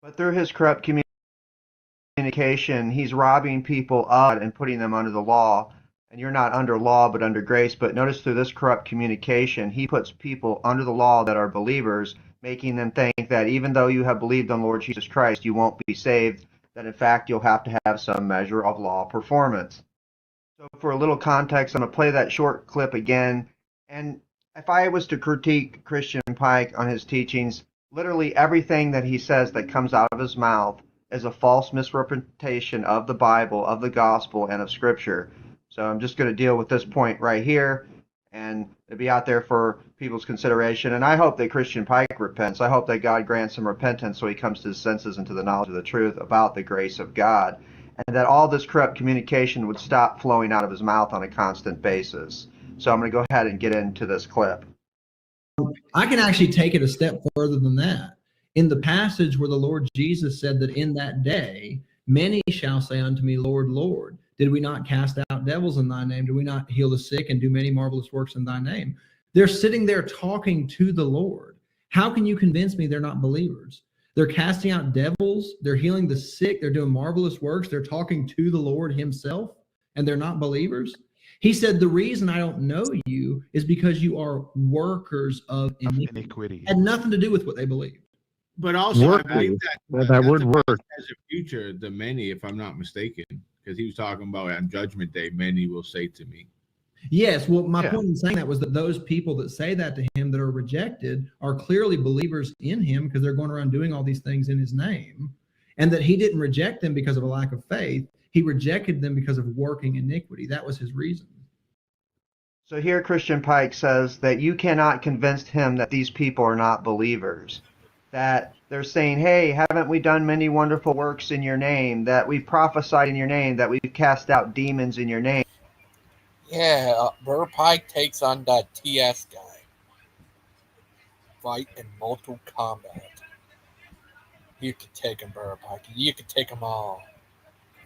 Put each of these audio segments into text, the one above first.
But through his corrupt communication, he's robbing people of and putting them under the law. And you're not under law, but under grace. But notice through this corrupt communication, he puts people under the law that are believers, making them think that even though you have believed on Lord Jesus Christ, you won't be saved, that in fact you'll have to have some measure of law performance. So for a little context, I'm going to play that short clip again. And if I was to critique Christian Pike on his teachings, literally everything that he says that comes out of his mouth is a false misrepresentation of the Bible, of the gospel, and of Scripture. So I'm just going to deal with this point right here, and it'll be out there for people's consideration. And I hope that Christian Pike repents. I hope that God grants him repentance so he comes to his senses and to the knowledge of the truth about the grace of God, and that all this corrupt communication would stop flowing out of his mouth on a constant basis. So I'm going to go ahead and get into this clip. I can actually take it a step further than that. In the passage where the Lord Jesus said that in that day, many shall say unto me, Lord, Lord, did we not cast out devils in thy name? Did we not heal the sick and do many marvelous works in thy name? They're sitting there talking to the Lord. How can you convince me they're not believers? They're casting out devils. They're healing the sick. They're doing marvelous works. They're talking to the Lord himself, and they're not believers. He said, the reason I don't know you is because you are workers of iniquity. It had nothing to do with what they believe. But also, workers. I believe that word work has a future, the many, if I'm not mistaken, because he was talking about on Judgment Day, many will say to me. Yes, well, my point in saying that was that those people that say that to him that are rejected are clearly believers in him because they're going around doing all these things in his name, and that he didn't reject them because of a lack of faith. He rejected them because of working iniquity. That was his reason. So here Christian Pike says that you cannot convince him that these people are not believers, that they're saying, hey, haven't we done many wonderful works in your name, that we've prophesied in your name, that we've cast out demons in your name. Yeah, Burr Pike takes on that TS guy. Fight in Mortal Kombat. You can take him, Burr Pike. You can take them all.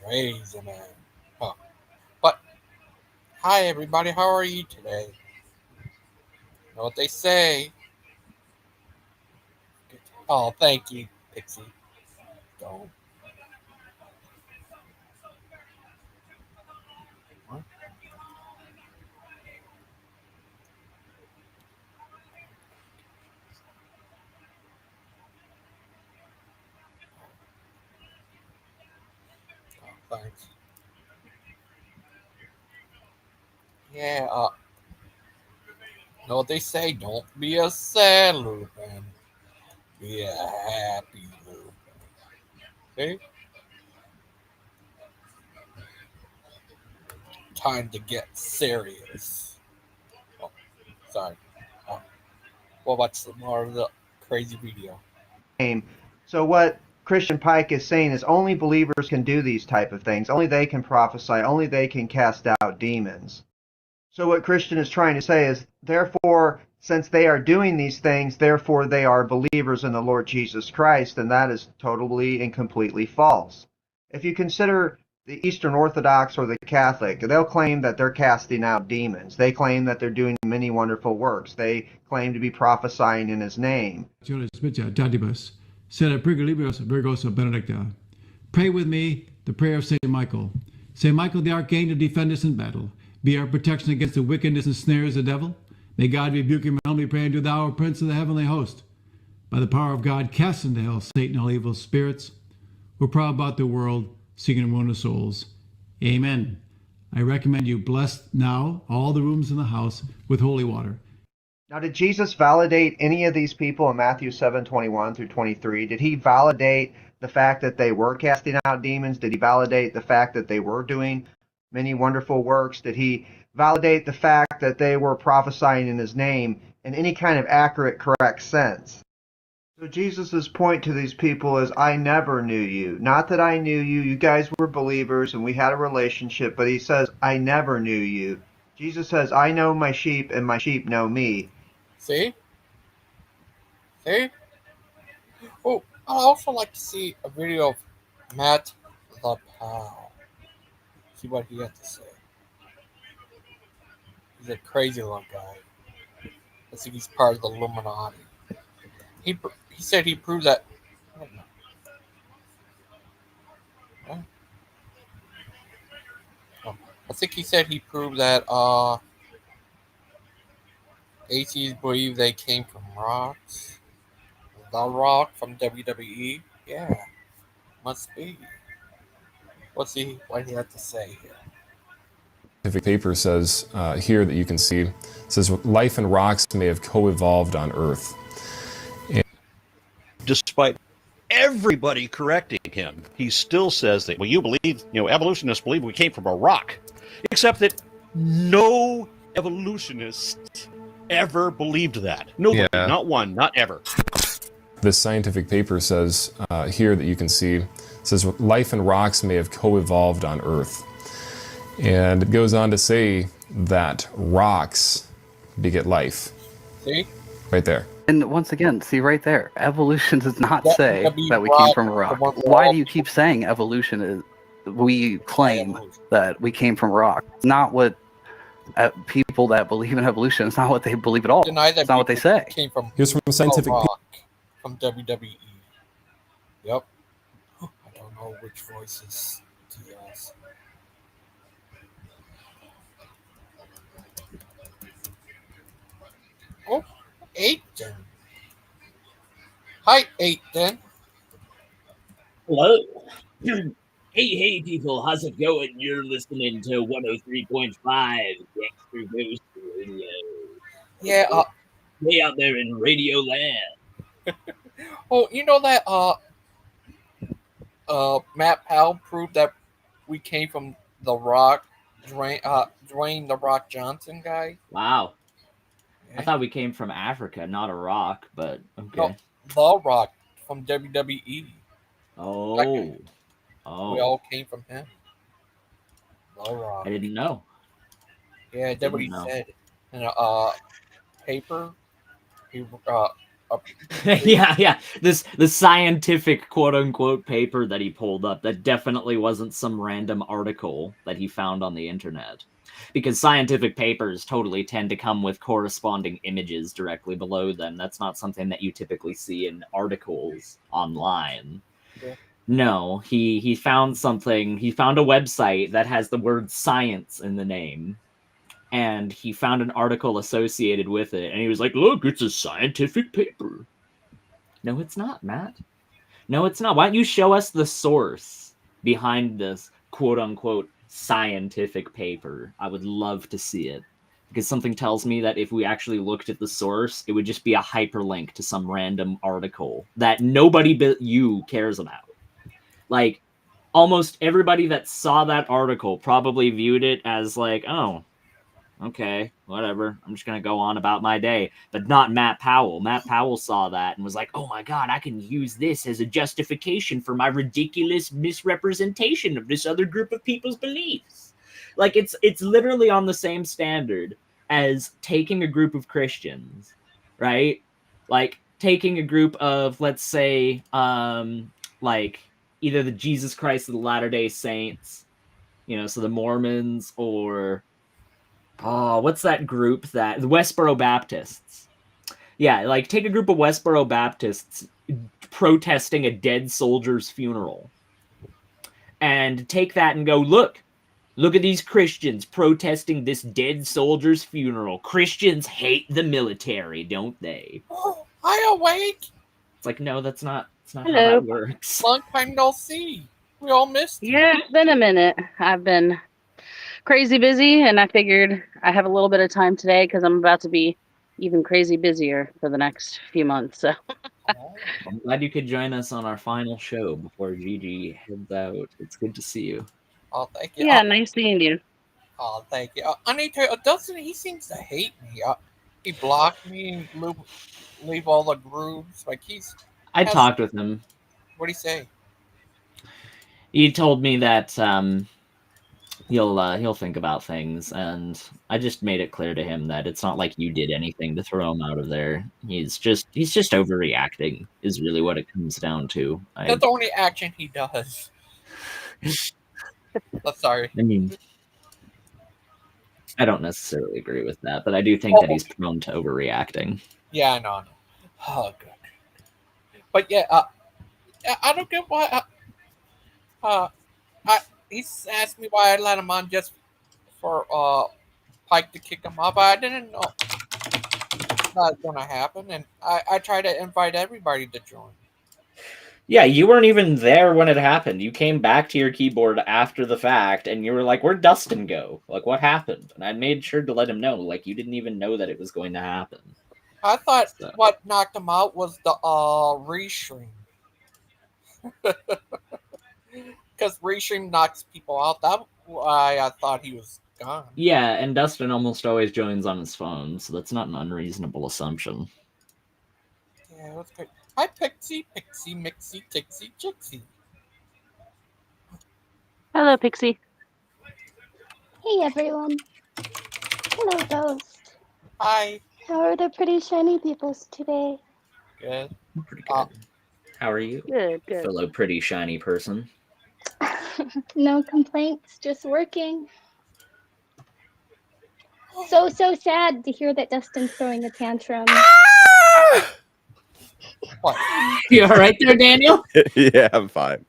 Crazy, man. Huh. But, hi, everybody. How are you today? You know what they say. Oh, thank you, Pixie. Don't. What? Oh, thanks. Yeah, you know what they say? Don't be a sad Lupin. Be a happy Lupin. See? Time to get serious. Oh, sorry. Oh. Well, what's more of the crazy video? So what Christian Pike is saying is only believers can do these type of things. Only they can prophesy. Only they can cast out demons. So what Christian is trying to say is, therefore, since they are doing these things, therefore they are believers in the Lord Jesus Christ, and that is totally and completely false. If you consider the Eastern Orthodox or the Catholic, they'll claim that they're casting out demons. They claim that they're doing many wonderful works. They claim to be prophesying in his name. Pray with me the prayer of St. Michael. St. Michael the Archangel, defend us in battle. Be our protection against the wickedness and snares of the devil. May God rebuke him, and humbly pray unto thou, Prince of the heavenly host. By the power of God, cast into hell Satan and all evil spirits who prowl about the world, seeking and ruin of souls. Amen. I recommend you bless now all the rooms in the house with holy water. Now, did Jesus validate any of these people in Matthew 7:21 through 23? Did he validate the fact that they were casting out demons? Did he validate the fact that they were doing many wonderful works? Did he validate the fact that they were prophesying in his name in any kind of accurate, correct sense? So Jesus' point to these people is, I never knew you. Not that I knew you. You guys were believers and we had a relationship, but he says, I never knew you. Jesus says, I know my sheep and my sheep know me. See? See? Oh, I'd also like to see a video of Matt the Pal. See what he had to say. He's a crazy little guy. I think he's part of the Illuminati. He said he proved that. I don't know. think he said he proved that atheists believe they came from rocks. The Rock from WWE. Yeah, must be. Let's see what he had to say here. Scientific paper says here that you can see, says life and rocks may have co-evolved on Earth. Despite everybody correcting him, he still says that, well, you believe, evolutionists believe we came from a rock. Except that no evolutionist ever believed that. Nobody, not one, not ever. This scientific paper says here that you can see, says life and rocks may have co-evolved on Earth. And it goes on to say that rocks beget life. See? Right there. And once again, see right there, evolution does not That say would be that we rock, came from a rock. the one Why wall- do you keep saying evolution is? We claim evolution. that we came from rock. It's not what people that believe in evolution. It's not what they believe at all. Deny that It's not what they people say. came from Here's from scientific a paper. rock from WWE. Yep. I don't know which voices to use. Oh, 8-10. Hi, 8-10. Hello. Hey, people, how's it going? You're listening to 103.5 Gangster Ghost Radio. Yeah, Way out there in Radio Land. oh, you know that Matt Powell proved that we came from the Rock, Dwayne the Rock Johnson guy. Wow. Yeah. I thought we came from Africa, not a rock, but okay. No, the Rock from WWE. Oh. We all came from him. The Rock. I didn't know. Yeah, that's what he said in a paper. He yeah. The scientific quote unquote paper that he pulled up, that definitely wasn't some random article that he found on the internet. Because scientific papers totally tend to come with corresponding images directly below them. That's not something that you typically see in articles online. Yeah. No, he found something. He found a website that has the word science in the name. And he found an article associated with it. And he was like, look, it's a scientific paper. No, it's not, Matt. No, it's not. Why don't you show us the source behind this quote-unquote scientific paper? I would love to see it. Because something tells me that if we actually looked at the source, it would just be a hyperlink to some random article that nobody but you cares about. Like, almost everybody that saw that article probably viewed it as like, oh, okay, whatever. I'm just going to go on about my day. But not Matt Powell. Matt Powell saw that and was like, oh my God, I can use this as a justification for my ridiculous misrepresentation of this other group of people's beliefs. Like, it's literally on the same standard as taking a group of Christians, right? Like, taking a group of, let's say, like, either the Jesus Christ of the Latter-day Saints, so the Mormons, or what's that group the Westboro Baptists. Yeah, like take a group of Westboro Baptists protesting a dead soldier's funeral. And take that and go, look at these Christians protesting this dead soldier's funeral. Christians hate the military, don't they? Oh, I awake. It's like, no, that's not how Hello. that works. Long time no see. We all missed you. Yeah, it's been a minute. I've been crazy busy, and I figured I have a little bit of time today because I'm about to be even crazy busier for the next few months. So I'm glad you could join us on our final show before Gigi heads out. It's good to see you. Oh, thank you. yeah, nice seeing you. Oh, thank you. I need to. Doesn't he seems to hate me? He blocked me and leave all the groups. Like I talked with him. What'd he say? He told me that he'll think about things, and I just made it clear to him that it's not like you did anything to throw him out of there. He's just overreacting is really what it comes down to. That's the only action he does. Sorry. I mean, I don't necessarily agree with that, but I do think that he's prone to overreacting. Yeah, I know. Oh, good. But yeah, I don't get why. He asked me why I let him on just for Pike to kick him off. I didn't know that was going to happen, and I tried to invite everybody to join. Yeah, you weren't even there when it happened. You came back to your keyboard after the fact, and you were like, "Where'd Dustin go? Like, what happened?" And I made sure to let him know. Like, you didn't even know that it was going to happen. I thought what knocked him out was the restream. Because restream knocks people out. That's why I thought he was gone. Yeah, and Dustin almost always joins on his phone, so that's not an unreasonable assumption. Yeah, it was good. Hi, Pixie, Pixie, Mixie, Tixie, Jixie. Hello, Pixie. Hey, everyone. Hello, Ghost. Hi. How are the pretty shiny peoples today? Good. Pretty good. How are you? Good, good. Fellow pretty shiny person. No complaints, just working. So sad to hear that Dustin's throwing a tantrum. What? You all right there, Daniel? Yeah, I'm fine.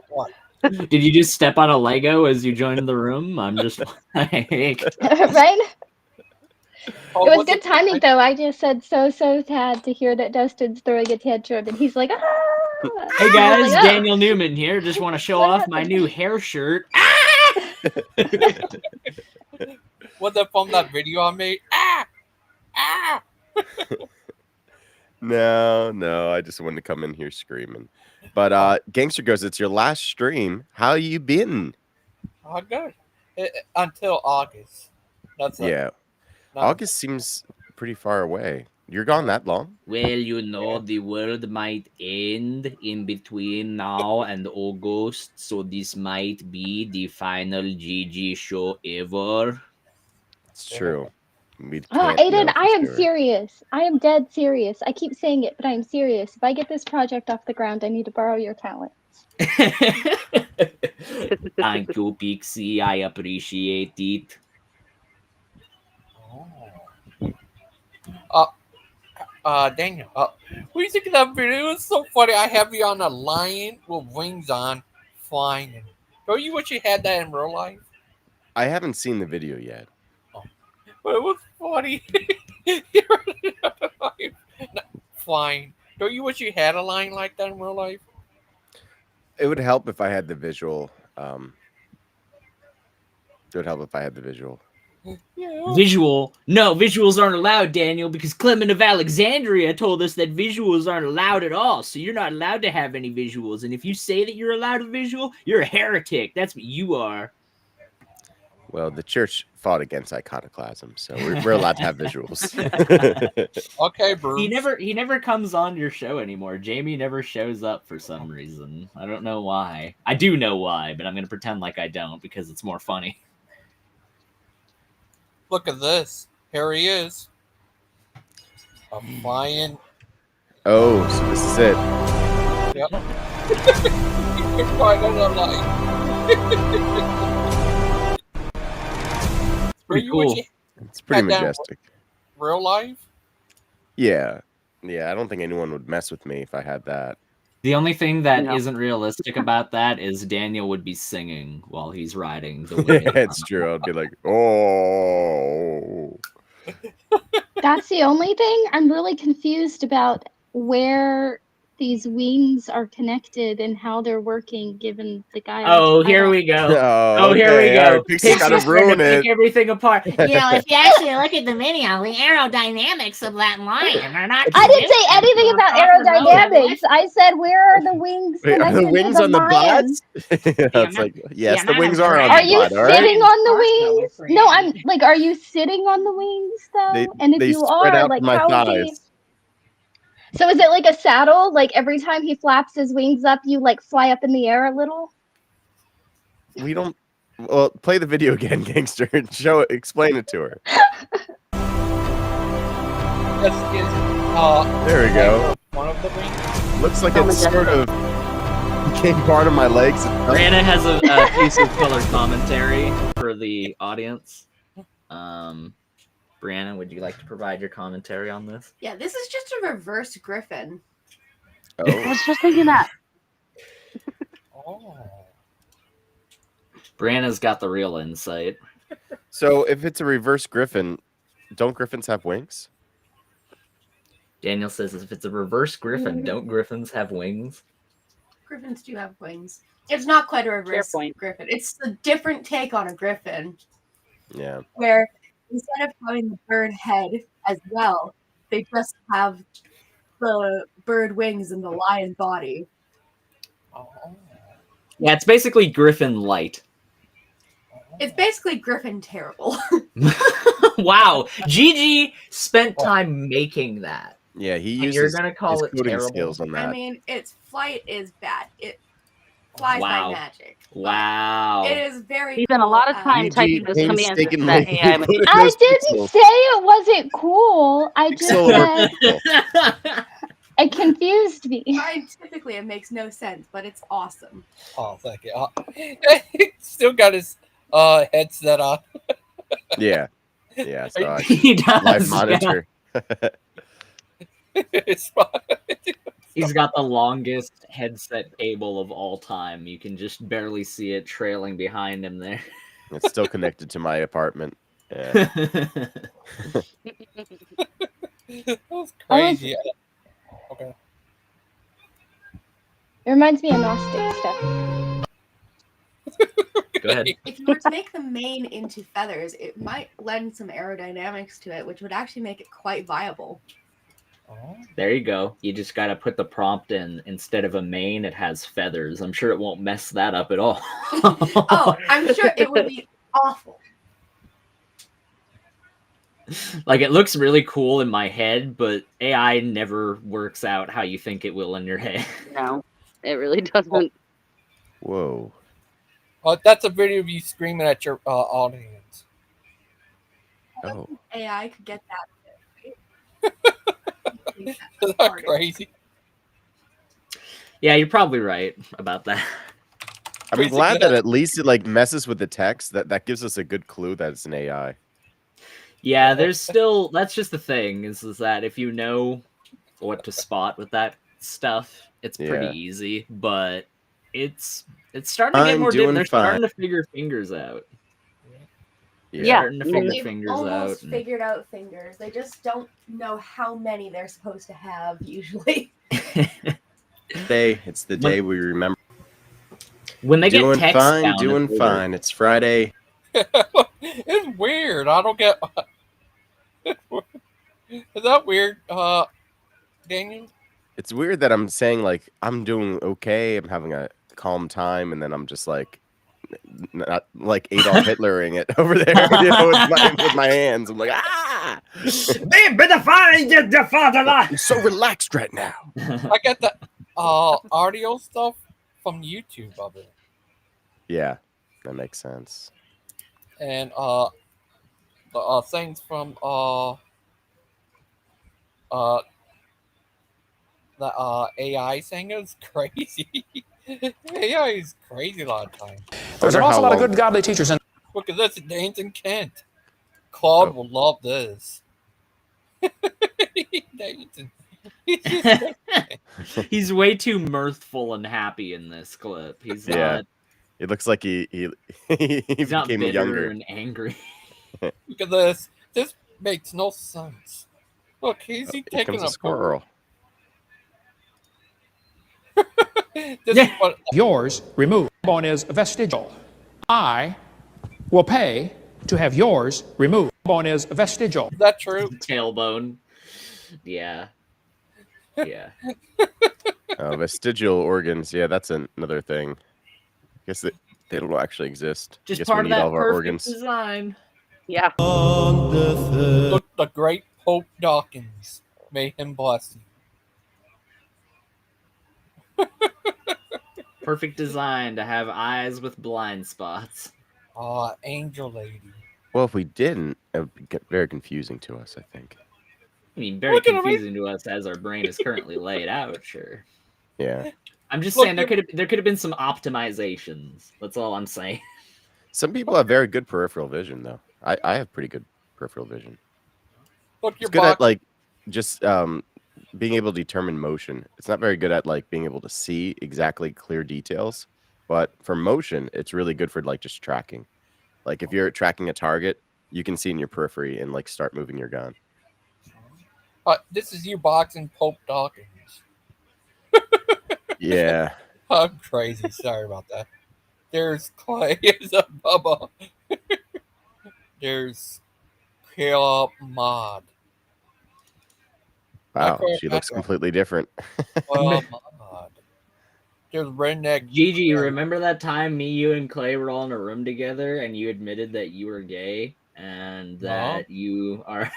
What? Did you just step on a Lego as you joined the room? I'm just like... Right? Oh, It was good timing, though. I just said so sad to hear that Dustin's throwing a tantrum, and he's like, ah! Hey guys, like, oh. Daniel Newman here. Just want to show off my new hair shirt. Was that from that video I made? No, I just wanted to come in here screaming. But Gangster goes, it's your last stream. How you been? Oh, good. Until August. That's it. Yeah. August seems pretty far away. You're gone that long? Well, you know, the world might end in between now and August, so this might be the final GG show ever. It's true. We Oh, can't Aiden, know I am for sure. serious. I am dead serious. I keep saying it, but I am serious. If I get this project off the ground, I need to borrow your talent. Thank you, Pixie. I appreciate it. Daniel, what do you think of that video? It was so funny. I have you on a lion with wings on, flying. Don't you wish you had that in real life? I haven't seen the video yet. But it was funny. Flying. Don't you wish you had a lion like that in real life? It would help if I had the visual. It would help if I had the visual. Yeah. Visual? No, visuals aren't allowed, Daniel, because Clement of Alexandria told us that visuals aren't allowed at all. So you're not allowed to have any visuals. And if you say that you're allowed a visual, you're a heretic. That's what you are. Well, the church fought against iconoclasm, so we're allowed to have visuals. Okay, Bruce. He never comes on your show anymore. Jamie never shows up for some reason. I don't know why. I do know why, but I'm going to pretend like I don't because it's more funny. Look at this. Here he is. A flying. Oh, so this is it. Yep. You can find another light. Pretty cool. It's pretty majestic. Real life? Yeah. I don't think anyone would mess with me if I had that. The only thing that isn't realistic about that is Daniel would be singing while he's riding the wing. It's true. I'd be like, oh. That's the only thing. I'm really confused about where these wings are connected and how they're working, given the guy. Oh, here we go. Oh, here we okay. go. Pixie's gotta ruin it. Pick everything apart. You know, if you actually look at the video, the aerodynamics of that lion are not. I didn't say anything about aerodynamics. I said, where are the wings Wait, are connected the wings to on the the lion? butts? It's like, yes, the wings are on Are the you butt, all right? sitting on the wings? No, I'm like, are you sitting on the wings though? And if They you spread are, out like, my how is he? thighs. So is it like a saddle? Like every time he flaps his wings up, you like fly up in the air a little? We don't. Well, play the video again, Gangster, and explain it to her. There we go. One of the wings. Looks like it's sort of became part of my legs. Brianna has a piece of color commentary for the audience. Brianna, would you like to provide your commentary on this? Yeah, this is just a reverse griffin. Oh. I was just thinking that. Oh. Brianna's got the real insight. So if it's a reverse griffin, don't griffins have wings? Daniel says, if it's a reverse griffin, don't griffins have wings? Griffins do have wings. It's not quite a reverse point. griffin. It's a different take on a griffin, Yeah. where instead of having the bird head as well, they just have the bird wings and the lion body. Yeah, it's basically Griffin light. It's basically Griffin terrible. Wow, Gigi spent time making that. Yeah, he And uses you're gonna call his it coding terrible? skills on that. I mean, its flight is bad. It flies Wow. by magic. Wow. It is very. He spent a lot of time typing those commands into that AI machine. I didn't say it wasn't cool. I just said it confused me. Scientifically, it makes no sense, but it's awesome. Oh, thank you. He still got his headset on. Yeah. Yeah. So I He does, live monitor. It's fine. He's got the longest headset cable of all time. You can just barely see it trailing behind him there. It's still connected to my apartment. Yeah. That was crazy. Okay. It reminds me of Gnostic stuff. Go ahead. If you were to make the mane into feathers, it might lend some aerodynamics to it, which would actually make it quite viable. There you go. You just got to put the prompt in. Instead of a mane, it has feathers. I'm sure it won't mess that up at all. Oh, I'm sure it would be awful. Like, it looks really cool in my head, but AI never works out how you think it will in your head. No, it really doesn't. Whoa. That's a video of you screaming at your audience. Oh. AI could get that. Is that crazy? Yeah, you're probably right about that. I'm glad that at least it like messes with the text. That gives us a good clue that it's an AI. Yeah, there's still, that's just the thing, is that if you know what to spot with that stuff, it's pretty Yeah. easy, but it's starting to get I'm more doing they're starting fine. to figure fingers out. Yeah. Starting to figure They've fingers almost out. figured out fingers. They just don't know how many they're supposed to have usually. It's the day we remember. When they doing get text fine, down, doing it's weird. fine. It's Friday. It's weird. I don't get. Is that weird, Daniel? It's weird that I'm saying like I'm doing okay. I'm having a calm time, and then I'm just like not like Adolf Hitlering it over there, with my hands. I'm like, ah! I'm so relaxed right now. I get the audio stuff from YouTube of it, Yeah, that makes sense. and the things from the AI thing is crazy. AI is crazy a lot of times. There's an awful lot of good godly teachers in. Look at this, Dancing Kent. Claude will love this. Dancing. He's way too mirthful and happy in this clip. He's Yeah. not. It looks like he He's not became bitter younger. and angry. Look at this. This makes no sense. Look, is he Here taking comes a a squirrel. This is what Yours removed. Bone is vestigial. I will pay to have yours removed. Bone is vestigial. Is that true? Tailbone. Yeah. Yeah. Vestigial organs. Yeah, that's another thing. I guess they don't actually exist. I Just guess part we of need that all of our perfect organs. design. Yeah. Look, the great Pope Dawkins. May him bless you. Perfect design to have eyes with blind spots. Angel Lady. Well, if we didn't, it would get very confusing to us, I think. I mean, very Look at him. confusing to us as our brain is currently laid out, sure. Yeah. I'm just Look, saying there could have been some optimizations. That's all I'm saying. Some people have very good peripheral vision, though. I have pretty good peripheral vision. Look, It's your good at box. like just being able to determine motion. It's not very good at like being able to see exactly clear details, but for motion, it's really good for like just tracking. Like if you're tracking a target, you can see in your periphery and like start moving your gun. This is you boxing Pope Dawkins. Yeah. I'm crazy. Sorry about that. There's Clay as a Bubba. There's Caleb Mod. Wow, she looks completely different. Mod. There's Redneck. Gigi, remember that time me, you, and Clay were all in a room together, and you admitted that you were gay and that you are,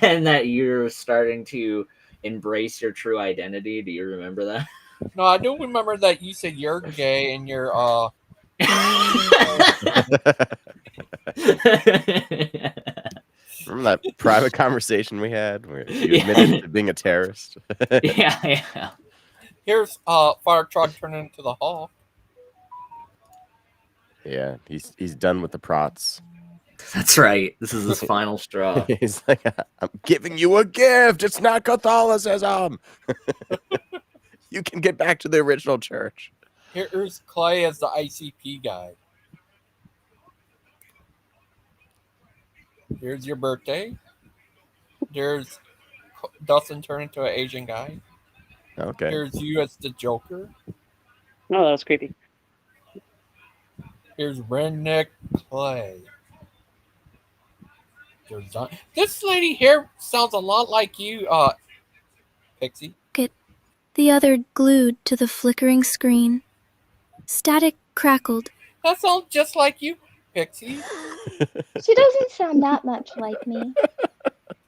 and that you're starting to embrace your true identity? Do you remember that? No, I do remember that you said you're gay and you're Remember that private conversation we had where you admitted to being a terrorist? Yeah. Here's fire truck turning into the hall. Yeah, he's done with the prots. That's right. This is his final straw. He's like, I'm giving you a gift. It's not Catholicism. You can get back to the original church. Here's Clay as the ICP guy. Here's your birthday. There's Dustin turning into an Asian guy. Okay. Here's you as the Joker. Oh, that was creepy. Here's Redneck Clay. This lady here sounds a lot like you, Pixie. The other glued to the flickering screen. Static crackled. That sounds just like you, Pixie. She doesn't sound that much like me.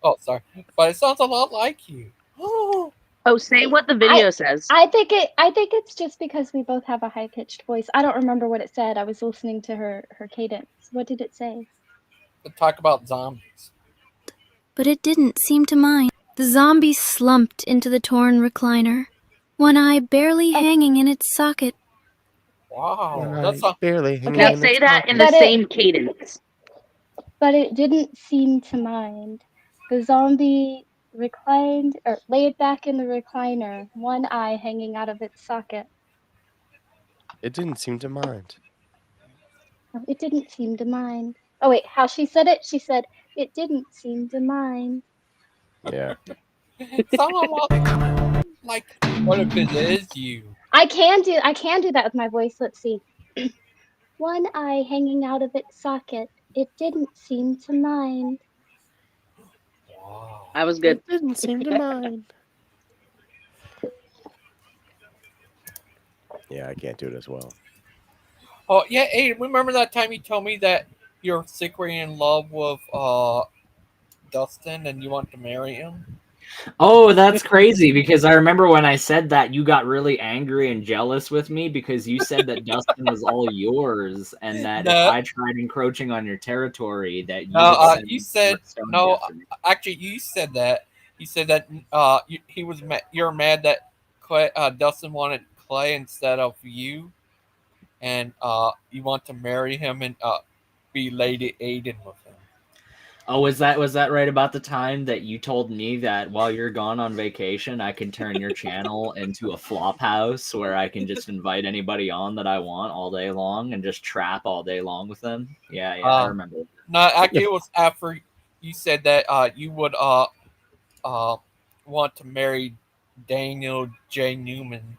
Oh, sorry. But it sounds a lot like you. Oh, say what the video says. I think it's just because we both have a high pitched voice. I don't remember what it said. I was listening to her cadence. What did it say? Talk about zombies. But it didn't seem to mind. The zombie slumped into the torn recliner, one eye barely hanging in its socket. Wow, that's barely. Now say that in the same cadence. But it didn't seem to mind. The zombie reclined or laid back in the recliner, one eye hanging out of its socket. It didn't seem to mind. It didn't seem to mind. Oh wait, how she said it? She said, "It didn't seem to mind." Yeah. Someone like, what if it is you? I can do that with my voice. Let's see. One eye hanging out of its socket. It didn't seem to mind. I was good. It didn't seem to mind. Yeah, I can't do it as well. Oh yeah, hey, remember that time you told me that you're secretly in love with Dustin and you want to marry him? Oh, that's crazy, because I remember when I said that, you got really angry and jealous with me because you said that Dustin was all yours and that if I tried encroaching on your territory that you you said no. Actually, you said that. You said that he was you're mad that Clay, Dustin wanted Clay instead of you, and you want to marry him and be Lady Aiden with him. Oh, was that right about the time that you told me that while you're gone on vacation, I can turn your channel into a flop house where I can just invite anybody on that I want all day long and just trap all day long with them? Yeah, I remember. No, actually, it was after you said that you would want to marry Daniel J. Newman.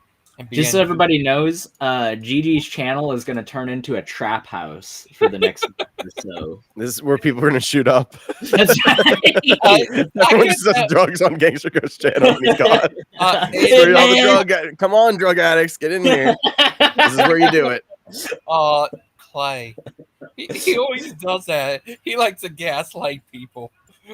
Just so everybody knows, Gigi's channel is going to turn into a trap house for the next week or so. This is where people are going to shoot up. That's right. Everyone just does drugs on Gangster Coast's channel and he's gone. This is where all the come on, drug addicts, get in here. This is where you do it. Clay. He always does that. He likes to gaslight people.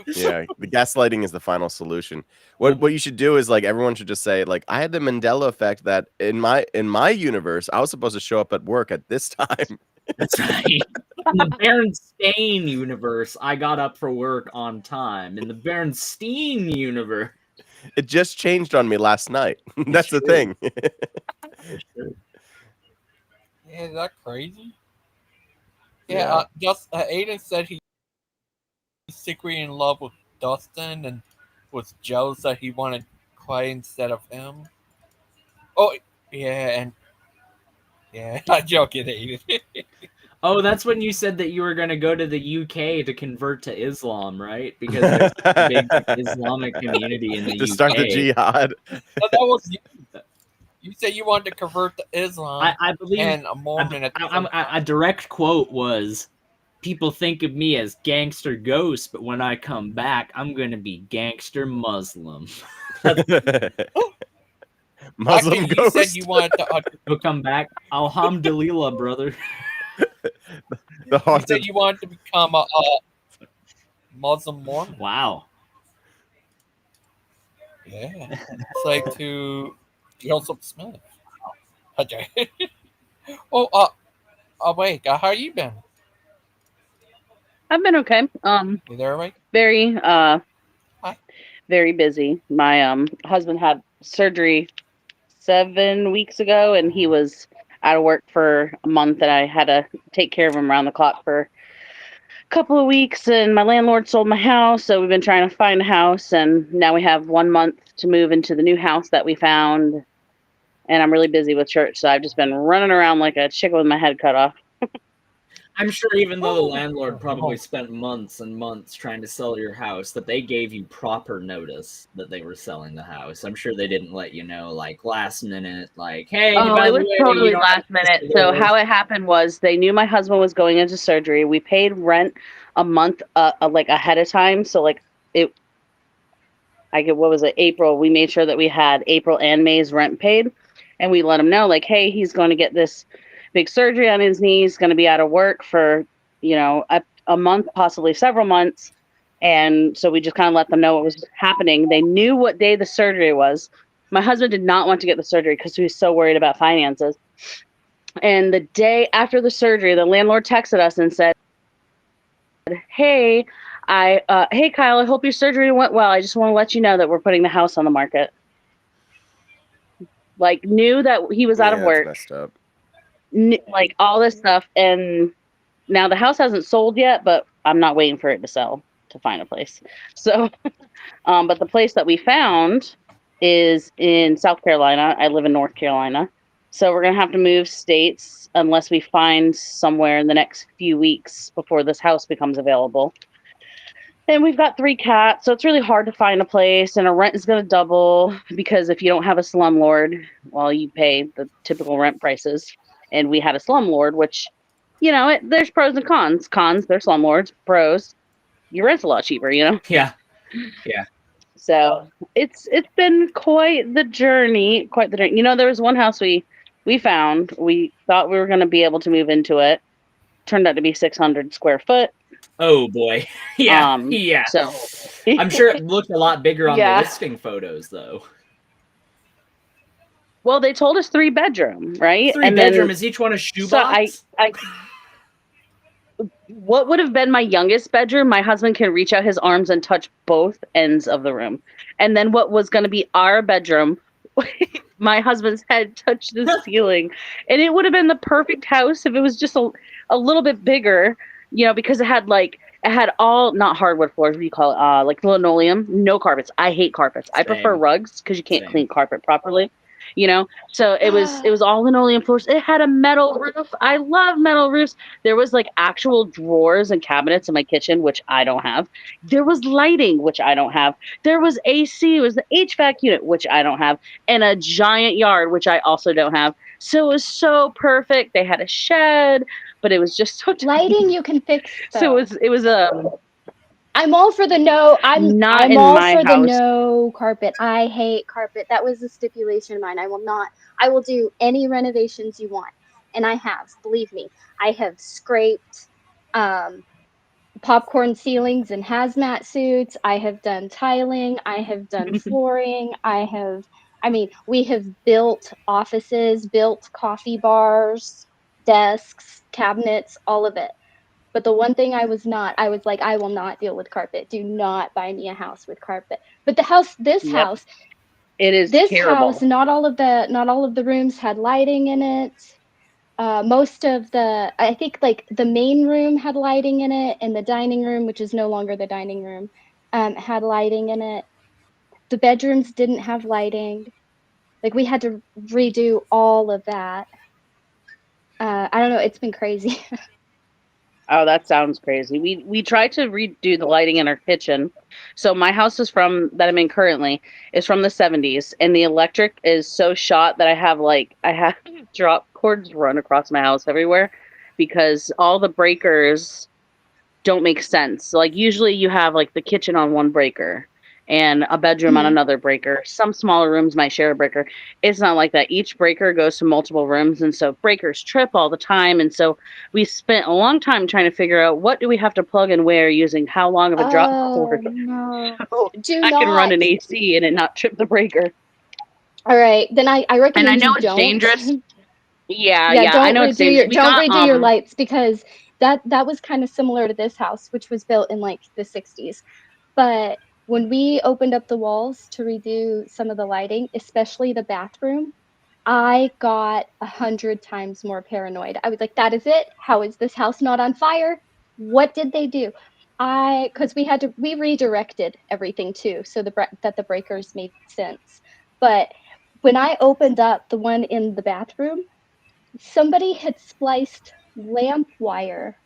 Yeah, the gaslighting is the final solution. What you should do is like everyone should just say like I had the Mandela effect that in my universe I was supposed to show up at work at this time. That's right. In the Berenstain universe, I got up for work on time. In the Berenstein universe, it just changed on me last night. That's the thing. Yeah, is that crazy? Yeah, just Aiden said he's secretly in love with Dustin and was jealous that he wanted Clay instead of him. Oh, yeah, and yeah, I'm joking, Aiden. Oh, that's when you said that you were going to go to the UK to convert to Islam, right? Because there's a big Islamic community in the to UK. start the jihad. But that was you. You said you wanted to convert to Islam. I believe and a Mormon at the same time. a direct quote was, "People think of me as gangster ghost, but when I come back, I'm going to be gangster Muslim." Muslim Actually, you ghost. said you wanted to. He'll come back. Alhamdulillah, brother. The You said you wanted to become a Muslim Mormon. Wow. Yeah. It's like to Joseph Smith. Okay. Oh, wait. How you been? I've been okay. You there, Mike? Very very busy. My husband had surgery 7 weeks ago, and he was out of work for a month, and I had to take care of him around the clock for a couple of weeks. And my landlord sold my house, so we've been trying to find a house, and now we have 1 month to move into the new house that we found. And I'm really busy with church, so I've just been running around like a chicken with my head cut off. I'm sure even though the landlord probably spent months and months trying to sell your house, that they gave you proper notice that they were selling the house. I'm sure they didn't let you know, like, last minute, like, hey, Oh, by it the was way, totally you don't last have to minute. sell So this. how it happened was they knew my husband was going into surgery. We paid rent a month like ahead of time. So like what was it, April? We made sure that we had April and May's rent paid, and we let him know, like, hey, he's going to get this big surgery on his knee. He's going to be out of work for, a month, possibly several months. And so we just kind of let them know what was happening. They knew what day the surgery was. My husband did not want to get the surgery because he was so worried about finances. And the day after the surgery, the landlord texted us and said, hey, hey, Kyle, I hope your surgery went well. I just want to let you know that we're putting the house on the market. Like, knew that he was out of That's work, messed up. like all this stuff. And now the house hasn't sold yet, but I'm not waiting for it to sell to find a place. So, but the place that we found is in South Carolina. I live in North Carolina. So we're going to have to move states unless we find somewhere in the next few weeks before this house becomes available. And we've got 3 cats, so it's really hard to find a place, and our rent is going to double because if you don't have a slumlord, well, you pay the typical rent prices. And we had a slumlord, which, there's pros and cons. Cons, they're slumlords. Pros, your rent's a lot cheaper, Yeah. So it's been quite the journey. There was one house we found. We thought we were going to be able to move into it. Turned out to be 600 square foot. Oh boy. Yeah. Yeah. So I'm sure it looked a lot bigger on the Yeah. listing photos, though. Well, they told us 3-bedroom, right? 3-bedroom. Is each one a shoebox? What would have been my youngest bedroom, my husband can reach out his arms and touch both ends of the room. And then what was going to be our bedroom, my husband's head touched the ceiling. And it would have been the perfect house if it was just a little bit bigger, because it had all, not hardwood floors, what do you call it? Like linoleum, no carpets. I hate carpets. I prefer Same. rugs because you can't clean carpet properly. So it was all linoleum floors. It had a metal roof. I love metal roofs. There was like actual drawers and cabinets in my kitchen, which I don't have. There was lighting, which I don't have. There was AC, it was the HVAC unit, which I don't have, and a giant yard, which I also don't have. So it was so perfect. They had a shed, but it was just so lighting you can fix. So it was I'm all for the no. Not I'm in all my for the house. no carpet. I hate carpet. That was a stipulation of mine. I will do any renovations you want. And I have, believe me, I have scraped popcorn ceilings and hazmat suits. I have done tiling. I have done flooring. We have built offices, built coffee bars, desks, cabinets, all of it. But the one thing I was like, I will not deal with carpet. Do not buy me a house with carpet. But this house, it is terrible. House, not all of the rooms had lighting in it. I think like the main room had lighting in it, and the dining room, which is no longer the dining room, had lighting in it. The bedrooms didn't have lighting. Like, we had to redo all of that. I don't know. It's been crazy. Oh, that sounds crazy. We tried to redo the lighting in our kitchen. So my house is from that I'm in currently is from the 70s, and the electric is so shot that I have drop cords run across my house everywhere because all the breakers don't make sense. Like usually you have like the kitchen on one breaker and a bedroom on Mhm. another breaker. Some smaller rooms might share a breaker. It's not like that. Each breaker goes to multiple rooms, and so breakers trip all the time. And so we spent a long time trying to figure out what do we have to plug and where using how long of a drop Oh cord no. so Do I can run not. an AC and it not trip the breaker. All right, then I And I recommend know you it's don't. dangerous. Yeah, Yeah, yeah, I don't know it's redo dangerous. your We don't got redo your lights because that was kind of similar to this house, which was built in like the 60s. But when we opened up the walls to redo some of the lighting, especially the bathroom, I got 100 times more paranoid. I was like, that is it? How is this house not on fire? What did they do? Because we redirected everything too, so that the breakers made sense. But when I opened up the one in the bathroom, somebody had spliced lamp wire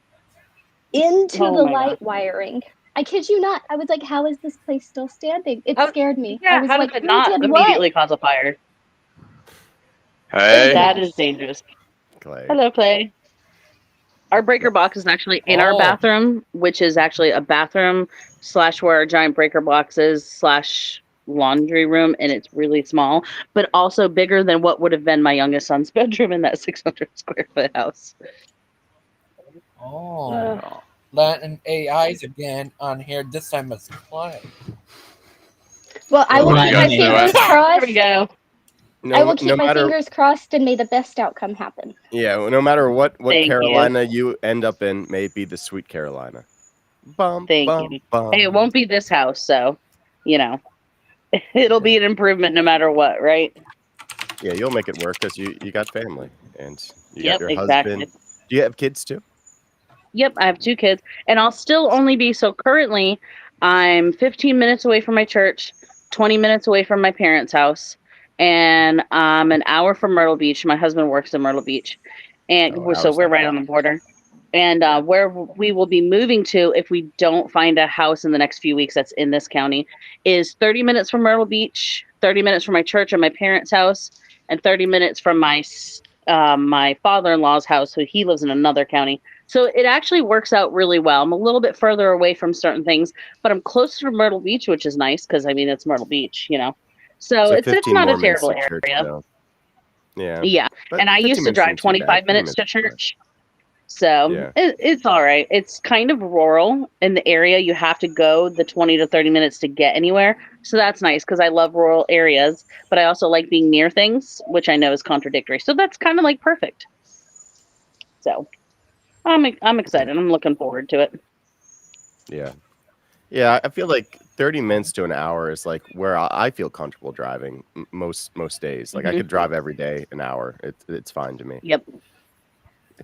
into Oh the my god. light wiring. I kid you not. I was like, how is this place still standing? It How, scared me. I yeah, was how does like, it who not did what? immediately cause a fire? It was a Hey. That is mess. dangerous. Clay. Hello, Clay. Our breaker box is actually in our Oh, bathroom, which is actually a bathroom slash where our giant breaker box is slash laundry room, and it's really small, but also bigger than what would have been my youngest son's bedroom in that 600 square foot house. oh. Latin AIs again on here. This time it's Clay. Well, I will What are you keep my guys doing? fingers There we crossed. go. I No, will no keep my matter. fingers crossed and may the best outcome happen. Yeah, no matter what Thank you. Carolina you end up in, may it be the sweet Carolina. Bum Thank bum you. Hey, it bum. won't be this house, so, you know, it'll be an improvement no matter what, right? Yeah, you'll make it work because you got family and you got Yep, your exactly. husband. Do you have kids too? Yep, I have 2 kids, and I'll still only be so currently I'm 15 minutes away from my church, 20 minutes away from my parents' house, and I'm an hour from Myrtle Beach. My husband works in Myrtle Beach, and Oh, an so hour's we're not right bad. on the border. And where we will be moving to if we don't find a house in the next few weeks that's in this county is 30 minutes from Myrtle Beach, 30 minutes from my church and my parents' house, and 30 minutes from my father-in-law's house, who he lives in another county. So it actually works out really well. I'm a little bit further away from certain things, but I'm closer to Myrtle Beach, which is nice because I mean it's Myrtle Beach, you know. So So it's 15 not a more minutes terrible to church, area. though. Yeah, Yeah, but and I 15 used to minutes drive isn't too bad. 25 20 minutes minutes to is fine. church. So Yeah. it's all right. It's kind of rural in the area. You have to go the 20 to 30 minutes to get anywhere. So that's nice because I love rural areas, but I also like being near things, which I know is contradictory. So that's kind of like perfect. So I'm excited. I'm looking forward to it. Yeah. Yeah, I feel like 30 minutes to an hour is like where I feel comfortable driving most days. Like I Mhm. could drive every day an hour. It's fine to me. Yep.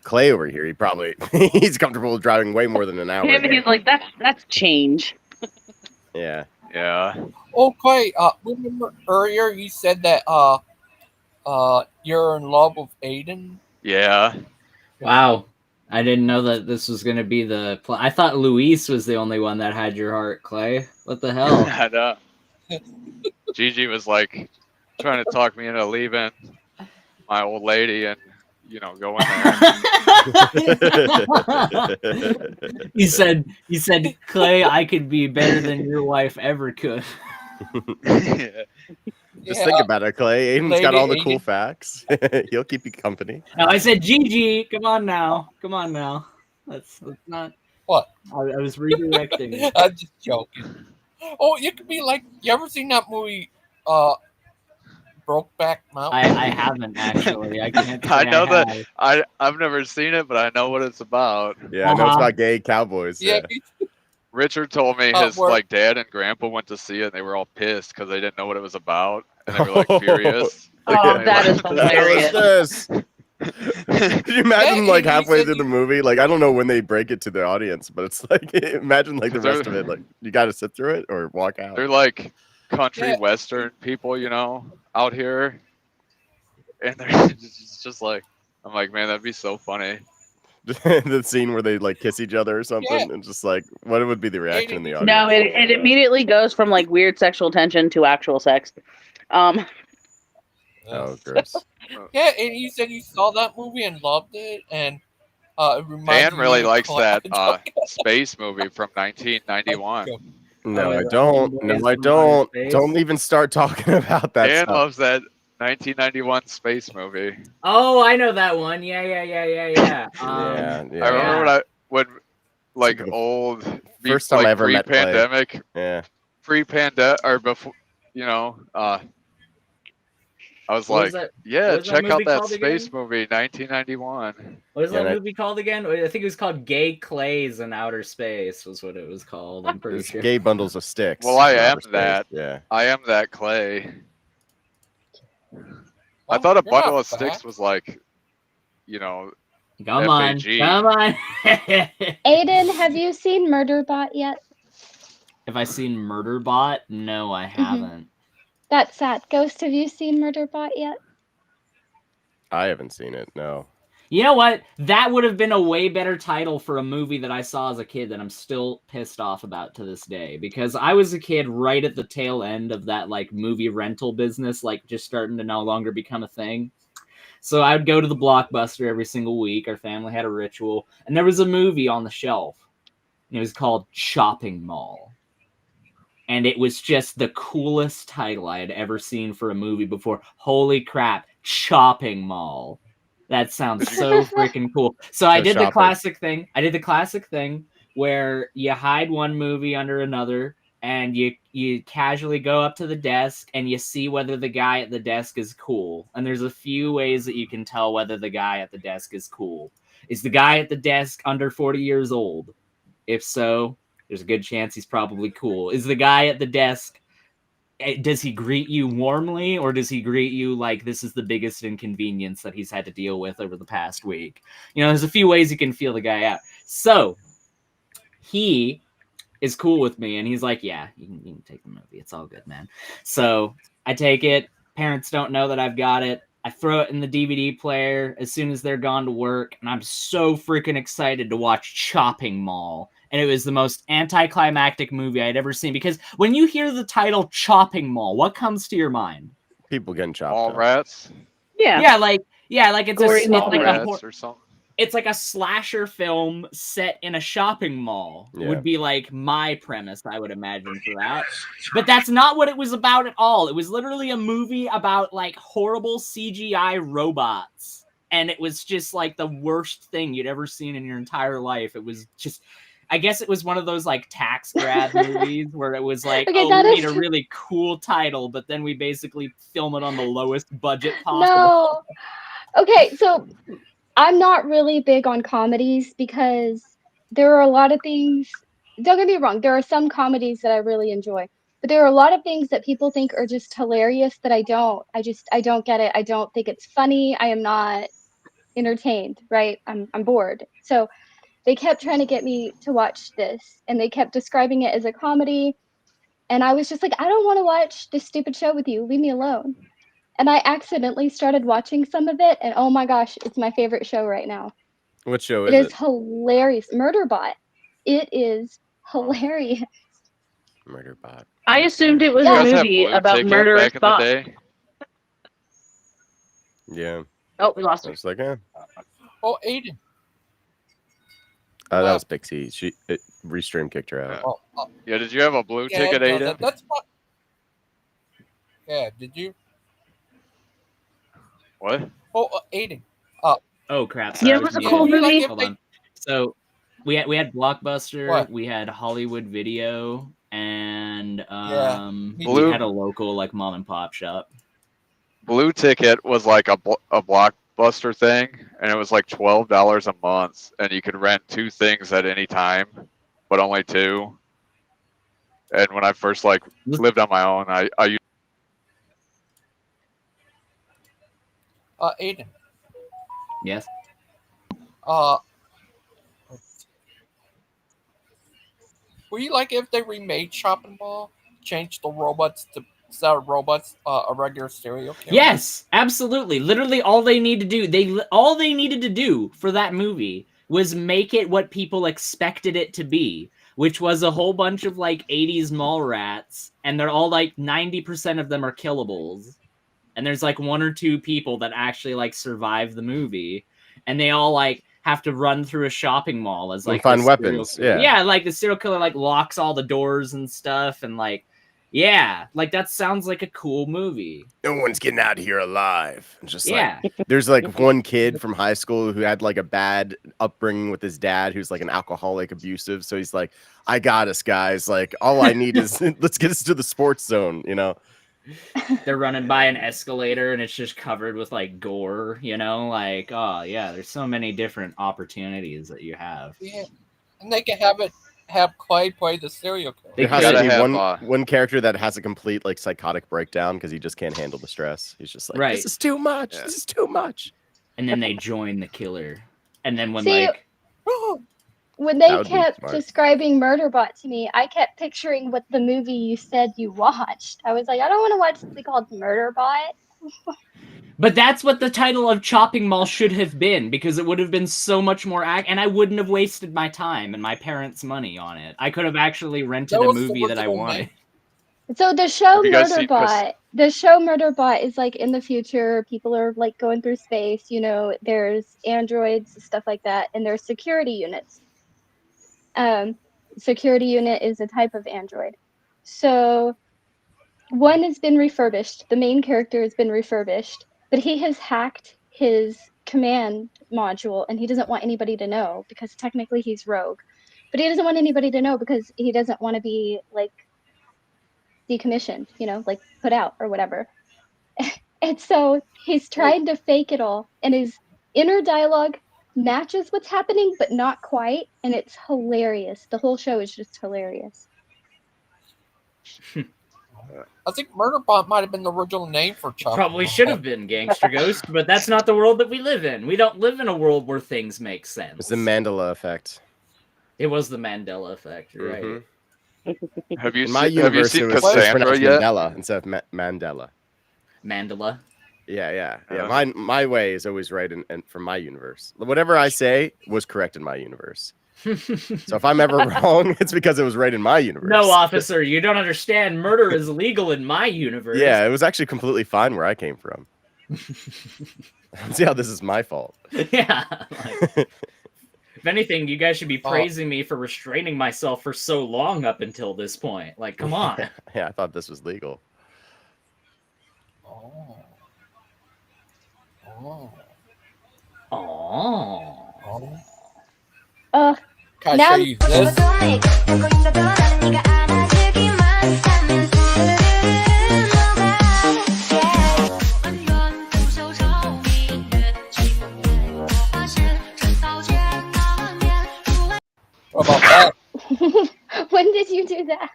Clay over here, he probably he's comfortable with driving way more than an hour a Him, day. he's like that's change. Yeah. Yeah. Oh, Clay. Remember earlier you said that you're in love with Aiden. Yeah. Wow. I didn't know that this was going to be the I thought Luis was the only one that had your heart, Clay. What the hell? I know. Gigi was like trying to talk me into leaving my old lady and going there. He said, Clay, I could be better than your wife ever could. Just think about it, Clay. Aiden's got Lady all the cool Aiden. facts. He'll keep you company. No, I said Gigi. Come on now. That's not. What? I was redirecting it. I'm just joking. Oh, you could be like. You ever seen that movie? Brokeback Mountain. I haven't actually. I can't say I know that have. I've never seen it, but I know what it's about. Yeah, I know it's about gay cowboys. Yeah. Richard told me his where- dad and grandpa went to see it and they were all pissed because they didn't know what it was about and they were like furious. Oh, And that is they hilarious. What's this? Could you imagine Yeah, like and he halfway said through the movie? Like I don't know when they break it to the audience, but it's like imagine like the rest of it. Like you got to sit through it or walk out. They're like country Yeah. western people, out here, and they're just like, I'm like, man, that'd be so funny. the scene where they like kiss each other or something, and just like what would be the reaction in the audience? No, it immediately goes from like weird sexual tension to actual sex. Oh, gross. Yeah, and you said you saw that movie and loved it, and it reminds Dan really me of likes that space movie from 1991. No, I the don't. Homeboys No, I from Outer don't. Space? Don't even start talking about that Dan stuff. loves that 1991 space movie. Oh, I know that one. Yeah. Yeah, I remember when like old, first time like I ever met Clay. pre-pandemic, Yeah, pre-pandemic or before, I was What was like, that- yeah, what was that check out movie that called space again? movie, 1991. What was that movie called again? I think it was called Gay Clays in Outer Space was what it was called. I'm pretty it's sure. gay bundles of sticks. Well, I in am outer space. that. Yeah. I am that Clay. I thought a you're not bundle of fat. sticks was like, Come on. FAG. Come on. Aiden, have you seen Murderbot yet? Have I seen Murderbot? No, I haven't. That's sad. Ghost, have you seen Murderbot yet? I haven't seen it. No. You know what? That would have been a way better title for a movie that I saw as a kid that I'm still pissed off about to this day. Because I was a kid right at the tail end of that like movie rental business, like just starting to no longer become a thing. So I would go to the Blockbuster every single week. Our family had a ritual. And there was a movie on the shelf. And it was called Shopping Mall. And it was just the coolest title I had ever seen for a movie before. Holy crap, Shopping Mall. That sounds so freaking cool. So I did the classic thing. I did the classic thing where you hide one movie under another and you casually go up to the desk and you see whether the guy at the desk is cool. And there's a few ways that you can tell whether the guy at the desk is cool. Is the guy at the desk under 40 years old? If so, there's a good chance he's probably cool. Is the guy at the desk, does he greet you warmly or does he greet you like this is the biggest inconvenience that he's had to deal with over the past week? There's a few ways you can feel the guy out. So he is cool with me and he's like, yeah, you can take the movie. It's all good, man. So I take it. Parents don't know that I've got it. I throw it in the DVD player as soon as they're gone to work. And I'm so freaking excited to watch Shopping Mall. And it was the most anticlimactic movie I'd ever seen. Because when you hear the title Shopping Mall, what comes to your mind? People getting chopped All up. rats. Yeah, like it's Gory like a rats or something. It's like a slasher film set in a shopping mall. Yeah. Would be like my premise, I would imagine, for that. But that's not what it was about at all. It was literally a movie about like horrible CGI robots. And it was just like the worst thing you'd ever seen in your entire life. It was just, I guess it was one of those like tax grab movies where it was like, Okay, oh, that we need is- a really cool title, but then we basically film it on the lowest budget possible. No. Okay, so I'm not really big on comedies because there are a lot of things. Don't get me wrong, there are some comedies that I really enjoy, but there are a lot of things that people think are just hilarious that I don't. I don't get it. I don't think it's funny. I am not entertained, right? I'm bored. So they kept trying to get me to watch this and they kept describing it as a comedy. And I was just like, I don't want to watch this stupid show with you. Leave me alone. And I accidentally started watching some of it, and oh my gosh, it's my favorite show right now. What show It is is hilarious. Murderbot. It is hilarious. Murderbot. I assumed it was You a guys have movie Blue about Ticket murderous back in the bots. day? Yeah. Oh, we lost I her. was like, eh. Oh, Aiden. That was Pixie. Restream kicked her out. Yeah, did you have a Blue Ticket, no, Aiden? that's not. Yeah, did you? What? Oh, Aiden. Oh crap! You know Sorry, what's I a was cool muted. movie? Hold on. So we had Blockbuster, What? we had Hollywood Video, and we Blue- had a local like mom and pop shop. Blue Ticket was like a Blockbuster thing, and it was like $12 a month, and you could rent 2 things at any time, but only 2. And when I first like lived on my own, I used Aiden. Yes. Would you like if they remade Shopping Mall, changed the robots to instead of robots, a regular stereo camera? Yes, absolutely. Literally, all they needed to do for that movie was make it what people expected it to be, which was a whole bunch of like 80s mall rats, and they're all like 90% of them are killables. And there's like one or two people that actually like survive the movie, and they all like have to run through a shopping mall as like And find this weapons, serial- yeah. yeah, like the serial killer like locks all the doors and stuff, and like, yeah, like that sounds like a cool movie. No one's getting out of here alive. Just Yeah. like there's like one kid from high school who had like a bad upbringing with his dad, who's like an alcoholic, abusive. So he's like, I got us, guys. Like all I need is let's get us to the sports zone, you know. They're running by an escalator and it's just covered with like gore, you know, like, oh yeah, there's so many different opportunities that you have. Yeah, and they can have Clay play the serial killer. There has to be one character that has a complete like psychotic breakdown because he just can't handle the stress. He's just like, Right. this is too much. This is too much. And then they join the killer. And then when See, like when That they would be kept smart. describing Murderbot to me, I kept picturing what the movie you said you watched. I was like, I don't want to watch something called Murderbot. But that's what the title of Chopping Mall should have been, because it would have been so much more and I wouldn't have wasted my time and my parents' money on it. I could have actually rented a movie that I wanted. So the show Have you guys seen Murderbot is like in the future, people are like going through space, you know, there's androids, stuff like that, and there's security units. Security unit is a type of android. So one has been refurbished. The main character has been refurbished, but he has hacked his command module and he doesn't want anybody to know because technically he's rogue. But he doesn't want anybody to know because he doesn't want to be like decommissioned, you know, like put out or whatever. And so he's trying to fake it all, and his inner dialogue matches what's happening, but not quite. And it's hilarious. The whole show is just hilarious. I think Murderbot might have been the original name for Chopping Probably Mall. should have been Gangster Ghost, but that's not the world that we live in. We don't live in a world where things make sense. It's the Mandela effect. It was the Mandela effect, you're right? Have you In my seen, have you universe, seen it was Cassandra pronounced yet? Mandela instead of Mandela. Mandela. Yeah. My way is always right, and from my universe, whatever I say was correct in my universe. So if I'm ever wrong, it's because it was right in my universe. No, officer, you don't understand. Murder is legal in my universe. Yeah, it was actually completely fine where I came from. See how this is my fault. Yeah. Like, if anything, you guys should be praising me for restraining myself for so long up until this point. Like, come on. Yeah, I thought this was legal. Can I now show you this? What about that? When did you do that?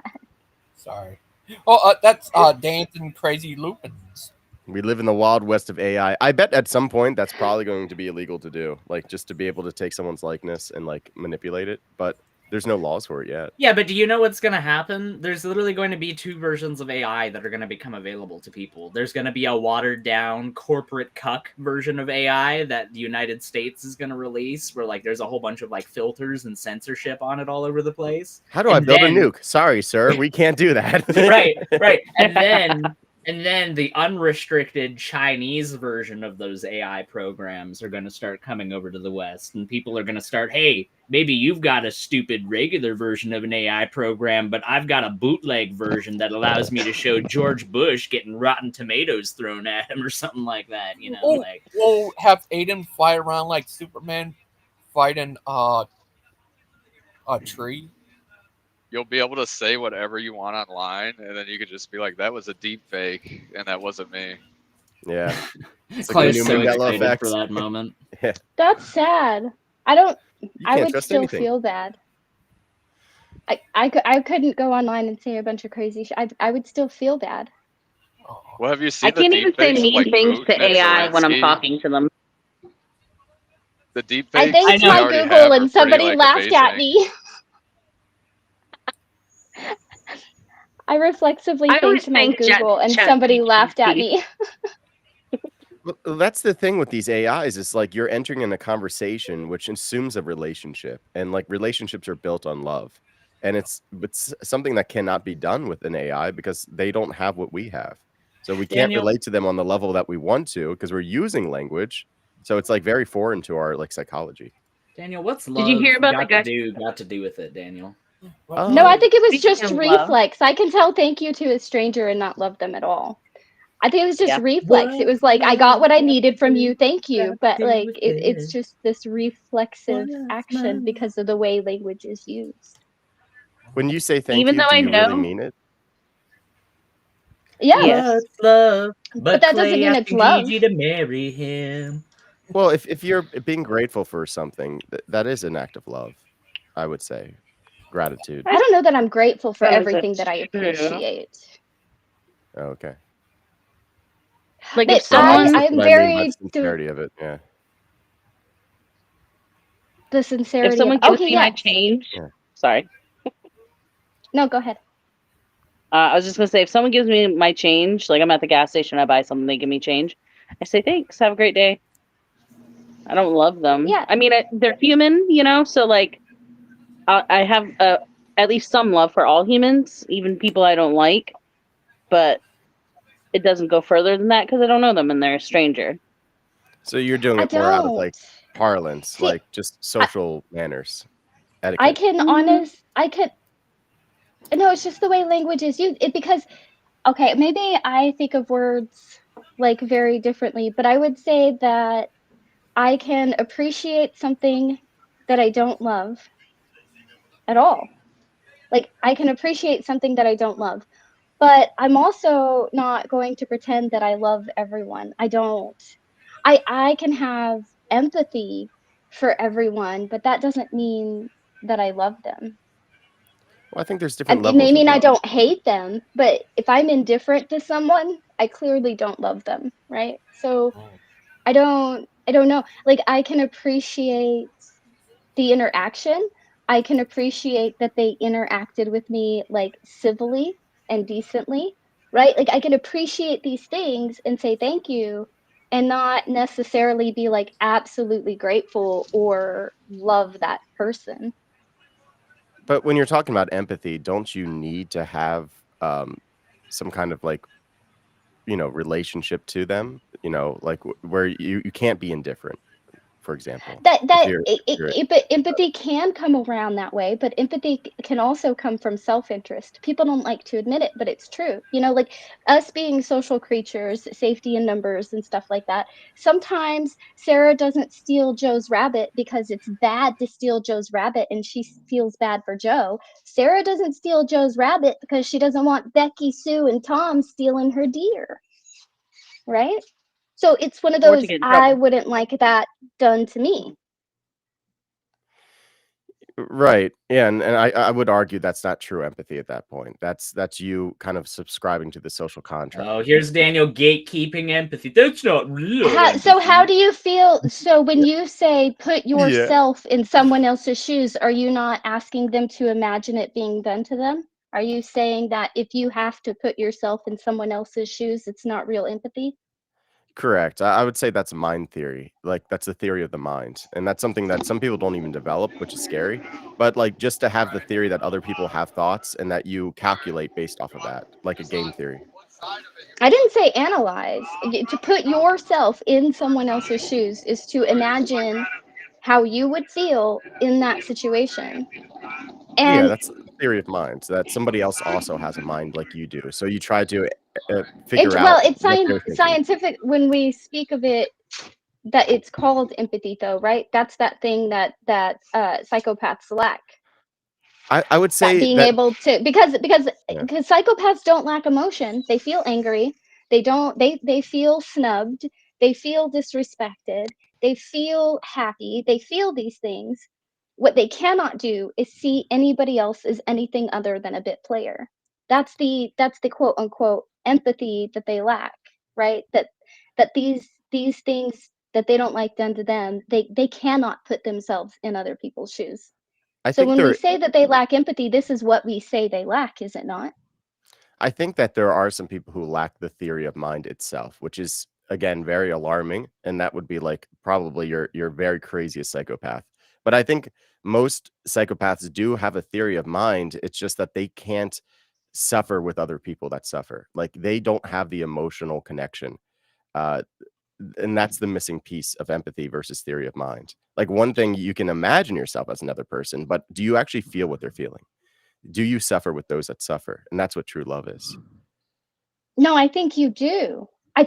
Sorry. Oh, that's Dancing Crazy Lupins. We live in the wild west of AI. I bet at some point that's probably going to be illegal to do, like just to be able to take someone's likeness and like manipulate it. But there's no laws for it yet. Yeah, but do you know what's going to happen? There's literally going to be two versions of AI that are going to become available to people. There's going to be a watered-down corporate cuck version of AI that the United States is going to release, where like there's a whole bunch of like filters and censorship on it all over the place. How do I build a nuke? Sorry, sir, we can't do that. right. And then the unrestricted Chinese version of those AI programs are going to start coming over to the West, and people are going to start, hey, maybe you've got a stupid regular version of an AI program, but I've got a bootleg version that allows me to show George Bush getting rotten tomatoes thrown at him or something like that, you know? Like, We'll have Aiden fly around like Superman fighting a tree. You'll be able to say whatever you want online, and then you could just be like, "That was a deep fake, and that wasn't me." Yeah, it's Claire's new so Mandela excited effect for that moment. Yeah. That's sad. I can't would trust still anything. feel bad. I couldn't go online and say a bunch of crazy shit. I would still feel bad. Well, have you seen I can't the even say deepfakes of, mean like, things Putin to and AI when I'm Zelensky? talking to them. The deepfakes I thanked they my already Google have are and somebody pretty, like, laughed at amazing. me. I reflexively I always thanked my thank Google and somebody laughed at me. Well, that's the thing with these AIs is like you're entering in a conversation which assumes a relationship, and like relationships are built on love, and it's something that cannot be done with an AI because they don't have what we have, so we can't Daniel, relate to them on the level that we want to because we're using language, so it's like very foreign to our like psychology. Daniel, what's Did you love hear about the got to guy? do with it, Daniel? No, I think it was Speaking just of love, reflex. I can tell thank you to a stranger and not love them at all. I think it was just yeah. reflex. It was like I got what I needed from you, thank you. But like it's just this reflexive action because of the way language is used. When you say thank Even you, though do I you really know, mean it? Yes, yes, Love, but that doesn't mean it's love. Gigi to marry him. Well, if you're being grateful for something, that is an act of love, I would say. Gratitude. I don't know that I'm grateful for suppose everything that's that I true. appreciate. Oh, okay. Like if But Well, someone, that's I'm what I mean by the very sincerity of it. Yeah. the if sincerity of someone gives okay, me my yes. change, Yeah. sorry. No, go ahead. I was just gonna say, if someone gives me my change, like I'm at the gas station, I buy something, they give me change, I say thanks, have a great day. I don't love them. Yeah. I mean, they're human, you know. So like, I have at least some love for all humans, even people I don't like. But it doesn't go further than that because I don't know them and they're a stranger. So you're doing I it more out of don't. like parlance, See, like just social manners, I etiquette. can I could no, it's just the way language is used. Because okay, maybe I think of words like very differently, but I would say that I can appreciate something that I don't love at all. Like I can appreciate something that I don't love, but I'm also not going to pretend that I love everyone. I don't. I can have empathy for everyone, but that doesn't mean that I love them. Well, I think there's And different it may levels of mean I love. don't hate them, but if I'm indifferent to someone, I clearly don't love them, right? So I don't know. Like I can appreciate the interaction. I can appreciate that they interacted with me like civilly and decently, right? Like I can appreciate these things and say thank you and not necessarily be like absolutely grateful or love that person. But when you're talking about empathy, don't you need to have some kind of like, relationship to them? Like where you can't be indifferent, for example, That if that you're if you're but empathy can come around that way, but empathy can also come from self-interest. People don't like to admit it, but it's true. Like us being social creatures, safety in numbers and stuff like that. Sometimes Sarah doesn't steal Joe's rabbit because it's bad to steal Joe's rabbit and she feels bad for Joe. Sarah doesn't steal Joe's rabbit because she doesn't want Becky, Sue, and Tom stealing her deer, right? So it's one of Or to those get in I trouble. wouldn't like that done to me. right. Yeah, and I would argue that's not true empathy at that point. That's you kind of subscribing to the social contract. Oh, here's Daniel gatekeeping empathy. That's not real So how empathy. do you feel? So when you say put Yeah. yourself in someone else's shoes, are you not asking them to imagine it being done to them? Are you saying that if you have to put yourself in someone else's shoes, it's not real empathy? Correct. I would say that's mind theory. Like that's the theory of the mind. And that's something that some people don't even develop, which is scary. But like just to have the theory that other people have thoughts and that you calculate based off of that, like a game theory. I didn't say analyze. To put yourself in someone else's shoes is to imagine how you would feel in that situation. Yeah, And that's the theory of mind. So that somebody else also has a mind like you do. So you try to it's figure out well, it's what they're thinking. scientific when we speak of it that it's called empathy though, right? That's that thing that psychopaths lack. I would That say being that able to because yeah. psychopaths don't lack emotion. They feel angry. They feel snubbed. They feel disrespected. They feel happy. They feel these things. What they cannot do is see anybody else as anything other than a bit player. That's the quote unquote empathy that they lack, right? That these things that they don't like done to them, they cannot put themselves in other people's shoes. I So think when we there say that they lack empathy, this is what we say they lack, is it not? I think that there are some people who lack the theory of mind itself, which is again very alarming, and that would be like probably your very craziest psychopath. But I think most psychopaths do have a theory of mind. It's just that they can't suffer with other people that suffer. Like they don't have the emotional connection. Uh, and that's the missing piece of empathy versus theory of mind. Like one thing, you can imagine yourself as another person, but do you actually feel what they're feeling? Do you suffer with those that suffer? And that's what true love is. No, I think you do. I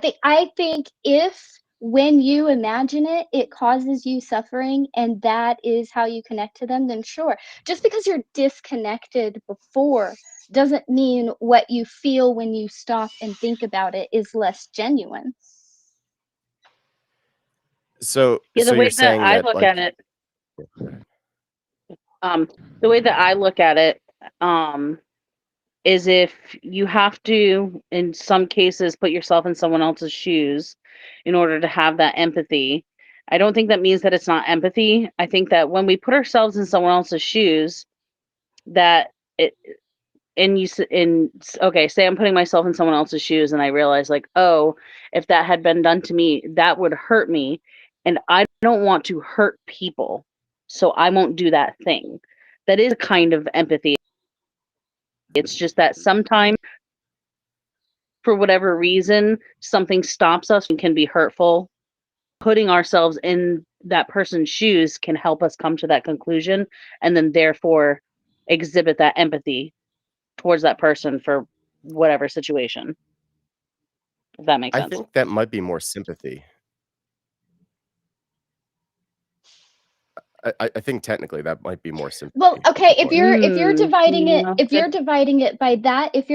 think if when you imagine it, it causes you suffering and that is how you connect to them, then sure. Just because you're disconnected before doesn't mean what you feel when you stop and think about it is less genuine. So Yeah, the you're way that saying I that look at like it, the way that I look at it, is if you have to, in some cases, put yourself in someone else's shoes in order to have that empathy. I don't think that means that it's not empathy. I think that when we put ourselves in someone else's shoes, that it and okay, say I'm putting myself in someone else's shoes and I realize like, oh, if that had been done to me, that would hurt me, and I don't want to hurt people, so I won't do that thing. That is a kind of empathy. It's just that sometimes, for whatever reason, something stops us and can be hurtful. Putting ourselves in that person's shoes can help us come to that conclusion and then therefore exhibit that empathy towards that person for whatever situation. If that makes I sense. think that might be more sympathy. I think technically that might be more Well, sympathy okay, if for it. you're dividing it, Yeah, if you're dividing it by that, if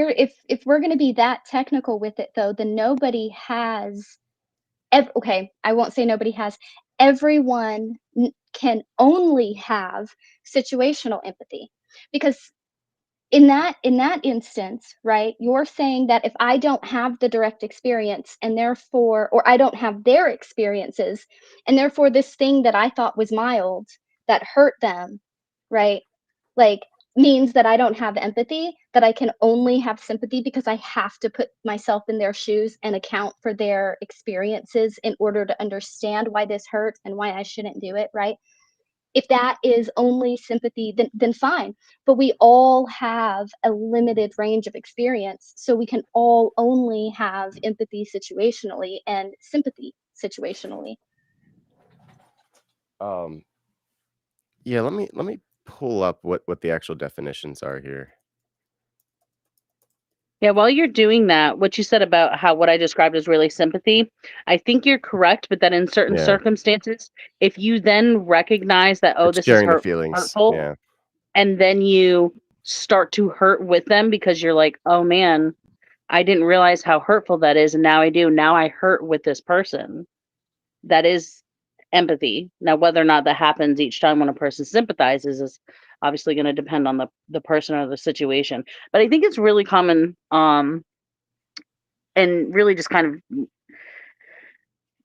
we're going to be that technical with it though, then nobody has okay, I won't say nobody has. Everyone can only have situational empathy, because in that instance, right, you're saying that if I don't have the direct experience and therefore, or I don't have their experiences, and therefore this thing that I thought was mild that hurt them, right, like, means that I don't have empathy, that I can only have sympathy because I have to put myself in their shoes and account for their experiences in order to understand why this hurts and why I shouldn't do it, right? If that is only sympathy, then fine. But we all have a limited range of experience, so we can all only have empathy situationally and sympathy situationally. Yeah, let me pull up what the actual definitions are here. Yeah, while you're doing that, what you said about how what I described as really sympathy, I think you're correct, but that in certain Yeah. circumstances, if you then recognize that, oh, It's this is sharing the feelings. hurtful, Yeah. and then you start to hurt with them because you're like, oh man, I didn't realize how hurtful that is, and now I do. Now I hurt with this person. That is empathy. Now, whether or not that happens each time when a person sympathizes is obviously going to depend on the person or the situation. But I think it's really common, and really just kind of,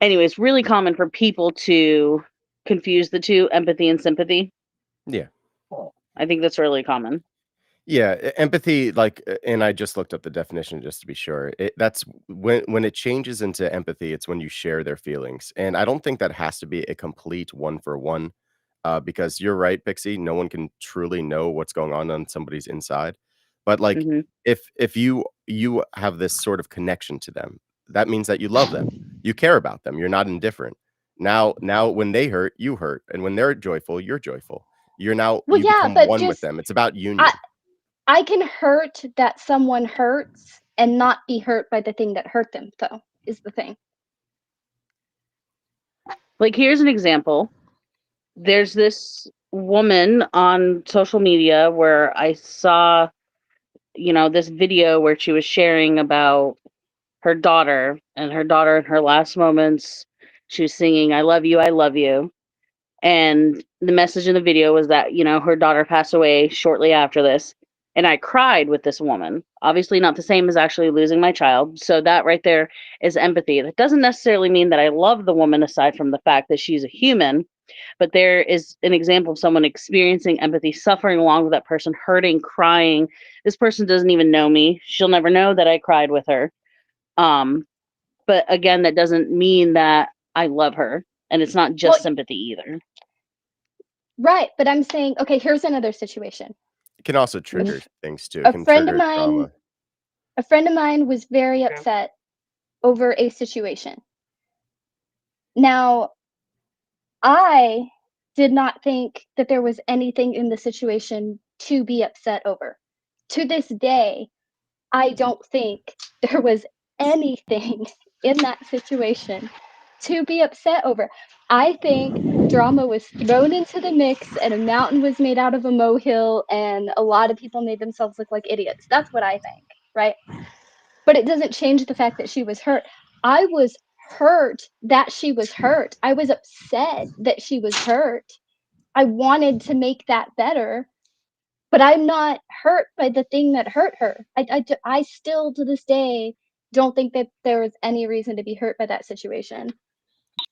anyways, really common for people to confuse the two, empathy and sympathy. Yeah. I think that's really common. Yeah, empathy, like, and I just looked up the definition just to be sure. That's when it changes into empathy, it's when you share their feelings, and I don't think that has to be a complete one for one, because you're right, Pixie. No one can truly know what's going on somebody's inside, but like, Hmm. if you have this sort of connection to them, that means that you love them, you care about them, you're not indifferent. Now, when they hurt, you hurt, and when they're joyful, you're joyful. Well, You yeah, become but one with just them. It's about union. I can hurt that someone hurts and not be hurt by the thing that hurt them, though, is the thing. Like, here's an example. There's this woman on social media where I saw, this video where she was sharing about her daughter, and her daughter in her last moments, she was singing, I love you, I love you. And the message in the video was that, her daughter passed away shortly after this. And I cried with this woman. Obviously, not the same as actually losing my child. So, that right there is empathy. That doesn't necessarily mean that I love the woman aside from the fact that she's a human. But there is an example of someone experiencing empathy, suffering along with that person, hurting, crying. This person doesn't even know me. She'll never know that I cried with her. Um, But again, that doesn't mean that I love her. And it's not just sympathy either. Right. But I'm saying, okay, here's another situation. It can also trigger things too. It A can friend of trigger mine, trauma. was very upset over a situation. Now, I did not think that there was anything in the situation to be upset over. To this day, I don't think there was anything in that situation to be upset over. I think drama was thrown into the mix and a mountain was made out of a molehill and a lot of people made themselves look like idiots. That's what I think, right? But it doesn't change the fact that she was hurt. I was hurt that she was hurt. I was upset that she was hurt. I wanted to make that better, but I'm not hurt by the thing that hurt her. I still, to this day, don't think that there was any reason to be hurt by that situation.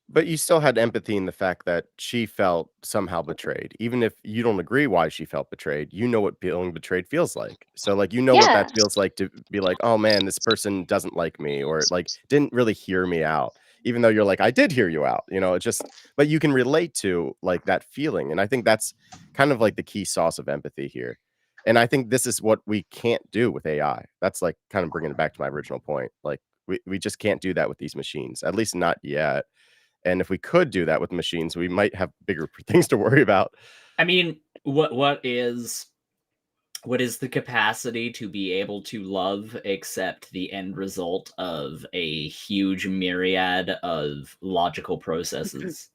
But you still had empathy in the fact that she felt somehow betrayed. Even if you don't agree why she felt betrayed, you know what feeling betrayed feels like. So like, you know what Yeah. that feels like to be like, oh man, this person doesn't like me, or like didn't really hear me out. Even though you're like, I did hear you out, you know, it just, but you can relate to like that feeling. And I think that's kind of like the key sauce of empathy here. And I think this is what we can't do with AI. That's like kind of bringing it back to my original point. Like we just can't do that with these machines, at least not yet. And if we could do that with machines, we might have bigger things to worry about. I mean, what is the capacity to be able to love except the end result of a huge myriad of logical processes?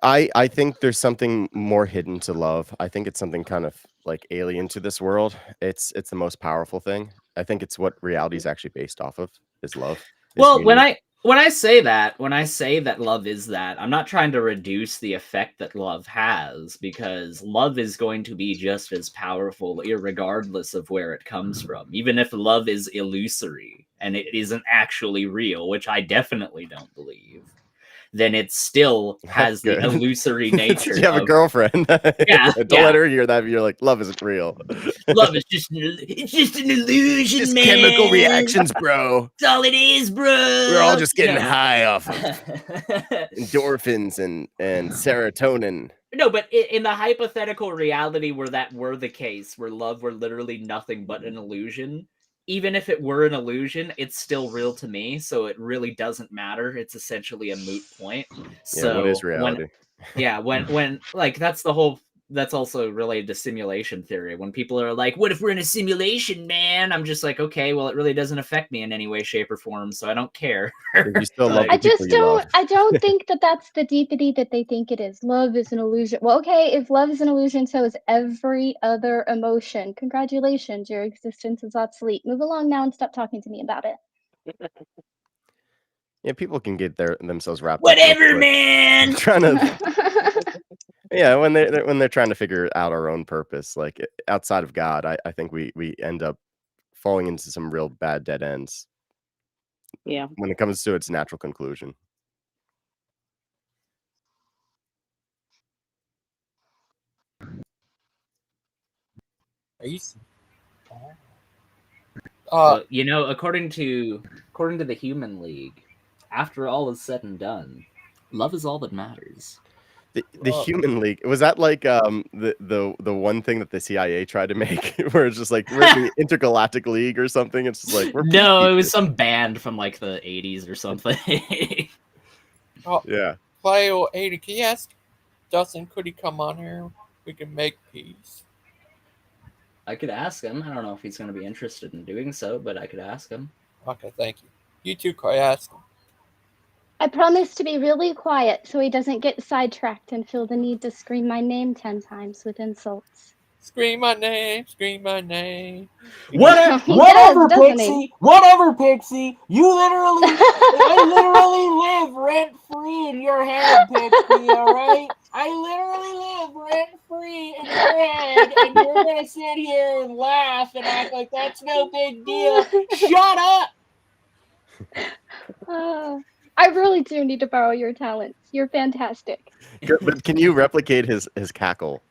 I think there's something more hidden to love. I think it's something kind of like alien to this world. It's the most powerful thing. I think it's what reality is actually based off of, is love. Well, when I say that love is that, I'm not trying to reduce the effect that love has, because love is going to be just as powerful irregardless of where it comes from. Even if love is illusory and it isn't actually real, which I definitely don't believe, then it still has the good. illusory nature. You have a girlfriend. Yeah, Don't let her hear that. You're like, love isn't real. Love is just an illusion, just man. chemical reactions, bro. That's all it is, bro. We're all just getting No. high off of endorphins and serotonin. No, but in the hypothetical reality where that were the case, where love were literally nothing but an illusion, even if it were an illusion, it's still real to me, so it really doesn't matter. It's essentially a moot point. So yeah, what is reality? when like that's also related to simulation theory. When people are like, what if we're in a simulation, man? I'm just like, okay, well, it really doesn't affect me in any way, shape, or form, so I don't care. You still love I just don't. I don't think that that's the deepity that they think it is. Love is an illusion. Well, okay, if love is an illusion, so is every other emotion. Congratulations, your existence is obsolete. Move along now and stop talking to me about it. Yeah, people can get themselves wrapped Whatever, up real quick. man. Trying to, yeah, when they're trying to figure out our own purpose, like outside of God, I think we end up falling into some real bad dead ends. Yeah. When it comes to its natural conclusion. Are you? Well, you know, according to the Human League, after all is said and done, love is all that matters. The Human League, was that like the one thing that the CIA tried to make, where it's just like we're the Intergalactic League or something? It's just like we're No, it was some band from like the 80s or something. Yeah. Playo 80, can you ask Dustin, could he come on here? We can make peace. I could ask him. I don't know if he's going to be interested in doing so, but I could ask him. Okay, thank you. You too, Coy, ask him. I promise to be really quiet so he doesn't get sidetracked and feel the need to scream my name 10 times with insults. Scream my name, scream my name. Whatever, Pixie. Whatever, Pixie. You literally, I literally live rent free in your head, Pixie. All right, I literally live rent free in your head, and you're gonna sit here and laugh and act like that's no big deal. Shut up. I really do need to borrow your talents. You're fantastic. But can you replicate his cackle?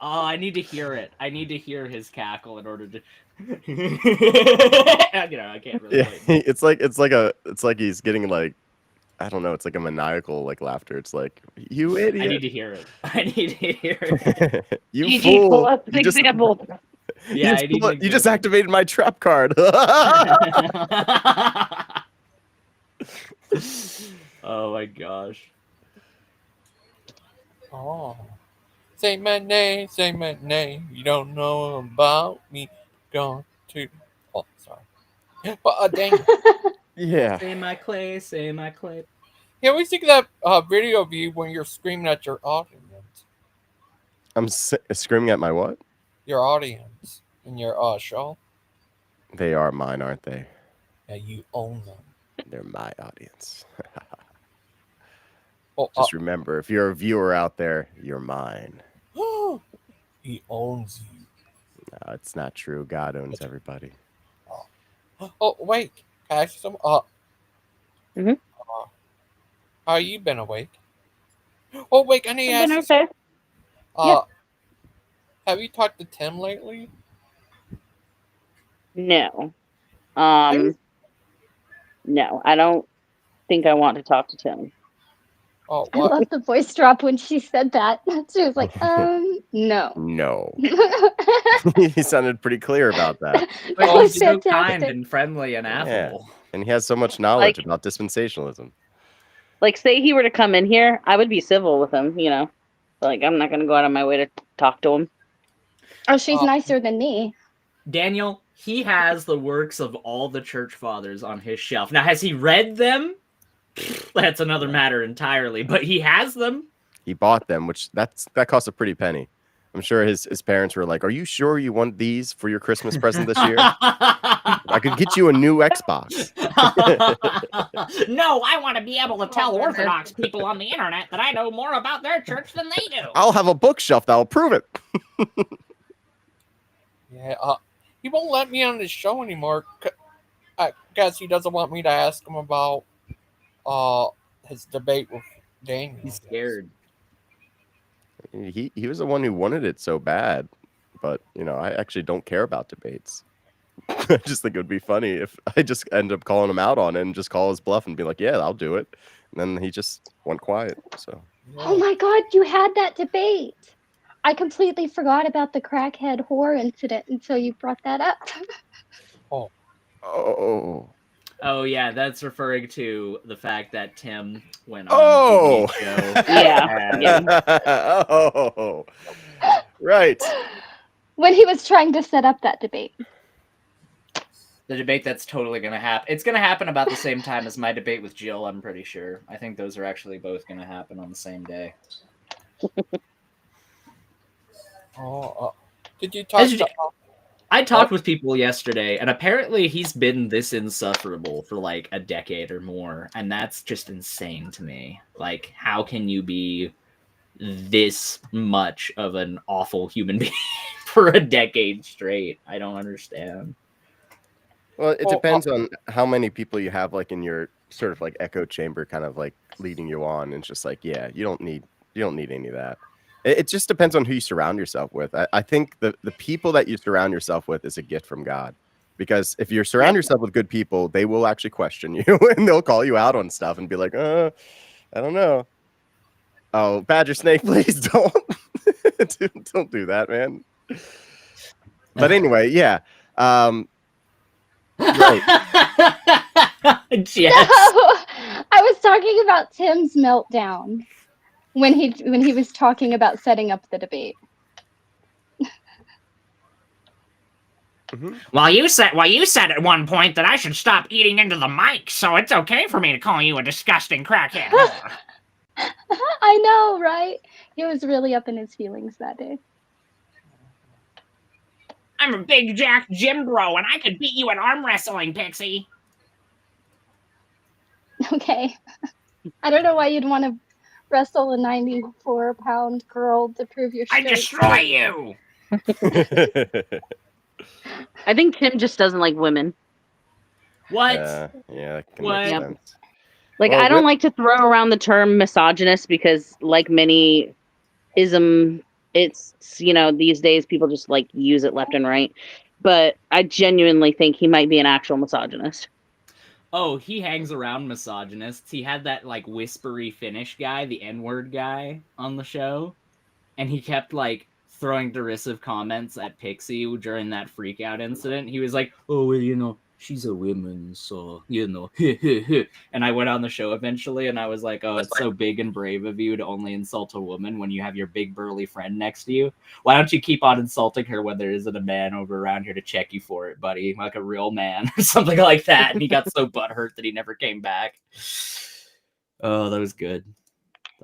I need to hear it. I need to hear his cackle in order to. I can't really. Yeah, it's like he's getting like, I don't know, it's like a maniacal like laughter. It's like, you I need idiot. to hear it. I need to hear it. You GG, pull fool. up an You just, example. Yeah, I need an you just example. activated my trap card. Oh my gosh. Oh. Say my name, say my name. You don't know about me. Gone to. Oh, sorry. But dang. Yeah. Say my clay, say my clay. Yeah, we see that video of you when you're screaming at your audience. I'm screaming at my what? Your audience in your show. They are mine, aren't they? Yeah, you own them. They're my audience. Oh, Just remember, if you're a viewer out there, you're mine. He owns you. No, it's not true. God owns everybody. Oh, wait. Can I ask you some? Mm-hmm. How you been awake? Oh, wait. I need to I've ask been you. okay. Yeah. Have you talked to Tim lately? No. No, I don't think I want to talk to Tim. Oh, I love the voice drop when she said that. She was like, no. No. He sounded pretty clear about that. But Oh, he's so kind fantastic. and friendly and Yeah. affable. And he has so much knowledge about dispensationalism. Like, say he were to come in here, I would be civil with him, you know. Like, I'm not going to go out of my way to talk to him. Oh, she's nicer than me. Daniel, he has the works of all the church fathers on his shelf. Now, has he read them? That's another matter entirely, but he has them. He bought them, which that costs a pretty penny. I'm sure his parents were like, "Are you sure you want these for your Christmas present this year? I could get you a new Xbox." No, I want to be able to tell Orthodox people on the internet that I know more about their church than they do. I'll have a bookshelf that'll prove it. Yeah. He won't let me on the show anymore. I guess he doesn't want me to ask him about his debate with Daniel. He's scared. He was the one who wanted it so bad, but I actually don't care about debates. I just think it would be funny if I just end up calling him out on it and just call his bluff and be like, "Yeah, I'll do it," and then he just went quiet. So. Oh my God, you had that debate. I completely forgot about the crackhead whore incident until you brought that up. Oh yeah, that's referring to the fact that Tim went on Oh! the show. Oh, right. When he was trying to set up that debate. The debate that's totally going to happen. It's going to happen about the same time as my debate with Jill, I'm pretty sure. I think those are actually both going to happen on the same day. Did you talk to... I talked with people yesterday, and apparently he's been this insufferable for like a decade or more, and that's just insane to me. Like, how can you be this much of an awful human being for a decade straight? I don't understand. Well, it depends on how many people you have like in your sort of like echo chamber kind of like leading you on. And it's just like, yeah, you don't need any of that. It just depends on who you surround yourself with. I think the people that you surround yourself with is a gift from God. Because if you surround yourself with good people, they will actually question you and they'll call you out on stuff and be like, I don't know. Oh, Badger Snake, please don't. Don't do that, man. But anyway, yeah. Right. Yes. No, I was talking about Tim's meltdown when he was talking about setting up the debate. Well, you said at one point that I should stop eating into the mic, so it's okay for me to call you a disgusting crackhead whore. I know, right? He was really up in his feelings that day. I'm a big jack gym bro, and I could beat you at arm wrestling, Pixie. Okay. I don't know why you'd want to wrestle a 94-pound girl to prove your strength. I destroy you! I think Tim just doesn't like women. What? Yeah, that can What? make Yep. sense. Like, Well, I don't like to throw around the term misogynist because, like many ism, it's, these days people just like use it left and right. but I genuinely think he might be an actual misogynist. Oh, he hangs around misogynists. He had that like whispery Finnish guy, the N-word guy, on the show, and he kept like throwing derisive comments at Pixie during that freakout incident. He was like, "Oh, well, you know, she's a woman, so you know." And I went on the show eventually, and I was like, "Oh, it's so big and brave of you to only insult a woman when you have your big burly friend next to you. Why don't you keep on insulting her when there isn't a man over around here to check you for it, buddy? Like a real man," or something like that. And he got so butthurt that he never came back. Oh, that was good.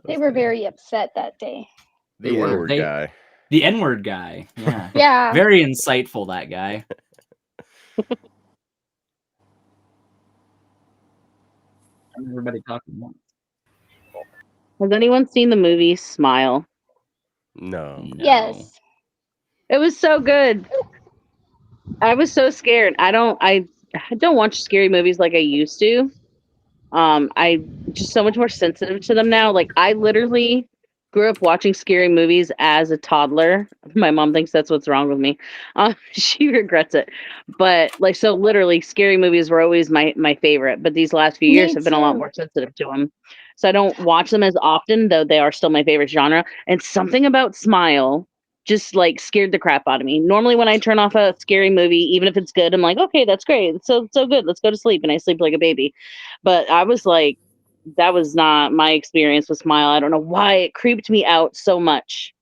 They were very upset that day. They were. N-word guy. The N-word guy. Yeah. Yeah. Very insightful, that guy. Everybody talking about. Has anyone seen the movie Smile? No. Yes. It was so good. I was so scared. I don't watch scary movies like I used to. I just so much more sensitive to them now. Like I literally grew up watching scary movies as a toddler. My mom thinks that's what's wrong with me. She regrets it. But like so literally scary movies were always my favorite, but these last few years Me have been a lot too. more sensitive to them. So I don't watch them as often, though they are still my favorite genre. And something about Smile just like scared the crap out of me. Normally when I turn off a scary movie, even if it's good, I'm like, okay, that's great. It's so good. Let's go to sleep. And I sleep like a baby. But I was like, that was not my experience with Smile. I don't know why it creeped me out so much.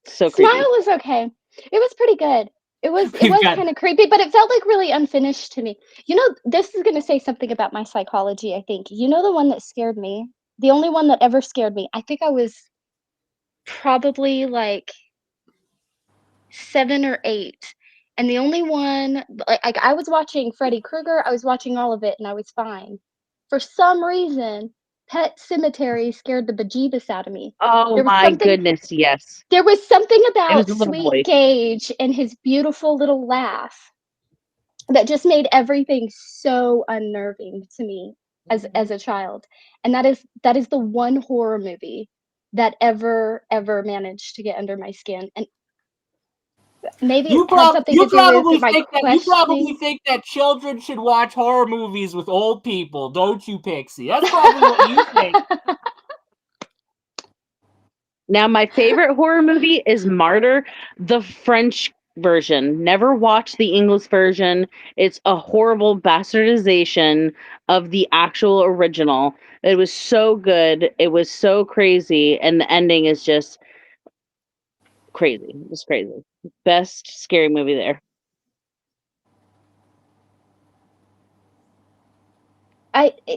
So creepy. Smile was okay. It was pretty good. It was We've got- kind of creepy, but it felt like really unfinished to me. You know, this is going to say something about my psychology, I think. You know the one that scared me? The only one that ever scared me. I think I was probably like 7 or 8. And the only one like I was watching Freddy Krueger, I was watching all of it and I was fine. For some reason, Pet Cemetery scared the bejeebus out of me. Oh There was my something goodness, yes. There was something It was about a little Sweet voice. Gage and his beautiful little laugh that just made everything so unnerving to me as a child. And that is the one horror movie that ever managed to get under my skin. And maybe it had something to do with my You probably questioning. think that children should watch horror movies with old people, don't you, Pixie? That's probably what you think. Now, my favorite horror movie is Martyr, the French version. Never watched the English version. It's a horrible bastardization of the actual original. It was so good. It was so crazy. And the ending is just crazy. It was crazy. Best scary movie there.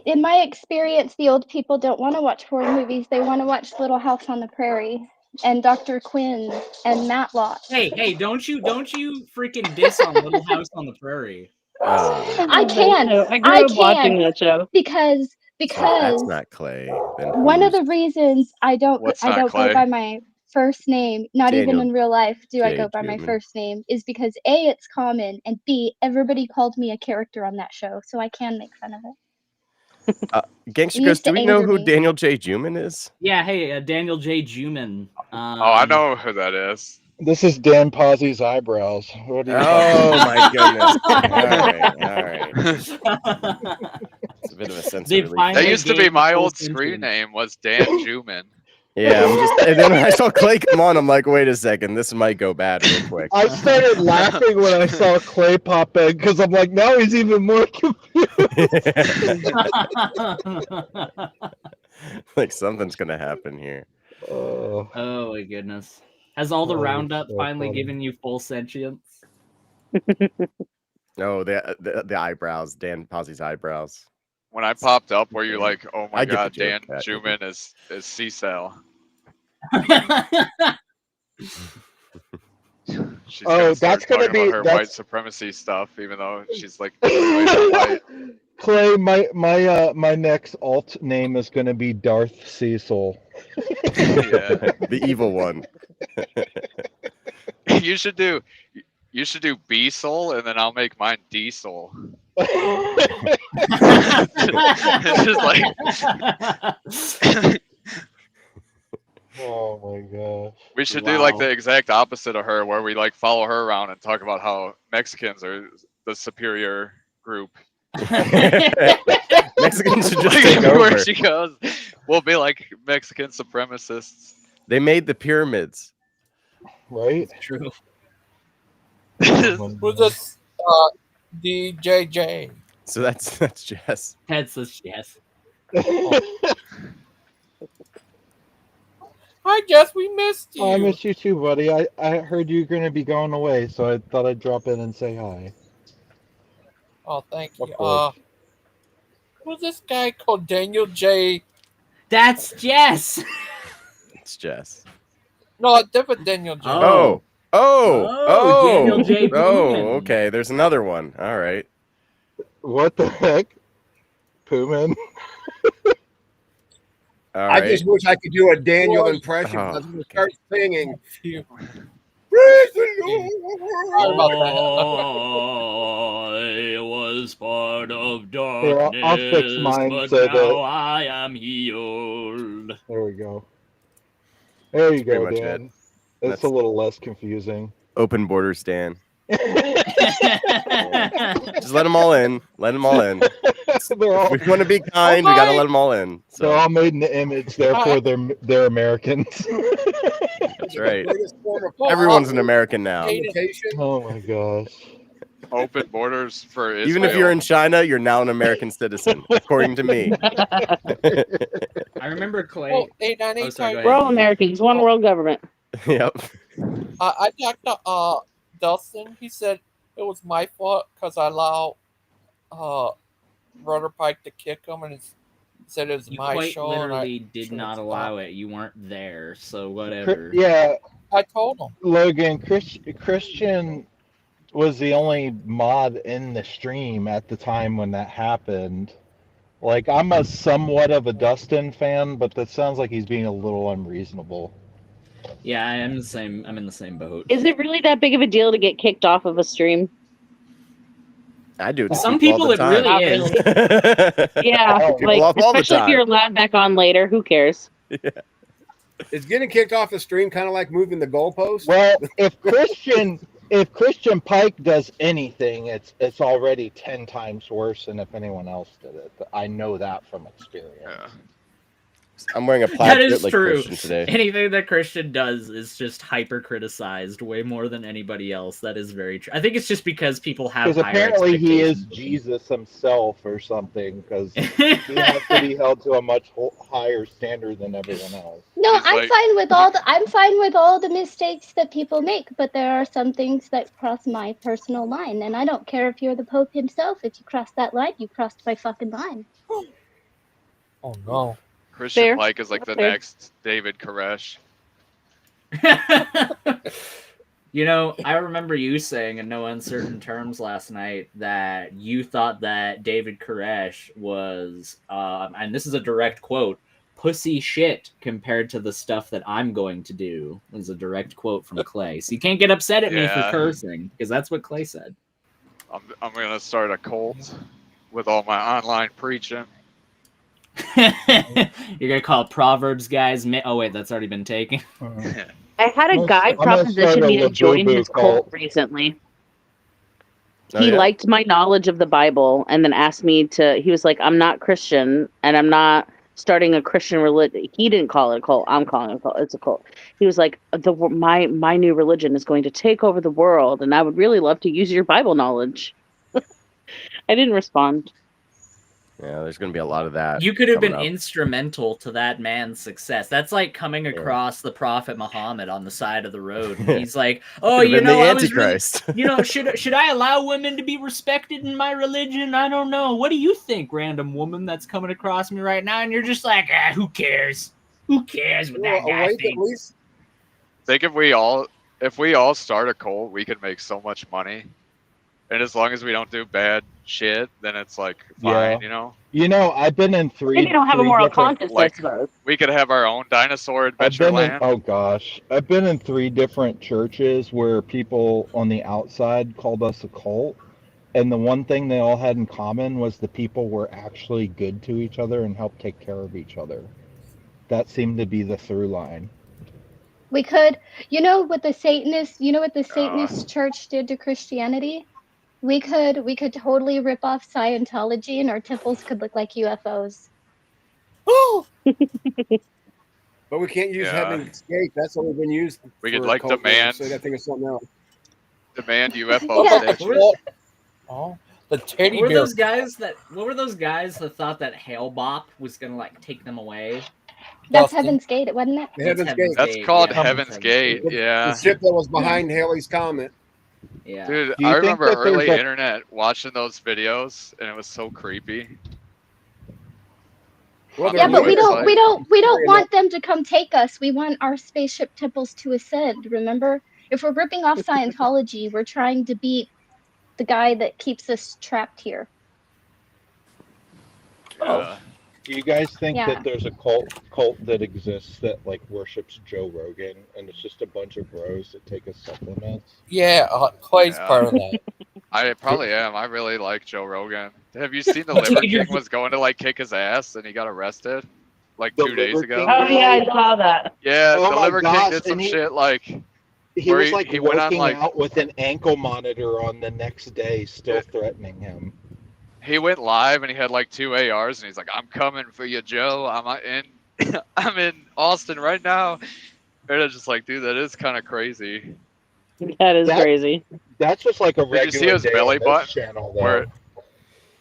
In my experience, the old people don't want to watch horror movies. They want to watch Little House on the Prairie and Dr. Quinn and Matlock. Hey, don't you freaking diss on Little House on the Prairie. I can. I grew up watching that show. Because That's not Clay. Then one of who's the reasons I don't What's I not don't Clay? go by my first name, not even Daniel in real life do I J. go by my Juman. first name, is because A, it's common, and B, everybody called me a character on that show, so I can make fun of it. Gangster It Chris, used do to we know anger who me. Daniel J. Juman is? Yeah, hey, Daniel J. Juman. Oh, I know who that is. This is Dan Posey's eyebrows. What are you Oh talking my goodness. All right. It's a bit of a sense They of relief. finally That used to be gave my full old sentence. screen name was Dan Juman. Yeah, and then when I saw Clay come on, I'm like, wait a second, this might go bad real quick. I started laughing when I saw Clay pop in because I'm like, now he's even more confused. Like something's gonna happen here. Oh, Oh my goodness. Has all the that is roundup so finally funny. given you full sentience? No, the eyebrows, Dan Posey's eyebrows. When I popped up, were you like, "Oh my I get the God, joke, Dan Pat. Juman is C-Cell"? She's Oh, gonna start that's gonna talking about be her that's white supremacy stuff, even though she's like way too white. Clay. My next alt name is gonna be Darth Cecil. Yeah. The evil one. You should do B Soul, and then I'll make mine D Soul. It's just like Oh my gosh. We should do like the exact opposite of her, where we like follow her around and talk about how Mexicans are the superior group. Mexicans should just Like, take everywhere over. she goes, we'll be like Mexican supremacists. They made the pyramids. Right? True. Who's this? DJJ. So that's Jess. That's yes. Hi, Jess. We missed you. I miss you too, buddy. I heard you're going to be going away, so I thought I'd drop in and say hi. Oh, thank Of you. course. Who's this guy called Daniel J? That's Jess. It's Jess. No, a different Daniel J. Oh. Daniel J. Oh, Pullman. okay. There's another one. All right. What the heck? Pullman? All I right. just wish I could do a Daniel Well, impression oh, because I'm going to start singing. Phew. Praise the Lord. Sorry about I was part of Here, darkness, I'll fix mine but so now that... I am healed. There we go. There you Pretty go, much Dan. it. It's That's a little less confusing. open border stand. Just let them all in. Let them all in. All, If we want to be kind, we got to let them all in. They're So all made in the image, therefore they're Americans. that's right. Everyone's an American now. Oh my gosh. Open borders for Israel. Even if you're in China, you're now an American citizen, according to me. I remember Clay. Oh, 898 sorry, go We're all ahead. Americans, one world government. Yep. I talked to Dustin. He said it was my fault because I allowed Brother Pike to kick him, and he said it was You my quite show. literally and did not allow it. You weren't there, so Cr- whatever. Yeah, I told him. Logan, Christian was the only mod in the stream at the time when that happened. Like, I'm a somewhat of a Dustin fan, but that sounds like he's being a little unreasonable. Yeah, I'm the same. I'm in the same boat. Is it really that big of a deal to get kicked off of a stream? I do it to Some people all people the it time. really is. Yeah, People like off all the especially if time. you're allowed back on later. Who cares? Is getting kicked off the stream kind of like moving the goalpost? Well, if Christian Pike does anything, it's already 10 times worse than if anyone else did it. I know that from experience. I'm wearing a That plaid is shirt like true. Christian today. Anything that Christian does is just hyper criticized way more than anybody else. That is very true. I think it's just because people have Because higher apparently he is expectations. Jesus himself or something, because he has to be held to a much higher standard than everyone else. No, He's I'm like- fine with all the mistakes that people make, but there are some things that cross my personal line, and I don't care if you're the Pope himself. If you cross that line, you crossed my fucking line. Oh no. Christian Fair. Pike is like the Fair. next David Koresh. You know, I remember you saying in no uncertain terms last night that you thought that David Koresh was, and this is a direct quote, pussy shit compared to the stuff that I'm going to do. It was a direct quote from Clay. So you can't get upset at me for Yeah. cursing, because that's what Clay said. I'm gonna start a cult with all my online preaching. You're going to call Proverbs guys... Oh, wait, that's already been taken. I had a guy I'm gonna proposition start a me to join Labubu his cult cult. recently. Oh, He yeah? liked my knowledge of the Bible and then asked me to. He was like, "I'm not Christian and I'm not starting a Christian religion." He didn't call it a cult. I'm calling it a cult. It's a cult. He was like, my new religion is going to take over the world, and I would really love to use your Bible knowledge." I didn't respond. Yeah, there's going to be a lot of that. You could have been coming up. instrumental to that man's success. That's like coming across the Prophet Muhammad on the side of the road. And he's like, "Oh, Could've you been know, the I was really, Antichrist." you know, should I allow women to be respected in my religion? I don't know. What do you think, random woman that's coming across me right now?" And you're just like, who cares? Who cares what that guy Awake at thinks? least. Think if we all start a cult, we could make so much money. And as long as we don't do bad shit, then it's like fine, Yeah. you know. You know, I've been in three. Maybe you don't have a three moral different- conscience, like- I suppose. We could have our own dinosaur I've adventure been in, land. oh gosh, I've been in 3 different churches where people on the outside called us a cult, and the one thing they all had in common was the people were actually good to each other and helped take care of each other. That seemed to be the through line. We could, you know what the Satanist church did to Christianity? We could totally rip off Scientology and our temples could look like UFOs. But we can't use Yeah. Heaven's Gate. That's only been used We for could like cult demand names, so I gotta think of something else. UFO Yeah. statues. Oh, the teddy What were bear. those guys that? What were those guys that thought that Hail Bop was gonna like take them away? That's Heaven's Gate, wasn't it? That's Heaven's That's Gate. called Yeah, Heaven's Gate. Yeah. The ship that was behind Haley's Comet. Yeah. Dude, Do you I think remember that there's early a- internet watching those videos, and it was so creepy. Well, Yeah, but we It's don't like- want them to come take us. We want our spaceship temples to ascend, remember? If we're ripping off Scientology, we're trying to beat the guy that keeps us trapped here. Yeah. Do you guys think Yeah. that there's a cult that exists that like worships Joe Rogan, and it's just a bunch of bros that take his supplements? Yeah, Clay's Yeah. part of that. I probably am. I really like Joe Rogan. Have you seen the Liver King was going to like kick his ass and he got arrested like The 2 days Liver ago? King Oh yeah, I saw that. Yeah, Oh the my Liver King gosh, did some and he- shit like He where was like he went on working like out with an ankle monitor on the next day, still threatening him. he went live and he had like 2 ARs and he's like, "I'm coming for you, Joe. I'm in I'm in Austin right now." And it's just like, dude, that is kind of crazy. That is crazy. That's just like a Did you see regular his day belly on this button? channel, though. Where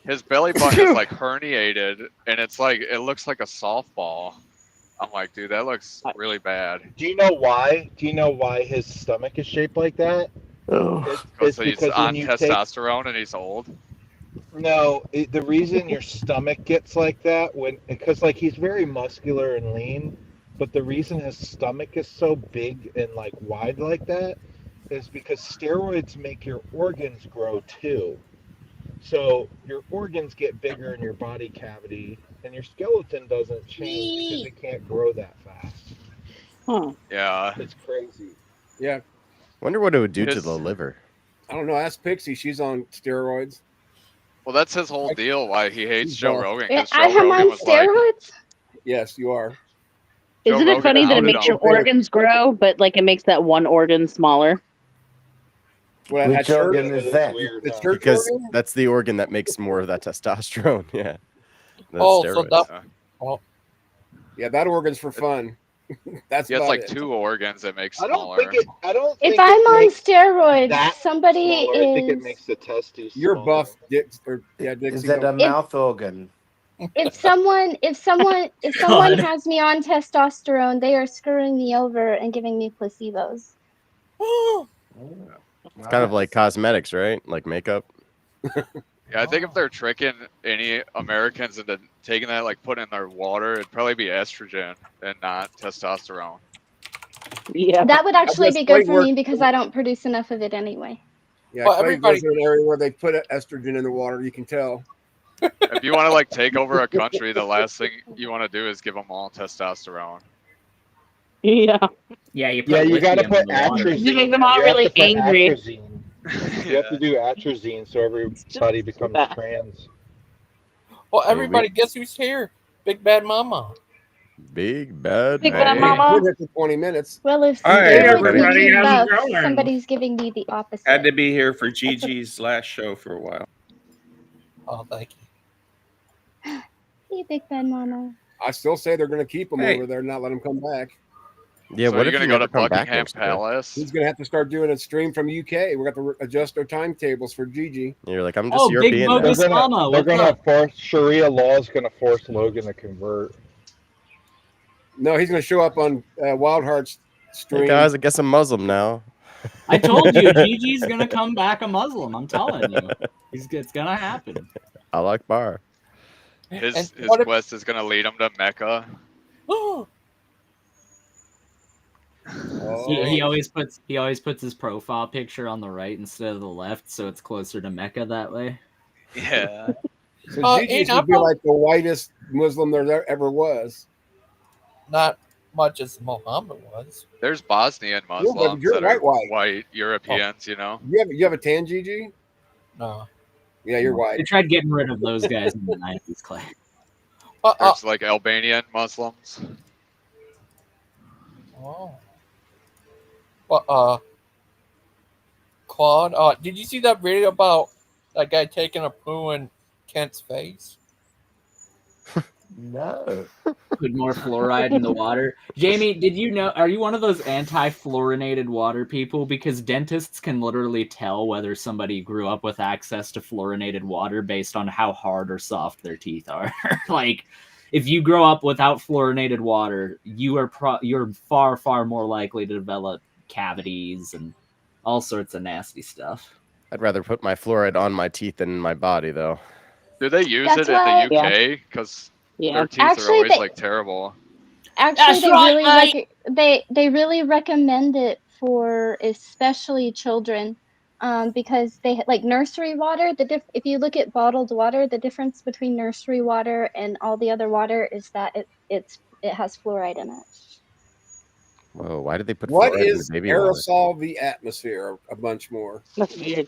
his belly button is like herniated and it's like it looks like a softball. I'm like, dude, that looks really bad. Do you know why? Do you know why his stomach is shaped like that? It's Because he's because on when you take testosterone and he's old. the reason your stomach gets like that because like he's very muscular and lean, but the reason his stomach is so big and like wide like that is because steroids make your organs grow too. So your organs get bigger in your body cavity, and your skeleton doesn't change because it can't grow that fast. Huh. Yeah. It's crazy. Yeah. Wonder what it would do to His- the liver. I don't know. Ask Pixie. She's on steroids. Well, that's his whole deal. Why he hates Joe buff. Rogan? Yeah, Because I Joe am Rogan on was like, steroids. Yes, you are. Joe Isn't it Rogan funny that it outed makes your him. organs grow, but like it makes that one organ smaller? Well, Which organ is that? It's church Because organ? that's the organ that makes more of that testosterone. Yeah. The Oh, so steroids. that. Oh, Yeah, that organ's for fun. That's He has about like it. 2 organs that make I don't smaller. think it. I don't If think I'm it on makes steroids, that somebody smaller. I think it is. makes the testes. You're smaller. buff, Dix. Or yeah, Dixie. Is that a mouth organ? If someone has me on testosterone, they are screwing me over and giving me placebos. It's kind of like cosmetics, right? Like makeup. Yeah, I think if they're tricking any Americans into taking that, like putting in their water, it'd probably be estrogen and not testosterone. Yeah. That would actually guess be good Blake for me worked- because I don't produce enough of it anyway. Yeah, Well, Clay everybody- goes to an area where they put estrogen in the water. You can tell. If you want to like take over a country, the last thing you want to do is give them all testosterone. Yeah. Yeah, you put Yeah, you got to lithium put in the water. atrazine. You make them all You have really to put angry. atrazine. You have to do atrazine so everybody becomes bad. trans. well, everybody, guess who's here? Big Bad Mama. Big bad Big man. bad mama. Been here for 20 minutes. Well, if All right, steroids everybody. make me How's it buff, going? somebody's giving me the opposite. Had to be here for Gigi's last show for a while. Oh, thank you. Hey, Big Bad Mama. I still say they're going to keep him Hey. over there, not let him come back. Yeah, So what you're if gonna you go never to come back Buckingham next year? Palace? He's going to have to start doing a stream from UK. We got to adjust our timetables for Gigi. You're like, I'm just Oh, big European now. bogus mama. They're What's gonna up? force Sharia law is going to force Logan to convert. No, he's going to show up on Wild Heart's stream. Hey guys, I guess I'm Muslim now. I told you, Gigi's gonna come back a Muslim. I'm telling you, it's gonna happen. Allah Akbar. His And his what if- quest is gonna lead him to Mecca. He always puts his profile picture on the right instead of the left, so it's closer to Mecca that way. Yeah. So Gigi's would be like the whitest Muslim there ever was. Not much as Muhammad was. There's Bosnian but Muslims you're that are white. white Europeans, you know. You have a tan, Gigi? No. Yeah, you're They white. tried getting rid of those guys in the 90s, Clay. There's like Albanian Muslims. Oh. Well, Claude, did you see that video about that guy taking a poo in Kent's face? No. Put more fluoride in the water. Jamie, did you know? Are you one of those anti-fluorinated water people? Because dentists can literally tell whether somebody grew up with access to fluorinated water based on how hard or soft their teeth are. Like, if you grow up without fluorinated water, you're far more likely to develop cavities and all sorts of nasty stuff. I'd rather put my fluoride on my teeth than in my body, though. Do they use That's it in the what. UK? Because Yeah. their teeth are Actually, always they like terrible. actually That's right, mate. they really recommend it for especially children, because they like nursery water. If you look at bottled water, the difference between nursery water and all the other water is that it has fluoride in it. Whoa, why did they put What fluoride in the is baby water? aerosol the atmosphere? A bunch more. That's weird.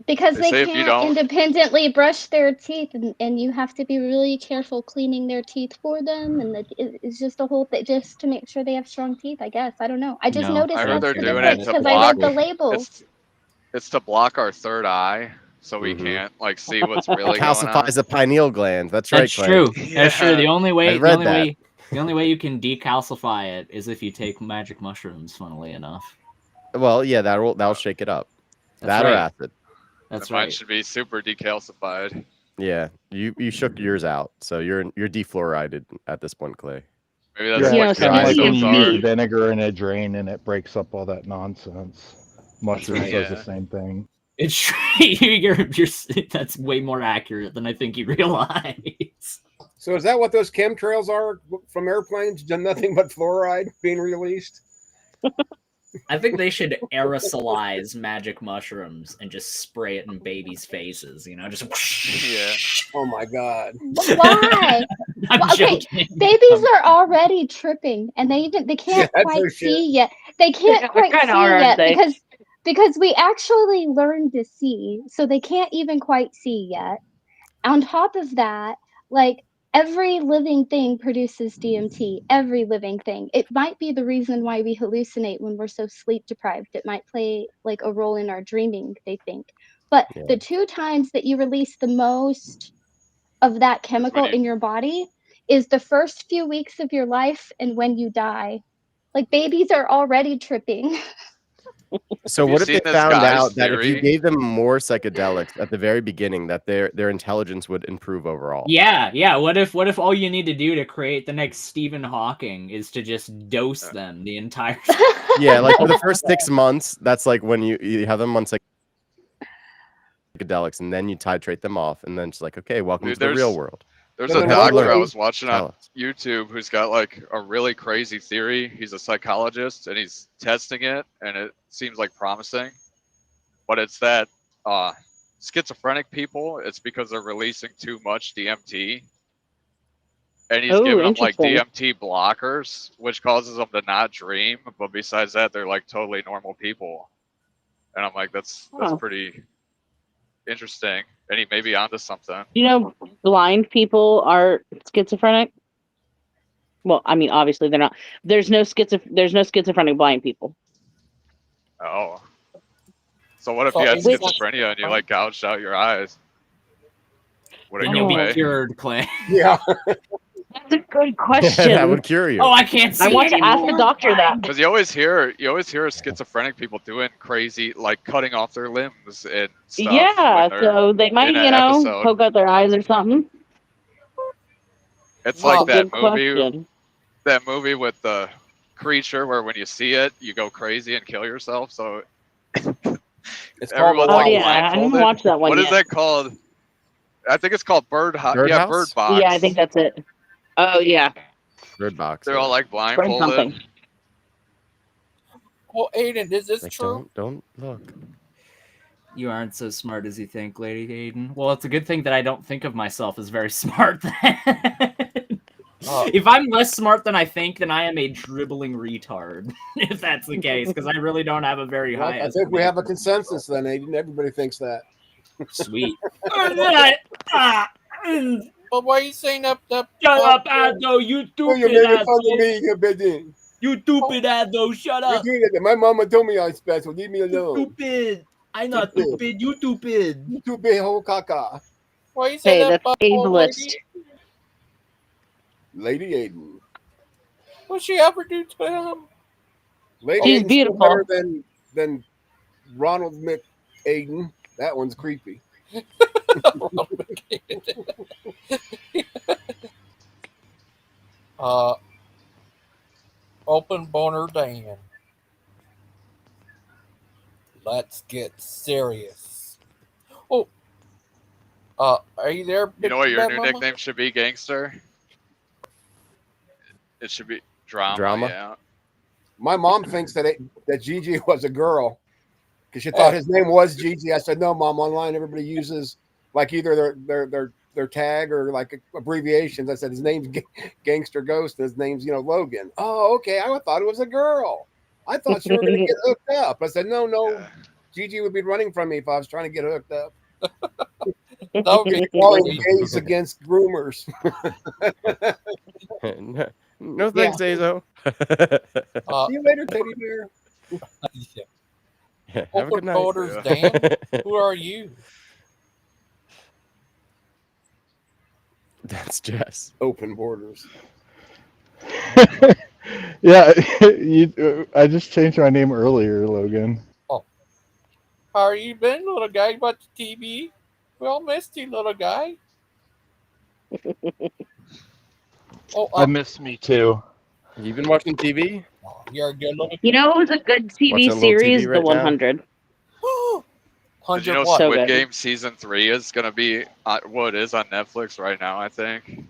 Because They they say if you can't don't, independently brush their teeth, and you have to be really careful cleaning their teeth for them, and it's just a whole thing just to make sure they have strong teeth, I guess. I don't know. I just No, I noticed heard that's they're the doing it difference to because I block. read the labels. It's to block our third eye, so we Mm-hmm. can't like see what's really going on. Calcifies the pineal gland. That's right, That's Clay. true. That's true. The only I way, read that. the only way you can decalcify it is if you take magic mushrooms. Funnily enough, Well, yeah, that'll shake it up. That's That or right. acid. That's Mine right. should be super decalcified. Yeah, you shook yours out, so you're defluoridated at this point, Clay. Maybe Yeah, that's You know, what kind of Kenny's like so when you use hard. vinegar in a drain and it breaks up all that nonsense. Mushrooms right. does the Yeah. same thing. It's true. you're that's way more accurate than I think you realize. So is that what those chemtrails are from airplanes? Done nothing but fluoride being released? I think they should aerosolize magic mushrooms and just spray it in babies' faces. You know, just Yeah. Oh my god. Why? I'm Well, okay, joking. babies are already tripping, and they Yeah, can't that's quite no shit. see yet. They can't They're quite kinda see are, aren't yet they? because we actually learned to see, so they can't even quite see yet. On top of that, like every living thing produces DMT. Every living thing. It might be the reason why we hallucinate when we're so sleep deprived. It might play like a role in our dreaming, they think. But Yeah. the 2 times that you release the most of that chemical in your body is the first few weeks of your life and when you die. Like babies are already tripping. So Have you what if they seen this found guy's out that if you theory? gave them more psychedelics at the very beginning, that their intelligence would improve overall? Yeah. What if all you need to do to create the next Stephen Hawking is to just dose them the entire time? Yeah, like for the first 6 months, that's like when you have them on psychedelics, and then you titrate them off, and then it's like, okay, welcome Dude, to the real world. There's But a then what doctor I would- was watching on Tell us. YouTube who's got like a really crazy theory. He's a psychologist and he's testing it, and it seems like promising. But it's that schizophrenic people, it's because they're releasing too much DMT. And he's Oh, giving them like interesting. DMT blockers, which causes them to not dream. But besides that, they're like totally normal people. And I'm like, that's Huh. pretty interesting. And he may be onto something. You know, blind people are schizophrenic. Well, I mean, obviously they're not. There's no schizophrenic blind people. Oh. So what if So you had is that- schizophrenia and you like gouged out your eyes? Would it Then go you'll be away? cured, Clay. Yeah. That's a good Yeah, question. that would cure you. Oh, I can't see I want to ask the anymore. doctor that. Because you always hear schizophrenic people doing crazy, like cutting off their limbs and stuff. Yeah, when they're so they might, in an episode. poke out their eyes or something. It's Well, like that good movie, question. with the creature where when you see it, you go crazy and kill yourself. So It's called everyone's Oh like yeah, I haven't blindfolded. watched that one What yet. is that called? I think it's called Bird Bird Yeah, House? Bird Box. Yeah, I think that's it. Oh yeah, Bird box. They're yeah. all like burn blindfolded. something. Well, Aiden, is this Like, true? don't look. You aren't so smart as you think, Lady Aiden. Well, it's a good thing that I don't think of myself as very smart then. If I'm less smart than I think, then I am a dribbling retard, if that's the case, because I really don't have a very Well, high I think we estimate. have a consensus then, Aiden. Everybody thinks that. Sweet. But why are you saying that? Shut up, Ado, you Oh, you stupid made fun of asshole. me, you bidding. You stupid Adlo, shut You're up. doing it. My mama told me I'm special. Leave me alone. Stupid. I'm not stupid. You stupid. You stupid whole caca. Why you say Hey, that that's about old ableist. Lady Aiden. What'd she ever do to him? Lady She's Aiden's still better beautiful. than Ronald McAiden. That one's creepy. Open boner Dan. Let's get serious. Oh, are you there? You know what Big your Bad new Mama? nickname should be, Gangster? It should be Drama, Drama? yeah. My mom thinks that Gigi was a girl because she thought his name was Gigi. I said, no, Mom. Online, everybody uses like either their tag or like abbreviations. I said his name's Gangster Ghost. His name's Logan. Oh, okay. I thought it was a girl. I thought you were going to get hooked up. I said, no. Gigi would be running from me if I was trying to get hooked up. That would be Calling crazy. gays against groomers. No thanks, Azo. See you later, teddy bear. Have a Open good night. borders, Dan. Who are you? That's Jess. Open borders. Yeah, I just changed my name earlier, Logan. Oh. How are you been, little guy? You watch TV? We all missed you, little guy. I miss me too. You been watching TV? You're a good little. You know, it was a good TV Watching a little series, TV The right now? 100. Did you know what? So Squid good. Game Season 3 is going to be, well, it is on Netflix right now, I think.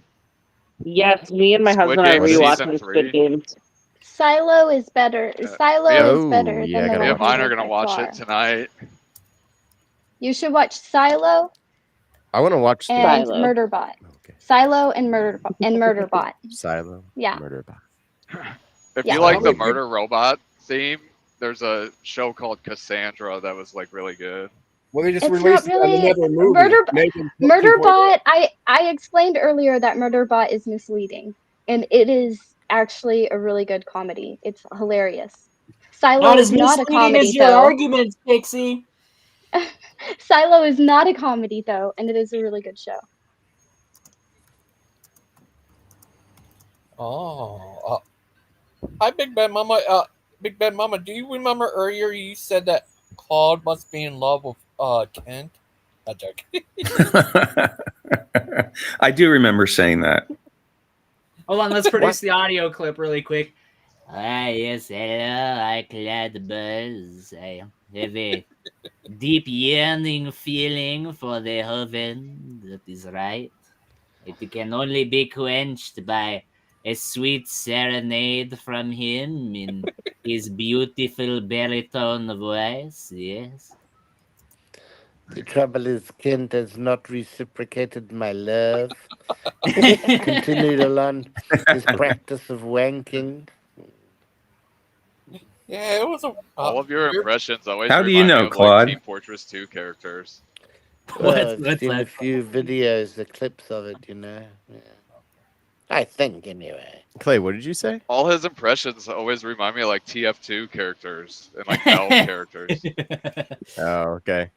Yes, me and my Squid husband are Game Season rewatching 3. Squid Games. Silo is better. Silo Yeah. is better than the Me and mine are 100 going to by watch far. it tonight. You should watch Silo I want to watch the and Silo. Murderbot. Silo and Murderbot. Silo. Yeah. Murderbot. If Yeah. you like the murder robot theme, there's a show called Cassandra that was like really good. Well, they just It's released not really another movie. Murderbot. I explained earlier that Murderbot is misleading, and it is actually a really good comedy. It's hilarious. Silo Not is as not a misleading comedy as your though. arguments, Pixie. Silo is not a comedy though, and it is a really good show. Oh. Hi, Big Bad Mama. Big Bad Mama, do you remember earlier you said that Claude must be in love with Kent? A joke. I do remember saying that. Hold on, let's produce the audio clip really quick. Yes, hello, I Claude Buzz. I have a deep yearning feeling for the heaven. That is right. It can only be quenched by a sweet serenade from him in his beautiful baritone voice. Yes. The trouble is, Kent has not reciprocated my love. Continued along his practice of wanking. Yeah, it was a. All of your impressions always How do you remind me know, of Claude? like Team Fortress 2 characters. Well, I've seen a few videos, the clips of it, Yeah. I think, anyway. Clay, what did you say? All his impressions always remind me of like TF2 characters and like Valve characters. Oh, okay.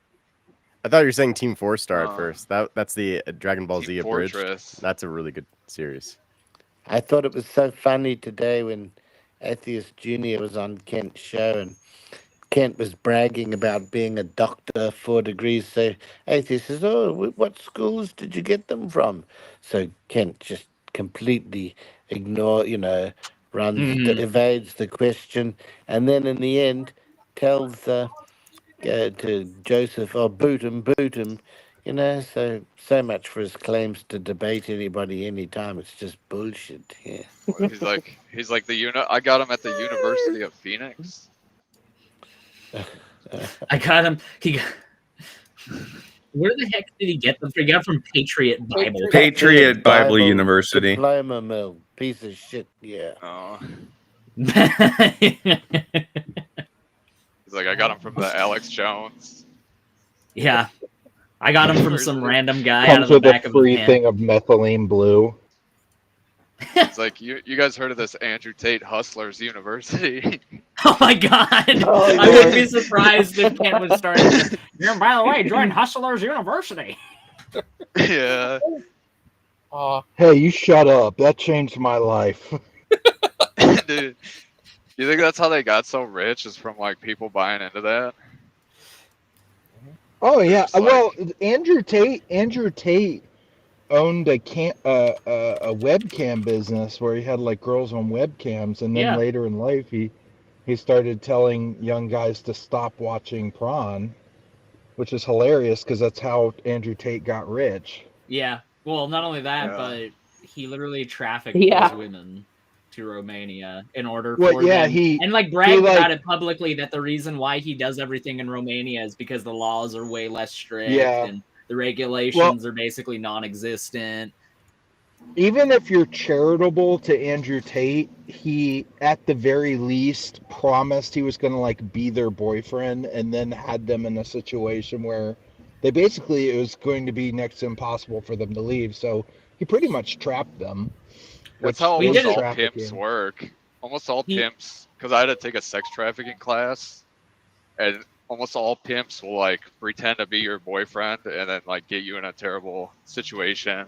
I thought you were saying Team 4-Star at Uh, first. That's the Dragon Ball Z Team abridged. Fortress. That's a really good series. I thought it was so funny today when Atheist Jr. was on Kent's show and Kent was bragging about being a doctor, 4 degrees. So Atheist says, oh, what schools did you get them from? So Kent just completely evades the question. And then in the end tells to Joseph, oh, boot him. So much for his claims to debate anybody anytime. It's just bullshit. Yeah. He's like I got him at the University of Phoenix. I got him. Where the heck did he get them? He got from Patriot Bible. Patriot Bible University. Diploma mill. Piece of shit. Yeah. Oh. He's like, I got him from the Alex Jones. Yeah. I got him from some random guy out Comes of the with back a of a free van. thing of methylene blue. It's like you guys heard of this Andrew Tate Hustlers University? Oh my god! Oh, I wouldn't be Lord. surprised if Kent was starting to. Yeah, by the way, join Hustlers University. Yeah. Hey, you shut up. That changed my life. Dude, you think that's how they got so rich? Is from like people buying into that? Oh They're yeah. just like, Well, Andrew Tate owned a webcam business where he had like girls on webcams, and then Yeah. later in life he started telling young guys to stop watching prawn, which is hilarious because that's how Andrew Tate got rich. Yeah. Well, not only that, Yeah. but he literally trafficked Yeah. those women to Romania in order Well, for yeah, them, he and like bragged like about it publicly that the reason why he does everything in Romania is because the laws are way less strict yeah. and the Well, regulations are basically non-existent. even if you're charitable to Andrew Tate, he at the very least promised he was going to like be their boyfriend, and then had them in a situation where they basically it was going to be next to impossible for them to leave. So he pretty much trapped them, that's which how We is almost did it. all pimps trafficking. work. Almost all He pimps, because I had to take a sex trafficking class, and almost all pimps will like pretend to be your boyfriend and then like get you in a terrible situation.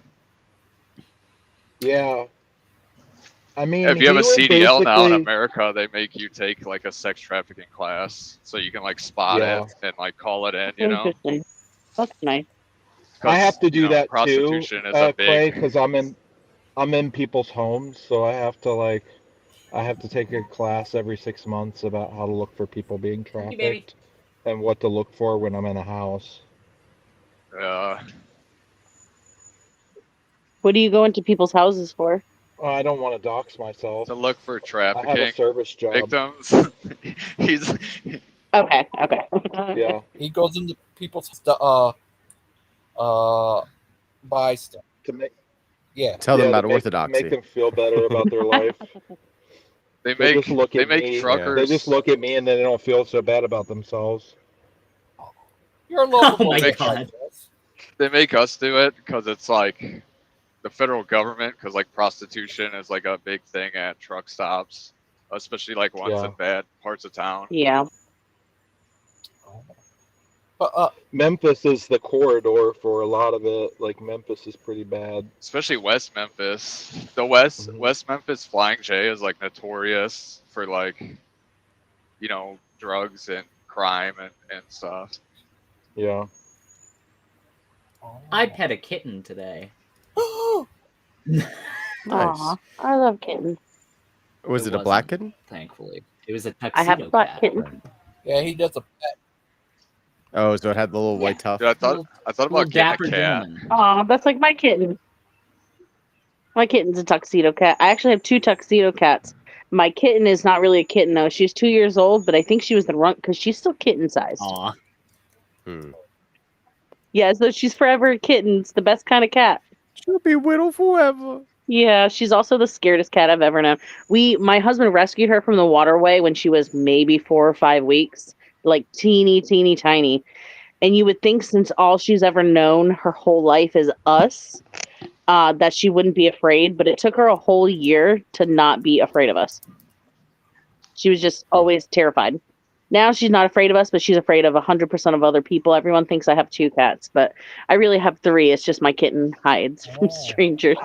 Yeah, I mean, If you have he a would CDL now in basically, America, they make you take like a sex trafficking class so you can like spot it yeah. and like call it in, you know? Interesting. That's nice. I have Because, to you do know, that too, prostitution is a Clay, big. because I'm in people's homes, so I have to take a class every 6 months about how to look for people being Thank you, baby. trafficked and what to look for when I'm in a house. What do you go into people's houses for? Oh, I don't want to dox myself. To look for I have a trafficking service job. victims. He's Okay. Okay. Yeah. He goes into people's buy stuff. To make Yeah. Tell them yeah, about to make orthodoxy. them feel better about their life. they They just look make at me. They truckers. just look at me and then they don't feel so bad about themselves. You're a little Oh my Make- god. They make us do it because it's like the federal government, because like prostitution is like a big thing at truck stops, especially like ones Yeah. in bad parts of town. Yeah. But Memphis is the corridor for a lot of it. Like Memphis is pretty bad. Especially West Memphis. The Mhm. West Memphis Flying J is like notorious for like, you know, drugs and crime and stuff. Yeah. I pet a kitten today. Nice. Aw, I love kittens. Was it a wasn't, black kitten? Thankfully, it was a I have a tuxedo black cat. kitten. yeah, he does a pet. Oh, so it had the little white tuft. Dude, I thought Little about getting a dapper cat. gentleman. Aw, that's like my kitten. My kitten's a tuxedo cat. I actually have two tuxedo cats. My kitten is not really a kitten though. She's 2 years old, but I think she was the runt because she's still kitten sized. Aw. Yeah, so she's forever a kitten. It's the best kind of cat. She'll be whittled forever. Yeah, she's also the scaredest cat I've ever known. My husband rescued her from the waterway when she was maybe 4 or 5 weeks, like teeny, teeny, tiny. And you would think since all she's ever known her whole life is us, that she wouldn't be afraid. But it took her a whole year to not be afraid of us. She was just always terrified. Now she's not afraid of us, but she's afraid of 100% of other people. Everyone thinks I have 2 cats, but I really have 3. It's just my kitten hides from strangers.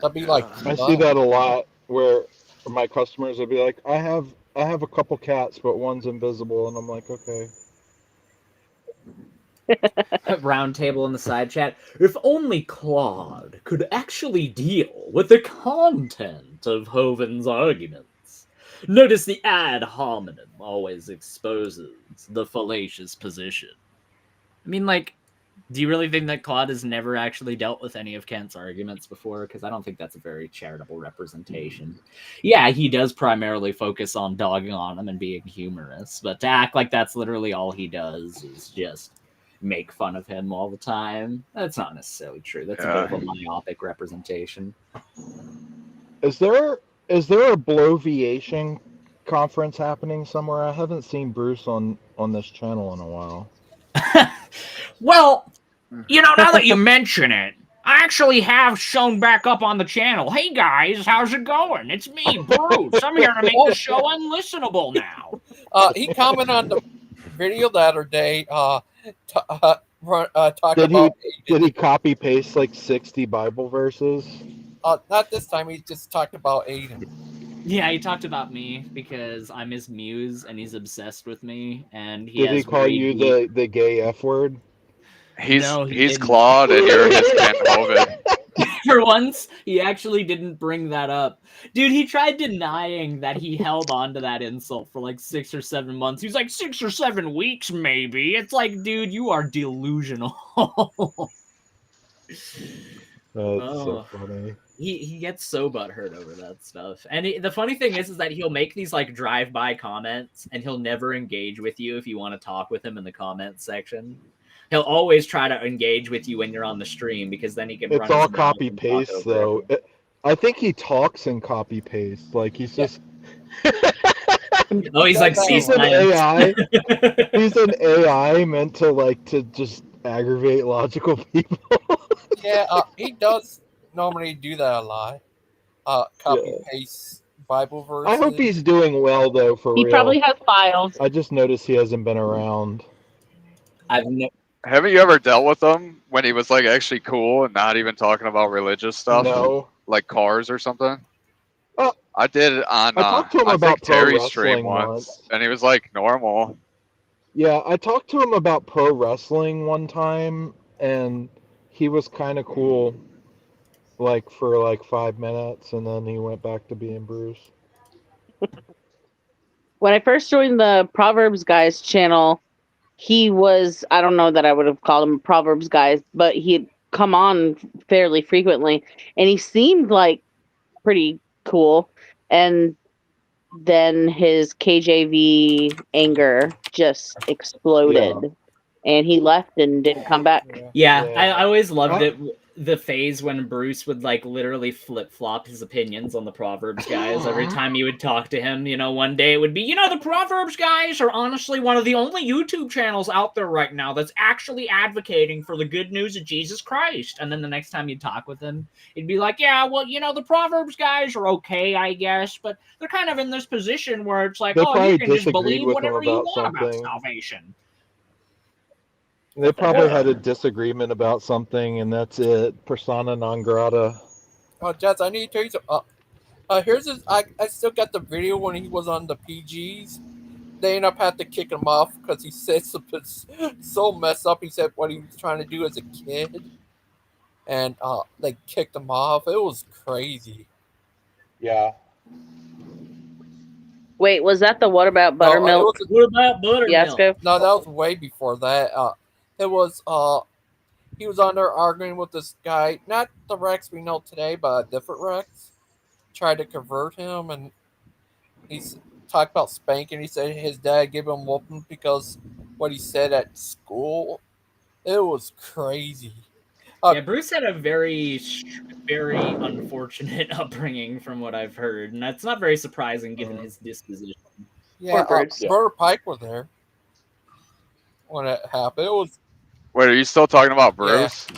That'd be like I see that a lot where my customers will be like, I have a couple cats, but one's invisible, and I'm like, okay. Round table in the side chat. If only Claude could actually deal with the content of Hovine's arguments. Notice the ad hominem always exposes the fallacious position. I mean, like, do you really think that Claude has never actually dealt with any of Kent's arguments before? Because I don't think that's a very charitable representation. Yeah, he does primarily focus on dogging on him and being humorous, but to act like that's literally all he does is just make fun of him all the time, that's not necessarily true. That's a bit of a myopic representation. Is there a bloviation conference happening somewhere? I haven't seen Bruce on this channel in a while. Well, you know, now that you mention it, I actually have shown back up on the channel. Hey guys, how's it going? It's me, Bruce. I'm here to make the show unlistenable now. He commented on the video the other day. Talking Did about he copy paste like 60 Bible verses? not this time. He just talked about Aiden. Yeah, he talked about me because I'm his muse and he's obsessed with me, and he Did he has call very you deep... the gay F word? No, he He's didn't. Claude and you're his Ken Hovind. For once, he actually didn't bring that up. Dude, he tried denying that he held on to that insult for like 6 or 7 months. He was like, 6 or 7 weeks, maybe. It's like, dude, you are delusional. That's so funny. He gets so butthurt over that stuff. And the funny thing is that he'll make these like drive-by comments and he'll never engage with you if you want to talk with him in the comments section. He'll always try to engage with you when you're on the stream because then he can It's run his all mouth copy and talk paste over though. everyone. I think he talks in copy paste. Like he's just. Oh, he's like He's an C-science. AI. He's an AI meant to just aggravate logical people. Yeah, he does normally do that a lot. Copy paste Bible verses. I hope he's doing well though, for He real. probably has files. I just noticed he hasn't been around. Haven't you ever dealt with him when he was like actually cool and not even talking about religious stuff? No. Like cars or something? Oh, I did it on I talked to him I about think pro Terry's stream wrestling once. and he was like normal. Yeah, I talked to him about pro wrestling one time, and he was kind of cool, like for like 5 minutes, and then he went back to being Bruce. When I first joined the Proverbs Guys channel, he was, I don't know that I would have called him Proverbs Guys, but he'd come on fairly frequently and he seemed like pretty cool. And then his KJV anger just exploded and he left and didn't come back. Yeah, I always loved it. The phase when Bruce would like literally flip flop his opinions on the Proverbs guys every time you would talk to him. You know, one day it would be, you know, the Proverbs guys are honestly one of the only YouTube channels out there right now that's actually advocating for the good news of Jesus Christ. And then the next time you talk with him, he'd be like, yeah, well, you know, the Proverbs guys are okay, I guess, but they're kind of in this position where it's like, They oh, probably you can just disagreed believe with him whatever you about want about something. salvation. They probably had a disagreement about something, and that's it. Persona non grata. Oh, Jazz, I need to tell you something. Here's his. I still got the video when he was on the PGs. They end up having to kick him off because he said something so messed up. He said what he was trying to do as a kid, and they kicked him off. It was crazy. Yeah. Wait, was that the what about buttermilk? What about buttermilk? Fiasco? No, that was way before that. It was he was on there arguing with this guy, not the Rex we know today, but a different Rex. Tried to convert him, and he's talked about spanking. He said his dad gave him whooping because what he said at school. It was crazy. Yeah, Bruce had a very, very unfortunate upbringing, from what I've heard, and that's not very surprising given his disposition. Yeah, Brother Pike was there when it happened. It was Wait, are you still talking about Bruce?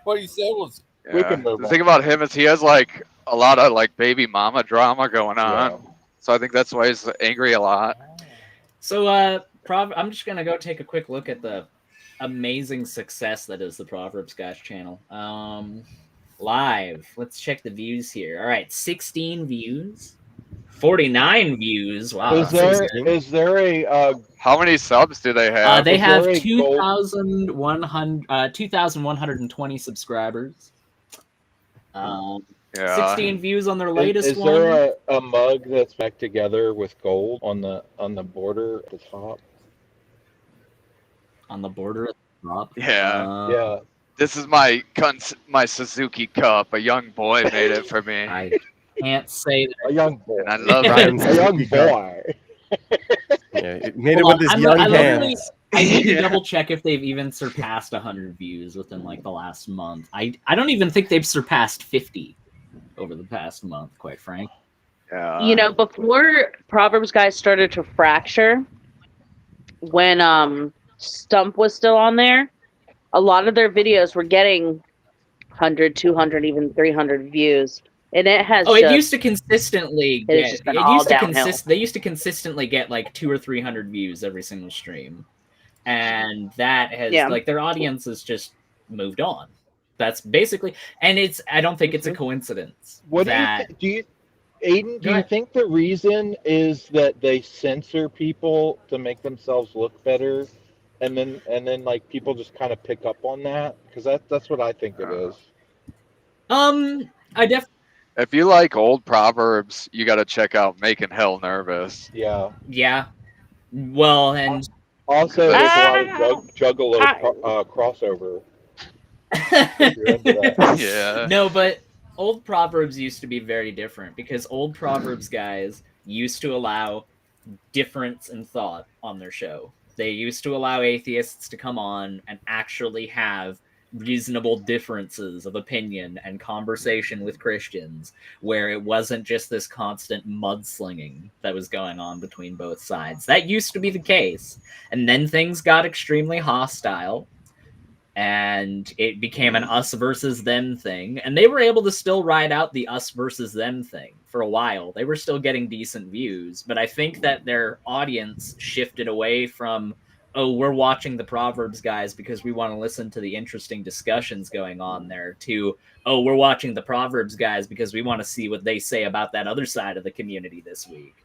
what he said was. Yeah. The thing about him is he has like a lot of like baby mama drama going on. So I think that's why he's angry a lot. So, I'm just gonna go take a quick look at the amazing success that is the Proverbs Guys channel. Live. Let's check the views here. All right, 16 views, 49 views. Wow. Is there a how many subs do they have? They Is have there a gold- 2,120 subscribers. 16 views on their Is, latest is one. there a mug that's back together with gold on the border at the top? On the border at the top? Yeah. Yeah. This is my Suzuki Cup. A young boy made it for me. I can't say that. A young boy. And I love Ryan's it. A young Suzuki Cup. boy. Yeah, he made it Hold with on, his young I literally- hands. I need to Yeah. double check if they've even surpassed 100 views within like the last month. I don't even think they've surpassed 50 over the past month, quite frank. You know, before Proverbs Guys started to fracture, when Stump was still on there, a lot of their videos were getting 100, 200, even 300 views, and it has. Oh, it used to consistently It has get. just been It all used to downhill. They used to consistently get like 200 or 300 views every single stream, and that has like their audience has just moved on. That's basically, and it's. I don't think it's a coincidence What that. do you Aiden, do Go you ahead. think the reason is that they censor people to make themselves look better, and then like people just kind of pick up on that? Because that's what I think it is. I definitely. If you like old proverbs, you got to check out "Making Hell Nervous." Yeah. Yeah. Well, and also there's a lot of juggalo crossover. If you're into that. Yeah. No, but old proverbs used to be very different because old proverbs guys used to allow difference in thought on their show. They used to allow atheists to come on and actually have reasonable differences of opinion and conversation with Christians, where it wasn't just this constant mudslinging that was going on between both sides. That used to be the case. And then things got extremely hostile, and it became an us versus them thing, and they were able to still ride out the us versus them thing for a while. They were still getting decent views, but I think that their audience shifted away from, oh, we're watching the Proverbs guys because we want to listen to the interesting discussions going on there, to, oh, we're watching the Proverbs guys because we want to see what they say about that other side of the community this week.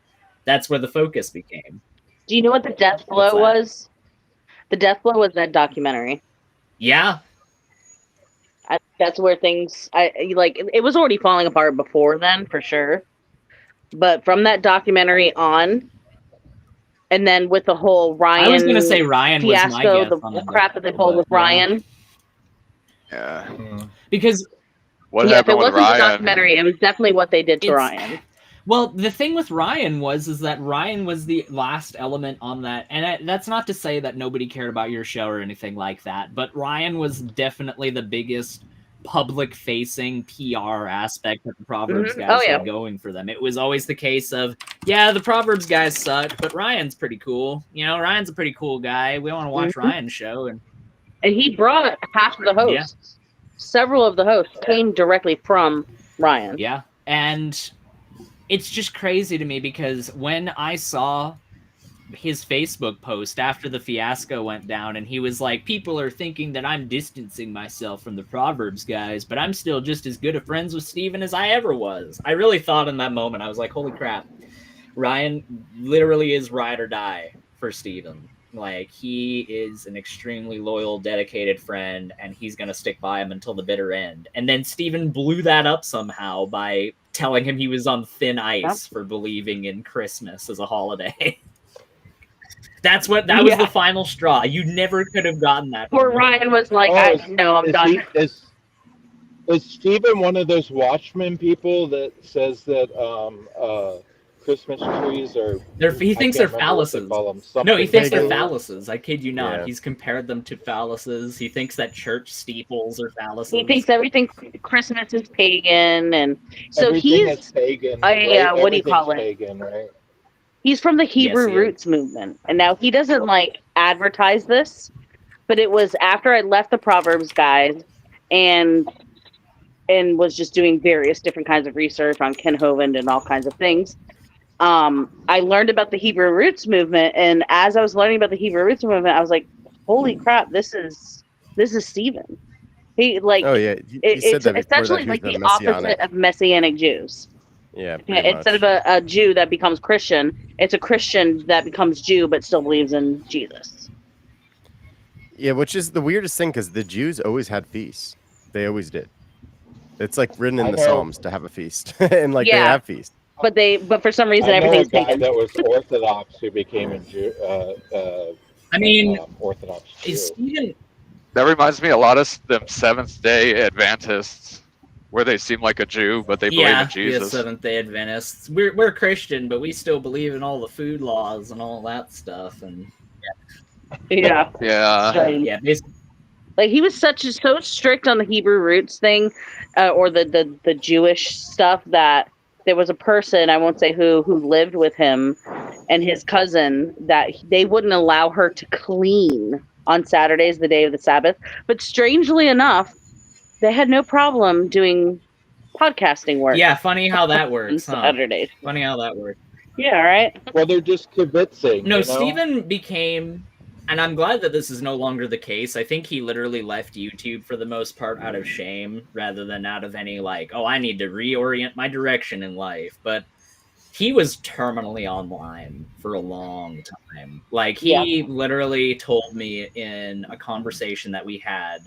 That's where the focus became. Do you know what the death blow was? The death blow was that documentary. Yeah. That's where things it was already falling apart before then, for sure. But from that documentary on, and then with the whole Ryan, I was gonna say Ryan was my fiasco, guess the on the crap that they pulled with yeah. Ryan. Yeah. Because What if it happened with wasn't the Ryan? documentary, it was definitely what they did to Ryan. Well, the thing with Ryan is that Ryan was the last element on that, and that's not to say that nobody cared about your show or anything like that, but Ryan was definitely the biggest public-facing PR aspect that the Proverbs guys had going for them. It was always the case of, yeah, the Proverbs guys suck, but Ryan's pretty cool. You know, Ryan's a pretty cool guy. We want to watch Ryan's show, and he brought half of the hosts. Yeah. Several of the hosts came directly from Ryan. Yeah, and it's just crazy to me because when I saw his Facebook post after the fiasco went down, and he was like, people are thinking that I'm distancing myself from the Proverbs guys, but I'm still just as good of friends with Steven as I ever was. I really thought in that moment, I was like, holy crap, Ryan literally is ride or die for Steven. Like, he is an extremely loyal, dedicated friend, and he's going to stick by him until the bitter end. And then Steven blew that up somehow by telling him he was on thin ice for believing in Christmas as a holiday. That was the final straw. You never could have gotten that. Poor Ryan was like, I'm done. Is Steven one of those Watchmen people that says that Christmas trees are... He thinks they're phalluses. No, he thinks they're phalluses. I kid you not. Yeah. He's compared them to phalluses. He thinks that church steeples are phalluses. He thinks everything Christmas is pagan, and so everything he's is pagan. right? What do you call it? Pagan, right? He's from the Hebrew Roots movement, and now he doesn't advertise this, but it was after I left the Proverbs guys, and was just doing various different kinds of research on Ken Hovind and all kinds of things. I learned about the Hebrew Roots movement, and as I was learning about the Hebrew Roots movement, I was like, "Holy crap! This is Stephen." He Oh yeah, it's essentially like the opposite of Messianic Jews. Yeah. Instead of a Jew that becomes Christian, it's a Christian that becomes Jew but still believes in Jesus. Yeah, which is the weirdest thing because the Jews always had feasts. They always did. It's like written in the Psalms to have a feast, and they have feasts. But for some reason, I know everything's a guy pagan. that was Orthodox who became a Jew. Orthodox Jew. That reminds me a lot of them Seventh-day Adventists, where they seem like a Jew, but they believe in Jesus. Yeah, Seventh-day Adventists. We're Christian, but we still believe in all the food laws and all that stuff. And yeah. Basically. Like, he was so strict on the Hebrew Roots thing, or the Jewish stuff, that there was a person, I won't say who lived with him and his cousin, that they wouldn't allow her to clean on Saturdays, the day of the Sabbath. But strangely enough, they had no problem doing podcasting work. Yeah, funny how that works, on huh? Saturdays. Funny how that works. Yeah, right. Well, they're just kibitzing. No, you know? Steven became, and I'm glad that this is no longer the case. I think he literally left YouTube for the most part out of shame rather than out of any like, oh, I need to reorient my direction in life. But he was terminally online for a long time. Like he literally told me in a conversation that we had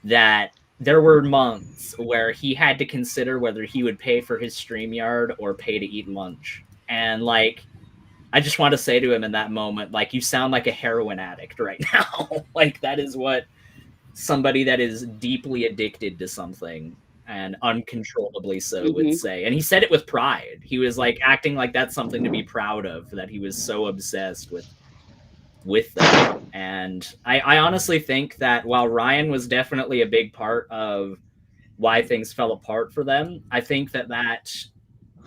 that there were months where he had to consider whether he would pay for his StreamYard or pay to eat lunch. And like, I just want to say to him in that moment, like, you sound like a heroin addict right now. Like, that is what somebody that is deeply addicted to something and uncontrollably so would say. And he said it with pride. He was like acting like that's something to be proud of, that he was so obsessed with that. And I honestly think that while Ryan was definitely a big part of why things fell apart for them, I think that that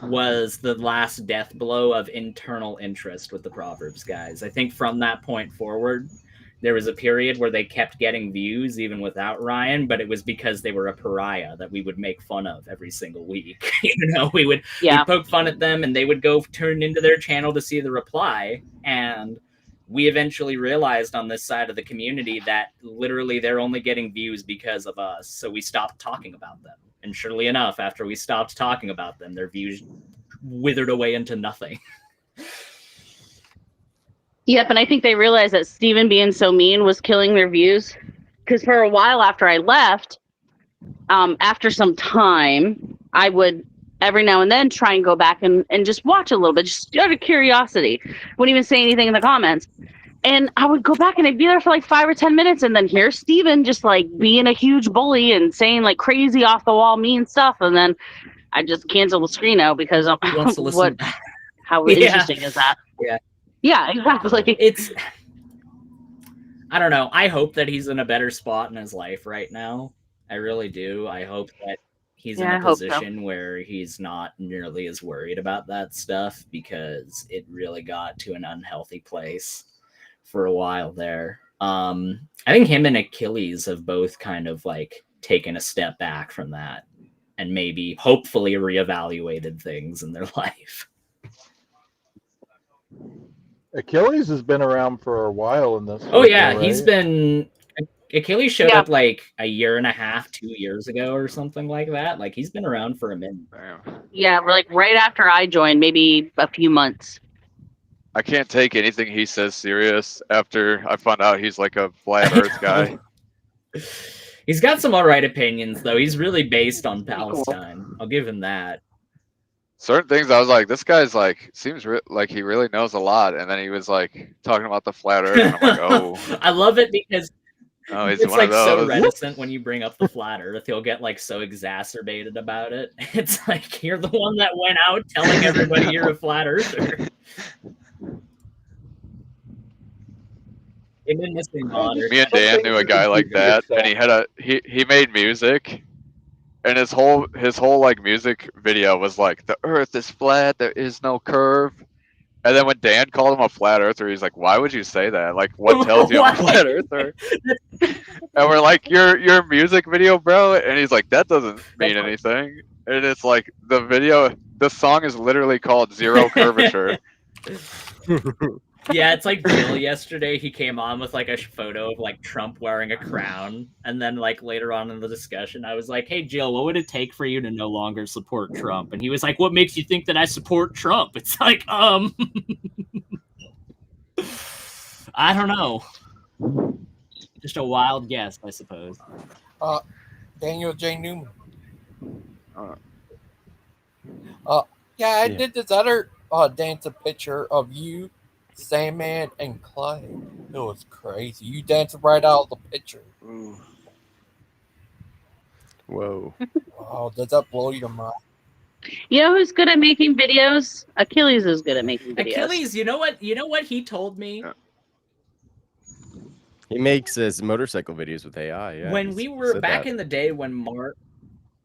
was the last death blow of internal interest with the Proverbs guys. I think from that point forward, there was a period where they kept getting views even without Ryan, but it was because they were a pariah that we would make fun of every single week. You know, we'd poke fun at them and they would go turn into their channel to see the reply. And we eventually realized on this side of the community that literally they're only getting views because of us. So we stopped talking about them. And surely enough, after we stopped talking about them, their views withered away into nothing. Yep, and I think they realized that Steven being so mean was killing their views. Because for a while after I left, after some time, I would every now and then try and go back and just watch a little bit, just out of curiosity. Wouldn't even say anything in the comments. And I would go back and I'd be there for like 5 or 10 minutes, and then here's Steven just like being a huge bully and saying like crazy off the wall mean stuff, and then I just cancel the screen out because He wants to listen. how Yeah. interesting is that? Yeah, exactly. It's I don't know. I hope that he's in a better spot in his life right now. I really do. I hope that he's in Yeah, a I hope so. position where he's not nearly as worried about that stuff, because it really got to an unhealthy place for a while there. I think him and Achilles have both kind of like taken a step back from that and maybe hopefully reevaluated things in their life. Achilles has been around for a while in this. Oh yeah, circle, he's right? been Achilles showed up like a year and a half, 2 years ago or something like that. Like he's been around for a minute. Yeah, like right after I joined, maybe a few months. I can't take anything he says serious after I found out he's like a flat Earth guy. He's got some alright opinions though. He's really based on Palestine. I'll give him that. Certain things I was like, this guy's like seems like he really knows a lot, and then he was like talking about the flat Earth, and I'm like, oh, I love it because he's it's one like of so those. reticent when you bring up the flat Earth. He'll get like so exacerbated about it. It's like you're the one that went out telling everybody you're a flat earther. Me and Dan knew a guy like that, and he made music, and his whole like music video was like, the Earth is flat, there is no curve. And then when Dan called him a flat earther, he's like, why would you say that? Like, what tells you I'm a flat earther? And we're like, your music video, bro? And he's like, that doesn't mean anything. And it's like, the song is literally called Zero Curvature. Yeah, it's like Jill yesterday. He came on with like a photo of like Trump wearing a crown, and then like later on in the discussion, I was like, "Hey Jill, what would it take for you to no longer support Trump?" And he was like, "What makes you think that I support Trump?" It's like, I don't know. Just a wild guess, I suppose. Daniel J. Newman. Yeah, I did this other dancing picture of you, Sandman, and Clay. It was crazy. You danced right out of the picture. Whoa. Oh, does that blow your mind? You know who's good at making videos? Achilles is good at making videos. Achilles, you know what? You know what he told me? He makes his motorcycle videos with AI. Yeah. When we were back in the day when Mark.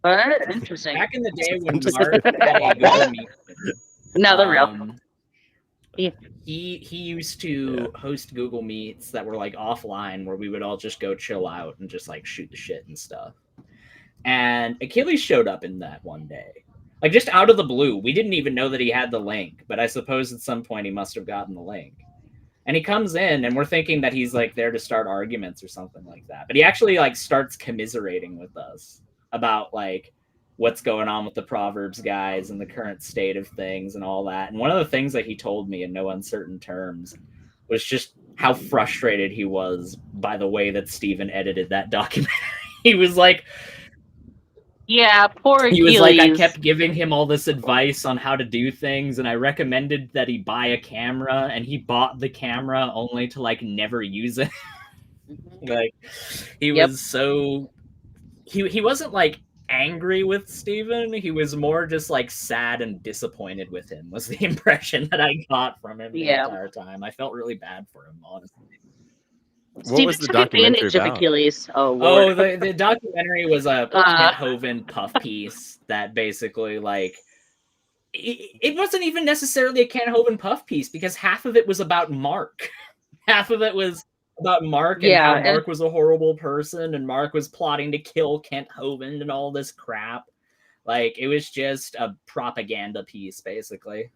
Interesting. Back in the day when Mark had a go at me. No, they're real. He used to host Google Meets that were like offline, where we would all just go chill out and just like shoot the shit and stuff. And Achilles showed up in that one day, like just out of the blue. We didn't even know that he had the link, but I suppose at some point he must have gotten the link. And he comes in, and we're thinking that he's like there to start arguments or something like that. But he actually like starts commiserating with us about like what's going on with the Proverbs guys and the current state of things and all that. And one of the things that he told me in no uncertain terms was just how frustrated he was by the way that Steven edited that documentary. He was like, yeah, poor Achilles. he was like, I kept giving him all this advice on how to do things, and I recommended that he buy a camera, and he bought the camera only to like never use it. Like he was so he wasn't like angry with Steven. He was more just like sad and disappointed with him, was the impression that I got from him the entire time. I felt really bad for him, honestly. What was the documentary about? Achilles. Oh, Oh, Lord. the documentary was a Kent Hovind puff piece that basically like it wasn't even necessarily a Kent Hovind puff piece, because half of it was about Mark. Half of it was about Mark and how Mark was a horrible person, and Mark was plotting to kill Kent Hovind and all this crap. Like, it was just a propaganda piece, basically.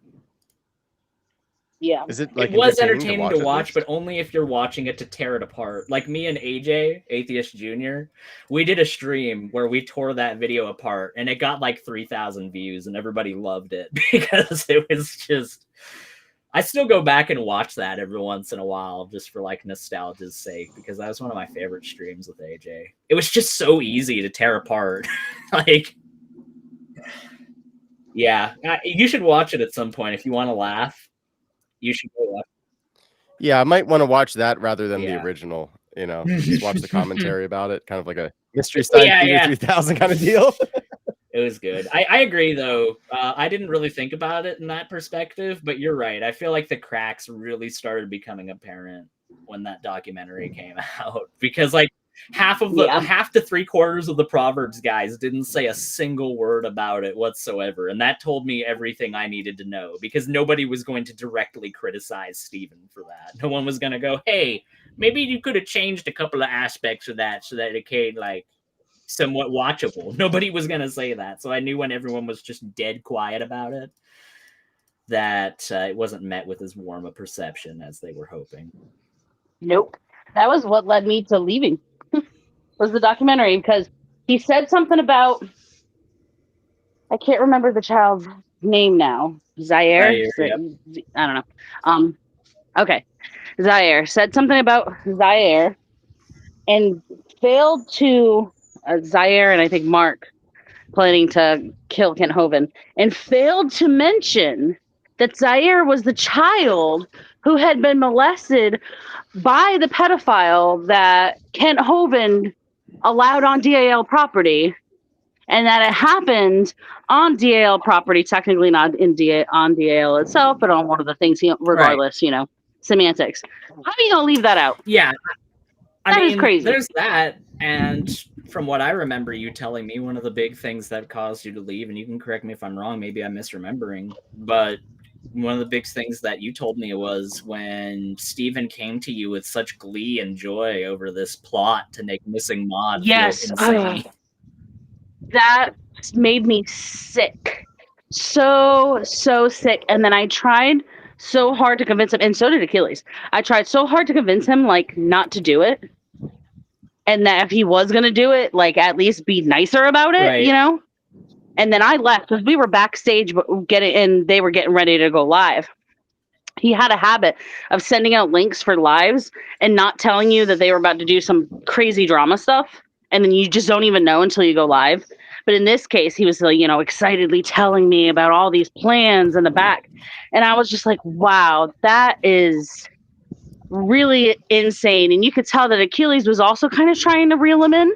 Yeah. Is it like it was entertaining entertaining to at watch, least? but only if you're watching it to tear it apart. Like me and AJ, Atheist Jr., we did a stream where we tore that video apart, and it got like 3,000 views, and everybody loved it because it was just... I still go back and watch that every once in a while just for like nostalgia's sake, because that was one of my favorite streams with AJ. It was just so easy to tear apart. Like, yeah, you should watch it at some point if you want to laugh. You should go watch it. Yeah, I might want to watch that rather than the Yeah. original. You know, just watch the commentary about it, kind of like a Mystery Science Theater 3000 kind of deal. It was good. I agree, though. I didn't really think about it in that perspective, but you're right. I feel like the cracks really started becoming apparent when that documentary came out, because like half to 3/4 of the Proverbs guys didn't say a single word about it whatsoever, and that told me everything I needed to know, because nobody was going to directly criticize Steven for that. No one was going to go, hey, maybe you could have changed a couple of aspects of that so that it became like somewhat watchable. Nobody was going to say that. So I knew when everyone was just dead quiet about it, that it wasn't met with as warm a perception as they were hoping. Nope. That was what led me to leaving. Was the documentary, because he said something about, I can't remember the child's name now. Zaire? Yep. I don't know. Okay. Zaire said something about Zaire and failed to Zaire and I think Mark planning to kill Kent Hovind, and failed to mention that Zaire was the child who had been molested by the pedophile that Kent Hovind allowed on DAL property, and that it happened on DAL property, technically not on DAL itself, but on one of the things, regardless, you know, semantics. How are you going to leave that out? Yeah. That is crazy. There's that, and from what I remember you telling me, one of the big things that caused you to leave, and you can correct me if I'm wrong, maybe I'm misremembering, but one of the big things that you told me was when Steven came to you with such glee and joy over this plot to make Missing Mod feel insane. That made me sick. So sick. And then I tried so hard to convince him, and so did Achilles. I tried so hard to convince him, like, not to do it. And that if he was going to do it, like, at least be nicer about it, you know? And then I left because we were backstage and they were getting ready to go live. He had a habit of sending out links for lives and not telling you that they were about to do some crazy drama stuff. And then you just don't even know until you go live. But in this case, he was, you know, excitedly telling me about all these plans in the back. And I was just like, wow, that is really insane. And you could tell that Achilles was also kind of trying to reel him in.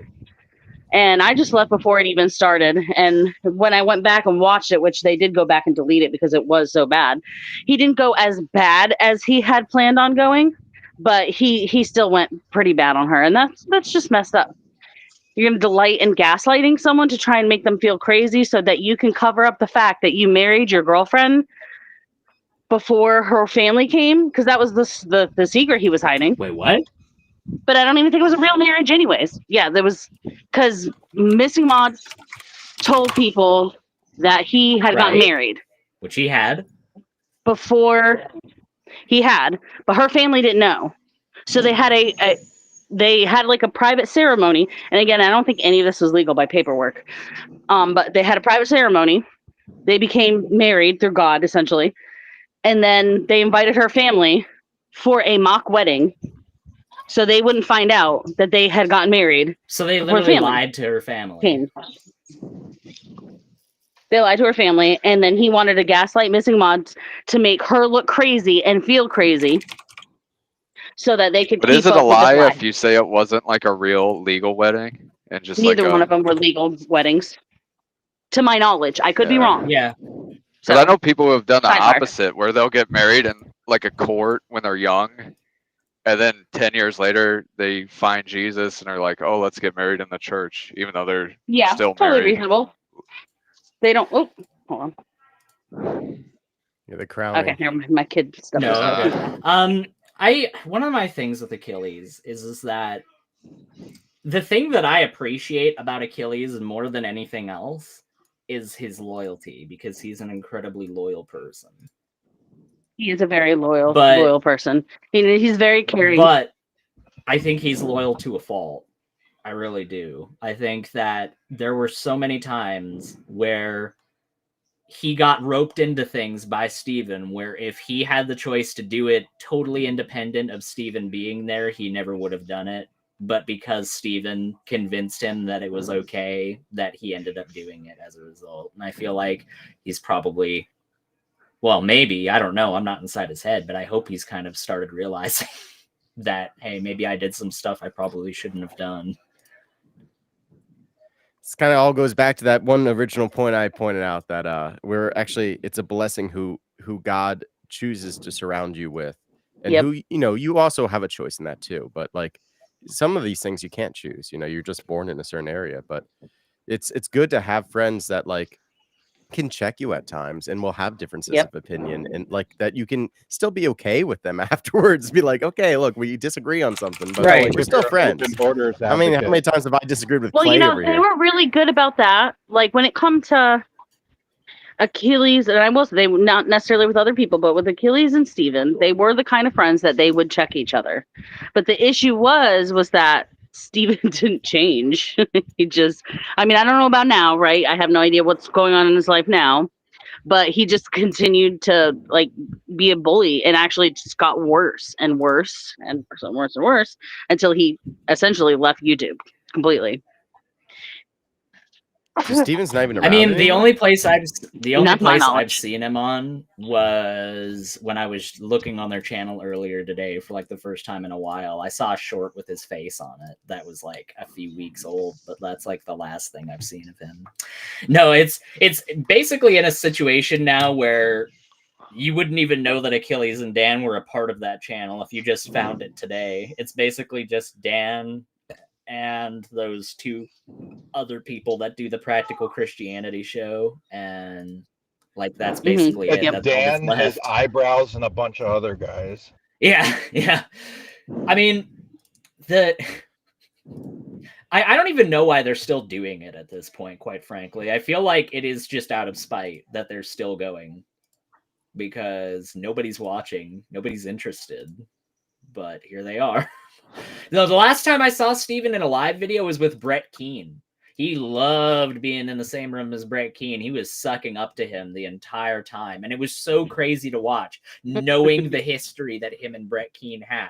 And I just left before it even started. And when I went back and watched it, which they did go back and delete it because it was so bad, he didn't go as bad as he had planned on going, but he still went pretty bad on her. And that's just messed up. You're going to delight in gaslighting someone to try and make them feel crazy so that you can cover up the fact that you married your girlfriend before her family came, because that was the secret he was hiding. Wait, what? But I don't even think it was a real marriage, anyways. Yeah, there was, because Missing Mod told people that he had gotten Right. married Which he had. before he had, but her family didn't know. So they had they had like a private ceremony. And again, I don't think any of this was legal by paperwork. But they had a private ceremony. They became married through God, essentially. And then they invited her family for a mock wedding, so they wouldn't find out that they had gotten married. So they before the literally family lied to her family. came. They lied to her family, and then he wanted to gaslight Missing Mods to make her look crazy and feel crazy, so that they could But keep is it a up with this lie lie. if you say it wasn't like a real legal wedding and just Neither like one a of them were legal weddings, to my knowledge. I could be wrong. Yeah. Because I know people who have done the sidebar. opposite, where they'll get married in like a court when they're young, and then 10 years later they find Jesus and are like, "Oh, let's get married in the church," even though they're Yeah, still totally married. reasonable. They don't. Oh, hold on. Yeah, the crowning. Okay, never mind. My kid stuff. No, is okay. One of my things with Achilles is that the thing that I appreciate about Achilles more than anything else is his loyalty, because he's an incredibly loyal person. He is a very loyal But- person. He's very caring. But I think he's loyal to a fault. I really do. I think that there were so many times where he got roped into things by Steven, where if he had the choice to do it totally independent of Steven being there, he never would have done it. But because Steven convinced him that it was okay, that he ended up doing it as a result. And I feel like he's probably, well, maybe, I don't know, I'm not inside his head, but I hope he's kind of started realizing that, hey, maybe I did some stuff I probably shouldn't have done. This kind of all goes back to that one original point I pointed out, that we're actually, it's a blessing who God chooses to surround you with, and Yep. who, you also have a choice in that too. But like some of these things you can't choose. You're just born in a certain area. But it's good to have friends that like can check you at times and will have differences Yep. of opinion, and like that you can still be okay with them afterwards. Be like, okay, look, we disagree on something, but Right. like, we're still You're an friends. open borders How many advocate. times have I disagreed with Well, Clay you know, over they here? were really good about that. Like when it come to Achilles, and I will say, they were not necessarily with other people, but with Achilles and Steven, they were the kind of friends that they would check each other. But the issue was that Steven didn't change. He just, I mean, I don't know about now, right? I have no idea what's going on in his life now, but he just continued to like be a bully, and actually just got worse and worse and worse and worse until he essentially left YouTube completely. So Steven's not even around. I mean, the anymore? only place I've Not to my knowledge. seen him on was when I was looking on their channel earlier today for like the first time in a while. I saw a short with his face on it that was like a few weeks old, but that's like the last thing I've seen of him. No, it's basically in a situation now where you wouldn't even know that Achilles and Dan were a part of that channel if you just found it today. It's basically just Dan and those two other people that do the Practical Christianity show, and like that's basically it. It's That's all that's Dan, his left. eyebrows, and a bunch of other guys. Yeah, yeah. I mean, I don't even know why they're still doing it at this point, quite frankly. I feel like it is just out of spite that they're still going, because nobody's watching, nobody's interested, but here they are. No, the last time I saw Steven in a live video was with Brett Keane. He loved being in the same room as Brett Keane. He was sucking up to him the entire time. And it was so crazy to watch, knowing the history that him and Brett Keane had,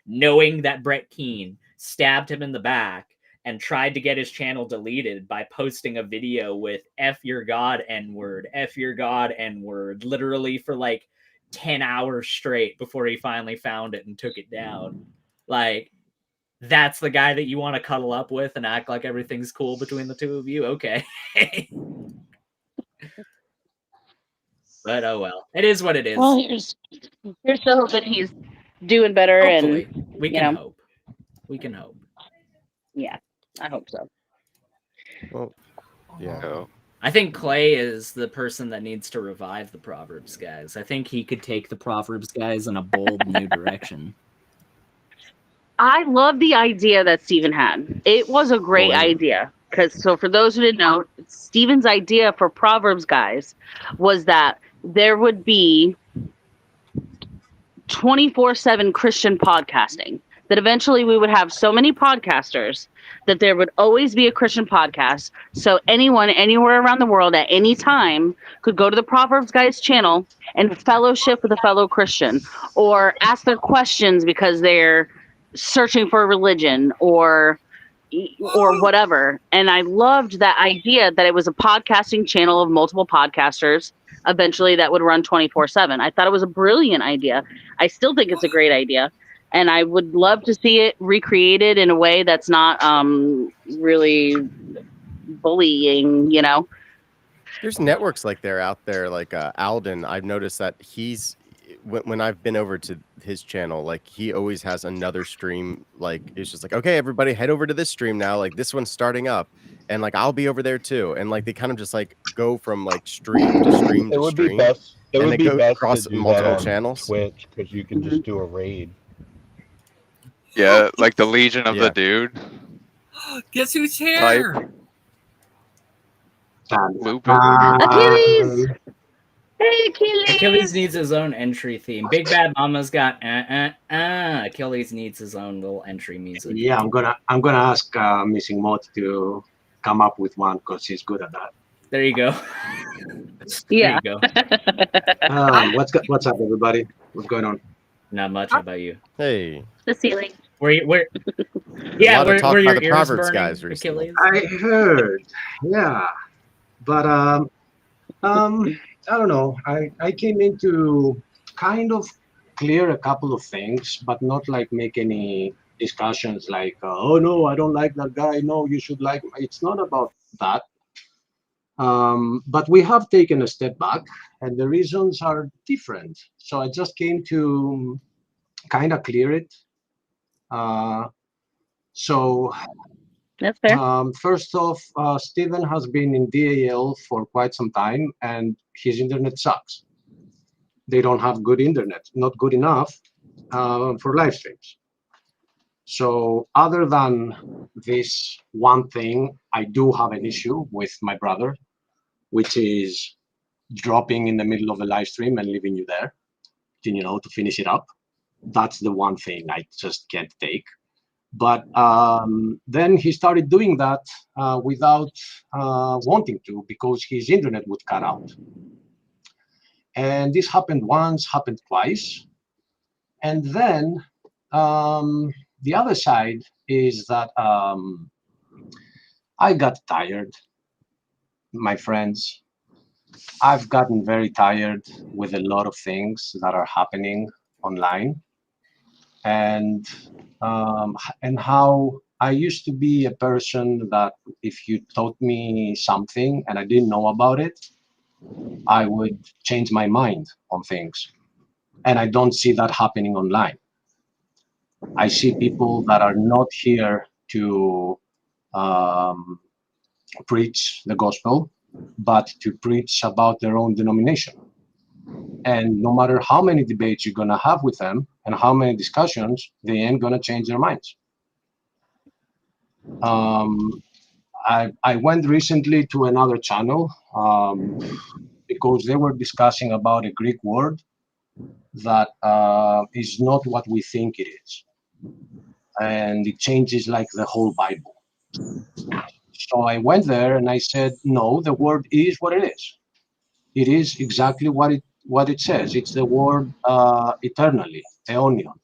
knowing that Brett Keane stabbed him in the back and tried to get his channel deleted by posting a video with F your God N-word, F your God N-word, literally for like 10 hours straight before he finally found it and took it down. Like, that's the guy that you want to cuddle up with and act like everything's cool between the two of you? Okay. But oh well. It is what it is. Well, here's the hope that he's doing better. Hopefully. And We can hope. We can hope. Yeah, I hope so. Well, yeah. I think Clay is the person that needs to revive the Proverbs guys. I think he could take the Proverbs guys in a bold new direction. I love the idea that Steven had. It was a great idea. So for those who didn't know, Steven's idea for Proverbs guys was that there would be 24/7 Christian podcasting. That eventually we would have so many podcasters that there would always be a Christian podcast. So anyone anywhere around the world at any time could go to the Proverbs Guys channel and fellowship with a fellow Christian, or ask their questions because they're searching for a religion or whatever. And I loved that idea that it was a podcasting channel of multiple podcasters eventually that would run 24/7. I thought it was a brilliant idea. I still think it's a great idea. And I would love to see it recreated in a way that's not really bullying, you know. There's networks like they're out there, like Alden. I've noticed that he's when I've been over to his channel, like he always has another stream. Like it's just like, okay, everybody head over to this stream now. Like this one's starting up, and like I'll be over there too. And like they kind of just like go from like stream to stream It to would be stream, best. It and would they be go best across to do multiple that on channels. Twitch, because you can just do a raid. Yeah, like the Legion of the Dude Guess who's here? type. Lupin. Achilles! Hey, Achilles! Achilles needs his own entry theme. Big Bad Mama's got Achilles needs his own little entry music. Yeah, I'm gonna ask Missing Mod to come up with one because he's good at that. There you go. Yeah. There you go. What's up, everybody? What's going on? Not much. How about you? Hey. The ceiling. Where? A Yeah, lot of talk where by your the ears Proverbs burning, guys recently. Achilles? I heard, yeah, but I don't know. I came in to kind of clear a couple of things, but not like make any discussions like, oh no, I don't like that guy. No, you should like. It's not about that. But we have taken a step back, and the reasons are different. So I just came to kind of clear it. So that's fair. First off, Steven has been in DAL for quite some time, and his internet sucks. They don't have good internet, not good enough for live streams. So other than this one thing, I do have an issue with my brother, which is dropping in the middle of a live stream and leaving you there, you know, to finish it up. That's the one thing I just can't take. But then he started doing that without wanting to, because his internet would cut out. And this happened once, happened twice. And then the other side is that I got tired, my friends. I've gotten very tired with a lot of things that are happening online. And how I used to be a person that if you taught me something and I didn't know about it, I would change my mind on things. And I don't see that happening online. I see people that are not here to preach the gospel, but to preach about their own denomination. And no matter how many debates you're going to have with them and how many discussions, they ain't going to change their minds. I went recently to another channel because they were discussing about a Greek word that is not what we think it is. And it changes like the whole Bible. So I went there and I said, no, the word is what it is. It is exactly what it says. It's the word eternally, eonion.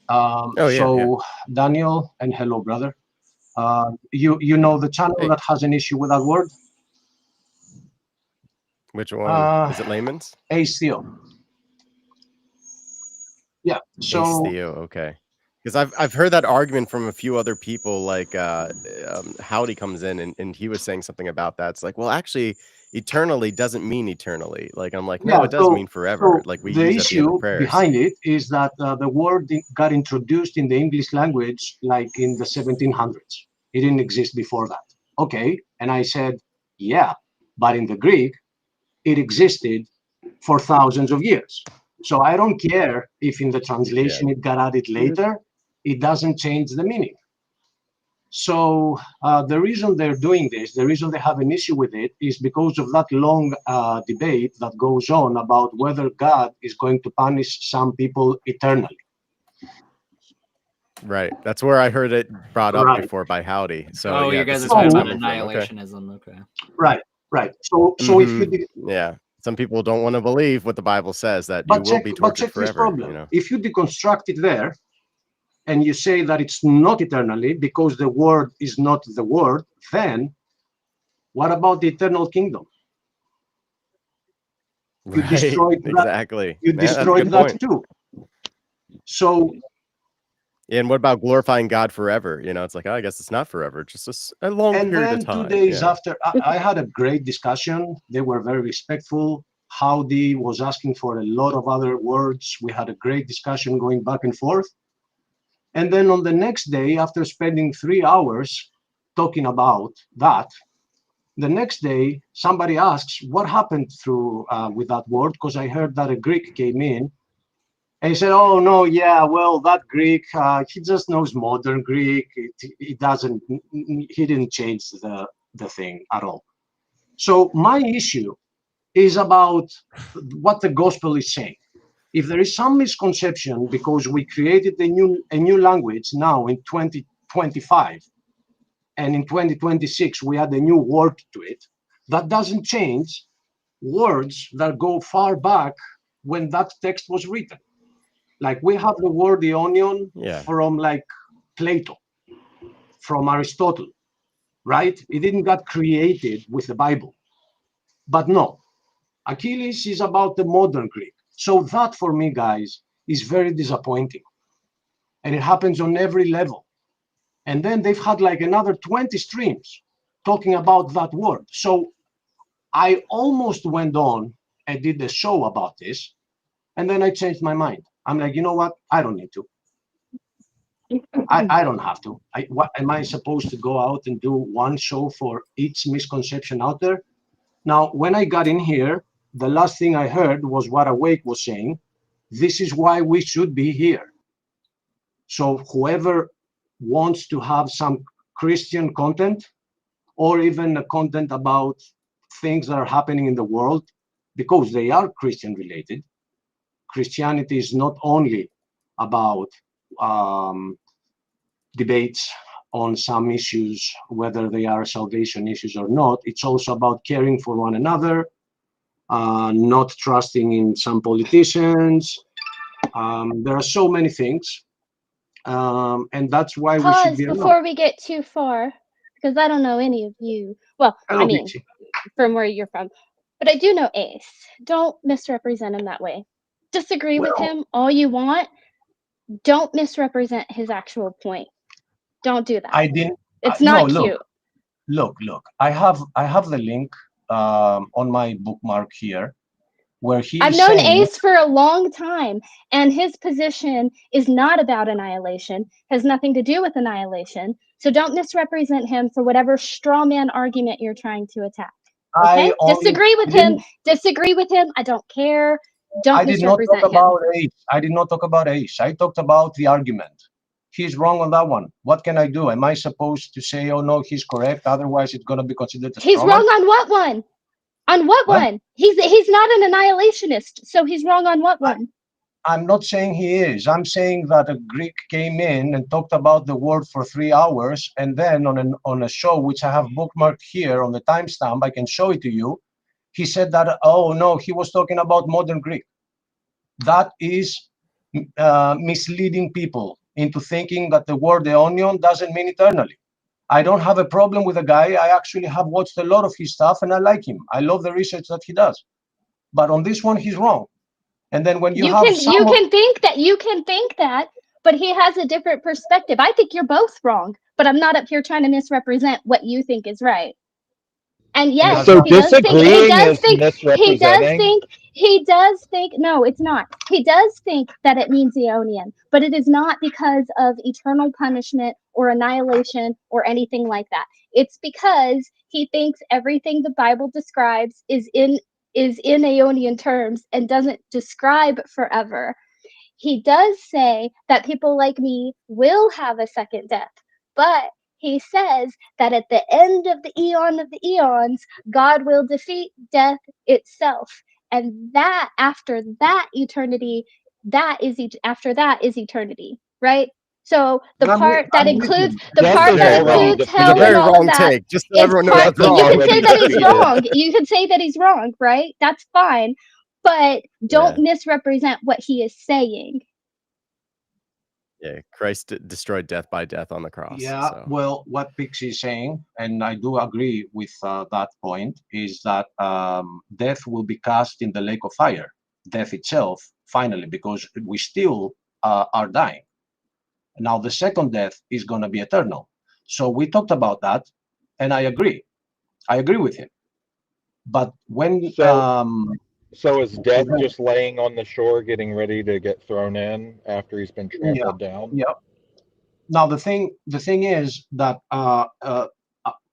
So Daniel, and hello, brother. You know the channel that has an issue with that word? Which one? Is it Layman's? Ace Theo. Yeah. So Ace Theo, okay. Because I've heard that argument from a few other people, like Howdy comes in and he was saying something about that. It's like, well, actually, eternally doesn't mean eternally. Like I'm like, no, it does mean forever. Like we the use at the end issue of prayers. behind it is that the word got introduced in the English language like in the 1700s. It didn't exist before that. Okay, and I said, Yeah, but in the Greek, it existed for thousands of years. So I don't care if in the translation it got added later, it doesn't change the meaning. So the reason they're doing this, the reason they have an issue with it, is because of that long debate that goes on about whether God is going to punish some people eternally. Right. That's where I heard it brought up Right. before by Howdy. So Oh, yeah, you guys this are is where talking it's about coming from. Okay. annihilationism. Okay. Right, right. So if you yeah, some people don't want to believe what the Bible says, that you but will check be but tortured check this forever. problem. You know. If you deconstruct it there, and you say that it's not eternally because the word is not the word, then what about the eternal kingdom? You Right. destroyed that. Exactly. You Yeah, that's a destroyed good that point. too. So And what about glorifying God forever? You know, it's like, oh, I guess it's not forever, just a long and period then of time. 2 days Yeah. after, I had a great discussion. They were very respectful. Howdy was asking for a lot of other words. We had a great discussion going back and forth. And then on the next day, after spending 3 hours talking about that, the next day somebody asks what happened through with that word, because I heard that a Greek came in. And he said, oh, no, yeah, well, that Greek, he just knows modern Greek. He didn't change the thing at all. So my issue is about what the gospel is saying. If there is some misconception because we created a new language now in 2025, and in 2026 we add a new word to it, that doesn't change words that go far back when that text was written. Like we have the word the onion from like Plato, from Aristotle, right? It didn't get created with the Bible. But no, Achilles is about the modern Greek. So that for me, guys, is very disappointing. And it happens on every level. And then they've had like another 20 streams talking about that word. So I almost went on and did a show about this. And then I changed my mind. I'm like, you know what? I don't need to. I don't have to. What am I supposed to go out and do one show for each misconception out there? Now, when I got in here, the last thing I heard was what Awake was saying. This is why we should be here. So whoever wants to have some Christian content, or even a content about things that are happening in the world, because they are Christian related. Christianity is not only about debates on some issues, whether they are salvation issues or not. It's also about caring for one another, not trusting in some politicians. There are so many things, and that's why we should Pause be alone. before we get too far, because I don't know any of you. Well, Hello, I mean, Dixie. from where you're from, but I do know Ace. Don't misrepresent him that way. Disagree with him all you want. Don't misrepresent his actual point. Don't do that. I didn't. It's No, not cute. look. I have the link on my bookmark here, where he's I've known saying. Ace for a long time, and his position is not about annihilation, has nothing to do with annihilation. So don't misrepresent him for whatever straw man argument you're trying to attack. Okay? Disagree with him. Disagree with him. I don't care. Don't I did not misrepresent talk him. about Ace. I did not talk about Ace. I talked about the argument. He's wrong on that one. What can I do? Am I supposed to say, oh no, he's correct? Otherwise, it's going to be considered a He's straw man? wrong on what one? On what one? He's not an annihilationist, so he's wrong on what one? I'm not saying he is. I'm saying that a Greek came in and talked about the word for 3 hours, and then on a show which I have bookmarked here on the timestamp, I can show it to you. He said that, oh no, he was talking about modern Greek. That is misleading people into thinking that the word the onion doesn't mean eternally. I don't have a problem with the guy. I actually have watched a lot of his stuff and I like him. I love the research that he does. But on this one, he's wrong. And then when you have you can think that, but he has a different perspective. I think you're both wrong, but I'm not up here trying to misrepresent what you think is right. And yes, So he does think no, it's not. He does think that it means Aeonian, but it is not because of eternal punishment or annihilation or anything like that. It's because He thinks everything the Bible describes is in Aeonian terms and doesn't describe forever. He does say that people like me will have a second death, but he says that at the end of the eon of the eons, God will defeat death itself. And that after that eternity, after that is eternity, right? So the part that includes It's a hell and very all of wrong that take. Just so is everyone knows part. that's You wrong. can say that he's wrong. You can say that he's wrong, right? That's fine, but don't misrepresent what he is saying. Yeah, Christ destroyed death by death on the cross. Yeah, So. well, what Pixie is saying, and I do agree with that point, is that death will be cast in the lake of fire, death itself, finally, because we still are dying. Now, the second death is going to be eternal. So we talked about that, and I agree. I agree with him. But when... So is Death just laying on the shore getting ready to get thrown in after he's been trampled down? Yeah. Now the thing is that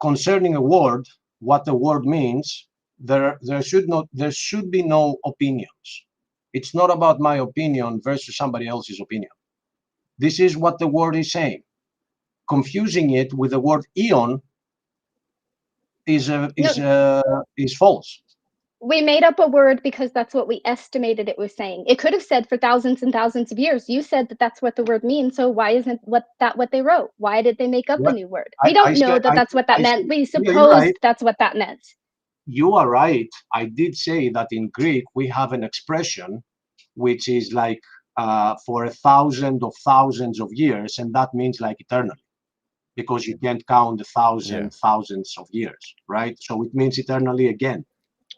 concerning a word, what the word means, there should be no opinions. It's not about my opinion versus somebody else's opinion. This is what the word is saying. Confusing it with the word eon is false. We made up a word because that's what we estimated it was saying. It could have said for thousands and thousands of years. You said that that's what the word means. So why isn't what they wrote? Why did they make up a new word? We don't know that that's what that meant. We supposed that's what that meant. You are right. I did say that in Greek we have an expression which is like for 1,000 of thousands of years, and that means like eternally, because you can't count the thousands of years, right? So it means eternally again.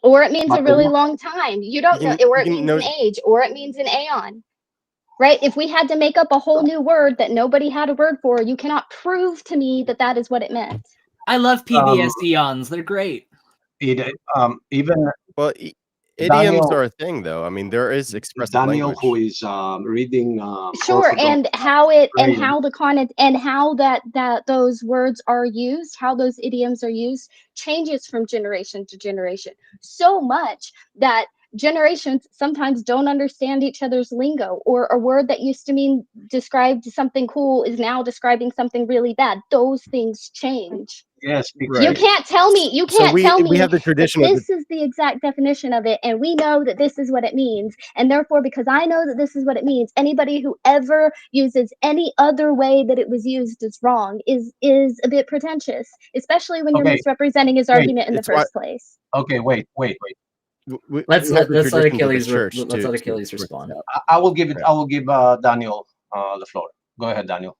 Or it means a really long time. You don't know. Or it means an age, or it means an aeon. Right? If we had to make up a whole new word that nobody had a word for, you cannot prove to me that that is what it meant. I love PBS eons. They're great. Even Idioms are a thing, though. I mean, there is expressive Daniel, language. who is reading Sure, Orthodox and how it and prayer. how the content and how that those words are used, how those idioms are used, changes from generation to generation so much that generations sometimes don't understand each other's lingo, or a word that used to mean described something cool is now describing something really bad. Those things change. Yes, You can't tell me. You So can't tell me we have the that tradition of this is the exact definition of it, and we know that this is what it means, and therefore, because I know that this is what it means, anybody who ever uses any other way that it was used is wrong. Is a bit pretentious, especially when you're misrepresenting his argument in the first place. Okay, wait. Let's let Achilles to Achilles respond. I will give Daniel the floor. Go ahead, Daniel.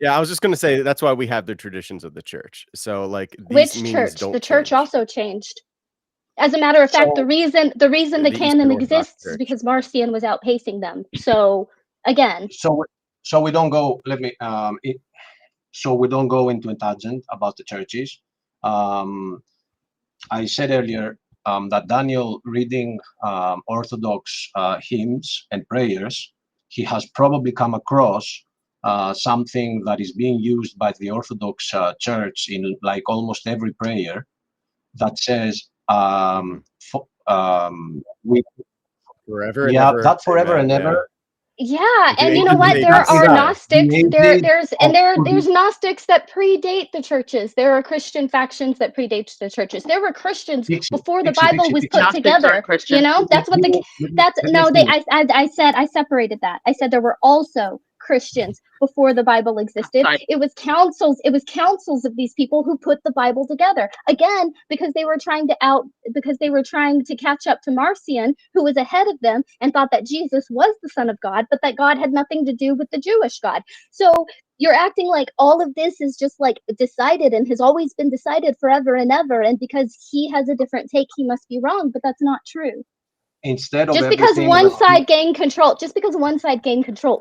Yeah, I was just going to say that's why we have the traditions of the church. So, like, these Which meanings church? don't The church change. also changed. As a matter of fact, the reason the the canon Eastern Orthodox exists is because Marcion was outpacing them. So again, so we don't go. So we don't go into a tangent about the churches. I said earlier that Daniel reading Orthodox hymns and prayers, he has probably come across something that is being used by the Orthodox Church in like almost every prayer that says we forever and ever. that forever Amen, and ever. yeah, With and the you know ancient what? faith There is are God. Gnostics. There's of Gnostics that predate the churches. There are Christian factions that predate the churches. There were Christians before the Bible was put together. You know, that's what I separated that. I said there were also Christians before the Bible existed. It was councils of these people who put the Bible together. Again, because they were trying to catch up to Marcion, who was ahead of them and thought that Jesus was the Son of God, but that God had nothing to do with the Jewish God. So you're acting like all of this is just like decided and has always been decided forever and ever, and because he has a different take, he must be wrong, but that's not true. Instead of Just because everything one side gained control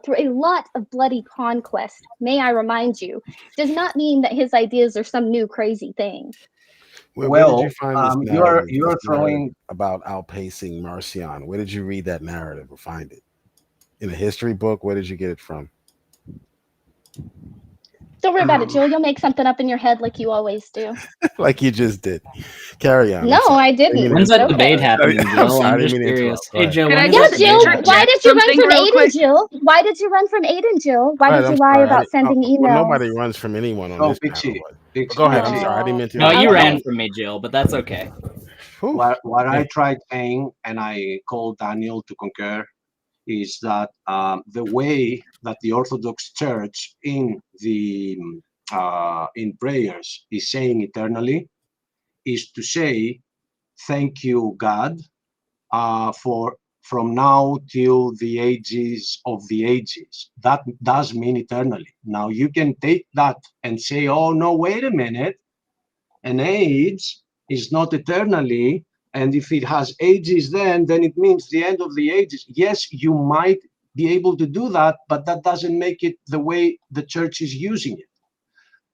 through a lot of bloody conquest, may I remind you, does not mean that his ideas are some new crazy thing. Where did you find this narrative? You're throwing about outpacing Marcion. Where did you read that narrative or find it? In a history book? Where did you get it from? Don't worry about it, Jill. You'll make something up in your head like you always do. Like you just did. Carry on. No, I didn't. When's But that debate okay. happening, I'm Jill? sorry, I I'm didn't just mean to curious. interrupt. Go Hey, ahead. Jill, Can when I is Yeah, that just debate Jill. happening? Why interject did you run something from real Aiden, quick? Jill? Why did you run from Aiden, Jill? Why Go ahead, did I'm you lie sorry. about sending Well, nobody emails? runs from anyone on Oh, this panel. Pixie, But go ahead. I'm Pixie. sorry. I didn't mean to No, you interrupt. ran from me, Jill, but that's okay. What I Yeah. tried saying, and I called Daniel to concur, is that the way that the Orthodox Church in prayers is saying eternally is to say, "Thank you, God, for from now till the ages of the ages." That does mean eternally. Now you can take that and say, "Oh no, wait a minute, an age is not eternally." And if it has ages, then it means the end of the ages. Yes, you might be able to do that, but that doesn't make it the way the church is using it.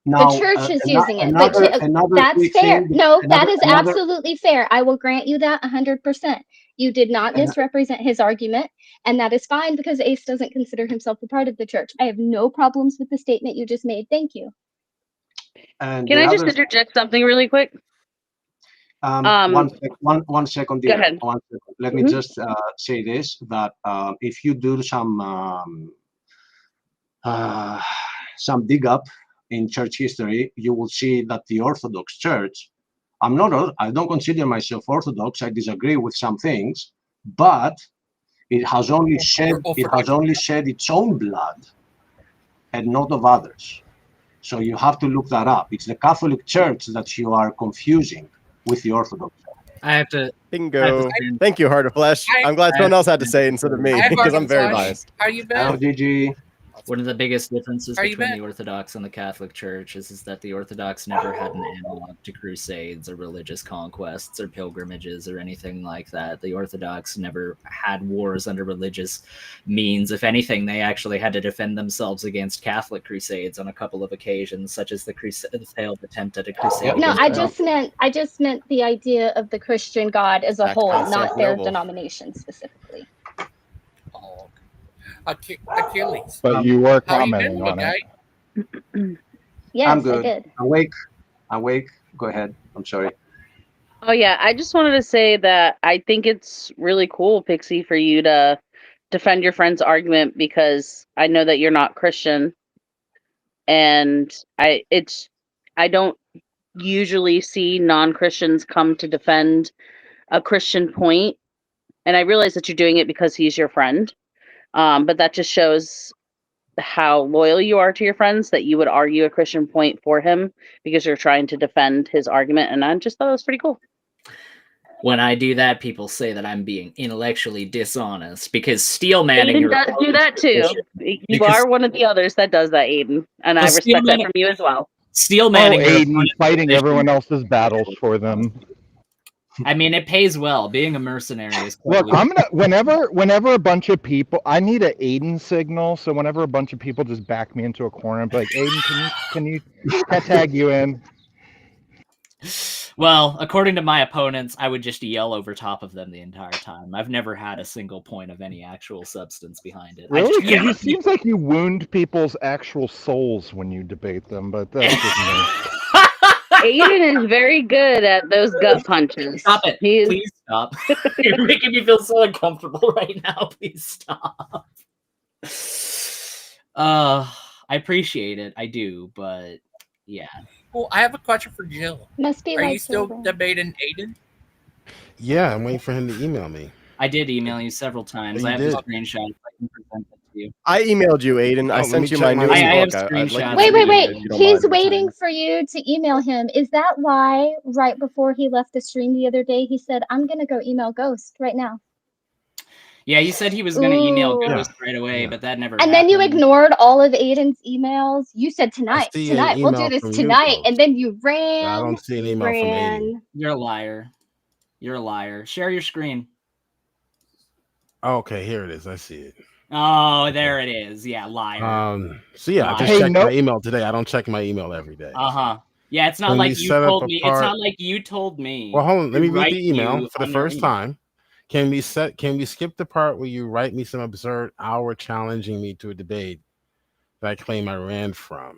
The Now, church is using it, but another that's quick fair. thing. No, that is Another. absolutely fair. I will grant you that 100%. You did not misrepresent his argument, and that is fine because Ace doesn't consider himself a part of the church. I have no problems with the statement you just made. Thank you. And Can the I just other. interject something really quick? One second, Go dear. ahead. 1 second. Let me just say this: that if you do some dig up in church history, you will see that the Orthodox Church. I don't consider myself Orthodox. I disagree with some things, but it has only shed its own blood, and not of others. So you have to look that up. It's the Catholic Church that you are confusing with the Orthodox Church. I have to. Bingo. Thank you, Heart of Flesh. I'm glad someone else had to say instead of me because I'm very biased. How you been? Hello, Gigi. One of the biggest differences How you between been? the Orthodox and the Catholic Church is that the Orthodox never had an analog to crusades or religious conquests or pilgrimages or anything like that. The Orthodox never had wars under religious means. If anything, they actually had to defend themselves against Catholic crusades on a couple of occasions, such as the failed attempt at a crusade. No, against I just meant the idea of the Christian God as a Back to whole, not their Constantinople. denomination specifically. Achilles. But you were How you been, commenting little on guy? it. Yes, I'm good. I did. Awake. Go ahead. I'm sorry. Oh yeah, I just wanted to say that I think it's really cool, Pixie, for you to defend your friend's argument because I know that you're not Christian, and I don't usually see non-Christians come to defend a Christian point, and I realize that you're doing it because he's your friend. But that just shows how loyal you are to your friends that you would argue a Christian point for him because you're trying to defend his argument, and I just thought it was pretty cool. When I do that, people say that I'm being intellectually dishonest because steel manning Aiden your does do that too. You are one of the others that does that, Aiden, and I respect that from you as well. Steel Oh, manning your Aiden opponent's fighting position. everyone else's battles for them. I mean, it pays well. Being a mercenary is Look, probably I'm gonna whenever a bunch of people, I need an Aiden signal. So whenever a bunch of people just back me into a corner and be like, Aiden, can you tag you in? Well, according to my opponents, I would just yell over top of them the entire time. I've never had a single point of any actual substance behind it. Really? I just Because yell it at seems like you wound people's actual souls when you debate them, but that's just me. Aiden is very good at those gut punches. Stop it. He's... Please stop. You're making me feel so uncomfortable right now. Please stop. I appreciate it. I do, but yeah. Well, I have a question for Jill. Must be Are like you still children. debating Aiden? Yeah, I'm waiting for him to email me. I did email you several times. You I have did? the screenshot. I can present it to you. I emailed you, Aiden. I let me sent you check my my newest I have book. I'd like you to screenshots. read Wait. it if you don't He's mind. waiting for you to email him. Is that why right before he left the stream the other day, he said, I'm going to go email Ghost right now? Yeah, you said he was going to email Ooh. Ghost right away, but that never And happened. then you ignored all of Aiden's emails. You said tonight, see an we'll do email this from you, tonight. Ghost. And then you I ran. don't see an email from Aiden. You're a liar. You're a liar. Share your screen. Okay, here it is. I see it. Oh, there it is. Yeah, liar. So yeah, I just checked my email today. I don't check my email every day. Uh-huh. Yeah, it's not Can we like you set up told a me. part- It's not like you told me. Well, hold on. Let to me read write the email you for the on your first email. time. Can we skip the part where you write me some absurd hour challenging me to a debate that I claim I ran from?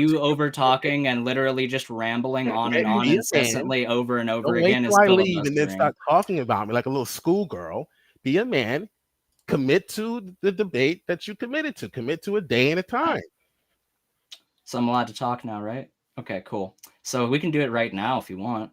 you over talking and literally just rambling on and on Be a man. incessantly over and over Don't wait again is till I leave and then filibustering. start talking about me like a little schoolgirl. Be a man. Commit to the debate that you committed to. Commit to a day and a time. So I'm allowed to talk now, right? Okay, cool. So we can do it right now if you want.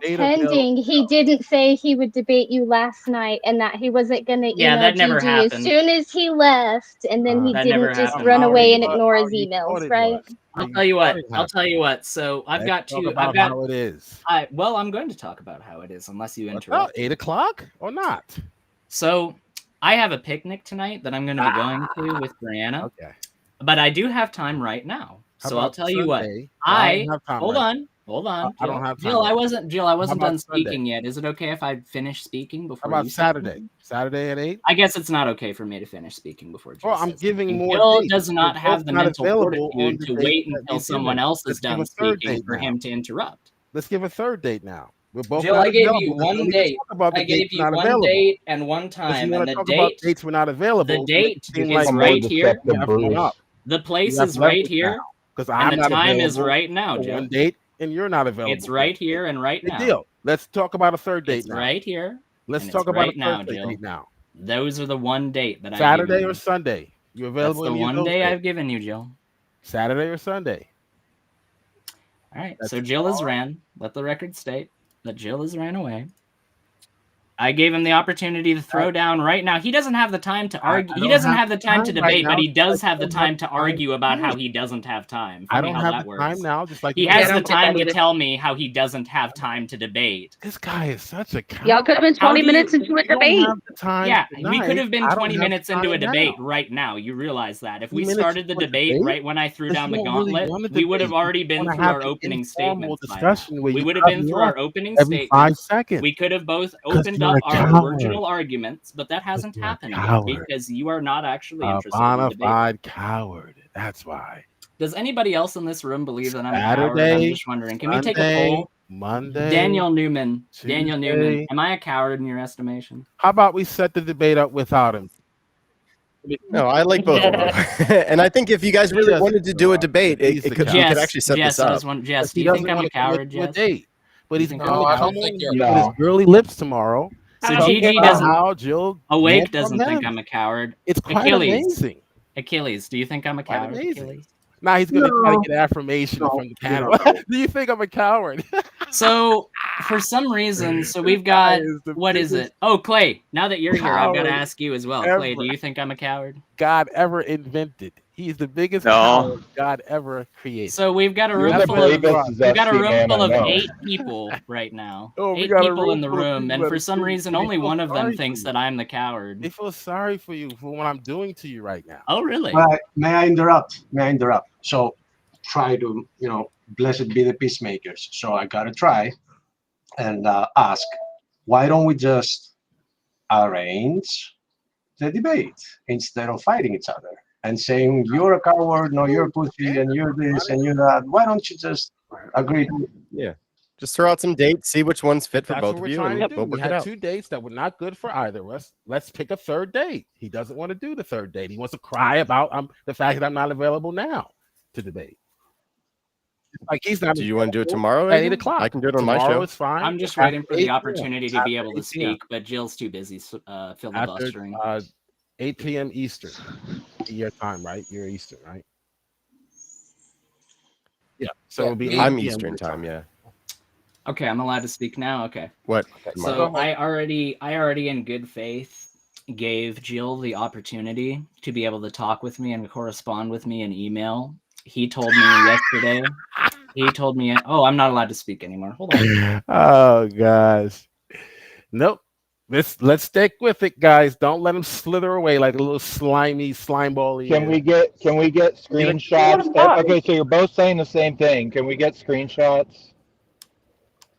pretending he didn't say he would debate you last night and that he wasn't going to Yeah, email that never Gigi as happened. soon as he left, and then he That never didn't just happened. run away and How ignore his you emails, thought it right? was. How I'll you tell you thought what. it I'll happened. tell you what. So I've Let's got talk two. about I've got. how it is. Well, I'm going to talk about how it is, unless you About interrupt. 8 o'clock or not? So I have a picnic tonight that I'm going to be going to with Brianna. Okay. But I do have time right now. How So I'll about tell you what. Sunday? I don't have time Hold right on. Hold on. I don't have time Jill, right I How wasn't about done Sunday? speaking yet. Is it okay if I finish speaking How before about you say Saturday? something? Saturday at 8? I guess it's not okay for me to finish speaking before Jill Well, I'm says giving something. more Jill dates. does We're not have both the not mental available on fortitude the to date wait that until you've someone given. else is Let's give done a third speaking date for now. him to interrupt. Let's give a third date now. We're both Jill, not I gave available. you There's no one need to date. talk about the I dates gave we're you not one available. date and one If you time, want and to the talk about date, dates we're not available, the date seem is like right here. you have one up. The place You have is right leverage now here, because and I'm the not time is available right now, for Jill. one date, and you're not available. It's for right one date. here and right Good now. deal. Let's talk about a third date It's now. right here. Let's and talk it's about right a now, third Jill. date now. Those are the one date that I've Saturday given or you. Sunday? You That's available the any of one those day days? I've given you, Jill. Saturday or Sunday? All right. That's So Jill has ran. Let the record state that Jill has ran away. I gave him the opportunity to throw down right now. He doesn't have the time to argue. He doesn't have the time to debate, but he does have the time to argue about how he doesn't have time. I Funny don't how have that the works. time now, just like He you has don't the get that time to either. tell me how he doesn't have time to debate. This guy is such a coward. Y'all could have been How 20 do you- minutes into a You don't debate. have the time Yeah, we tonight. could have been I don't 20 have the minutes into a time now. debate right now. You realize that. If 20 we minutes started the into a debate debate? right when I threw Because down you the don't really gauntlet, want to we would have debate. already You been wanna through have our an opening informal statements by now. discussion where We you would have cut been me through our off opening every 5 statements. seconds. We could have both 'Cause opened you're up a our coward. original arguments, but that hasn't you're a happened yet coward. because you are not actually A interested in bona debating. fide coward. That's why. Does anybody else in this room believe that I'm a coward? I'm Saturday, just wondering. Can we take a Sunday, poll? Monday, Daniel Newman. Daniel Newman. Tuesday. Am I a coward in your estimation? How about we set the debate up without him? No, I like both of you. And I think if you guys really wanted to do a debate, we could actually set this up. Jess, do He you think doesn't I'm a wanna commit coward, to a Jess? date, but he's think going I'm a to coward? come in here with his girly lips tomorrow. So and talk Gigi about doesn't. how Jill Awake went from doesn't think him. I'm a coward. It's quite amazing. Achilles, do you think I'm a Quite coward? amazing. Achilles? Now he's going to try to No. get affirmation No, from the panel. no. Do you think I'm a coward? So for some reason, so we've got what is it? Oh, Clay. Now that you're here, I've got to coward ask you as well. ever. Clay, do you think I'm a coward? God ever invented. He's the biggest No. coward God ever created. So we've got a You're room the full of bravest we've got a zesty room man full I of know. 8 people right now. Oh, we 8 got a people in room the full of room, people and that for are some stupid. reason, They only feel one of them sorry for thinks you. that I'm the coward. They feel sorry for you for what I'm doing to you right now. Oh, really? May I interrupt? May I interrupt? So try to, blessed be the peacemakers. So I got to try and ask, why don't we just arrange the debate instead of fighting each other and saying, you're a coward, no, you're a pussy, and you're this, and you're that. Why don't you just agree? Yeah. Just throw out some dates, see which one's fit for That's both what of we're you, trying and to do. we'll We work it had out. 2 dates that were not good for either of us. Let's pick a third date. He doesn't want to do the third date. He wants to cry about the fact that I'm not available now to debate. Like he's not. Do you want to do it tomorrow? At 8 Aiden? o'clock. I can do it on my Tomorrow show. is fine. I'm just After waiting for the 8 p.m. opportunity to be After able to 8 p.m. speak, but Jill's too busy After filibustering. 8 p.m. Eastern, your time, right? You're Eastern, right? Yeah. So it'll be 8 I'm p.m. Eastern your time, yeah. Okay, I'm allowed to speak now. Okay. What? So I already in good faith gave Jill the opportunity to be able to talk with me and correspond with me in email. He told me yesterday. He told me, "Oh, I'm not allowed to speak anymore." Hold on. Oh gosh. Nope. Let's stick with it, guys. Don't let him slither away like a little slimy slime ball. Can we get screenshots? Okay, so you're both saying the same thing. Can we get screenshots?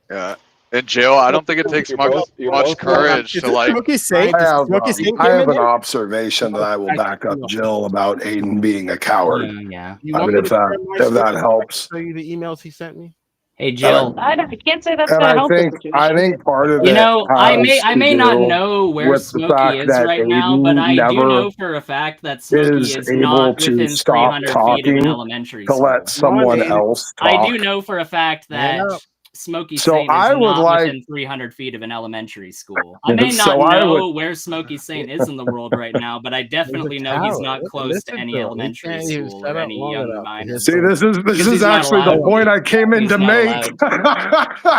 Yeah. And Jill, I don't think it takes You're much both courage to like. I have an observation that I will back up Jill about Aiden being a coward. Yeah. You I want mean, me if to share my that screen? helps. Show you the emails he sent me. Hey, Jill. I can't say that's And going to I help the think situation. part of You it know, I has to may not do know where with the Smokey fact is that right now, but Aiden I do never know for a fact that Smokey is is able not to within stop 300 feet of an talking elementary to school. let someone else I do talk. know for a fact Man that up. Smokey So Saint is I would not like- within 300 feet of an elementary school. I may So not I know would- where Smokey Saint is in the world right now, but I definitely know he's not close to any elementary school or any young minors. See, this Because is he's not actually the allowed point to. I came in He's to not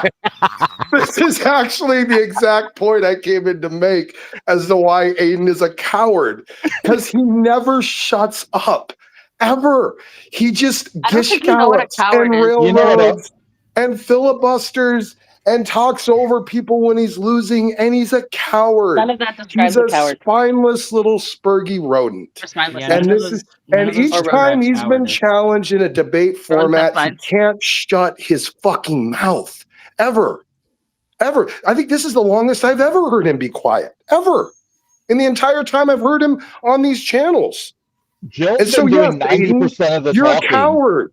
make. This is actually the exact point I came in to make as to why Aiden is a coward, because he never shuts up, ever. He just I don't think you know what a scallops coward and is. railroads and filibusters and talks over people when he's losing, and he's a coward. None of that describes He's a a coward. spineless little spurgy rodent. Spineless And rodent. this is and each time he's been challenged in a debate format, he can't shut his fucking mouth. Ever. I think this is the longest I've ever heard him be quiet. Ever. In the entire time I've heard him on these channels. Jill's And so been yes, doing 90% Aiden, of the you're talking. a coward.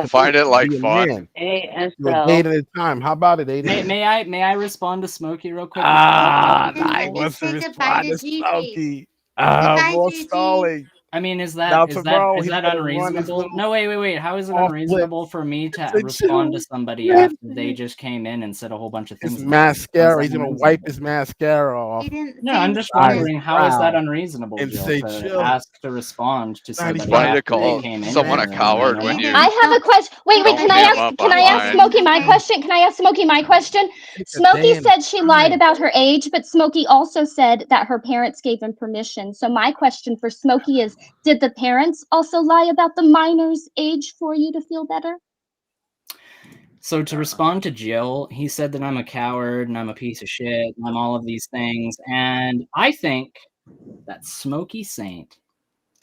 don't find it like Be a fun. man. You're a date at a time. How about it, Aiden? May I respond to Smokey real quick? Ah, Can I you want just to say goodbye respond to to Gigi? Smokey. Goodbye, More Gigi. stalling. I mean, is Now that tomorrow he's that gonna run his unreasonable? little No, wait. How is it off unreasonable flips. for me to It's a respond to joke. somebody after they just came in and said a whole bunch of His things about me? How is mascara. that He's gonna wipe unreasonable? his mascara off. He didn't No, say I'm just Dry his wondering how is that brow unreasonable, and Jill, say, to "Chill." ask to respond to God, he's somebody Funny to after they call came in someone here a and coward they're when like, you I have a question. Wait, don't can I cam ask? up Can I ask online. Smokey my question? Can I ask Smokey my question? Take a Smokey day and said she lied time. about her age, but Smokey also said that her parents gave him permission. So my question for Smokey is: did the parents also lie about the minor's age for you to feel better? So to respond to Jill, he said that I'm a coward and I'm a piece of shit and I'm all of these things. And I think that Smokey Saint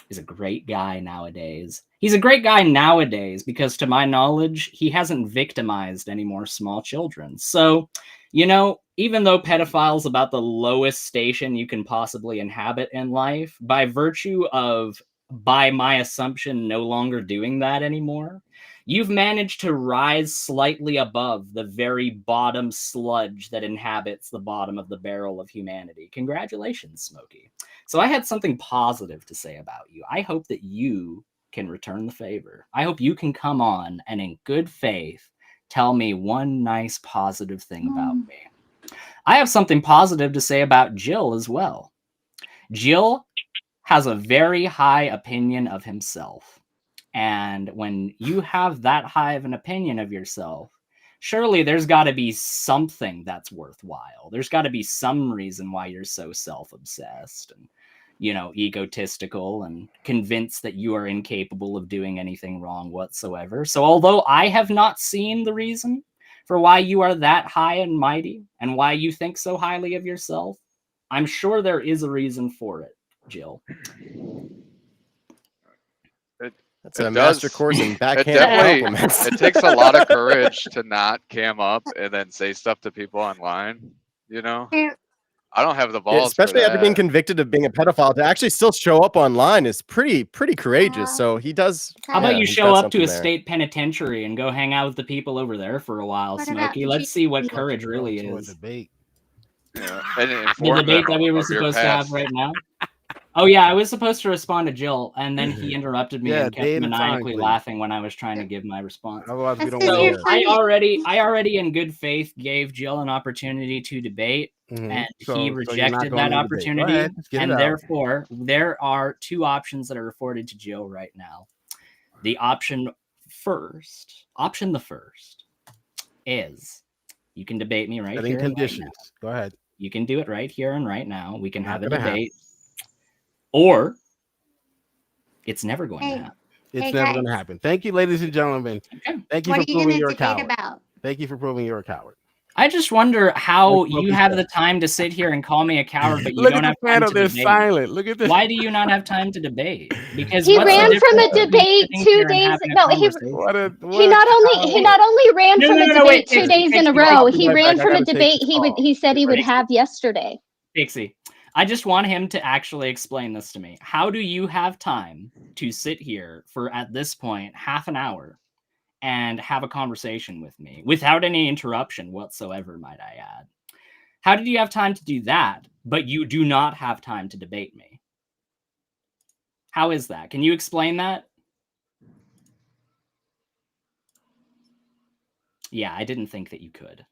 is a great guy nowadays. He's a great guy nowadays because, to my knowledge, he hasn't victimized any more small children. So, you know, even though pedophile's about the lowest station you can possibly inhabit in life, by virtue of, by my assumption, no longer doing that anymore, you've managed to rise slightly above the very bottom sludge that inhabits the bottom of the barrel of humanity. Congratulations, Smokey. So I had something positive to say about you. I hope that you can return the favor. I hope you can come on and in good faith tell me one nice positive thing about me. I have something positive to say about Jill as well. Jill has a very high opinion of himself. And when you have that high of an opinion of yourself, surely there's got to be something that's worthwhile. There's got to be some reason why you're so self-obsessed and, you know, egotistical and convinced that you are incapable of doing anything wrong whatsoever. So although I have not seen the reason for why you are that high and mighty and why you think so highly of yourself, I'm sure there is a reason for it, Jill. That's a master course in backhand compliments. It takes a lot of courage to not cam up and then say stuff to people online. You know, I don't have the balls, especially for after being that. convicted of being a pedophile, to actually still show up online is pretty courageous. So he does. How about you he's show got up to something a there. state penitentiary and go hang out with the people over there for a while, What about Smokey? Let's see what courage really To a is. debate. Yeah, and The inform debate them that we were of your supposed to have past. right now. Oh yeah, I was supposed to respond to Jill, and then he interrupted me Yeah, and kept day and a time, maniacally please. laughing when I was trying to give my response. Otherwise, we don't That's want to 'cause hear you're it. funny. I already in good faith gave Jill an opportunity to debate, and he So you're not rejected going that to debate. Go opportunity. ahead, just get it And out. therefore, there are two options that are afforded to Jill right now. The option the first is you can debate me right Setting here and right conditions. now. Go ahead. You can do it right here and right now. We can Not have a gonna happen. debate. Or it's never going to Hey, happen. It's hey never guys, going to happen. Thank you, ladies and gentlemen. Thank you what for are you proving gonna you're a debate coward. about? Thank you for proving you're a coward. I just wonder how Like you Smokey have said. the time to sit here and call me a coward, but you Look don't at have the time panel. to They're debate. silent. Look at this. Why do you not have time to debate? Because He what's the ran from difference a between debate sitting 2 here and days. having a No, conversation? he not only ran No, from no, a no, no, wait, debate 2 Pixie, days in a Pixie, row. I'll be He right ran back. I from a gotta take debate this he said he would Pixie. have yesterday. Pixie, I just want him to actually explain this to me. How do you have time to sit here for, at this point, half an hour and have a conversation with me without any interruption whatsoever, might I add? How did you have time to do that, but you do not have time to debate me? How is that? Can you explain that? Yeah, I didn't think that you could.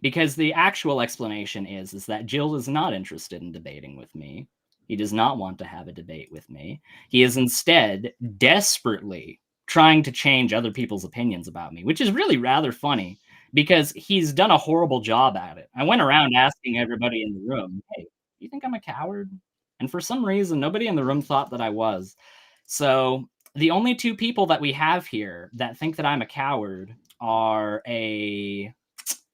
Because the actual explanation is that Jill is not interested in debating with me. He does not want to have a debate with me. He is instead desperately trying to change other people's opinions about me, which is really rather funny because he's done a horrible job at it. I went around asking everybody in the room, hey, do you think I'm a coward? And for some reason, nobody in the room thought that I was. So the only two people that we have here that think that I'm a coward are a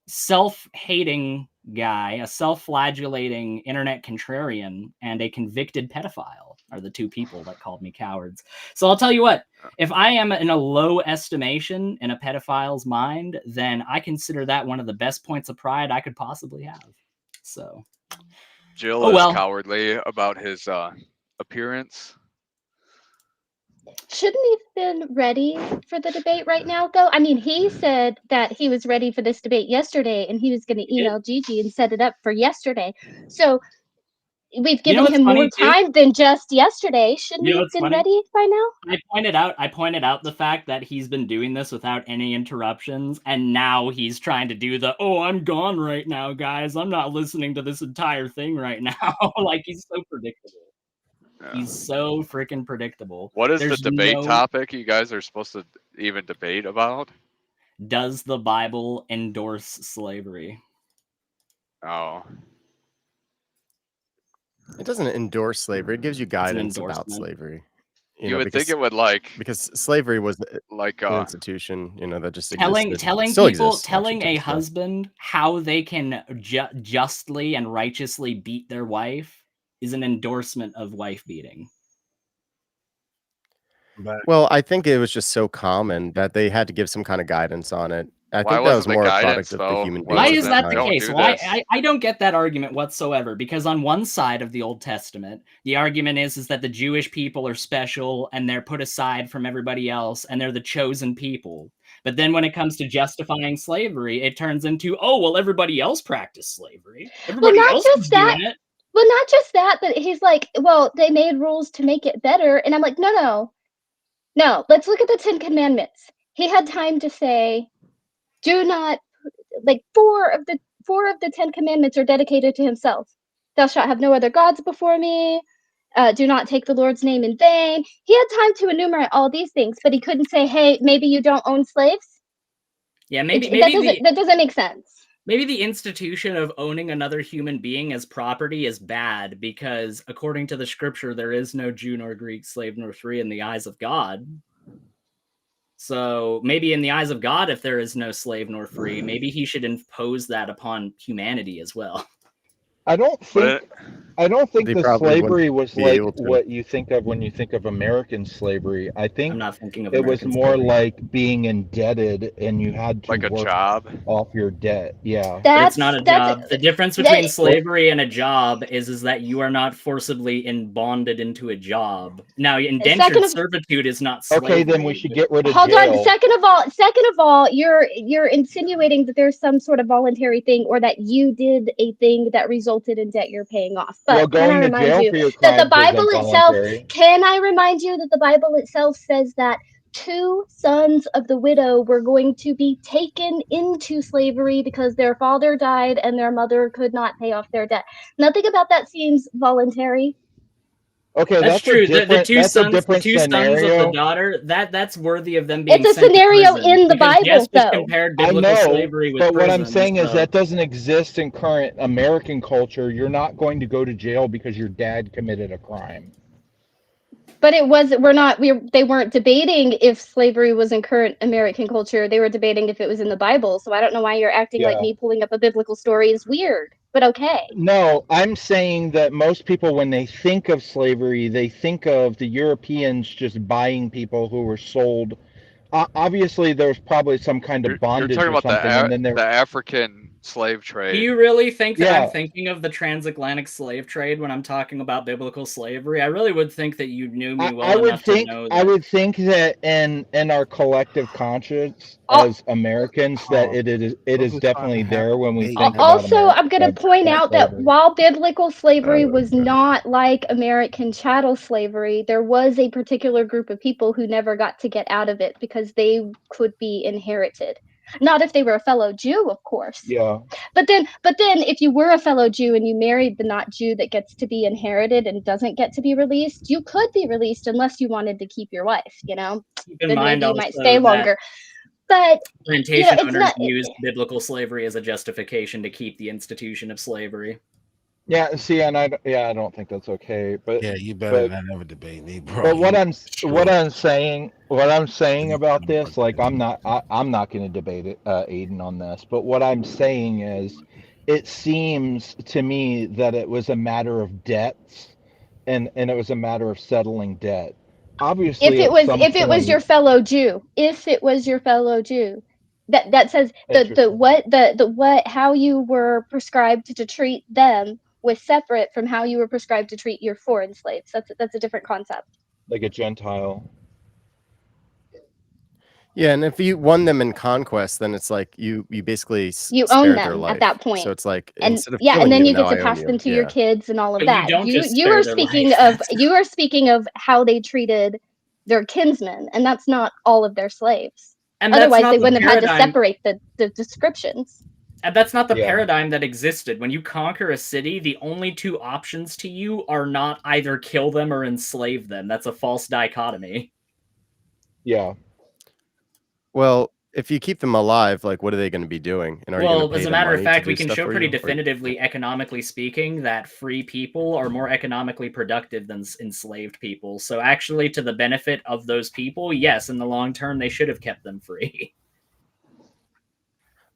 self-hating guy, a self-flagellating internet contrarian, and a convicted pedophile are the two people that called me cowards. So I'll tell you what, if I am in a low estimation in a pedophile's mind, then I consider that one of the best points of pride I could possibly have. So Jill oh is well. cowardly about his appearance. Shouldn't he have been ready for the debate right now, though? I mean, he said that he was ready for this debate yesterday and he was going to email Gigi and set it up for yesterday. So we've You know given what's him more funny, too? time than just yesterday. Shouldn't You know he have what's been funny? ready by now? I pointed out the fact that he's been doing this without any interruptions, and now he's trying to do the, oh, I'm gone right now, guys. I'm not listening to this entire thing right now. Like, he's so predictable. He's so freaking predictable. What is There's the debate no, topic you guys are supposed to even debate about? Does the Bible endorse slavery? Oh. It doesn't endorse slavery. It gives you guidance about endorsement. slavery. You would think it would, like, because slavery was like an institution, that just Telling existed. telling Still people, exists, telling actually, a to this day. husband how they can justly and righteously beat their wife is an endorsement of wife beating. Well, I think it was just so common that they had to give some kind of guidance on it. I Why think that was wasn't the more a guidance, product of the though? human Why beings is at that the the time. case? Why I don't get that argument whatsoever, because on one side of the Old Testament, the argument is that the Jewish people are special and they're put aside from everybody else and they're the chosen people. But then when it comes to justifying slavery, it turns into, oh, well, everybody else practiced slavery. Well, Everybody not else was just that. doing it. Well, not just that, but he's like, well, they made rules to make it better, and I'm like, no. Let's look at the 10 Commandments. He had time to say, do not, like four of the 10 Commandments are dedicated to himself. Thou shalt have no other gods before me. Do not take the Lord's name in vain. He had time to enumerate all these things, but he couldn't say, hey, maybe you don't own slaves. Yeah, That doesn't make sense. Maybe the institution of owning another human being as property is bad because, according to the scripture, there is no Jew nor Greek, slave nor free in the eyes of God. So maybe in the eyes of God, if there is no slave nor free, maybe he should impose that upon humanity as well. I don't think They the probably wouldn't slavery was be like able to. what you think of when you think of American slavery. I think I'm not thinking of it was American more slavery. like being indebted and you had to like a work job off your debt. Yeah. But it's not a job. The difference between slavery and a job is that you are not forcibly bonded into a job. Now, indentured servitude is not slavery. Okay, then we should get rid of Hold jail. on. Second of all, you're insinuating that there's some sort of voluntary thing, or that you did a thing that resulted in debt you're paying off. But Well, can I going to remind jail you for your that the crimes Bible isn't itself? voluntary. Can I remind you that the Bible itself says that 2 sons of the widow were going to be taken into slavery because their father died and their mother could not pay off their debt. Nothing about that seems voluntary. Okay, That's true. The two that's a sons, different of the scenario. daughter, that's worthy of them being It's a sent to scenario prison, in the because Bible, Jess just though. compared I biblical know, slavery with but what I'm prison. saying is so- that doesn't exist in current American culture. You're not going to go to jail because your dad committed a crime. But it wasn't. They weren't debating if slavery was in current American culture. They were debating if it was in the Bible. So I don't know why you're acting like Yeah. me pulling up a biblical story is weird. But okay. No, I'm saying that most people, when they think of slavery, they think of the Europeans just buying people who were sold. Obviously, there's probably some kind of You're bondage talking or about something, and then the African slave Do trade. you really think that I'm Yeah. thinking of the transatlantic slave trade when I'm talking about biblical slavery? I really would think that you knew me well enough to know I that. would think that in our collective conscience as Americans that it is definitely there when we think about Also, I'm going to point out that slavery. while biblical slavery was not like American chattel slavery, there was a particular group of people who never got to get out of it because they could be inherited. Not if they were a fellow Jew, of course. Yeah. But then if you were a fellow Jew and you married the not Jew that gets to be inherited and doesn't get to be released, you could be released unless you wanted to keep your wife, Keep in then mind maybe you also might stay that longer. But plantation it's owners not. used biblical slavery as a justification to keep the institution of slavery. Yeah, see, and I don't think that's okay. But Yeah, you better but, not ever debate me, bro. But what Sure. I'm saying about this, like I'm not going to debate it, Aiden, on this. But what I'm saying is, it seems to me that it was a matter of debts, and it was a matter of settling debt. Obviously, If it was your fellow Jew, that says how you were prescribed to treat them was separate from how you were prescribed to treat your foreign slaves. That's a different concept. like a Gentile. Yeah, and if you won them in conquest, then it's like you basically You own spared their them life. at that point. So it's like And instead of yeah, and killing then you, you get now to I own pass you. them to your Yeah. kids and all of But you that. don't just You spare are their speaking life, of that's- you are speaking of how they treated their kinsmen, and that's not all of their slaves. And that's Otherwise, not they the wouldn't have had to paradigm. separate the descriptions. And that's not the Yeah. paradigm that existed. When you conquer a city, the only two options to you are not either kill them or enslave them. That's a false dichotomy. Yeah. Well, if you keep them alive, like what are they going to be doing? And are you going to Well, pay as a them matter of money to fact, do we can stuff show for pretty you? Or- definitively, economically speaking, that free people are more economically productive than enslaved people. So actually, to the benefit of those people, yes, in the long term, they should have kept them free.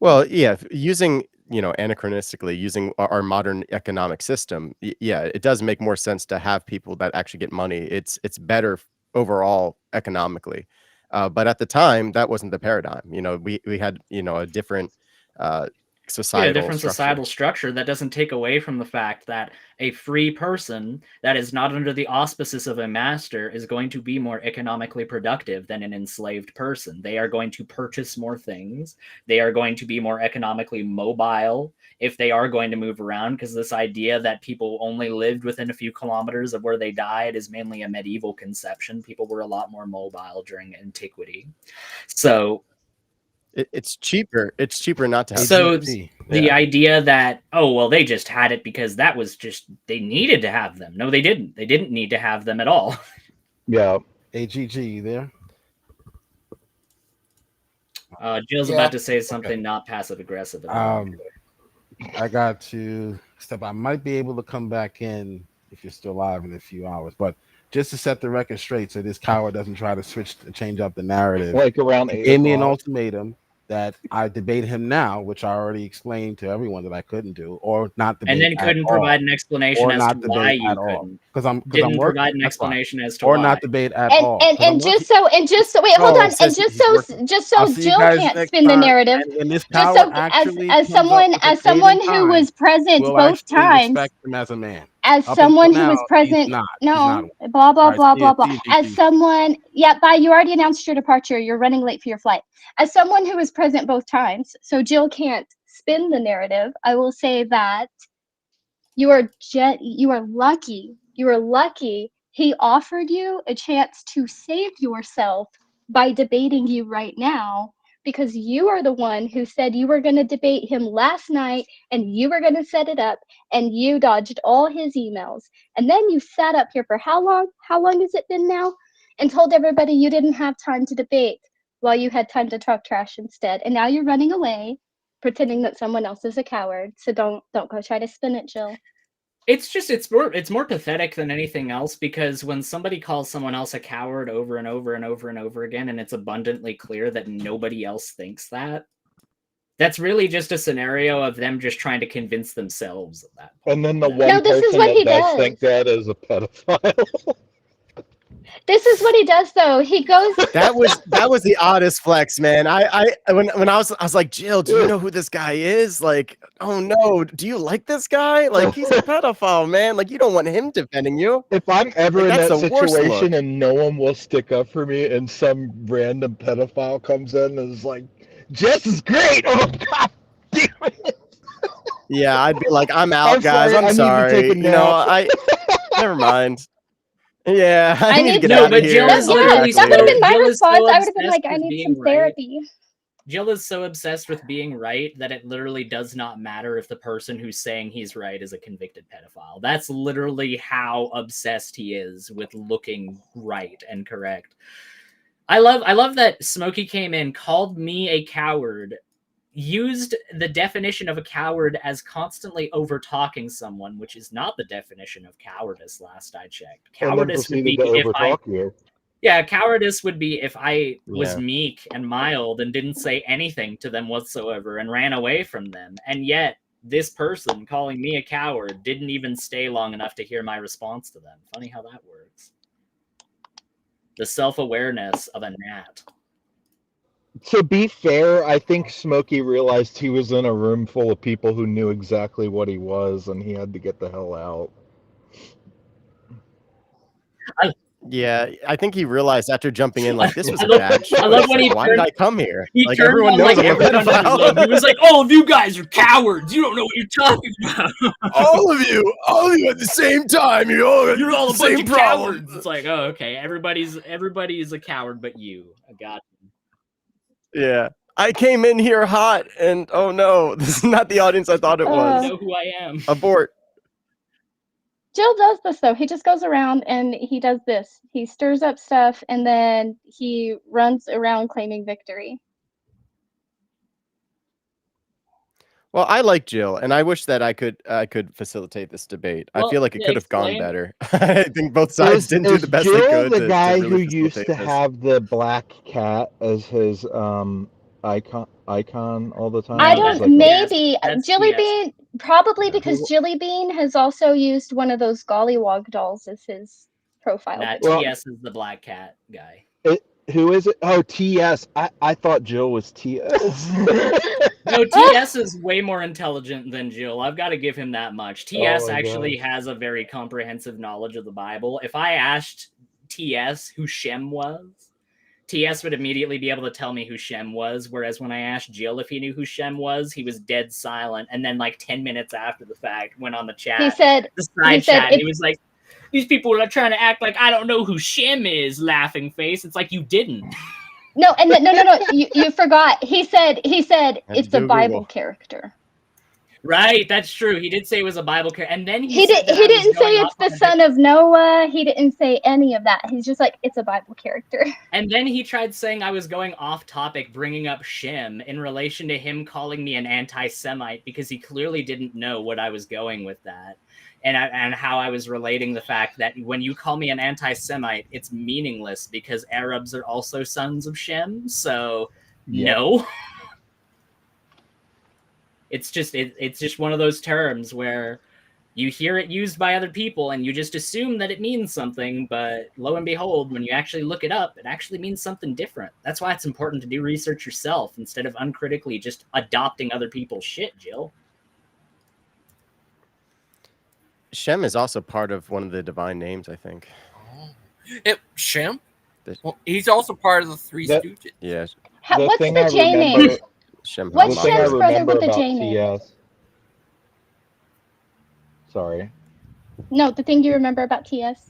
Well, yeah, using, anachronistically, using our modern economic system, yeah, it does make more sense to have people that actually get money. It's better overall economically. But at the time, that wasn't the paradigm. We had, a different Yeah, a societal different structure. societal structure that doesn't take away from the fact that a free person that is not under the auspices of a master is going to be more economically productive than an enslaved person. They are going to purchase more things. They are going to be more economically mobile if they are going to move around, because this idea that people only lived within a few kilometers of where they died is mainly a medieval conception. People were a lot more mobile during antiquity. So It's cheaper. It's cheaper not to have. so them. the Yeah. idea that, oh, well, they just had it because that was just, they needed to have them. No, they didn't. They didn't need to have them at all. Yeah. AGG, you there? Jill's Yeah. about to say something not passive aggressive at all. I got to step. I might be able to come back in if you're still live in a few hours, but just to set the record straight, so this coward doesn't try to change up the narrative. Like around He 8 gave me an o'clock. ultimatum that I debate him now, which I already explained to everyone that I couldn't do, or not debate, And then couldn't provide an explanation as to why you couldn't. because I'm Didn't working. provide an That's why. explanation as to or why. not debate at And all. and 'cause I'm and working- just so wait, hold No, on, sis, and just he's working. I'll so see you Jill guys can't next spin the time, narrative. and when this Just coward so actually as comes up with a date and someone who time, was present we'll both actually times, respect him as a man. as Up until someone who now, was he's present, not. no, He's not. blah blah All right, blah see you, blah blah. see you, As GG. someone, yeah, bye. You already announced your departure. You're running late for your flight. As someone who was present both times, so Jill can't spin the narrative. I will say that you are lucky. You are lucky he offered you a chance to save yourself by debating you right now, because you are the one who said you were going to debate him last night and you were going to set it up, and you dodged all his emails. And then you sat up here for how long? How long has it been now? And told everybody you didn't have time to debate while you had time to talk trash instead. And now you're running away, pretending that someone else is a coward. So don't go try to spin it, Jill. It's more pathetic than anything else, because when somebody calls someone else a coward over and over and over and over again, and it's abundantly clear that nobody else thinks that, that's really just a scenario of them just trying to convince themselves of that. And then the No, one this is person what that he does does. think that is a pedophile. This is what he does, though. He goes. That was the oddest flex, man. When I was like, Jill, do you know who this guy is? Like, oh no, do you like this guy? Like, he's a pedophile, man. Like, you don't want him defending you. If I'm ever Like, in that's that the worst situation look. and no one will stick up for me, and some random pedophile comes in and is like, "Jess is great." Oh God damn it! Yeah, I'd be like, I'm out, I'm guys. sorry, I'm I need to sorry. take a nap. Never mind. Yeah, I need to get No, out of but here. Jill is I'll be literally back That would have later. been my Jill is so response. I would have been obsessed like, I with need some being right. therapy. Jill is so obsessed with being right that it literally does not matter if the person who's saying he's right is a convicted pedophile. That's literally how obsessed he is with looking right and correct. I love that Smokey came in, called me a coward, used the definition of a coward as constantly over-talking someone, which is not the definition of cowardice last I checked. And then Cowardice would be proceeded to if I... overtalk you. Yeah, cowardice would be if I was Yeah. meek and mild and didn't say anything to them whatsoever and ran away from them. And yet, this person calling me a coward didn't even stay long enough to hear my response to them. Funny how that works. The self-awareness of a gnat. To be fair, I think Smokey realized he was in a room full of people who knew exactly what he was, and he had to get the hell out. Yeah, I think he realized after jumping in, like, this was I a love- bad choice. I love when he Like, why turned- did I come here? He Like, turned everyone on, knows like, I'm a everyone and his pedophile. love. He was like, "All of you guys are cowards. You don't know what you're talking about. all of you at the same time. You're all You're all a bunch of cowards." It's like, oh, okay, everybody is a coward, but you. I got you. Yeah. I came in here hot, and oh no, this is not the audience I thought it was. You know who I am. Abort. Jill does this though. He just goes around and he does this. He stirs up stuff and then he runs around claiming victory. Well, I like Jill, and I wish that I could facilitate this debate. I Well, feel like it yeah, could have gone explain. better. I think both sides didn't do the best Jill, they could the to guy really who used facilitate to this. have the black cat as his icon all the time. I It was don't. like Maybe that's Jilly TS. Bean. Probably because Jilly Bean has also used one of those Gollywog dolls as his profile Nah, picture. TS is the black cat guy. Who is it? Oh, TS. I thought Jill was TS. No, TS is way more intelligent than Jill. I've got to give him that much. TS my actually gosh. has a very comprehensive knowledge of the Bible. If I asked TS who Shem was, TS would immediately be able to tell me who Shem was, whereas when I asked Jill if he knew who Shem was, he was dead silent. And then like 10 minutes after the fact, went on the chat, He said. the side He said chat, and he if was like, these people are trying to act like I don't know who Shem is, laughing face. It's like you didn't. no, and no. You forgot. He said it's a Bible character. Right, that's true. He did say it was a Bible character, and then He said that I was didn't say going it's off the on a son of Noah. He didn't say any of that. He's just like it's a Bible character. And then he tried saying I was going off topic, bringing up Shem in relation to him calling me an anti-Semite because he clearly didn't know what I was going with that. And how I was relating the fact that when you call me an anti-Semite, it's meaningless because Arabs are also sons of Shem. So no. It's just one of those terms where you hear it used by other people and you just assume that it means something, but lo and behold, when you actually look it up, it actually means something different. That's why it's important to do research yourself instead of uncritically just adopting other people's shit, Jill. Shem is also part of one of the divine names, I think. Shem? Well, he's also part of the Three Stooges. Yeah. What's the J name? Shem What's the thing I Shem's brother remember with the about J name? TS. Sorry. No, the thing you remember about TS.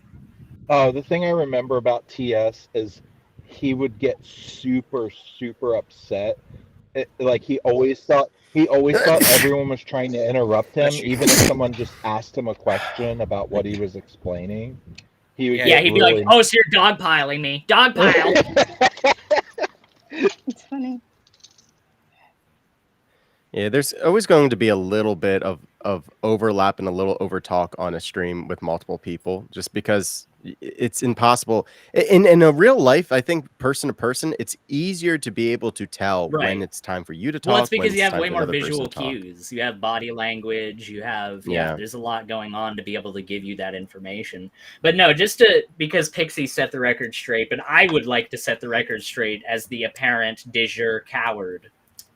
Oh, the thing I remember about TS is he would get super upset. Like he always thought everyone was trying to interrupt him, even if someone just asked him a question about what he was explaining. He would He'd be like, "Oh, so you're dogpiling me? Dogpile." It's funny. Yeah, there's always going to be a little bit of overlap and a little overtalk on a stream with multiple people, just because it's impossible. In a real life, I think person to person, it's easier to be able to tell when it's time for you to talk. Well, it's because when you have time way for more another person visual to talk. cues. You have body language. You have Yeah. there's a lot going on to be able to give you that information. But no, because Pixie set the record straight, but I would like to set the record straight as the apparent de jure coward.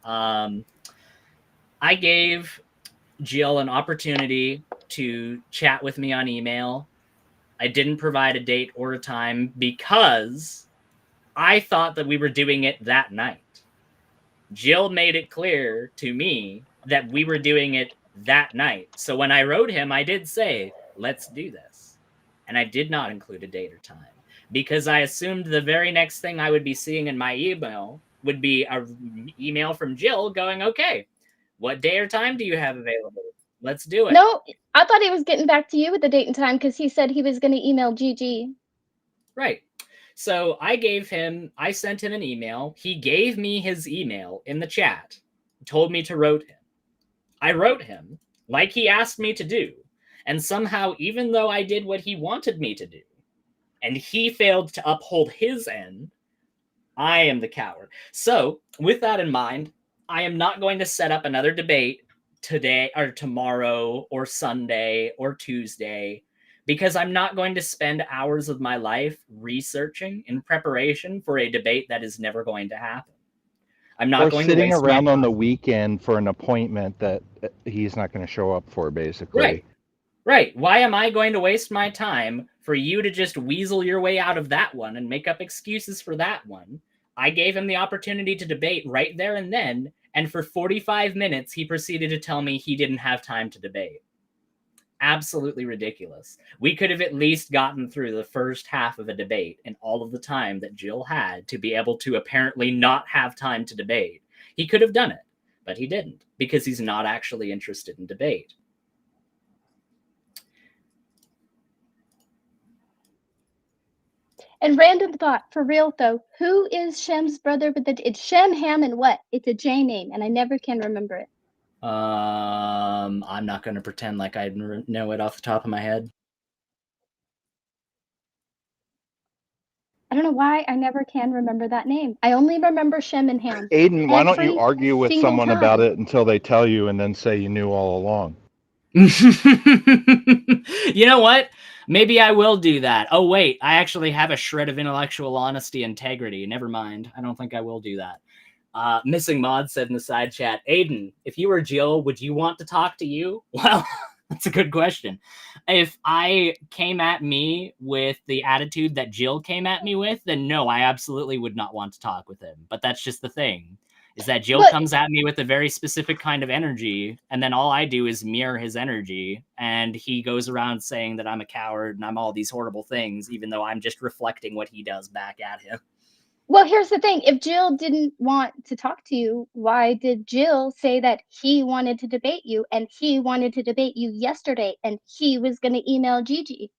I gave Jill an opportunity to chat with me on email. I didn't provide a date or a time because I thought that we were doing it that night. Jill made it clear to me that we were doing it that night. So when I wrote him, I did say, let's do this. And I did not include a date or time because I assumed the very next thing I would be seeing in my email would be an email from Jill going, okay, what day or time do you have available? Let's do it. No, I thought he was getting back to you with the date and time because he said he was going to email Gigi. Right. So I sent him an email. He gave me his email in the chat, told me to wrote him. I wrote him like he asked me to do. And somehow, even though I did what he wanted me to do, and he failed to uphold his end, I am the coward. So with that in mind, I am not going to set up another debate today or tomorrow or Sunday or Tuesday because I'm not going to spend hours of my life researching in preparation for a debate that is never going to happen. I'm not going to sitting waste around on the weekend for an appointment that he's not going to show up for, basically. Right. Right. Why am I going to waste my time for you to just weasel your way out of that one and make up excuses for that one? I gave him the opportunity to debate right there and then, and for 45 minutes, he proceeded to tell me he didn't have time to debate. Absolutely ridiculous. We could have at least gotten through the first half of a debate in all of the time that Jill had to be able to apparently not have time to debate. He could have done it, but he didn't, because he's not actually interested in debate. And random thought, for real though, who is Shem's brother with the? It's Shem, Ham, and what? It's a J name, and I never can remember it. I'm not going to pretend like I know it off the top of my head. I don't know why I never can remember that name. I only remember Shem and Ham. Aiden, why don't you Every argue with single someone time. about it until they tell you and then say you knew all along? You know what? Maybe I will do that. Oh, wait. I actually have a shred of intellectual honesty integrity. Never mind. I don't think I will do that. Missing Mod said in the side chat, Aiden, if you were Jill, would you want to talk to you? Well, that's a good question. If I came at me with the attitude that Jill came at me with, then no, I absolutely would not want to talk with him. But that's just the thing, is that Jill comes at me with a very specific kind of energy, and then all I do is mirror his energy, and he goes around saying that I'm a coward and I'm all these horrible things, even though I'm just reflecting what he does back at him. Well, here's the thing. If Jill didn't want to talk to you, why did Jill say that he wanted to debate you and he wanted to debate you yesterday and he was going to email Gigi?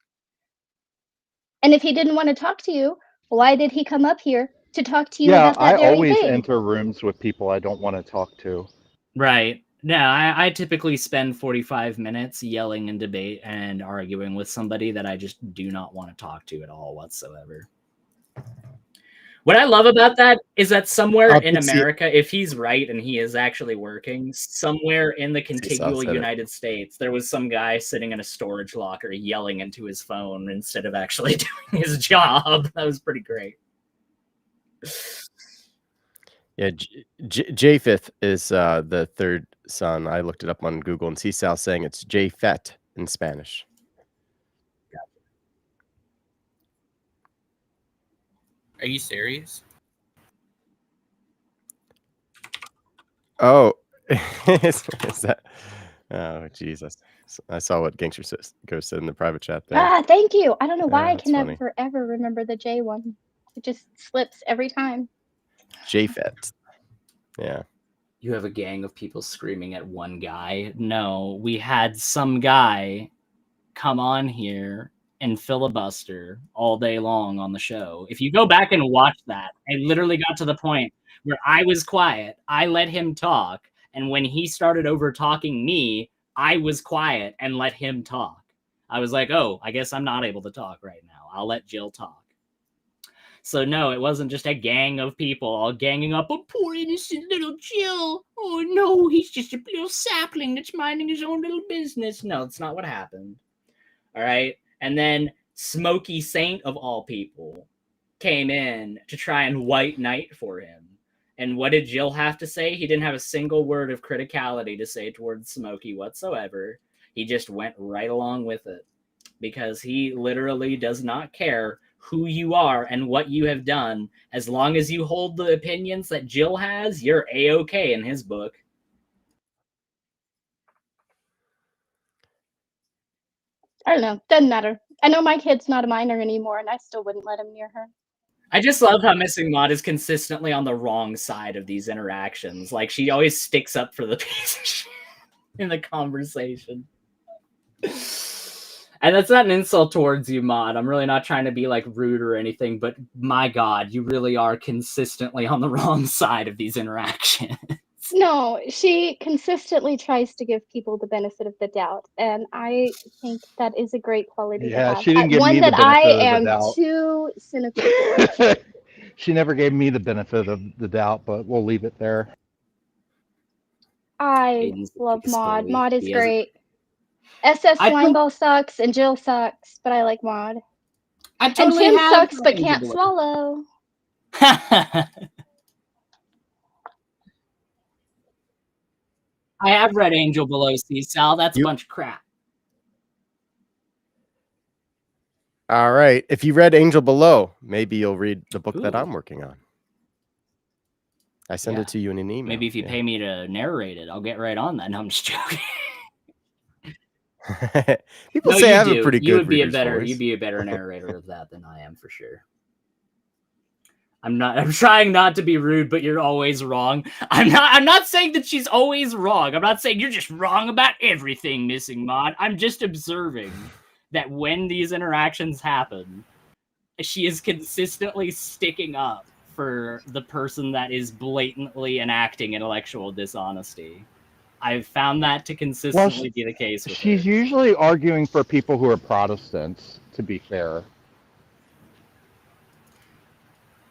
And if he didn't want to talk to you, why did he come up here to talk to you Yeah, about that I very always thing? enter rooms with people I don't want to talk to. Right. No, I typically spend 45 minutes yelling in debate and arguing with somebody that I just do not want to talk to at all whatsoever. What I love about that is that somewhere in America, if he's right and he is actually working, somewhere in the contiguous United States, there was some guy sitting in a storage locker yelling into his phone instead of actually doing his job. That was pretty great. Yeah, Japheth is the third son. I looked it up on Google, and C-Sal saying it's Japhet in Spanish. Are you serious? Oh, is that? Oh, Jesus! I saw what Gangster said in the private chat there. Ah, thank you. I don't know why I that's can funny. never ever remember the J one. It just slips every time. Japhet. Yeah. You have a gang of people screaming at one guy. No, we had some guy come on here and filibuster all day long on the show. If you go back and watch that, I literally got to the point where I was quiet. I let him talk. And when he started over talking me, I was quiet and let him talk. I was like, oh, I guess I'm not able to talk right now. I'll let Jill talk. So no, it wasn't just a gang of people all ganging up. Oh, poor innocent little Jill. Oh no, he's just a little sapling that's minding his own little business. No, that's not what happened. All right. And then Smokey Saint, of all people, came in to try and white knight for him. And what did Jill have to say? He didn't have a single word of criticality to say towards Smokey whatsoever. He just went right along with it because he literally does not care who you are and what you have done. As long as you hold the opinions that Jill has, you're A-okay in his book. I don't know. Doesn't matter. I know my kid's not a minor anymore, and I still wouldn't let him near her. I just love how Missing Mod is consistently on the wrong side of these interactions. Like, she always sticks up for the piece of shit in the conversation. And that's not an insult towards you, Mod. I'm really not trying to be, like, rude or anything, but my God, you really are consistently on the wrong side of these interactions. No, she consistently tries to give people the benefit of the doubt, and I think that is a great quality to have. she didn't give One me the that I benefit of the am doubt. too cynical for. She never gave me the benefit of the doubt, but we'll leave it there. I love Maud. Maud is great. SS Slimeball sucks and Jill sucks, but I like Maud. And Tim sucks but can't swallow. I have read Angel Below Sea, Sal. That's a bunch of crap. All right. If you read Angel Below, maybe you'll read the book that Ooh. I'm working on. I send Yeah. it to you in an email. Maybe if you pay me to narrate it, I'll get right on that. No, I'm just joking. People No, say I you have a do. pretty You good would be a reader's better. voice. You'd be a better narrator of that than I am for sure. I'm trying not to be rude, but you're always wrong. I'm not saying that she's always wrong. I'm not saying you're just wrong about everything, Missing Mod. I'm just observing that when these interactions happen, she is consistently sticking up for the person that is blatantly enacting intellectual dishonesty. I've found that to consistently be the case with her. She's usually arguing for people who are Protestants, to be fair.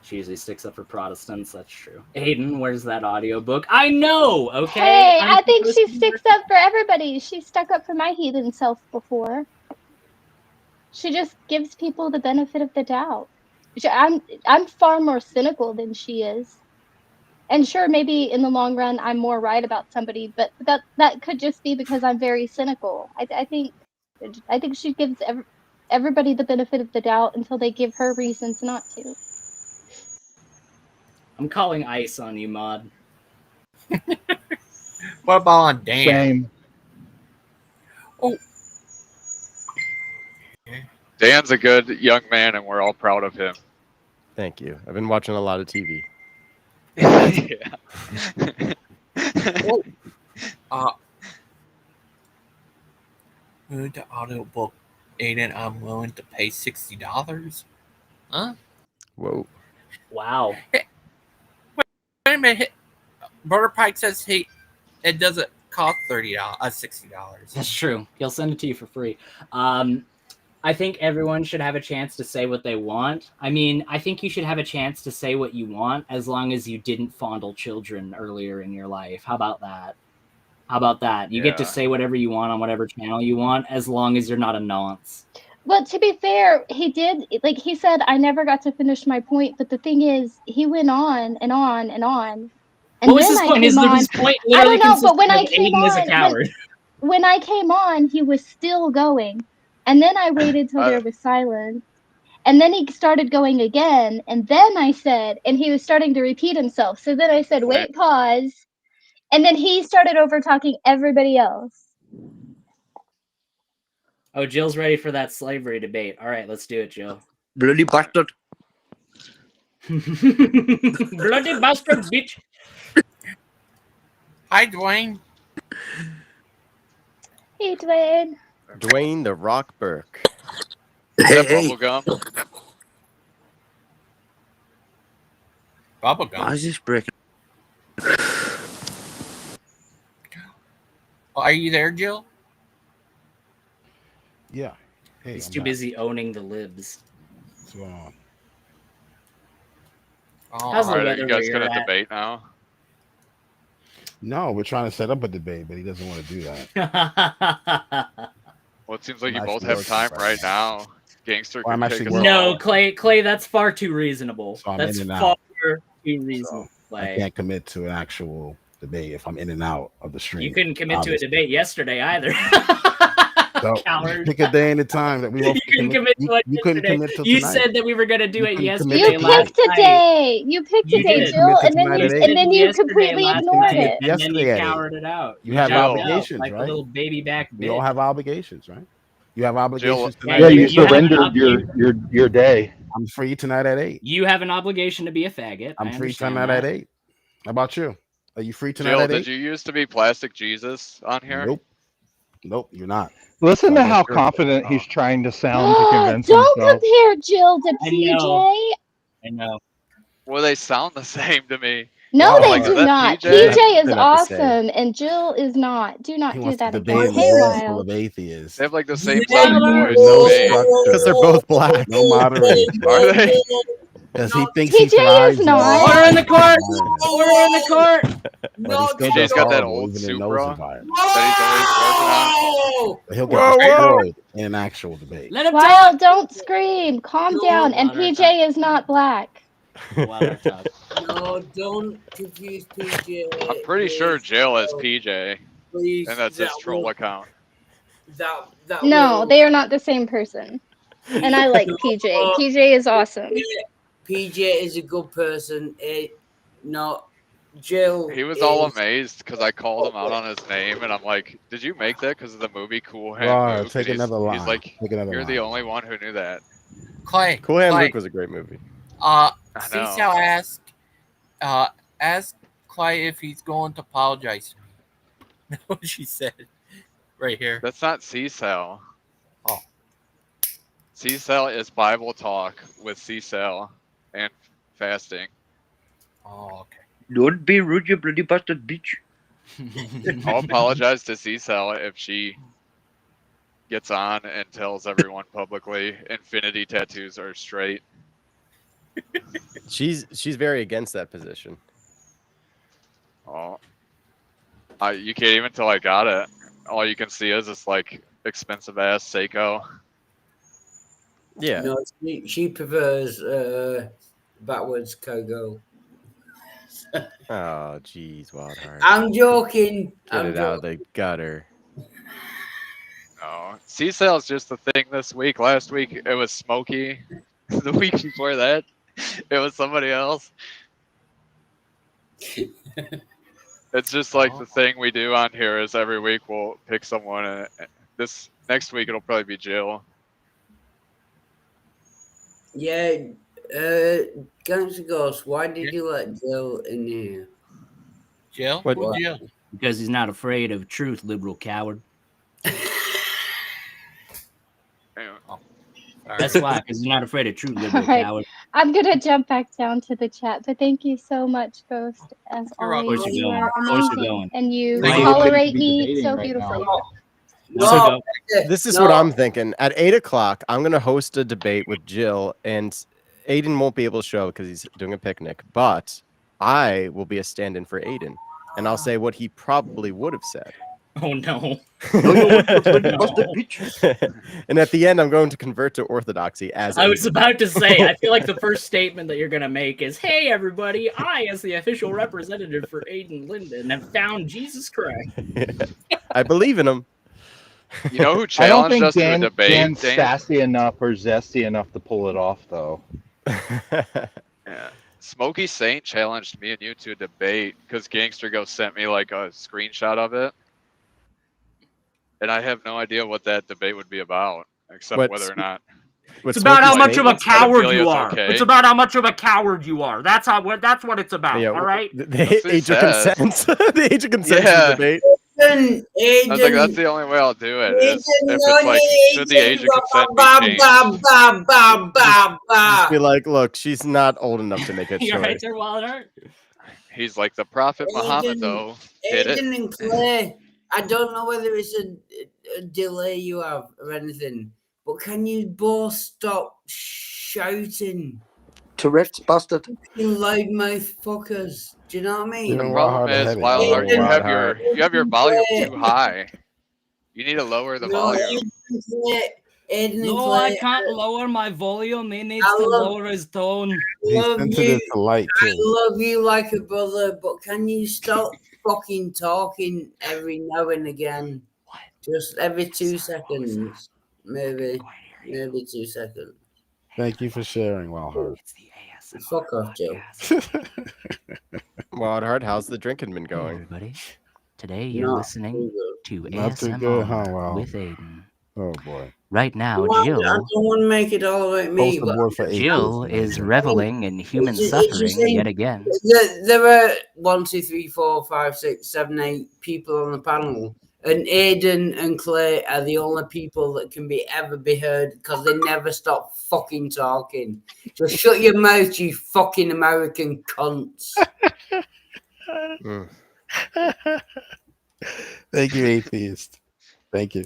She usually sticks up for Protestants, that's true. Aiden, where's that audiobook? I know, okay? Hey, I'm I think supposed she to be sticks up for everybody. She stuck up for my heathen self before. She just gives people the benefit of the doubt. I'm far more cynical than she is. And sure, maybe in the long run I'm more right about somebody, but that could just be because I'm very cynical. I think she gives everybody the benefit of the doubt until they give her reasons not to. I'm calling ice on you, Mod. What about on Dan? Same. Oh. Dan's a good young man, and we're all proud of him. Thank you. I've been watching a lot of TV. Yeah. The audiobook, Aiden, I'm willing to pay $60. Huh? Whoa. Wow. Hey, wait a minute. Brother Pike says it doesn't cost $60. That's true. He'll send it to you for free. I think everyone should have a chance to say what they want. I mean, I think you should have a chance to say what you want as long as you didn't fondle children earlier in your life. How about that? How about that? You get to Yeah. say whatever you want on whatever channel you want as long as you're not a nonce. Well, to be fair, he did, like he said, I never got to finish my point, but the thing is, he went on and on and on. And What was then his I point? came on. His point I literally don't know, but when consisted I of came Aiden is a on, coward. when I came on, he was still going. And then I waited till there was silence. And then he started going again. And then I said, and he was starting to repeat himself. So then I said, wait, pause. And then he started over talking everybody else. Oh, Jill's ready for that slavery debate. All right, let's do it, Jill. Bloody bastard. Bloody bastard, bitch. Hi, Dwayne. Hey, Dwayne. Dwayne the Rock Burke. Is that bubblegum? Bubblegum. Why is this breaking? Are you there, Jill? Yeah. Hey, He's I'm too back. busy owning the libs. What's going on? How's the All right, are weather you guys where gonna you're at? debate now? No, we're trying to set up a debate, but he doesn't want to do that. Well, it seems like I'm you both actually have working time right right now. Gangster Well, I'm could actually take us working. all. No, Clay, that's far too reasonable. So I'm That's in and far out. too reasonable. I Clay. can't commit to an actual debate if I'm in and out of the stream. You couldn't commit obviously. to a debate yesterday either. So Coward. pick a day and a time that we both You couldn't commit to it you couldn't yesterday. commit till You tonight. said that we were going to do it couldn't commit yesterday. to You Last picked a night. day. You picked a You day, did. Jill, and then tonight you at 8. and then you Yesterday, completely last ignored night, it. and then you Yesterday at 8. cowered it out. You have backed out obligations, like right? a little baby back We all bitch. have obligations, right? You have Jill, obligations tonight. Yeah, at you 8? surrendered your day. I'm free tonight at 8. You have an obligation to be a faggot. I'm I free understand tonight that. at 8. How about you? Are you free tonight Jill, at did 8? you used to be Plastic Jesus on here? Nope. Nope, you're not. Listen So to I guess how you're confident he's trying to sound to convince Don't himself. compare Jill to I PJ. know. I know. Well, they sound the same to me. No, I'm they like, do is that not. PJ? PJ is awesome, and Jill is not. Do not He do wants to that debate again. in Hey, a room full Wild. of atheists. They have like the same With sounding voice. no as me. structure. Because they're both black. No moderation. Are they? Because he thinks he PJ thrives is not. Order in the court. environment. Order in the court. But he still PJ's does got that horrible old even in those Supra environments. that he's always working on. But he'll get Whoa, whoa. destroyed in an actual debate. Let him Wild, don't scream. Calm down. And Let her PJ is not black. Let her talk. No, don't confuse PJ. I'm pretty sure Jill is PJ, Please, and that's his troll account. That No, will, they are not the same person. And I like PJ. PJ is awesome. PJ is a good person. No, Jill. He was all is- amazed because I called him out on his name, and I'm like, "Did you make that because of the movie Cool Hand Rar, Luke?" take And another line. he's like, Take another "You're the line. only one who knew that." Clay. Cool Hand Clay. Luke was a great movie. I Cecil know. ask Clay if he's going to apologize to me. That's what she said right here. That's not Cecil. Oh. Cecil is Bible talk with Cecil and fasting. Oh, okay. Don't be rude, you bloody bastard bitch. I'll apologize to Cecil if she gets on and tells everyone publicly infinity tattoos are straight. She's very against that position. Oh, you can't even tell I got it. All you can see is this like expensive ass Seiko. Yeah. No, she prefers backwards Kogo. Oh, jeez, Wild Heart. I'm joking. Get I'm it out of the gutter. No, Cecil's just the thing this week. Last week it was Smokey. The week before that, it was somebody else. It's just like the thing we do on here is every week we'll pick someone. And this next week it'll probably be Jill. Yeah, Gangster Ghost, why did you let Jill in here? Jill? What? Who's Jill? Because he's not afraid of truth, liberal coward. That's why, because he's not afraid of truth, liberal All right. coward. I'm gonna jump back down to the chat, but thank you so much, Ghost. As You're always, welcome. you are Of course you're amazing, going. and you Thank you. tolerate Be me debating so right beautifully. So this is what I'm thinking. At 8 o'clock, I'm going to host a debate with Jill, and Aiden won't be able to show because he's doing a picnic, but I will be a stand-in for Aiden, and I'll say what he probably would have said. Oh, no. And at the end, I'm going to convert to orthodoxy as I was Aiden. about to say, I feel like the first statement that you're going to make is, hey, everybody, I, as the official representative for Aiden Linden, have found Jesus Christ. I believe in him. You know who I don't challenged think us to a debate? Dan's Dan? sassy enough or zesty enough to pull it off, though. Yeah. Smokey Saint challenged me and you to a debate because Gangster Ghost sent me like a screenshot of it. And I have no idea what that debate would be about, except What- whether or not. It's about how Like, much of a coward you pedophilia is are. okay. It's about how much of a coward you are. That's what it's about. Yeah, all right. The age of consent. The age of consent Yeah. for debate. Aiden, I was like, that's the only way I'll do it. Is if no, it's like, should the age of consent be changed? Just be like, look, she's not old enough to make a You're right choice. there, Wilder. He's like, the Prophet Muhammad, though, did it. Aiden and Clay, I don't know whether it's a delay you have or anything, but can you both stop shouting? Tourette's bastard. You loudmouth fuckers. Do you know what I mean? The problem is, Wildheart, you have your volume too high. You need to lower the volume. No, I can't lower my volume. He needs to lower his tone. He's sensitive to light I too. love you like a brother, but can you stop fucking talking every now and again? Just every 2 seconds, maybe 2 seconds. Thank you for sharing, Wildheart. Fuck off, Joe. Wildheart, how's the drinking been going? Everybody, today you're Not listening to Not too ASMR good, huh, Wild? with Aiden. Oh boy. Right now, I Jill. don't want to make it all about me. Post award for Jill is reveling in human It's suffering just saying yet again. There are 1, 2, 3, 4, 5, 6, 7, 8 people on the panel, and Aiden and Clay are the only people that can ever be heard because they never stop fucking talking. Just shut your mouth, you fucking American cunts. Thank you, atheist. Thank you.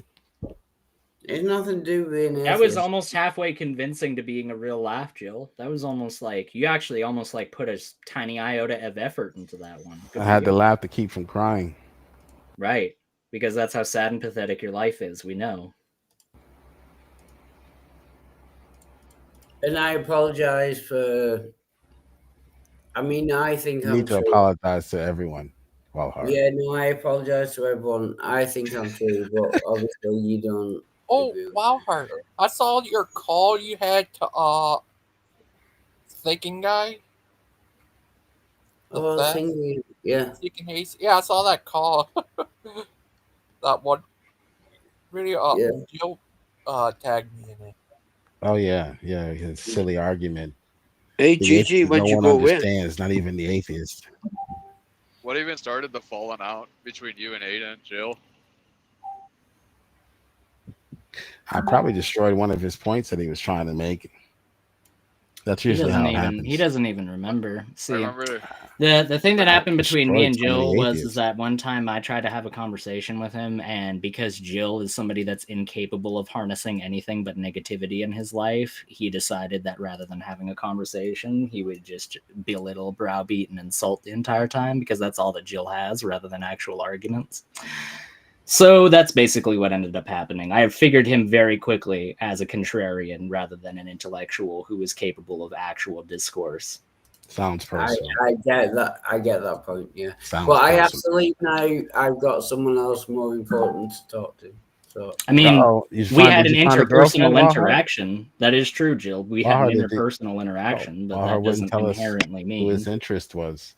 It's nothing to do with being That was atheist. almost halfway convincing to being a real laugh, Jill. That was almost like you actually almost like put a tiny iota of effort into that one. Good I for had to you. laugh to keep from crying. Right, because that's how sad and pathetic your life is. We know. And I apologize for. I mean, I think You I'm need to true. apologize to everyone, Wildheart. Yeah, no, I apologize to everyone. I think I'm true, but obviously you don't. Oh, Wildheart. I saw your call you had to Thinking Guy. Thinking, yeah. Thinking Haze. Yeah, I saw that call. That one. Really, Yeah. Jill tagged me in it. Oh yeah, yeah. His silly argument. Hey, The Gigi, atheist, when'd no you one go in? understands, not even the atheist. What even started the falling out between you and Aiden, Jill? I probably destroyed one of his points that he was trying to make. That's He usually doesn't how it even happens. he doesn't even remember. See, remember the thing that happened between me Destroyed and some of the Jill was atheists. that one time I tried to have a conversation with him, and because Jill is somebody that's incapable of harnessing anything but negativity in his life, he decided that rather than having a conversation, he would just belittle, browbeat, and insult the entire time because that's all that Jill has, rather than actual arguments. So that's basically what ended up happening. I figured him very quickly as a contrarian rather than an intellectual who is capable of actual discourse. Sounds personal. I get that. I get that point. Yeah. Sounds But I have personal. to leave now. I've got someone else more important to talk to. So I mean, did we had an you find a girlfriend, interpersonal Wildheart? interaction. That is true, Jill. We had an interpersonal interaction, but Wildheart that wouldn't doesn't tell us inherently who mean. his interest was.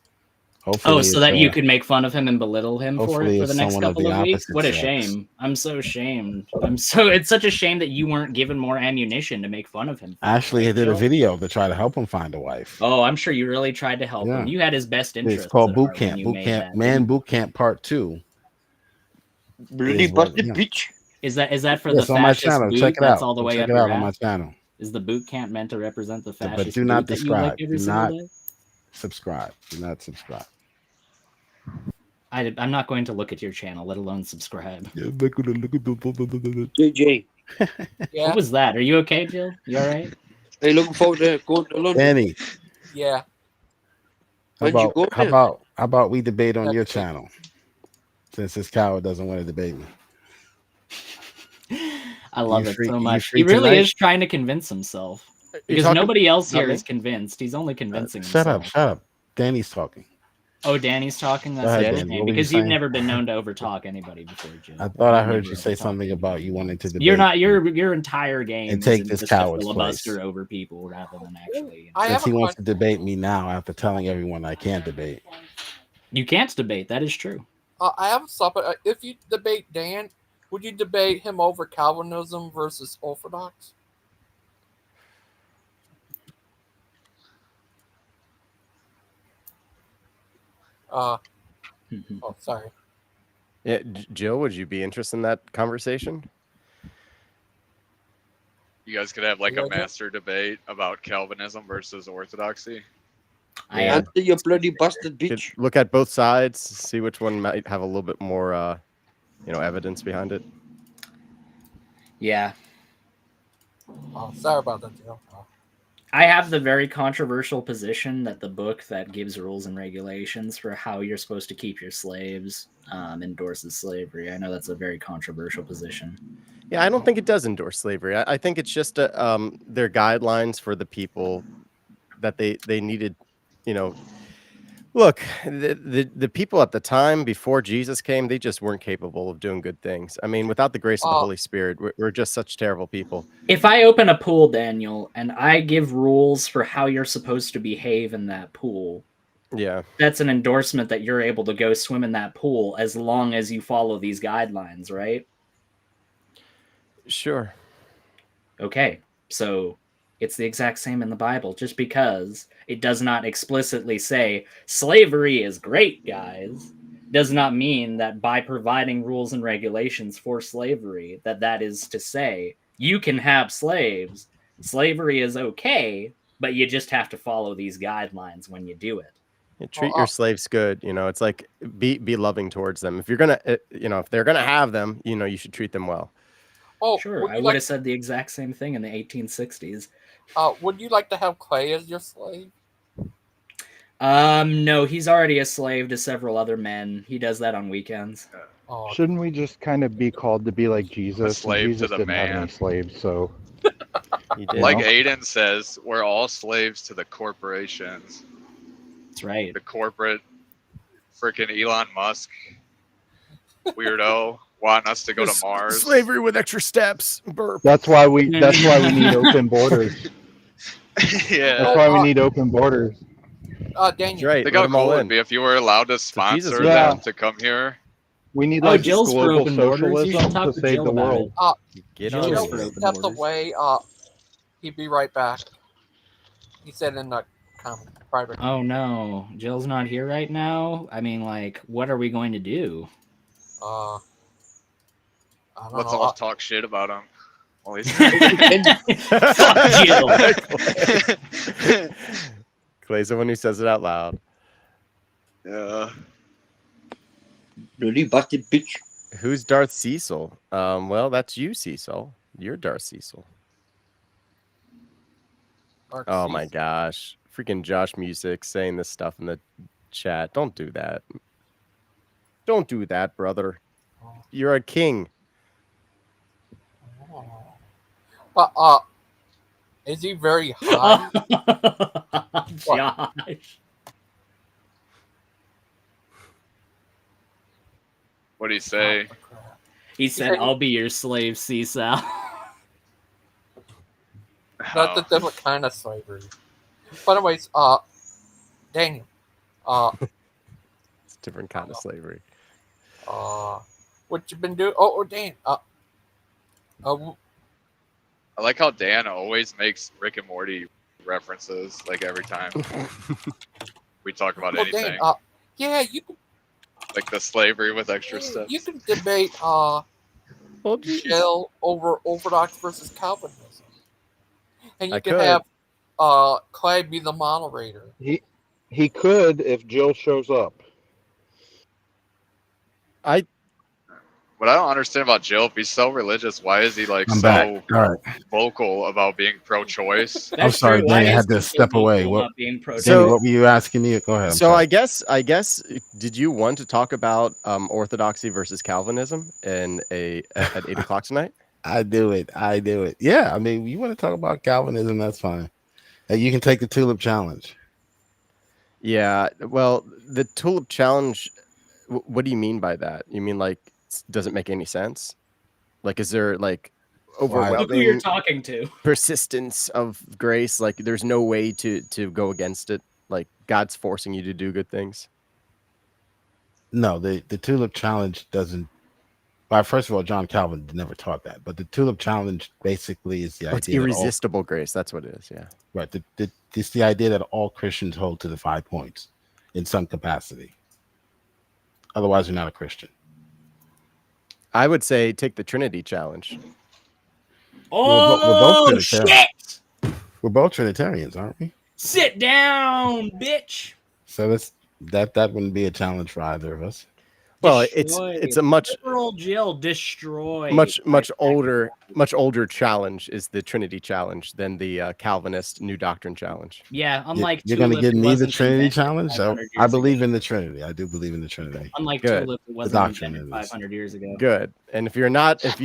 Oh, Hopefully, so it's, that you could make fun of him and belittle him for hopefully it for it's the next someone of couple the of weeks? opposite What a sex. shame. I'm so ashamed. It's such a shame that you weren't given more ammunition to make fun of him. Ashley right, did a Jill? video to try to help him find a wife. Oh, I'm sure you really tried to help him. Yeah. You had his best It's interests called at Boot heart when Camp. you Boot made Camp, that. Man Boot Camp Part 2. Bloody busted bitch. Is that for Yes, the on my fascist channel. boot Check it that's out. all the way Check up it your out on my ass? channel. Is the boot camp meant to represent the But fascist do not boot that you like describe. every Do single not day? subscribe. Do not subscribe. I'm not going to look at your channel, let alone subscribe. JJ. What was that? Are you okay, Jill? You all right? Are you looking forward to going to London? Danny, Yeah. When'd you go there? how about we debate on your channel? Since this coward doesn't want to debate me. I love it so you much. free He really tonight? is trying to convince himself. Because talking nobody else about here me? is convinced. He's only convincing Shut himself. up. Danny's talking. Oh, Danny's talking? Go That's ahead, such a Danny. shame. What were you Because you've saying? never been known to overtalk anybody before, Jill. I thought I You've heard never you say overtalked something anybody. about you wanting to debate. You're not your entire game and take is this just to coward's filibuster place. over people rather than actually. Since he wants to debate me now after telling everyone I can't debate. You can't debate. That is true. I have something. If you debate Dan, would you debate him over Calvinism versus Orthodox? Oh, sorry. Yeah, Jill, would you be interested in that conversation? You guys could have like a Yeah, master debate about Calvinism versus Orthodoxy. Answer, you bloody bastard bitch. Look at both sides, see which one might have a little bit more, evidence behind it. Yeah. Oh, sorry about that, Jill. I have the very controversial position that the book that gives rules and regulations for how you're supposed to keep your slaves endorses slavery. I know that's a very controversial position. Yeah, I don't think it does endorse slavery. I think it's just their guidelines for the people that they needed. Look, the people at the time before Jesus came, they just weren't capable of doing good things. I mean, without the grace of the Holy Spirit, we're just such terrible people. If I open a pool, Daniel, and I give rules for how you're supposed to behave in that pool, yeah, that's an endorsement that you're able to go swim in that pool as long as you follow these guidelines, right? Sure. Okay, so it's the exact same in the Bible. Just because it does not explicitly say slavery is great, guys, does not mean that by providing rules and regulations for slavery, that is to say you can have slaves. Slavery is okay, but you just have to follow these guidelines when you do it. You treat your slaves good. It's like be loving towards them. If you're gonna, if they're gonna have them, you should treat them well. Oh, sure. I would have said the exact same thing in the 1860s. Would you like to have Clay as your slave? No, he's already a slave to several other men. He does that on weekends. Shouldn't we just kind of be called to be like Jesus? slave And to Jesus the didn't have man. any slaves, so. Like Aiden says, we're all slaves to the corporations. That's right. The corporate, freaking Elon Musk, weirdo. want us to go to Just Mars. slavery with extra steps. Burp. That's why we need open borders. Yeah. That's why we need open borders. Daniel, right. think Let how them all cool in. it'd be if you were allowed to That's what Jesus sponsor was Yeah. them to come here. We need Oh, like Jill's for global open borders. You should socialism talk to to save Jill the about world. it. Get Jill on is it. for open stepped borders. away. He'd be right back. He said in the private. Oh no, Jill's not here right now. I mean, like, what are we going to do? I don't Let's know. all talk shit about him. Well, he's Fuck Jill. Clay's the one who says it out loud. Yeah. Bloody bastard bitch. Who's Darth Cecil? Well, that's you, Cecil. You're Darth Cecil. Oh my gosh. Freaking Josh Music saying this stuff in the chat. Don't do that. Don't do that, brother. You're a king. But is he very high? Josh. What do you say? He said, "I'll be your slave, Cecil." That's a different kind of slavery. But anyways, Daniel, It's a different kind of slavery. what you been doing? Oh, Dan. I like how Dan always makes Rick and Morty references, like every time we talk about anything. Dan, yeah, you can. Like the slavery with extra steps. You can debate Jill over Orthodox versus Calvinism, and you can have Clay be the moderator. He could if Jill shows up. What I don't understand about Jill, if he's so religious, why is he like I'm so back. All right. vocal about being pro-choice? I'm sorry, Danny. I had to step away. What, Danny, what were you asking me? Go ahead. I'm So sorry. I guess, did you want to talk about Orthodoxy versus Calvinism at 8:00 tonight? I do it. Yeah, I mean, you want to talk about Calvinism? That's fine. You can take the tulip challenge. Yeah. Well, the tulip challenge. What do you mean by that? You mean like doesn't make any sense? Like, is there like overwhelming Look who you're talking to. persistence of grace? Like, there's no way to go against it. Like, God's forcing you to do good things. No, the tulip challenge doesn't. Well, first of all, John Calvin never taught that. But the tulip challenge basically is the idea. It's irresistible grace. That's what it is. Yeah. Right. It's the idea that all Christians hold to the 5 points in some capacity. Otherwise, you're not a Christian. I would say take the Trinity challenge. Oh, shit! We're both Trinitarians, aren't we? Sit down, bitch. So that wouldn't be a challenge for either of us. Well, it's a much liberal Jill destroyed. much older challenge is the Trinity challenge than the Calvinist New Doctrine challenge. Yeah, unlike you're going to give me the Trinity invented challenge. 500 I years believe ago. in the Trinity. I do believe in the Trinity. Unlike Good. Tulip, it The wasn't doctrine invented it is. 500 years ago. Good. And if you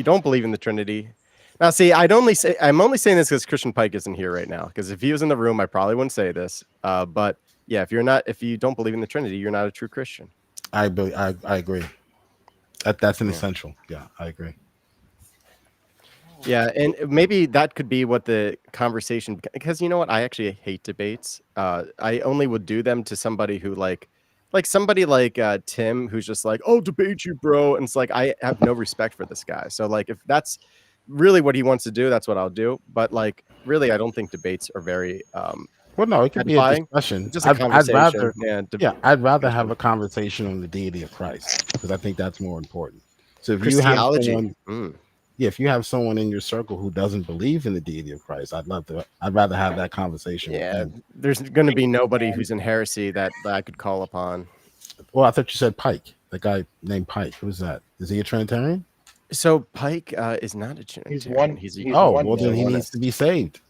don't believe in the Trinity, now see, I'm only saying this because Christian Pike isn't here right now. Because if he was in the room, I probably wouldn't say this. But yeah, if you don't believe in the Trinity, you're not a true Christian. I agree. That's an essential. Yeah, I agree. Yeah, and maybe that could be what the conversation, because you know what, I actually hate debates. I only would do them to somebody who like somebody like Tim, who's just like, "Oh, debate you, bro," and it's like I have no respect for this guy. So like, if that's really what he wants to do, that's what I'll do. But like, really, I don't think debates are very. Well, no, it could be a edifying. discussion. Just a conversation. I'd rather have a conversation on the deity of Christ because I think that's more important. So if you have Christology. someone, if you have someone in your circle who doesn't believe in the deity of Christ, I'd rather have that conversation. Yeah, with them. there's going to be nobody who's in heresy that I could call upon. Well, I thought you said Pike. The guy named Pike. Who's that? Is he a Trinitarian? So Pike is not a Trinitarian. Well, then he needs to be saved.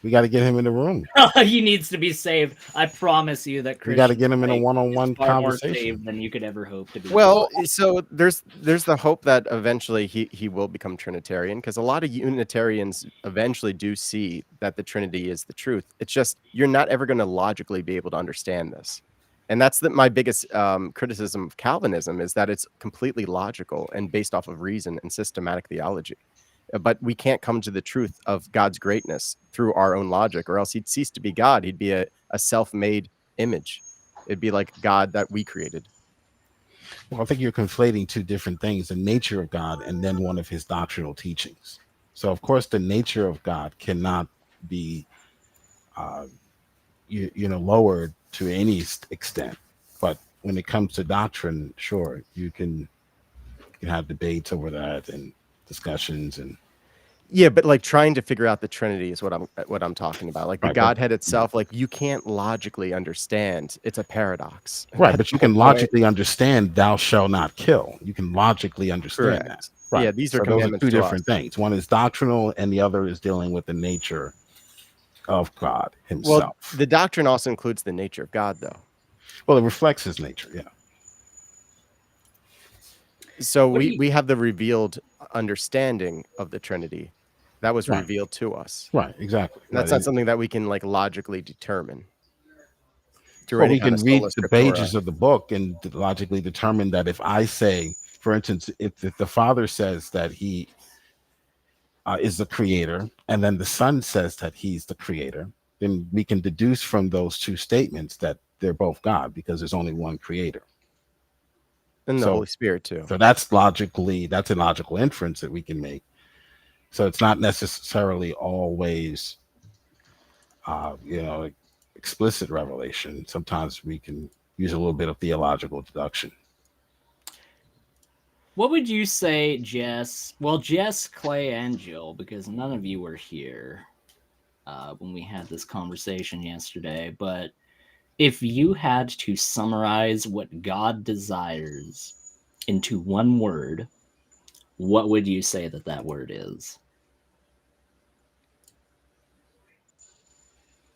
We got to get him in the room. He needs to be saved. I promise you that We got to Christian get him in a Pike one-on-one is far more conversation. saved than you could ever hope to be. Well, so there's the hope that eventually he will become Trinitarian, because a lot of Unitarians eventually do see that the Trinity is the truth. It's just you're not ever going to logically be able to understand this. And that's my biggest criticism of Calvinism, is that it's completely logical and based off of reason and systematic theology. But we can't come to the truth of God's greatness through our own logic, or else he'd cease to be God. He'd be a self-made image. It'd be like God that we created. Well, I think you're conflating two different things: the nature of God and then one of his doctrinal teachings. So, of course, the nature of God cannot be, lowered to any extent. But when it comes to doctrine, sure, you can have debates over that and discussions and. Yeah, but like trying to figure out the Trinity is what I'm talking about. Like the Right, Godhead itself, like you can't logically understand. It's a paradox. Right, That's but you the can whole point. logically understand "Thou shalt not kill." You can logically understand that. Correct. Right. Yeah, these are So those are commandments two to different us. things. One is doctrinal, and the other is dealing with the nature of God himself. Well, the doctrine also includes the nature of God, though. Well, it reflects his nature, yeah. So we have the revealed understanding of the Trinity that was Right. revealed to us. Right, exactly. And that's Right. not something that we can like logically determine through Well, any we kind can of read sola the scriptura. pages of the book and logically determine that if I say, for instance, if the Father says that he is the creator, and then the Son says that he's the creator, then we can deduce from those two statements that they're both God, because there's only one creator. And the Holy Spirit too. So that's a logical inference that we can make. So it's not necessarily always, explicit revelation. Sometimes we can use a little bit of theological deduction. What would you say, Jess? Well, Jess, Clay, and Jill, because none of you were here when we had this conversation yesterday. But if you had to summarize what God desires into one word, what would you say that word is?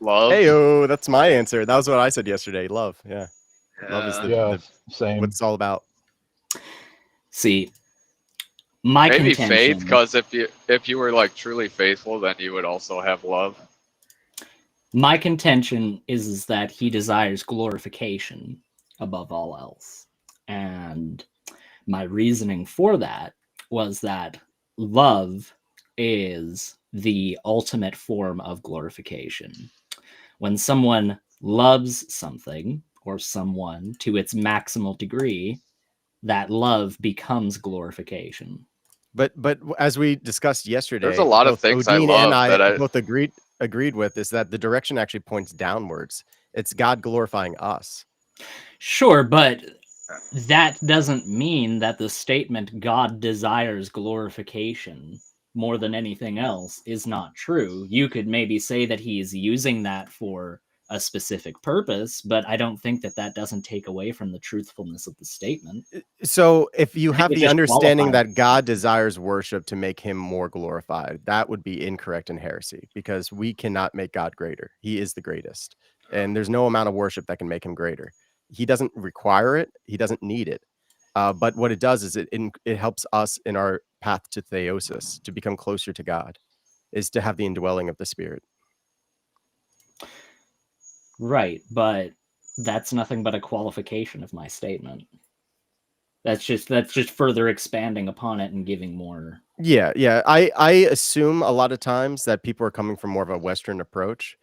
Love. Hey, that's my answer. That was what I said yesterday. Love. Yeah. Love is the same. what it's all about. See, my Maybe contention, faith, because if you were like truly faithful, then you would also have love. my contention is that he desires glorification above all else. And my reasoning for that was that love is the ultimate form of glorification. When someone loves something or someone to its maximal degree, that love becomes glorification. But as we discussed yesterday, There's a lot of both things I Odin and love that I both agreed with is that the direction actually points downwards. It's God glorifying us. Sure, but that doesn't mean that the statement God desires glorification more than anything else is not true. You could maybe say that he is using that for a specific purpose, but I don't think that doesn't take away from the truthfulness of the statement. So if you I think have it the just understanding qualifies that God desires worship to make him more glorified, that would be incorrect in heresy, because we cannot make God greater. He is the greatest. And there's no amount of worship that can make him greater. He doesn't require it. He doesn't need it. But what it does is it helps us in our path to theosis, to become closer to God, is to have the indwelling of the Spirit. Right, but that's nothing but a qualification of my statement. That's just further expanding upon it and giving more. Yeah. I assume a lot of times that people are coming from more of a Western approach,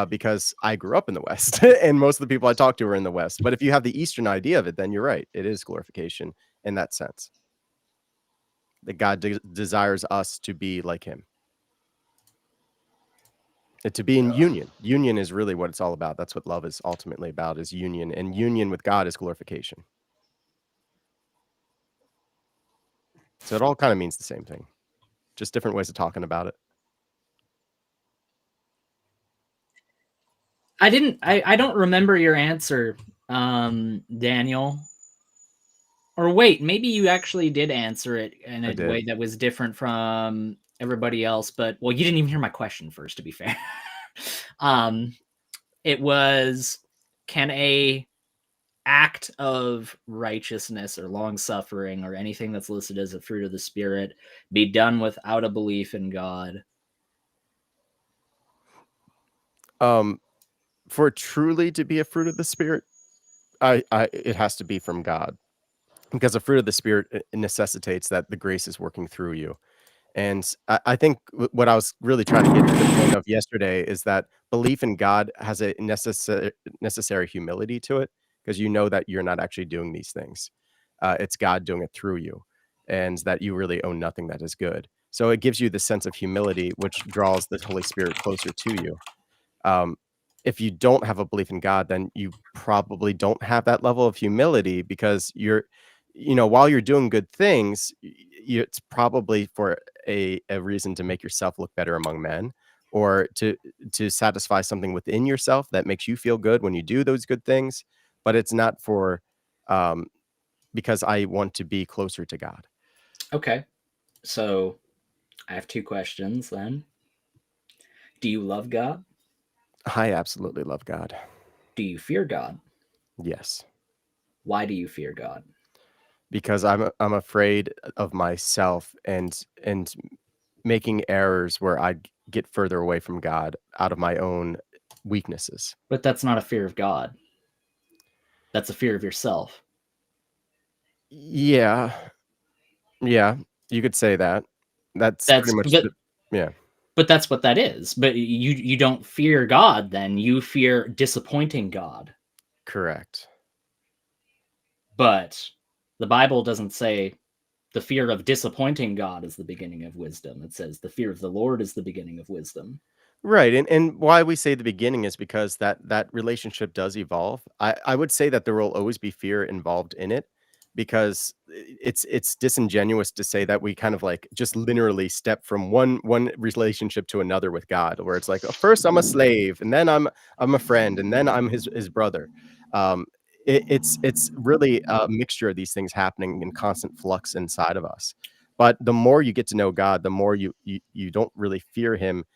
because I grew up in the West and most of the people I talk to are in the West. But if you have the Eastern idea of it, then you're right. It is glorification in that sense. That God desires us to be like him. To be in union. Union is really what it's all about. That's what love is ultimately about, is union. And union with God is glorification. So it all kind of means the same thing. Just different ways of talking about it. I don't remember your answer, Daniel. Or wait, maybe you actually did answer it in a way that was different from everybody else, but well, you didn't even hear my question first, to be fair. It was, can a act of righteousness or long suffering or anything that's listed as a fruit of the Spirit be done without a belief in God? For truly to be a fruit of the Spirit, it has to be from God, because the fruit of the Spirit necessitates that the grace is working through you. And I think what I was really trying to get to the point of yesterday is that belief in God has a necessary humility to it, because you know that you're not actually doing these things. It's God doing it through you, and that you really own nothing that is good. So it gives you the sense of humility, which draws the Holy Spirit closer to you. Um, if you don't have a belief in God, then you probably don't have that level of humility, because while you're doing good things, it's probably for a reason to make yourself look better among men, or to satisfy something within yourself that makes you feel good when you do those good things. But it's not for because I want to be closer to God. Okay. So I have two questions then. Do you love God? I absolutely love God. Do you fear God? Yes. Why do you fear God? Because I'm afraid of myself and making errors where I get further away from God out of my own weaknesses. But that's not a fear of God. That's a fear of yourself. Yeah, you could say that. That's pretty much yeah. But that's what that is. But you don't fear God then. You fear disappointing God. Correct. But the Bible doesn't say the fear of disappointing God is the beginning of wisdom. It says the fear of the Lord is the beginning of wisdom. Right, and why we say the beginning is because that relationship does evolve. I would say that there will always be fear involved in it, because it's disingenuous to say that we kind of like just literally step from one relationship to another with God, where it's like, first I'm a slave, and then I'm a friend, and then I'm his brother. It's really a mixture of these things happening in constant flux inside of us. But the more you get to know God, the more you don't really fear him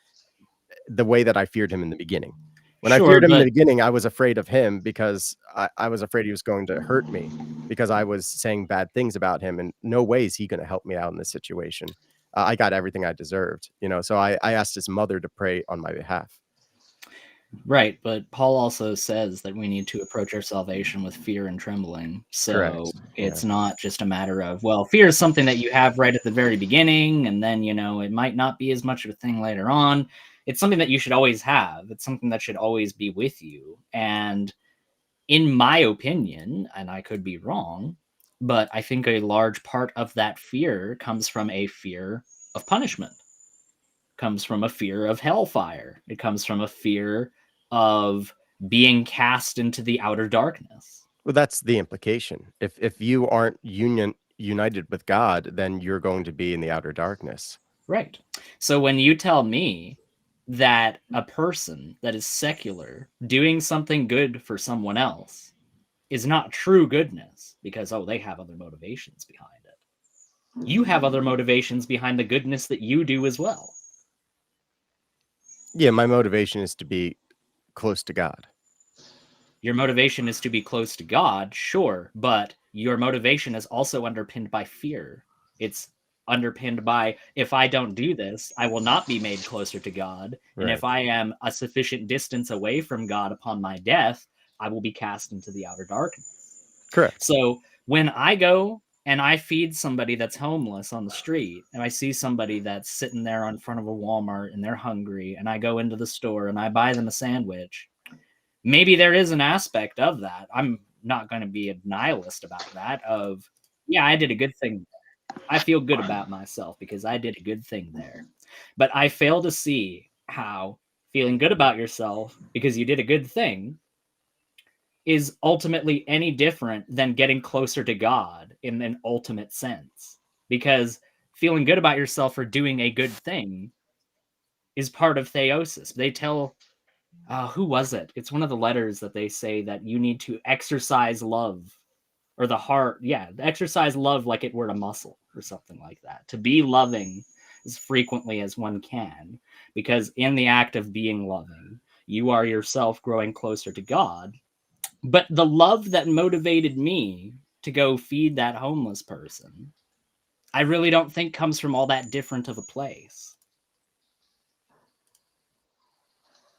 the way that I feared him in the beginning. When I feared him in the beginning, I was afraid of him because I was afraid he was going to hurt me, because I was saying bad things about him, and no way is he going to help me out in this situation. I got everything I deserved, so I asked his mother to pray on my behalf. Right, but Paul also says that we need to approach our salvation with fear and trembling. So Correct. it's not just a matter of, well, fear is something that you have right at the very beginning, and then, it might not be as much of a thing later on. It's something that you should always have. It's something that should always be with you. And in my opinion, and I could be wrong, but I think a large part of that fear comes from a fear of punishment. Comes from a fear of hellfire. It comes from a fear of being cast into the outer darkness. Well, that's the implication. If you aren't united with God, then you're going to be in the outer darkness. Right. So when you tell me that a person that is secular doing something good for someone else is not true goodness because, they have other motivations behind it. You have other motivations behind the goodness that you do as well. Yeah, my motivation is to be close to God. Your motivation is to be close to God, sure, but your motivation is also underpinned by fear. It's underpinned by, if I don't do this, I will not be made closer to God. Right. And if I am a sufficient distance away from God upon my death, I will be cast into the outer darkness. Correct. So when I go and I feed somebody that's homeless on the street, and I see somebody that's sitting there in front of a Walmart and they're hungry, and I go into the store and I buy them a sandwich, maybe there is an aspect of that. I'm not going to be a nihilist about that of, yeah, I did a good thing. I feel good about myself because I did a good thing there. But I fail to see how feeling good about yourself because you did a good thing is ultimately any different than getting closer to God in an ultimate sense. Because feeling good about yourself for doing a good thing is part of theosis. They tell, who was it? It's one of the letters that they say that you need to exercise love, or the heart. Yeah, exercise love like it were a muscle or something like that. To be loving as frequently as one can, because in the act of being loving, you are yourself growing closer to God. But the love that motivated me to go feed that homeless person, I really don't think comes from all that different of a place.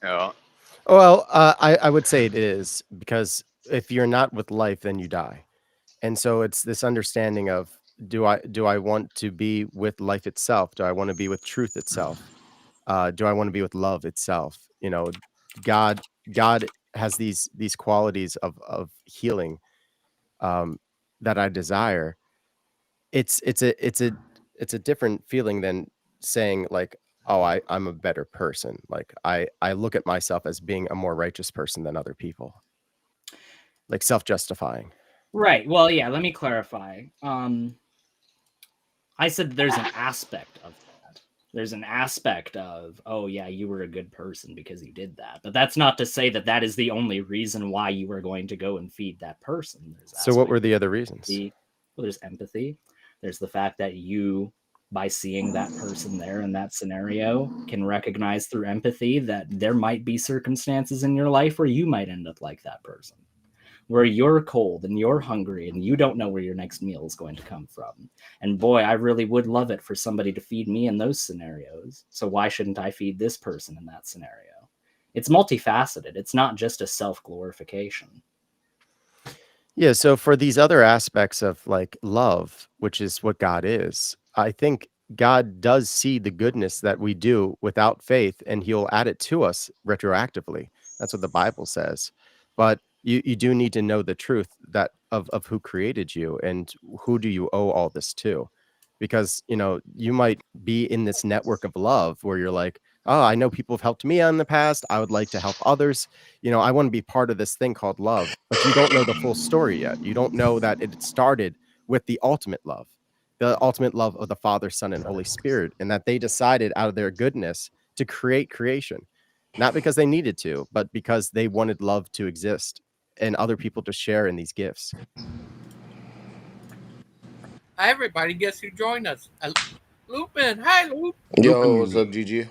Yeah. Well, I would say it is, because if you're not with life, then you die. And so it's this understanding of, do I want to be with life itself? Do I want to be with truth itself? Do I want to be with love itself? You know, God has these qualities of healing that I desire. It's a different feeling than saying like, oh, I'm a better person. Like I look at myself as being a more righteous person than other people. Like self-justifying. Right. Well, yeah, let me clarify. I said there's an aspect of that. There's an aspect of, oh yeah, you were a good person because you did that. But that's not to say that that is the only reason why you were going to go and feed that person. So what were the other reasons? Well, there's empathy. There's the fact that you, by seeing that person there in that scenario, can recognize through empathy that there might be circumstances in your life where you might end up like that person, where you're cold and you're hungry and you don't know where your next meal is going to come from. And boy, I really would love it for somebody to feed me in those scenarios. So why shouldn't I feed this person in that scenario? It's multifaceted. It's not just a self-glorification. Yeah, so for these other aspects of like love, which is what God is, I think God does see the goodness that we do without faith, and he'll add it to us retroactively. That's what the Bible says. But you do need to know the truth that of who created you and who do you owe all this to. Because, you know, you might be in this network of love where you're like, oh, I know people have helped me in the past. I would like to help others. You know, I want to be part of this thing called love, but you don't know the full story yet. You don't know that it started with the ultimate love of the Father, Son, and Holy Spirit, and that they decided out of their goodness to create creation, not because they needed to, but because they wanted love to exist and other people to share in these gifts. Hi, everybody. Guess who joined us? Lupin. Hi, Lupin. Yo, what's up, Gigi?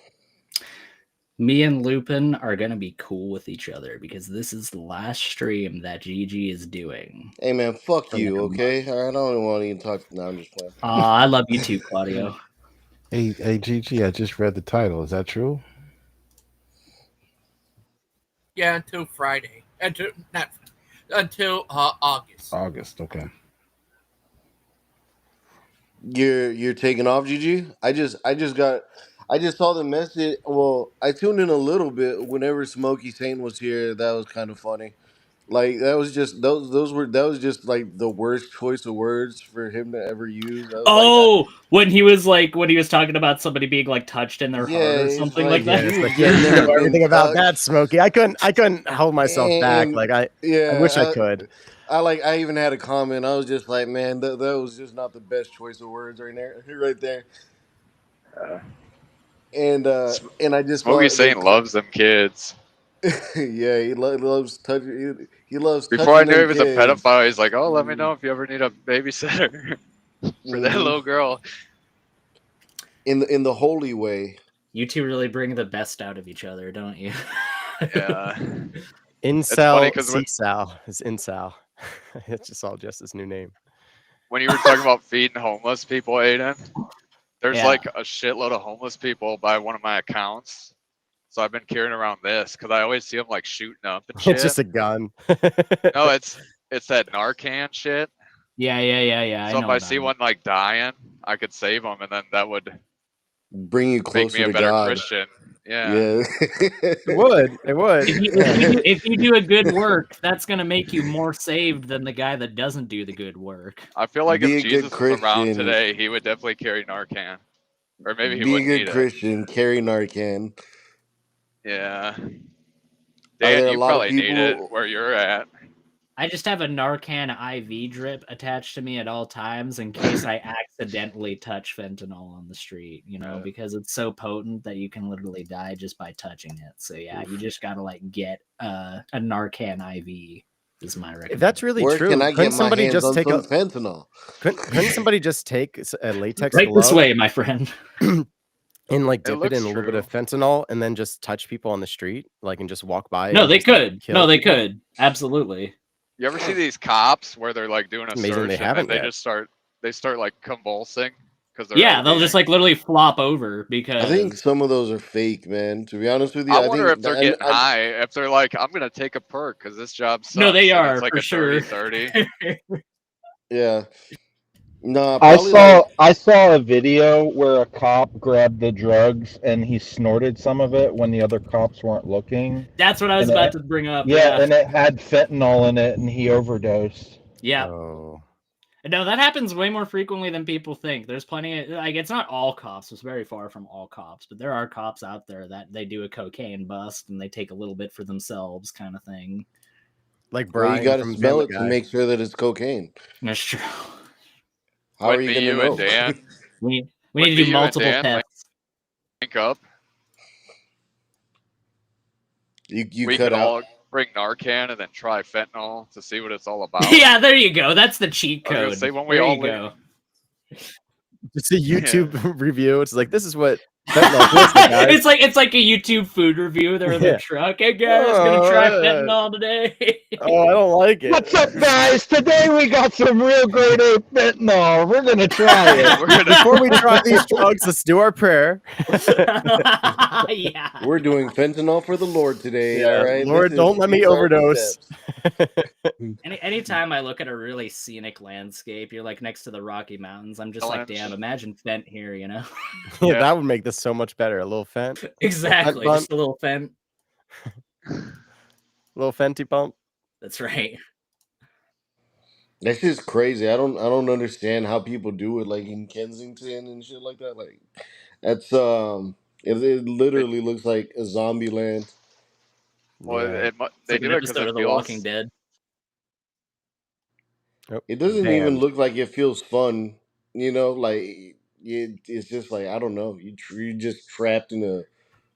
Me and Lupin are going to be cool with each other because this is the last stream that Gigi is doing. Hey, man, fuck you, okay? I don't want to even talk. No, I'm just playing. I love you too, Claudio. Hey, Gigi, I just read the title. Is that true? Yeah, until Friday. Until August. August, okay. You're taking off, Gigi? I just saw the message. Well, I tuned in a little bit whenever Smokey Saint was here. That was kind of funny. Like that was just that was just like the worst choice of words for him to ever use. I was when he was talking about somebody being like touched in their heart or something like that. Yeah, it's like, yeah, you know everything about that, Smokey. I couldn't hold myself back. And, Like I wish I could. I even had a comment. I was just like, man, that was just not the best choice of words right there. And I just Smokey Saint loves them kids. Yeah, he loves touching. He loves. Before I knew he them was kids. a pedophile, he's like, "Oh, let me know if you ever need a babysitter for that little girl." In the holy way. You two really bring the best out of each other, don't you? Yeah. Incel C-Sal is Incel. It's just his new name. When you were talking about feeding homeless people, Aiden, there's Yeah. like a shitload of homeless people by one of my accounts. So I've been carrying around this because I always see them like shooting up and shit. It's just a gun. No, it's that Narcan shit. Yeah. So if I see one like dying, I could save them, and then that would bring you closer make me a to better God. Christian. Yeah. It would. If you do a good work, that's gonna make you more saved than the guy that doesn't do the good work. I feel like Be if a Jesus good was around Christian. today, he would definitely carry Narcan, or maybe he Be a wouldn't good need Christian. Carry Narcan. it. Yeah. Are Dan, there a you lot of probably need it people? where you're at. I just have a Narcan IV drip attached to me at all times in case I accidentally touch fentanyl on the street, you know, because it's so potent that you can literally die just by touching it. So yeah, you just gotta like get a Narcan IV is my recommendation. If that's really Where true, can I couldn't get my somebody hands just on take some fentanyl? Couldn't somebody just take a latex Right glove this way, my friend. and like It dip it looks in a little bit of fentanyl and then just touch people on the street, like, and just walk by? No, and they just, like, could. kill No, they people? could. Absolutely. You ever see these cops where they're like doing a Amazing search they and haven't then yet. they start like convulsing because they're Yeah, they'll just ODing. like literally flop over I think because some of those are fake, man. To be honest with you, I I wonder think if they're getting high. If they're like, I'm gonna take a perk because this job sucks. No, they and are it's like for a sure. 30-30. yeah. No, I probably like saw a video where a cop grabbed the drugs and he snorted some of it when the other cops weren't looking. That's what I was And about to bring up. yeah, Yeah. and it had fentanyl in it, and he overdosed. Yeah. Oh. No, that happens way more frequently than people think. There's plenty of, like, it's not all cops. It's very far from all cops, but there are cops out there that they do a cocaine bust and they take a little bit for themselves, kind of thing. Like well, you Brian got to from smell Family it to Guy. make sure that it's cocaine. That's true. How When are you me, going to you, and know? Dan, We when need to me, do you, and multiple Dan tests. link up, you we cut could out. all bring Narcan and then try fentanyl to see what it's all about. Yeah, there you go. That's the cheat I was gonna code. say when we There all you link, go. Just a YouTube review. It's like, this is what fentanyl feels like, guys. It's like a YouTube food review. They're in the Yeah. truck. Hey guys, gonna try fentanyl today. Oh, I don't like it. What's up, guys? Today we got some real grade A fentanyl. We're gonna try it. Before we try these drugs, let's do our prayer. Yeah. We're doing fentanyl for the Lord today. Yeah, All right, Lord, don't let me these are the overdose. steps. Anytime I look at a really scenic landscape, you're like next to the Rocky Mountains. I'm just like, damn, imagine Fent here, you know? Yeah, that would make this so much better. A little Fent. Exactly. Fent Just a little Fent. little Fenty bump. That's right. That's just crazy. I don't understand how people do it, like in Kensington and shit like that. Like that's it literally looks like a zombie land. well, Yeah. It's they like an do it because episode it of The Walking feels. Dead. It doesn't Banned. even look like it feels fun. You know, like it's just like I don't know. You're just trapped in a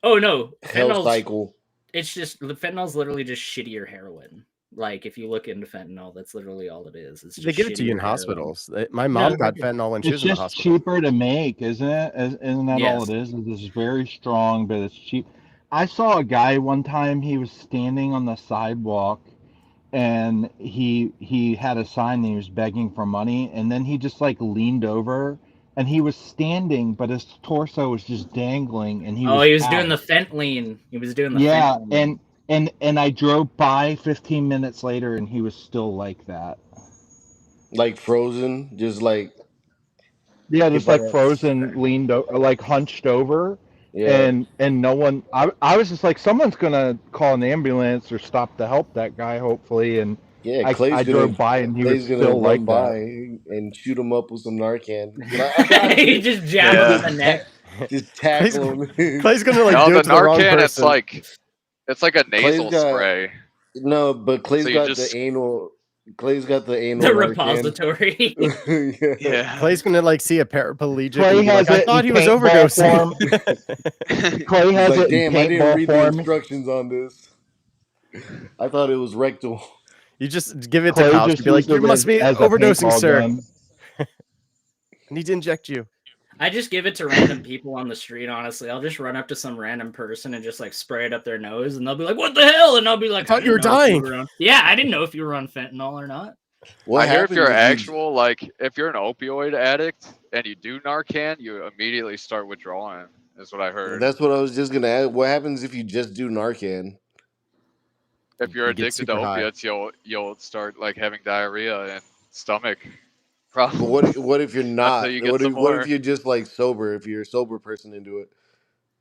Oh no, hell fentanyl's cycle. it's just the fentanyl's literally just shittier heroin. Like if you look into fentanyl, that's literally all it is. It's just They give it to you in shittier heroin. hospitals. My mom got fentanyl when she It's was in the just hospital. cheaper to make, isn't it? Isn't that all Yes. it is? It's very strong, but it's cheap. I saw a guy one time. He was standing on the sidewalk, and he had a sign and he was begging for money, and then he just like leaned over, and he was standing, but his torso was just dangling, and he was doing the out. fent lean. He was doing the Yeah, fent lean. and I drove by 15 minutes later, and he was still like that. Like frozen, just like Yeah, hit just by like that. frozen, leaned like hunched over, Yeah. and no one. I was just like, someone's gonna call an ambulance or stop to help that guy, hopefully. And Yeah, I drove by and he was Clay's gonna still run like by that. and shoot him up with some Narcan. Be like, I got He you. just jab him in the neck. Just tackle him. Clay's gonna like No, do the it to the wrong Narcan, person. it's like a Clay's nasal got spray. no, but Clay's So you got just the anal. Clay's got the anal The Narcan. repository. Yeah. yeah. Clay's gonna like see a paraplegic Clay and be like, has I it thought in he was paintball overdosing. Clay He's has like, it in damn, I didn't paintball read the form. instructions on this. I thought it was rectal. You just give it to Clay cops. just You'd be like, uses you must it be as a overdosing, paintball sir. gun. I need to inject you. I just give it to random people on the street, honestly. I'll just run up to some random person and just like spray it up their nose, and they'll be like, "What the hell?" And I'll be like, I thought you were didn't know if dying. were on... Yeah, I didn't know if you were on fentanyl or not. What I hear if happens you're if you- actual, like, if you're an opioid addict and you do Narcan, you immediately start withdrawing, is what I heard. That's what I was just gonna ask. What happens if you just do Narcan? If you're You get addicted to super high. opiates, you'll start like having diarrhea and stomach But problems. what if you're not? Until you get some What more. if you're just like sober? If you're a sober person into it,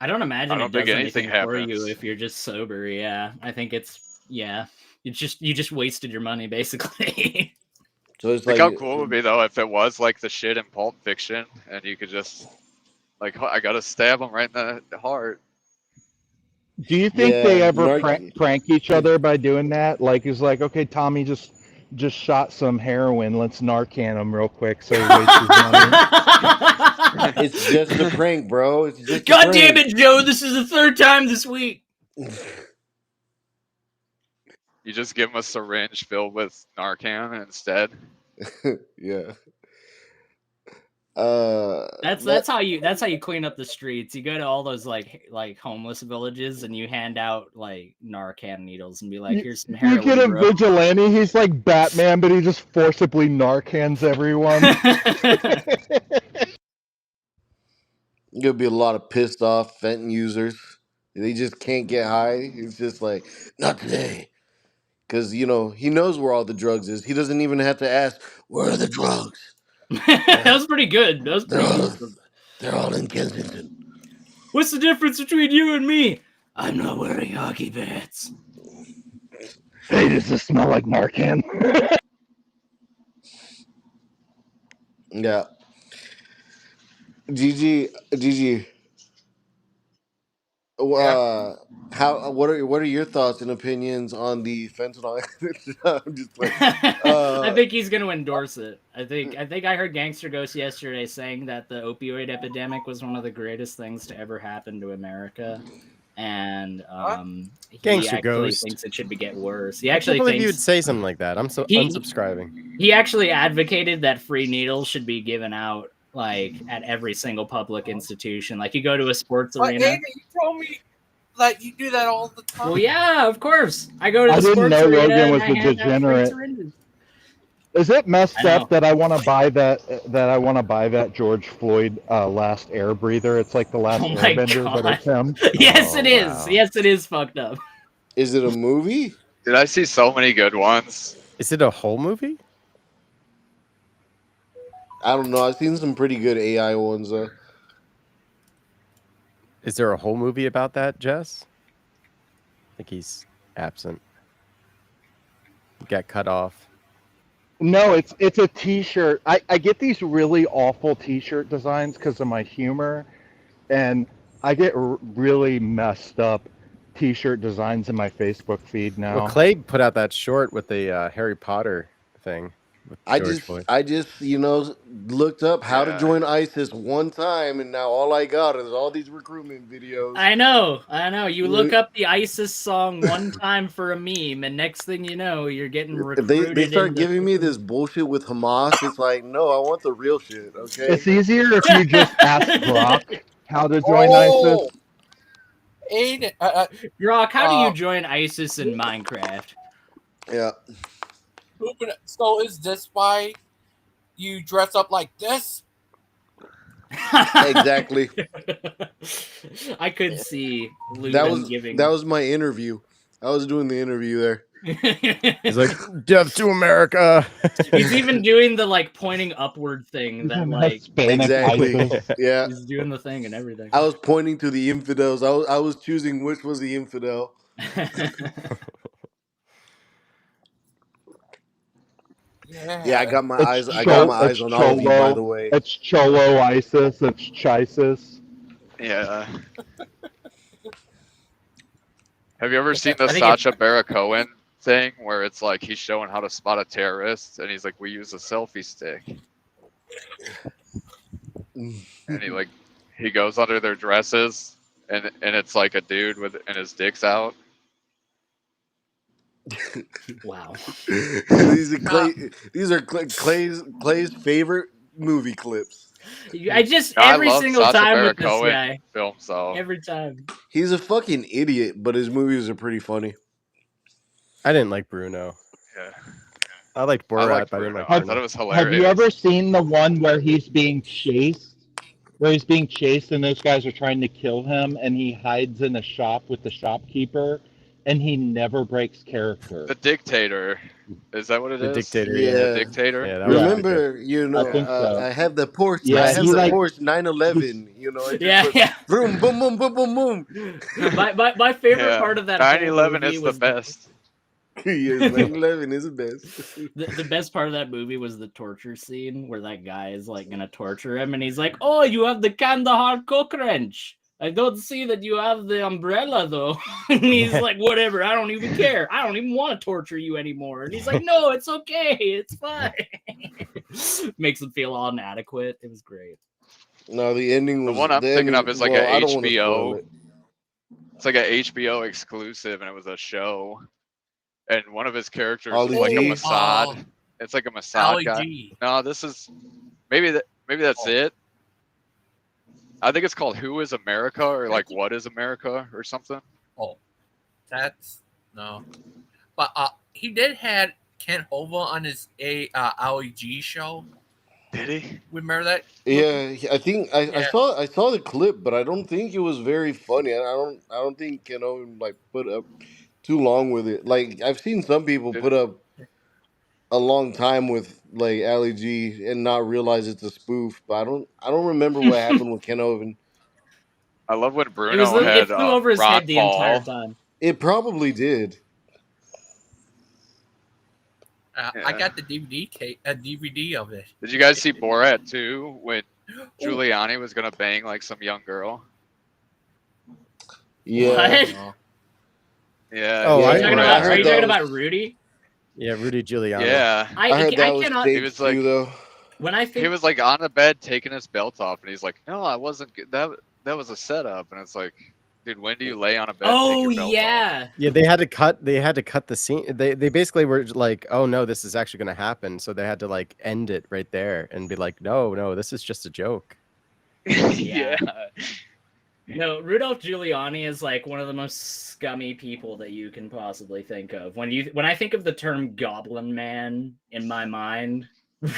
I don't imagine I don't it think does anything anything for you happens. if you're just sober. Yeah, I think it's you just wasted your money basically. so it's Think like how cool it would be though if it was like the shit in Pulp Fiction and you could just like I gotta stab him right in the heart. Do you think they yeah, ever prank each other by doing that? Like, it's like, okay, Tommy just shot some heroin. Let's Narcan him real quick so he wastes his money. It's just a prank, bro. It's just God a damn prank. it, Joe! This is the third time this week. You just give him a syringe filled with Narcan instead. Yeah. That's how you clean up the streets. You go to all those like homeless villages and you hand out like Narcan needles and be like, "Here's some You heroin, get a bro." vigilante. He's like Batman, but he just forcibly Narcans everyone. There'll be a lot of pissed off Fenton users. They just can't get high. It's just like, not today. Because, you know, he knows where all the drugs is. He doesn't even have to ask, where are the drugs? That was pretty good. That was pretty decent. They're all in Kensington. What's the difference between you and me? I'm not wearing hockey pants. Hey, does this smell like Narcan? Yeah. Gigi. What are your thoughts and opinions on the fentanyl? I'm just like, I think he's going to endorse it. I think I heard Gangster Ghost yesterday saying that the opioid epidemic was one of the greatest things to ever happen to America, and he Gangster actually Ghost. thinks it should get worse. He I actually can't believe you thinks would say something like that. I'm so unsubscribing. he actually advocated that free needles should be given out like at every single public institution. Like you go to a sports But arena. Ada, you told me that you do that all the time. Well, yeah, of course. I go to I the didn't sports know arena Logan and was I a hand out free degenerate. syringes. Is it messed I know. up that I want to buy that George Floyd last air breather? It's like the last Oh my airbender, but God. it's him. Yes, Oh, it is. wow. Yes, it is fucked up. Is it a movie? Did I see so many good ones? Is it a whole movie? I don't know. I've seen some pretty good AI ones though. Is there a whole movie about that, Jess? I think he's absent. He got cut off. No, it's a T-shirt. I get these really awful T-shirt designs because of my humor, and I get really messed up T-shirt designs in my Facebook feed now. Well, Clay put out that short with the Harry Potter thing with George Floyd. I just looked up how to join ISIS one time, and now all I got is all these recruitment videos. I know. You look up the ISIS song one time for a meme, and next thing you know, you're getting recruited. They start into giving me this bullshit with Hamas. It's like, no, I want the real shit. Okay. It's easier if you just ask Brock how to join ISIS. Aiden, Brock, how do you join ISIS in Minecraft? Yeah. So is this why you dress up like this? Exactly. I could see Lubin giving. That was my interview. I was doing the interview there. He's like, death to America. He's even doing the like pointing upward thing that like exactly. Yeah. He's doing the thing and everything. I was pointing to the infidels. I was choosing which was the infidel. Yeah, I got my eyes. I got my eyes on all of you, by the way. It's Cholo ISIS. It's Chisis. Yeah. Have you ever seen the Sacha Baron Cohen thing where it's like he's showing how to spot a terrorist and he's like, we use a selfie stick. And he goes under their dresses and it's like a dude and his dick's out. Wow. These are Clay's favorite movie clips. I every love single Sacha time Baron with this Cohen guy. films though. Every time. He's a fucking idiot, but his movies are pretty funny. I didn't like Bruno. Yeah. I liked Borat, liked but I didn't Bruno. like I Bruno. thought it was hilarious. Have you ever seen the one where he's being chased? Where he's being chased and those guys are trying to kill him and he hides in a shop with the shopkeeper and he never breaks character. The Dictator. Is that what it is? The Dictator, The Dictator? Yeah, that was Remember, I think so. I have the Porsche. Yeah, I have he the like- Porsche 911. It just Yeah. boom, boom, boom, boom, boom, boom. My favorite part of that whole 9/11 movie is the was best. Yes, 911 is the best. the best part of that movie was the torture scene where that guy is like gonna torture him and he's like, oh, you have the Kandahar cook wrench. I don't see that you have the umbrella though. And he's like, whatever, I don't even care. I don't even want to torture you anymore. And he's like, no, it's okay, it's fine. Makes him feel all inadequate. It was great. No, the ending was The one I'm thinking of is like well, I a don't wanna spoil HBO. it. It's like a HBO exclusive, and it was a show. And one of his characters Ali is like a G? Mossad. It's like a Mossad Ali guy. G. No, this is maybe that's it. I think it's called Who is America or like What is America or something. Oh, that's no. But he did had Kent Hova on his Ali G show. Did he? Remember that? Yeah, I think I Yeah. saw the clip, but I don't think it was very funny. I don't think like put up too long with it. Like I've seen some people put up a long time with like Ali G and not realize it's a spoof. But I don't remember what happened with Ken Oven. I love when It Bruno it had flew over his Ron head the entire Paul. time. It probably did. I got the DVD of it. Did you guys see Borat 2 when Giuliani was gonna bang like some young girl? Yeah. What? Yeah. Oh, Are I you talking heard about? Are that you talking was- about Rudy? Yeah, Rudy Giuliani. Yeah. I heard that was cannot. staged He was like, too, though. When I he think was like on the bed taking his belt off, and he's like, "No, I wasn't. That was a setup." And it's like, dude, when do you lay on a bed and take Oh your belt off? yeah. Yeah, they had to cut the scene. They basically were like, "Oh no, this is actually going to happen." So they had to like end it right there and be like, "No, this is just a joke." Yeah. No, Rudolph Giuliani is like one of the most scummy people that you can possibly think of. When I think of the term Goblin Man in my mind,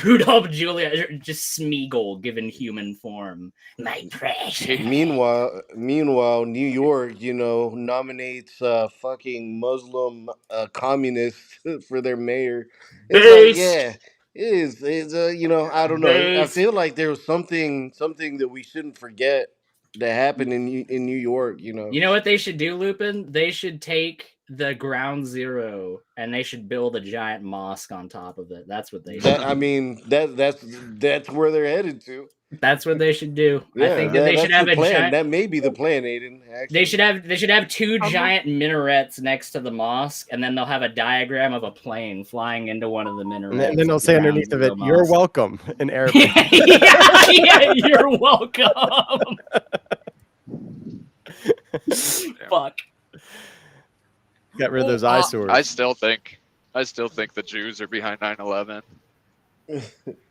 Rudolph Giuliani, just Smeagol given human form. My precious. Meanwhile, New York, nominates fucking Muslim communists for their mayor. It's like, Based. yeah, it's I don't know. I Based. feel like there was something that we shouldn't forget that happened in New York. You know what they should do, Lupin? They should take the ground zero and they should build a giant mosque on top of it. That's what they should That do. I mean that's where they're headed to. That's what they should do. I Yeah, think that they should that's have the a plan. giant. That may be the plan, Aiden. They Actually, should have two giant minarets next to the mosque, and then they'll have a diagram of a plane flying into one of the minarets. And then they'll of the say Ground underneath of Zero it, "You're mosque. welcome" in Arabic. yeah, you're welcome. Fuck. Got rid of those eyesores. I still think the Jews are behind 9/11.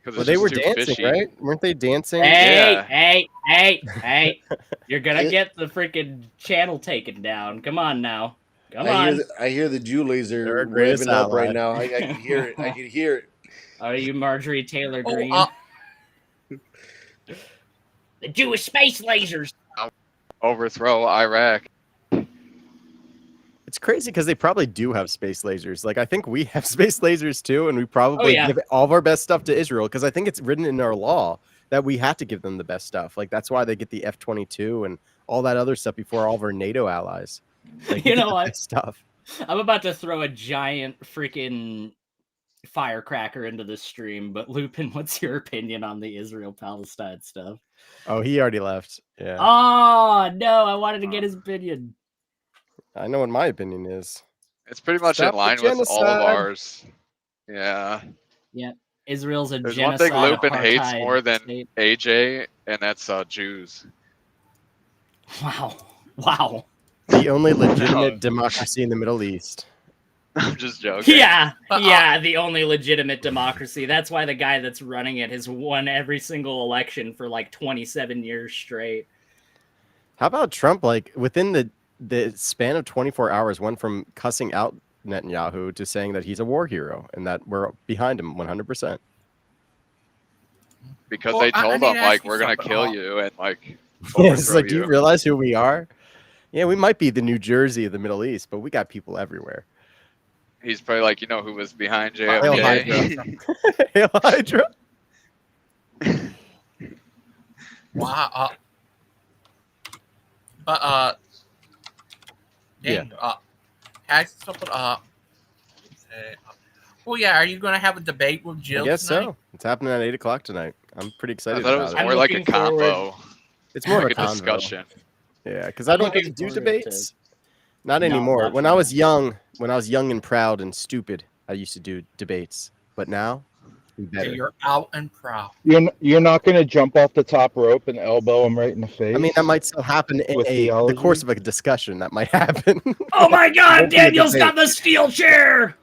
Well, they were dancing, right? Weren't they dancing? Hey, hey! You're gonna get the freaking channel taken down. Come on now. Come on. I hear the Jew They're laser our greatest revving up ally. right now. I can hear it. I can hear it. Are you Marjorie Taylor Oh, Greene? The Jewish space lasers. Overthrow Iraq. It's crazy because they probably do have space lasers. Like I think we have space lasers too, and we probably give all of our best stuff to Israel because I think it's written in our law that we have to give them the best stuff. Like that's why they get the F-22 and all that other stuff before all of our NATO allies. Like, You know what? Stuff. I'm about to throw a giant freaking firecracker into the stream, but Lupin, what's your opinion on the Israel-Palestine stuff? Oh, he already left. Yeah. Oh no, I wanted to get his opinion. I know what my opinion is. It's pretty much Stop in the line with all of genocide. ours. Yeah. Yeah, Israel's a There's one genocide. thing Lupin hates apartheid more than state. AJ, and that's Jews. Wow. The only legitimate democracy in the Middle East. I'm just joking. Yeah, the only legitimate democracy. That's why the guy that's running it has won every single election for like 27 years straight. How about Trump? Like within the span of 24 hours, went from cussing out Netanyahu to saying that he's a war hero and that we're behind him 100%. Because Well, they I told need him to like ask you we're gonna something, kill you and like Yeah, it's overthrow like, do you realize who we are? Yeah, we might be the New Jersey of the Middle East, but we got people everywhere. He's probably like, you know who was behind Hail JFK? Hail Hydra. Wow. Dang, ask something. Well, yeah. Are you going to have a debate with Jill I guess tonight? so. It's happening at 8 o'clock tonight. I'm pretty excited I thought it about was it. more like a convo. It's more of like a a convo. discussion. Yeah, because I don't get to looking do forward to debates. Not No, anymore. not When for I me. was young, and proud and stupid, I used to do debates. But now, I'm Yeah, better. you're out and proud. You're not going to jump off the top rope and elbow him right in the face. I mean, that might still happen in with the theology? course of a discussion. That might happen. Oh my God, Won't be a Daniel's got debate. the steel chair.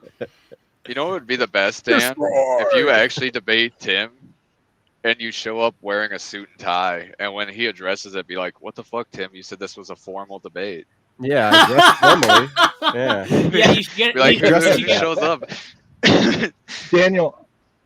You know what would be the best, Dan? If you actually debate Tim and you show up wearing a suit and tie, and when he addresses it, be like, "What the fuck, Tim? You said this was a formal debate." Yeah, I dress formally. Yeah. Yeah, you should get. Be like, you should who get- shows up? Daniel,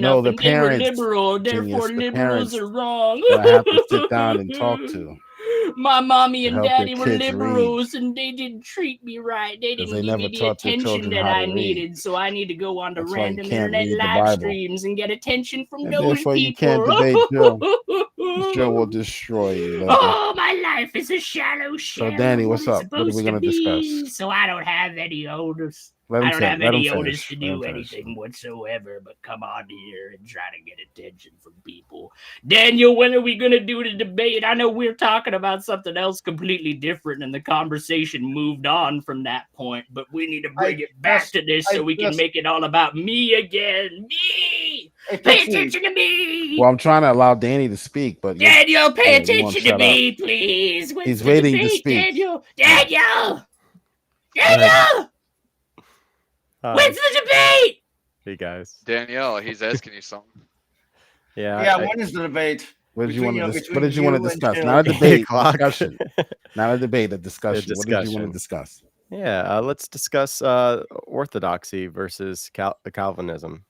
enough, No, the and they were parents, liberal, genius, therefore the liberals parents are wrong. that I have to sit down and talk to. My mommy and Help your daddy were kids liberals and they didn't treat me right. They 'Cause didn't they give never me the taught their attention children that how to I read. needed. So I need to go on to That's why you random can't internet read the live Bible. streams and get attention from And those therefore you people. can't debate Joe. Joe will destroy you, legend. Oh, my life is a shallow shell Danny, of what what's it's up? What are we supposed gonna to be. discuss? So I don't have any orders. Let him I don't fin- have let him any orders finish. to Let him do finish. anything whatsoever but come on here and try to get attention from people. Daniel, when are we going to do the debate? I know we're talking about something else completely different and the conversation moved on from that point, but we need to bring it back to this so we can make it all about me again. Me! Pay attention to me! Well, I'm trying to allow Danny to speak, but Daniel, pay you won't attention to shut up. me, please. When's He's the waiting to debate, speak. Daniel? Daniel! Daniel! When's the debate? Hey guys. Danielle, he's asking you something. Yeah, when is the debate? What did you Between, want to between What did you want to and discuss? Jill? Not a debate, o'clock. discussion. Not a debate, a discussion. A What did you want to discussion. discuss? Yeah, let's discuss orthodoxy versus Calvinism.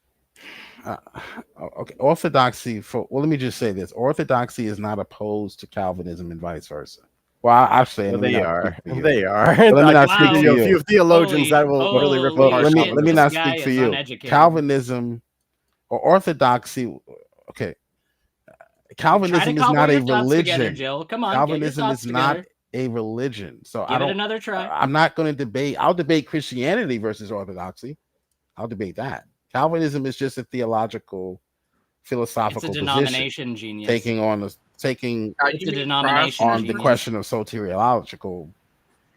Okay, orthodoxy. Well, let me just say this: orthodoxy is not opposed to Calvinism and vice versa. Well, actually, Well, let me they not are. speak for you. They are. But let me I not can speak give for you a you. few theologians that will really rip Well, apart let me Calvinism. not speak for you. Calvinism or orthodoxy. Okay, Calvinism is not a religion. Jill. Come on, Calvinism get your is thoughts not together. a religion. So Give I it don't. another try. I'm not going to debate. I'll debate Christianity versus orthodoxy. I'll debate that. Calvinism is just a theological, philosophical position, denomination, genius. taking It's a denomination on the genius. question of soteriological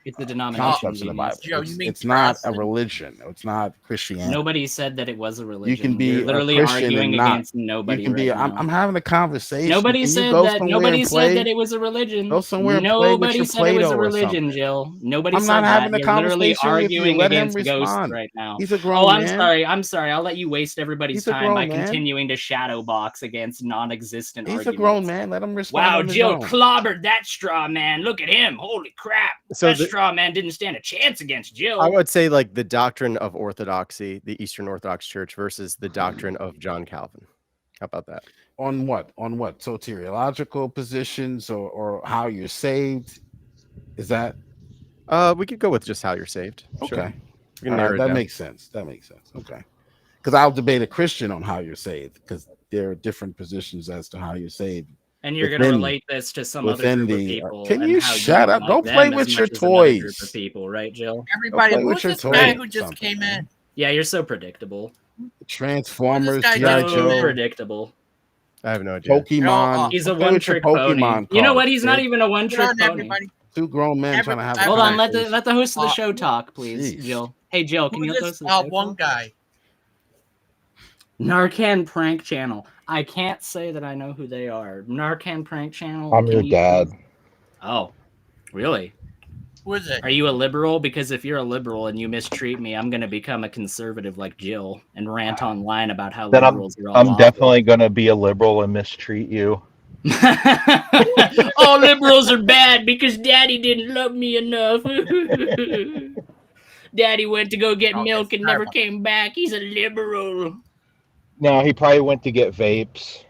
It's a denomination concepts in the genius. Bible. It's not a religion. It's not Christianity. Nobody said that it was a religion. You can be You're literally a Christian arguing and not. against nobody You can be. right now. I'm having a conversation. Nobody Can said you go that. somewhere Nobody and said play? that it was a religion. Go somewhere and play with Nobody your said it was Play-Doh a or religion, something. Jill. Nobody I'm said not that. having a You're literally conversation with you. arguing Let him against respond. ghosts right now. He's a grown I'm man. sorry. I'm sorry. I'll let you waste everybody's He's a time by grown man. continuing to shadow box against non-existent He's arguments. a grown man. Let him respond Wow, on his Jill own. clobbered that straw man. Look at him. Holy crap. So That straw man didn't stand a chance against Jill. I would say like the doctrine of orthodoxy, the Eastern Orthodox Church versus the doctrine of John Calvin. How about that? On what? On what? Soteriological positions or how you're saved? Is that? We could go with just how you're saved. Sure. Okay. We can narrow it that down. makes sense. That makes sense. Okay. Because I'll debate a Christian on how you're saved, because there are different positions as to how you're saved. And you're going to relate this to some other group of people. Can and you how shut you up? like Don't them play as with much your as another group of toys. people, right, Jill? Everybody, play with who's your this guy toys who or just something, came in? Yeah, you're so predictable. Transformers, guy G.I. just came Joe, in? Predictable. I I have no idea. Pokemon. He's a Don't play with your one-trick pony. Pokemon You know what? cards, He's not kid. even a Good one-trick on pony. everybody. Two grown men trying to have a Hold on, conversation. let the host of the show talk, please, Jeez. Jill. Hey, Jill, can you Who's let the this host of the show one talk? guy? Narcan Prank Channel. I can't say that I know who they are. Narcan Prank Channel. I'm your dad. Oh, really? Who is it? Are you a liberal? Because if you're a liberal and you mistreat me, I'm going to become a conservative like Jill and rant online about how Then liberals are all I'm awful. definitely gonna be a liberal and mistreat you. All liberals are bad because Daddy didn't love me enough. Daddy went to go get milk and never came back. He's a liberal. No, he probably went to get vapes.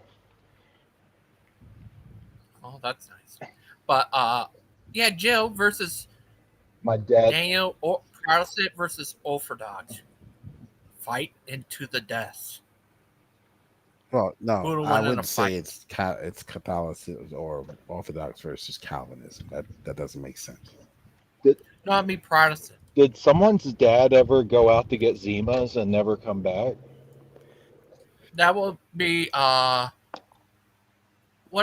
Oh, that's nice. But yeah, Jill versus My dad. Daniel, or Protestant versus Orthodox. Fight into the death. Well, Who no, will I win in a would say fight? it's Catholicism or Orthodox versus Calvinism. That doesn't make sense. No, I mean Protestant. Did someone's dad ever go out to get Zimas and never come back? That will be what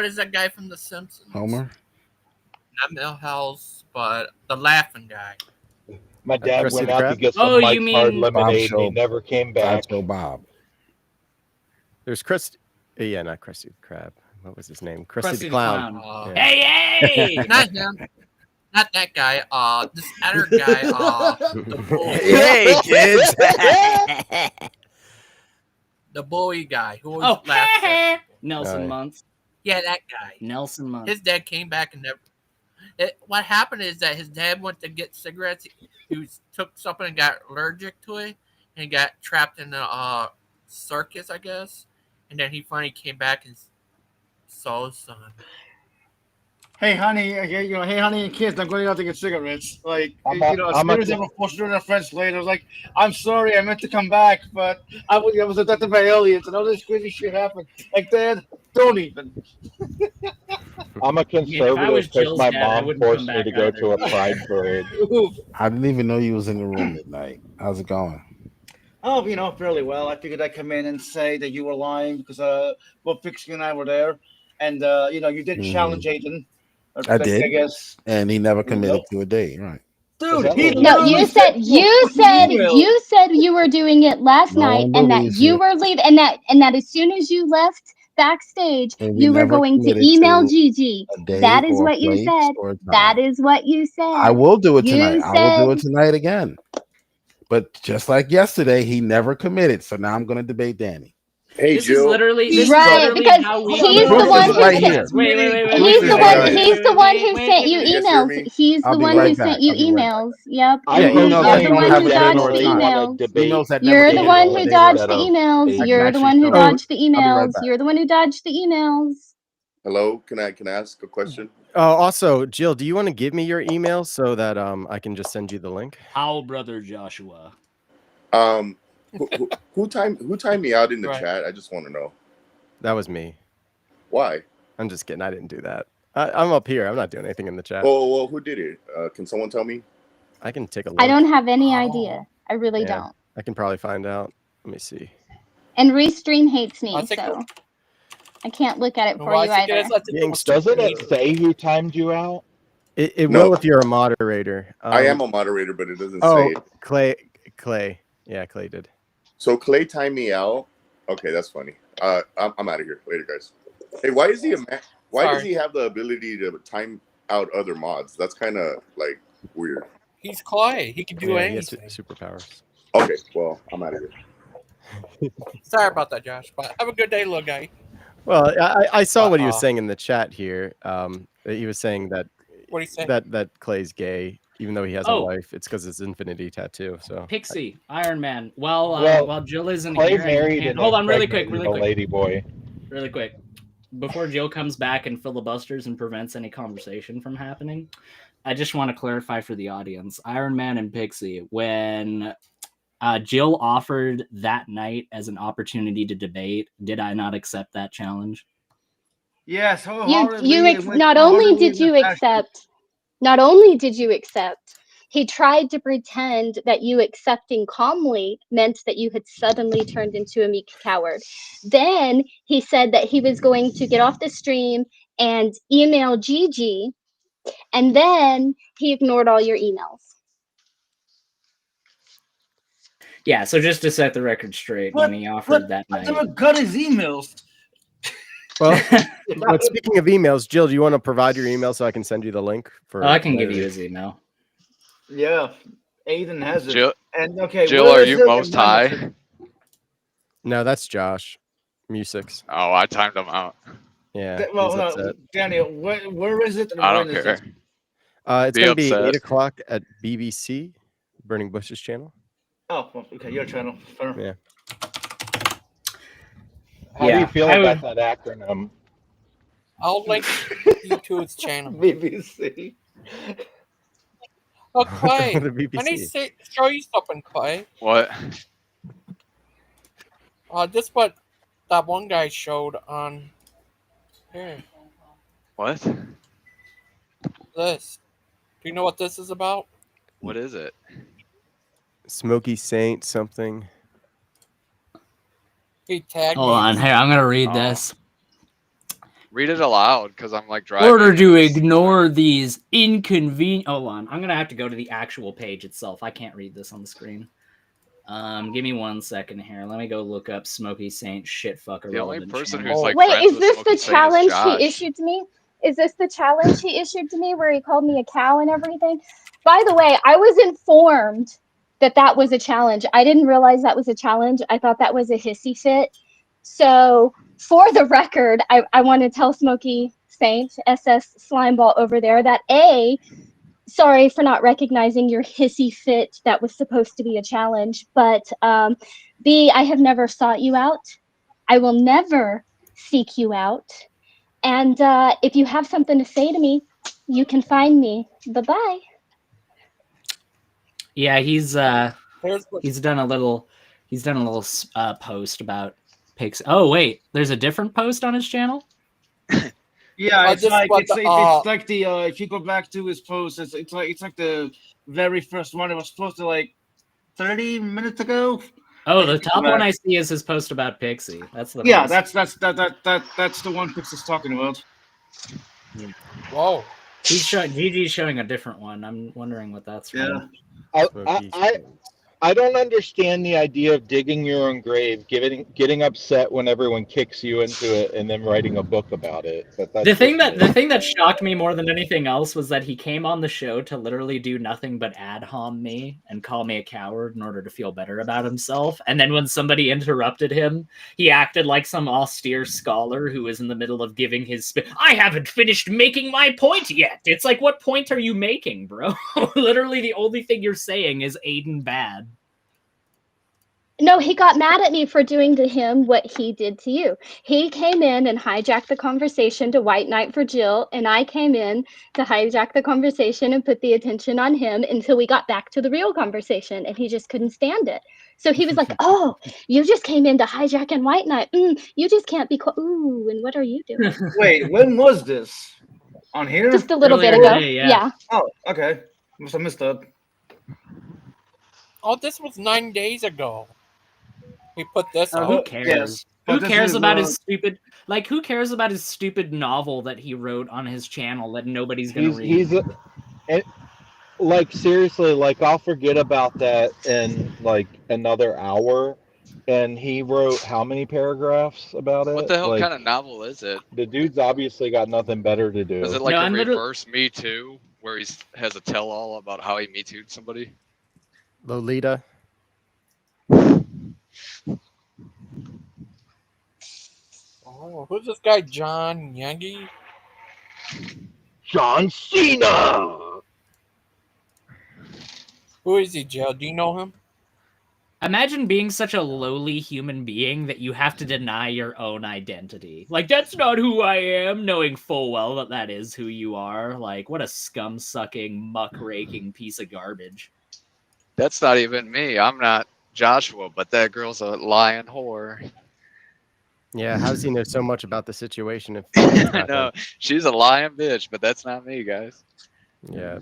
is that guy from The Simpsons? Homer? Not Milhouse, but the laughing guy. My dad Krusty went the out to Krab? get some Oh, you Mike's Hard mean- Bob lemonade and he Show. never came back. Sideshow Bob. There's Krusty. Yeah, not Krusty the Krab. What was his name? Krusty Krusty the the Clown. Clown. Yeah. Hey! Not him. Not that guy. This other guy. The bully. Hey, kids. The bully guy who always Oh, laughs at people. Nelson yeah. Muntz. Yeah, that guy. Nelson Muntz. His dad came back and never. What happened is that his dad went to get cigarettes. He took something and got allergic to it, and got trapped in a circus, I guess. And then he finally came back and saw his son. hey honey, hey honey and kids, I'm going out to get cigarettes. Like, I'm as soon as they were forced to do their French later, I was like, I'm sorry, I meant to come back, but I was abducted by aliens and all this crazy shit happened. Like, Dad, don't even. I'm a I mean, if I was conservative because Jill's my dad, I mom wouldn't come forced me back to go either. to a pride parade. I didn't even know you was in the room midnight. How's it going? Oh, fairly well. I figured I'd come in and say that you were lying because both Pixie and I were there, and you did challenge Aiden. I did, I guess. and he never There you committed go. to a date. Right? Dude, he No, literally sent you a fucking email. you said you were doing it last No night, one and that believes you you, were leaving, and that as soon as you left backstage, and we you were never going to committed email to Gigi. a day That is or a what you place said. or a That time. is what you I said. will do it tonight. You I will do said it tonight again. But just like yesterday, he never committed. So now I'm going to debate Danny. Hey, This is Jill. right because how we he's Proof the conduct is one who right sent. here. conversations. Wait. He's the is one. right here. He's the one who sent you You guys hear emails. me? He's I'll the be one right who back. sent you I'll be right back. emails. Yep. I Yeah, You're emails that the don't one have who a date dodged or a the generally time. want to emails. debate Emails that never You're the committed one to a who date or a dodged the instead of emails. I can You're the actually one who show you. dodged the I'll be right emails. back. You're the one who dodged the emails. Hello, can I ask a question? Also, Jill, do you want to give me your email so that I can just send you the link? How, brother Joshua? Who timed me out in the Right. chat? I just want to know That was me. why. I'm just kidding. I didn't do that. I'm up here. I'm not doing anything in the chat. Oh well, who did it? Can someone tell me? I can take a look. I don't have any Oh. idea. I really Yeah, don't. I can probably find out. Let me see. And Restream hates I me, think. so I can't look at it for Well, I you think it either. is. I think it was Doesn't it Tiffany. say who timed you out? It No, will if you're a moderator. I am a moderator, but it doesn't Oh, say it. Clay. Yeah, Clay did. So Clay timed me out. Okay, that's funny. I'm out of here. Later, guys. Hey, why is he Why does Sorry. he have the ability to time out other mods? That's kind of like weird. He's Clay. He can do Yeah, he has anything. superpowers. Okay, well, I'm out of here. Sorry about that, Josh. But have a good day, little guy. Well, I saw what he was Uh-uh. saying in the chat here. He was saying that What do you say? that Clay's gay, even though he has a Oh. wife. It's because his infinity tattoo. So Pixie, Iron Man. While Well, Jill isn't Clay here, and married and hold on, really quick, impregnated a lady boy. really quick. Before Jill comes back and filibusters and prevents any conversation from happening, I just want to clarify for the audience: Iron Man and Pixie, when Jill offered that night as an opportunity to debate, did I not accept that challenge? Yes, Not only did you accept, he tried to pretend that you accepting calmly meant that you had suddenly turned into a meek coward. Then he said that he was going to get off the stream and email Gigi, and then he ignored all your emails. Yeah, so just to set the record straight, when he offered that I night. never got his emails. Well, but speaking of emails, Jill, do you want to provide your email so I can send you the link for? I can give you his email. Yeah, Aiden has it. Jill, And okay, Jill, where are is you it? most high? No, that's Josh. Musics. Oh, I timed him out. Yeah, Well, he's upset. Daniel, where is it? And I when don't is care. it? It's Be going to be upset. 8 o'clock at BBC, Burning Bushes channel. Oh, well, okay, your channel. Fair. Yeah. How do you feel about that acronym? I'll link you to his channel. BBC. Oh, Clay, The BBC. I need to show you something, Clay. What? This is what that one guy showed on here. What? This. Do you know what this is about? What is it? Smoky Saint something. He tagged Hold me. on, here, I'm gonna read this. Read it aloud, because I'm like driving. Order to ignore these inconvenient. Hold on, I'm gonna have to go to the actual page itself. I can't read this on the screen. Give me 1 second here. Let me go look up Smoky Saint shitfucker. The only person channel. who's like Wait, friends is with this Smokey the Saint is challenge he Josh. issued to me? Is this the challenge he issued to me where he called me a cow and everything? By the way, I was informed that was a challenge. I didn't realize that was a challenge. I thought that was a hissy fit. So for the record, I want to tell Smoky Saint, SS Slimeball over there, that A, sorry for not recognizing your hissy fit that was supposed to be a challenge, but B, I have never sought you out. I will never seek you out. And if you have something to say to me, You can find me. Bye-bye. Yeah, he's done a little post about pics. Oh wait, there's a different post on his channel. Yeah, it's this like was it's like the if you go back to his post, it's like the very first one. It was posted like 30 minutes ago. Oh, the top one I see is his post about Pixie. That's the Yeah, most. that's the one Pixie's talking about. Whoa. Gigi's showing a different one. I'm wondering what that's from. I don't understand the idea of digging your own grave, getting upset when everyone kicks you into it, and then writing a book about it. But that's The thing just me. that shocked me more than anything else was that he came on the show to literally do nothing but ad hom me and call me a coward in order to feel better about himself. And then when somebody interrupted him, he acted like some austere scholar who was in the middle of giving his I haven't finished making my point yet. It's like, what point are you making, bro? Literally the only thing you're saying is Aiden bad. No, he got mad at me for doing to him what he did to you. He came in and hijacked the conversation to White Knight for Jill, and I came in to hijack the conversation and put the attention on him until we got back to the real conversation, and he just couldn't stand it. So he was like, "Oh, you just came in to hijack and White Knight. You just can't be ooh, and what are you doing?" Wait, when was this? On here? Just a little bit ago. Yeah. Oh, okay. Must have missed that. Oh, this was 9 days ago. He put this up. Who cares? Who cares about his stupid? Like, who cares about his stupid novel that he wrote on his channel that nobody's gonna read? Like seriously, like I'll forget about that in like another hour. And he wrote how many paragraphs about it? What the hell like, kind of novel is it? The dude's obviously got nothing better to do. Is it like a reverse Me Too, where he has a tell-all about how he Me Too'd somebody? Lolita. Oh, who's this guy, John Yangi? John Cena. Who is he, Joe? Do you know him? Imagine being such a lowly human being that you have to deny your own identity. Like, that's not who I am, knowing full well that that is who you are. Like, what a scum-sucking, muck-raking piece of garbage. That's not even me. I'm not Joshua, but that girl's a lying whore. Yeah, how does he know so much about the situation if I know. She's a lying bitch, but that's not me, guys. Yeah.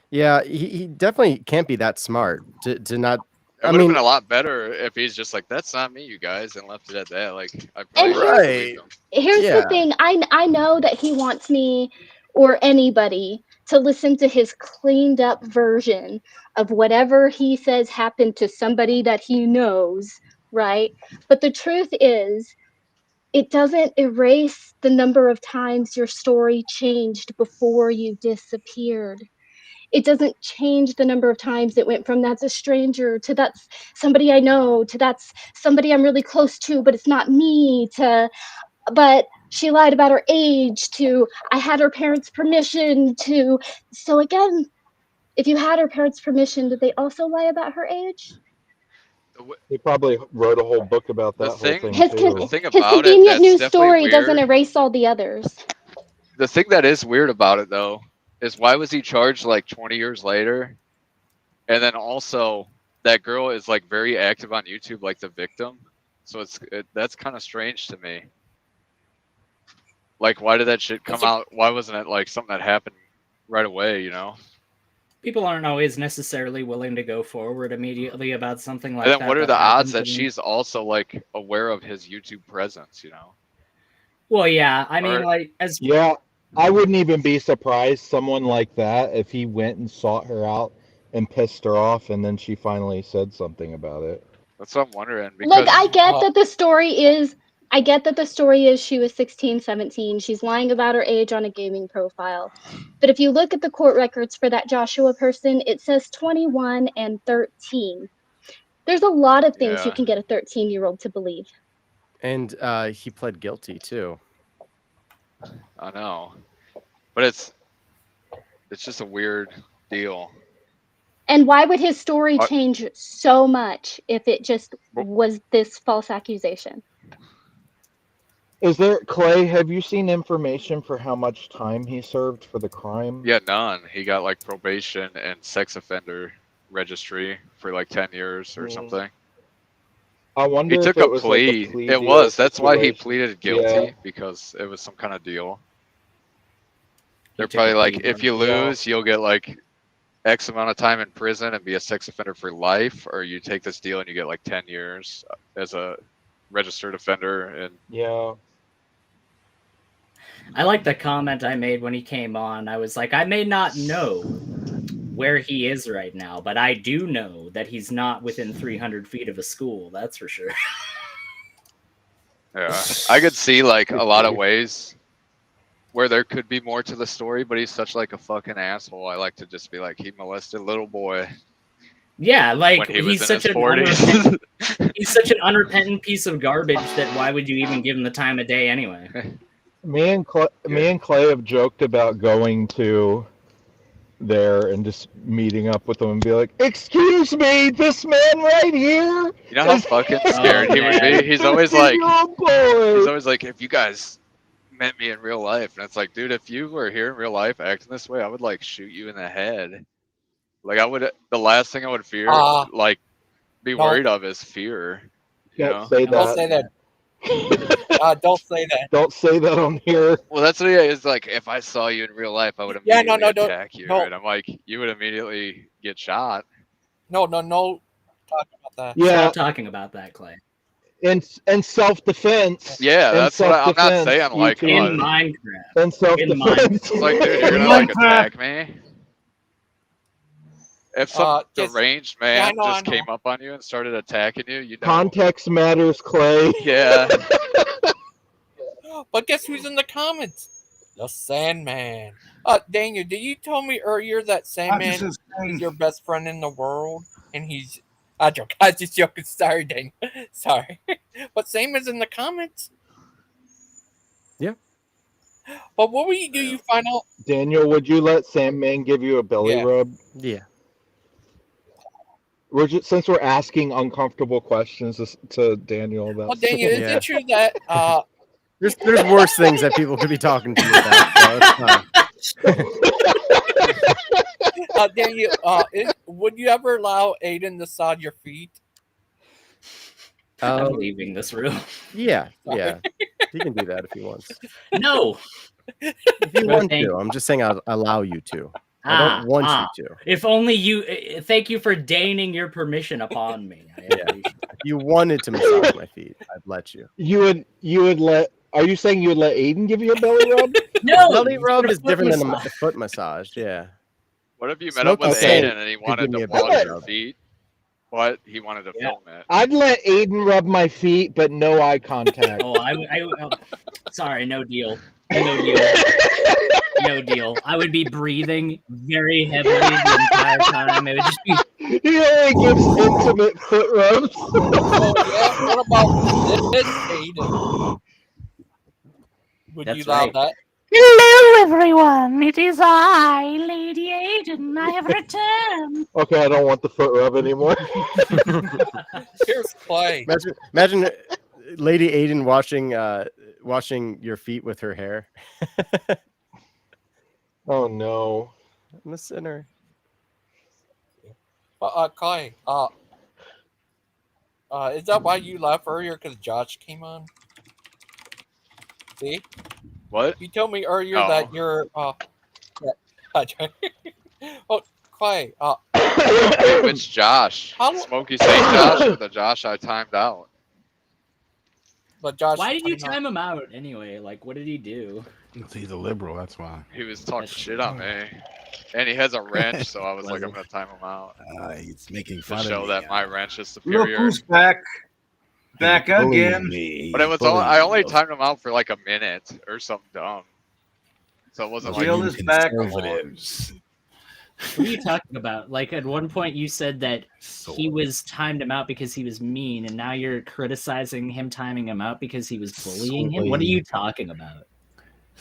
Yeah, he definitely can't be that smart to not. It would have been a lot better if he's just like, "That's not me, you guys," and left it at that. Like, I And probably here's the thing. I know that he wants me or anybody to listen to his cleaned up version of whatever he says happened to somebody that he knows, right? But the truth is, it doesn't erase the number of times your story changed before you disappeared. It doesn't change the number of times it went from that's a stranger to that's somebody I know to that's somebody I'm really close to, but it's not me, to but she lied about her age, to I had her parents' permission, to so again, if you had her parents' permission, did they also lie about her age? He probably wrote a whole book about that whole thing, thing His too. the thing his about it convenient that's news definitely story doesn't weird. erase all the others. The thing that is weird about it, though, is why was he charged like 20 years later? And then also, that girl is like very active on YouTube, like the victim. So that's kind of strange to me. Like, why did that shit come out? Why wasn't it like something that happened right away? You know. People aren't always necessarily willing to go forward immediately about something like And then that. what are that the odds happens that in- she's also like aware of his YouTube presence? You know. Well, yeah. I mean, Or- like as Yeah, I wouldn't even be surprised someone like that if he went and sought her out and pissed her off, and then she finally said something about it. That's what I'm wondering. Look, Because I get that the story is she was 16, 17. She's lying about her age on a gaming profile. But if you look at the court records for that Joshua person, it says 21 and 13. There's a lot of things you Yeah. can get a 13-year-old to believe. And he pled guilty too. I know, but it's just a weird deal. And why would his story I- change so much if it just was this false accusation? Is there, Clay, have you seen information for how much time he served for the crime? Yeah, none. He got like probation and sex offender registry for like 10 years or something. I He wonder if took it a was like a plea. plea It deal was. That's why he situation. pleaded Yeah. guilty, because it was some kind of deal. They're took a probably like, plea if you Yeah. lose, you'll get like X amount of time in prison and be a sex offender for life, or you take this deal and you get like 10 years as a registered offender. And Yeah. I like the comment I made when he came on. I was like, I may not know where he is right now, but I do know that he's not within 300 feet of a school. That's for sure. yeah, I could see like a lot of ways where there could be more to the story, but he's such like a fucking asshole. I like to just be like, he molested a little boy. Yeah, like when he was he's in such his an 40s. he's such an unrepentant piece of garbage that why would you even give him the time of day anyway? Me and Clay have joked about going to there and just meeting up with him and be like, "Excuse me, this man right here." You know how is fucking Oh, scared he would be? He's always like, 15-year-old boy. he's always like, if you guys met me in real life, and it's like, dude, if you were here in real life acting this way, I would like shoot you in the head. Like I would, the last thing I would fear, like, be no. worried of is fear. You Don't know? say Don't that. say that. Don't say that. Don't say that on here. Well, that's what he is. Like, if I saw you in real life, I would Yeah, immediately no, don't. attack you, No, and I'm like, you would immediately get shot. no. Talk about that. Yeah. Stop talking about that, Clay. And self-defense. Yeah, and that's what I'm not self-defense, saying. Like, In Minecraft. and self-defense. It's like, dude, you're gonna like attack me. If some deranged man just came up on you and started attacking you, you know. Context matters, Clay. Yeah. But guess who's in the comments? The Sandman. Daniel, did you tell me earlier that Sandman is your best friend in the world? And he's... I joke. I was just joking. Sorry, Daniel. Sorry. But Sandman's in the comments. Yeah. But what will you do? You find out... Daniel, would you let Sandman give you a belly rub? Yeah. Since we're asking uncomfortable questions to Daniel about... Well, Daniel, is it true that... There's worse things that people could be talking to you about. So it's fine. Daniel, would you ever allow Aiden to sod your feet? I'm leaving this room. Yeah. He can do that if he wants. No. If you want to, I'm just saying I'll allow you to. I don't want you to. If only you. Thank you for deigning your permission upon me. If you wanted to massage my feet, I'd let you. You would let... Are you saying you would let Aiden give you a belly rub? No. Belly rub is different than a foot massage. Yeah. What if you met up with Smokey Aiden and he wanted to wash your feet, but he wanted to film it? I'd let Aiden rub my feet, but no eye contact. Sorry, no deal. No deal. I would be breathing very heavily the entire time. It would just be... He only gives intimate foot rubs. What about this, Aiden? Would you allow that? Hello, everyone. It is I, Lady Aiden. I have returned. Okay, I don't want the foot rub anymore. Here's Clay. Imagine Lady Aiden washing your feet with her hair. Oh no, I'm a sinner. Clay, is that why you left earlier? Because Josh came on. See? What? You told me earlier that you're oh, Clay. Wait, which Josh? Smokey Saint Josh or the Josh I timed out? But Josh, why did you time him out anyway? Like, what did he do? He's a liberal, that's why. He was talking shit on me. And he has a wrench, so I was like, I'm going to time him out. He's making to fun show of me. that my wrench is superior. Look who's back. Back again. But it was I only timed him out for like a minute or something dumb. So it wasn't Jill like is back. Conservatives. What are you talking about? Like, at one point you said that he was timed him out because he was mean, and now you're criticizing him timing him out because he was bullying him? What are you talking about?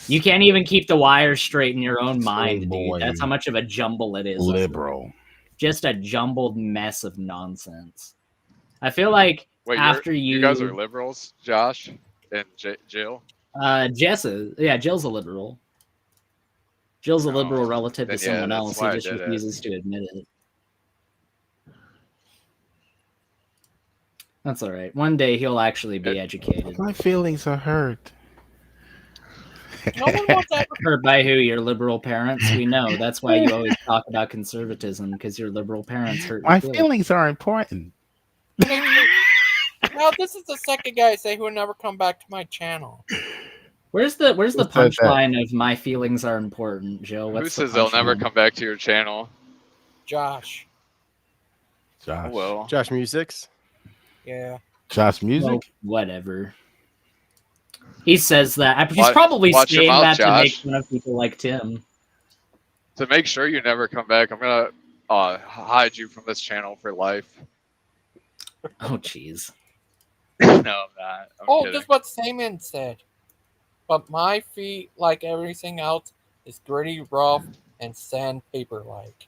You can't even keep the wires straight in your own mind, dude. That's how much of a jumble it is. Liberal. Just a jumbled mess of nonsense. I feel like Wait, after you guys are liberals, Josh? and Jill? Jill's a liberal. Jill's a liberal relative to Then yeah, someone that's else. why He I just did it. refuses to admit it. That's all right. One day he'll actually be educated. My feelings are hurt. No one wants that. Hurt by who? Your liberal parents? We know. That's why you always talk about conservatism, because your liberal parents hurt your My feelings. feelings are important. Now this is the second guy I say who will never come back to my channel. Where's the Who said that? punchline of "my feelings are important"? Joe, Who what's the says they'll never punchline? come back to your channel? Josh. Josh. Oh, well. Josh Musics. Yeah. Josh Music. Well, whatever. He says that. He's Watch- probably watch your saying mouth, that to make Josh. fun of people like Tim. To make sure you never come back, I'm gonna hide you from this channel for life. Oh, jeez. No, I'm not. I'm kidding. Just what Simon said. But my feet, like everything else, is gritty, rough, and sandpaper-like.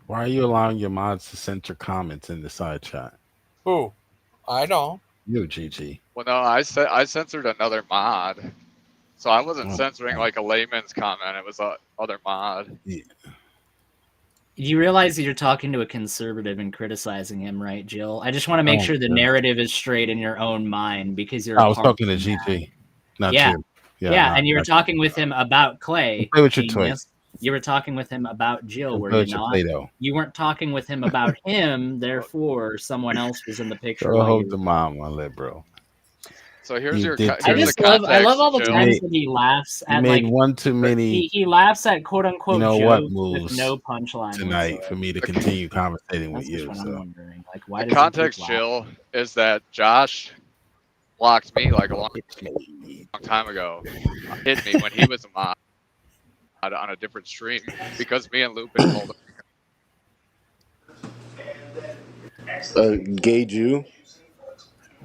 Why are you allowing your mods to censor comments in the side chat? Who? I don't. You, GG. Well, no, I censored another mod, so I wasn't Oh, censoring like a layman's comment. It was a other mod. Yeah. You realize that you're talking to a conservative and criticizing him, right, Jill? I just want to make Oh, sure the yeah. narrative is straight in your own mind, because you're. I was talking to GG, not Yeah, you. yeah, and you were talking with him about Clay. Play with your toy. Genius. You were talking with him about Jill, were Play you with your not? Play-Doh. You weren't talking with him about him, therefore someone else was in the picture. Go While hold you the mom, my liberal. So here's You your did I too just much. love. I love all the Jill. times that he laughs You at made like one too many. he laughs at quote unquote You know what jokes with moves no punchline tonight whatsoever. for me to continue conversating with That's just you. what I'm So wondering. Like, why The does he keep context, laughing? Jill, is that Josh blocked me like a long time ago. Hit me when he was a mod on a different stream because me and Lupin told him. Gay Jew.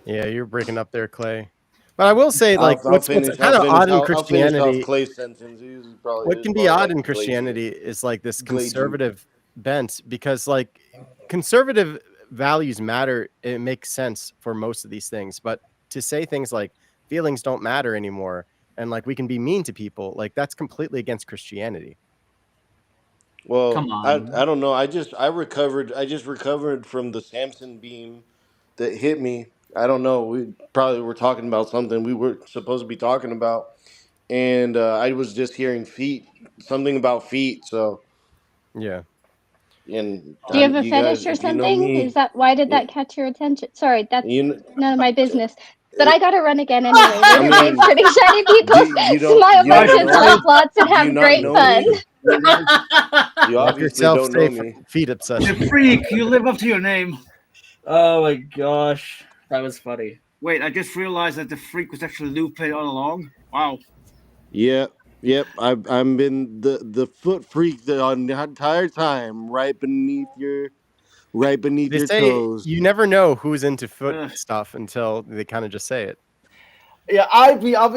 Yeah, you're breaking up there, Clay. But I will say, like, I'll what's finish. kind of odd in I'll finish off Christianity. Clay's sentence. He's What can be probably odd like in a Christianity is like this Glade Jew. conservative bent, because like conservative values matter. It makes sense for most of these things, but to say things like feelings don't matter anymore and like we can be mean to people, like that's completely against Christianity. Well, Come I on. don't know. I just recovered from the Samson beam that hit me. I don't know. We probably were talking about something we were supposed to be talking about, and I was just hearing feet, something about feet. So Yeah. and Do you have a you fetish guys, or if you know something? me, Is that why did that catch your attention? Sorry, that's none of my business. But it, I gotta run again anyway. Later, babes. mean, Pretty shiny people you smile don't tits, know? laugh lots, and Do you have not great know fun. me? You Walk obviously yourself don't know safe from me. feet obsession. The freak, you live up to your name. Oh my gosh, that was funny. Wait, I just realized that the freak was actually Lupe all along. Wow. Yep. I've been the foot freak the entire time, right beneath your They say toes. you never know who's into foot Ugh. stuff until they kind of just say it. Yeah, I'll be. How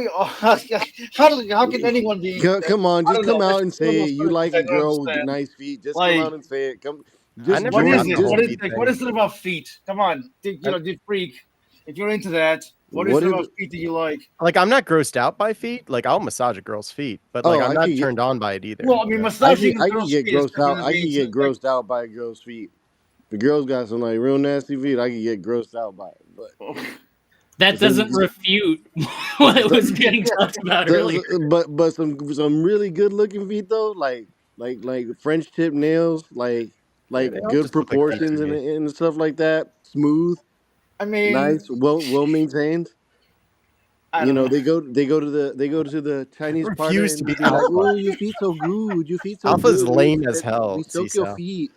can anyone be? Come on, I just don't know. come There's out and one of say those it. You persons like I a don't girl with understand. nice feet. Just come Like, out and say it. Come, I never what is got it? the whole What is feet it? thing. What is it about feet? Come on, the freak. If you're into that, what is it about feet that you like? Like, I'm not grossed out by feet. Like, I'll massage a girl's feet, but like, I'm not turned on by it either. Well, I mean, Yeah. massaging a I can girl's get feet is grossed out. different I than can get grossed out by a girl's feet. If a girl's got some like real nasty feet, I can get grossed out by it. But That doesn't refute what was being talked about earlier. But some really good looking feet though, like French tip nails, like Yeah, they all good just look like feet to proportions me. and stuff like that, smooth, I mean, nice, well maintained. I You don't know, know. they go to the Chinese parlor Refuse and to they be be like, alpha. "Oh, your feet so good, your feet so Alpha's good. lame as hell, We soak your C-Cell. feet.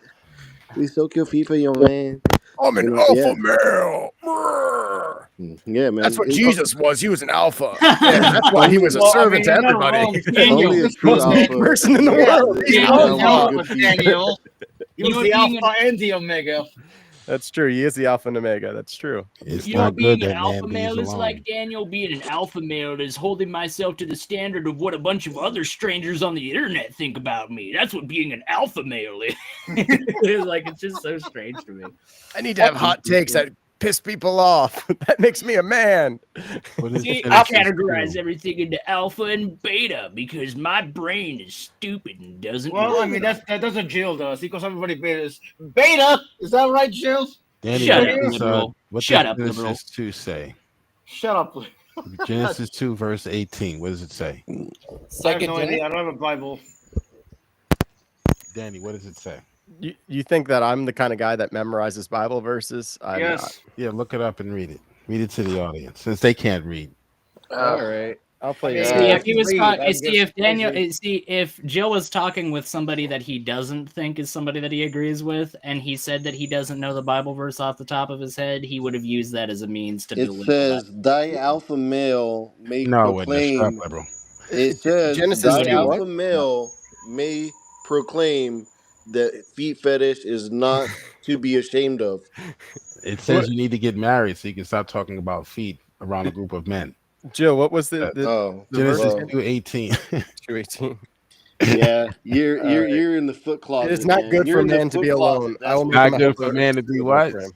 We soak your feet for your man." I'm an You know, alpha yeah. male. Brrr. Yeah, man. That's what It- Jesus was. He was an alpha. Yeah, that's why he was a Well, I servant mean, to you're not everybody. wrong, Daniel. only a This true was Most alpha. person in the world. Is He's an down Daniel, with alpha. good feet. Daniel. He was You know, the being alpha and the omega. That's true. He is the alpha and omega. That's true. It's You know not what being good an that alpha man male leaves is alone. like, Daniel? Being an alpha male is holding myself to the standard of what a bunch of other strangers on the internet think about me. That's what being an alpha male is. Like, it's just so strange to me. I need to have hot takes that piss people off. That makes me a man. See, I categorize everything into alpha and beta because my brain is stupid and doesn't. Well, I mean that's what Jill does. He calls everybody betas. Beta, is that right, Jill? Danny, Shut what up, does, liberal. what Shut does up, liberal. Genesis 2 say? Shut up. Genesis 2, verse 18. What does it say? I have no idea. I don't have a Bible. Danny, what does it say? You think that I'm the kind of guy that memorizes Bible verses? I'm Yes. not. Yeah, look it up and read it. Read it to the audience since they can't read. All right, I'll play. mean, See, I if he can was read, I'm see just if Daniel, lazy. see if Jill was talking with somebody that he doesn't think is somebody that he agrees with, and he said that he doesn't know the Bible verse off the top of his head, he would have used that as a means to It belittle that. says, "Thy alpha male may No, it doesn't. Shut up, proclaim." liberal. It says, Genesis "Thy 2 alpha what? male may proclaim that feet fetish is not to be ashamed of." It says you need to get married so you can stop talking about feet around a group of men. Jill, what was the Oh, Genesis well, 2:18. 2:18? yeah, you're All right. you're in the foot It closet, is not man. good You're for in the man to foot be alone. closet. I That's will what make Not him a good for helper man to be suitable what? for him.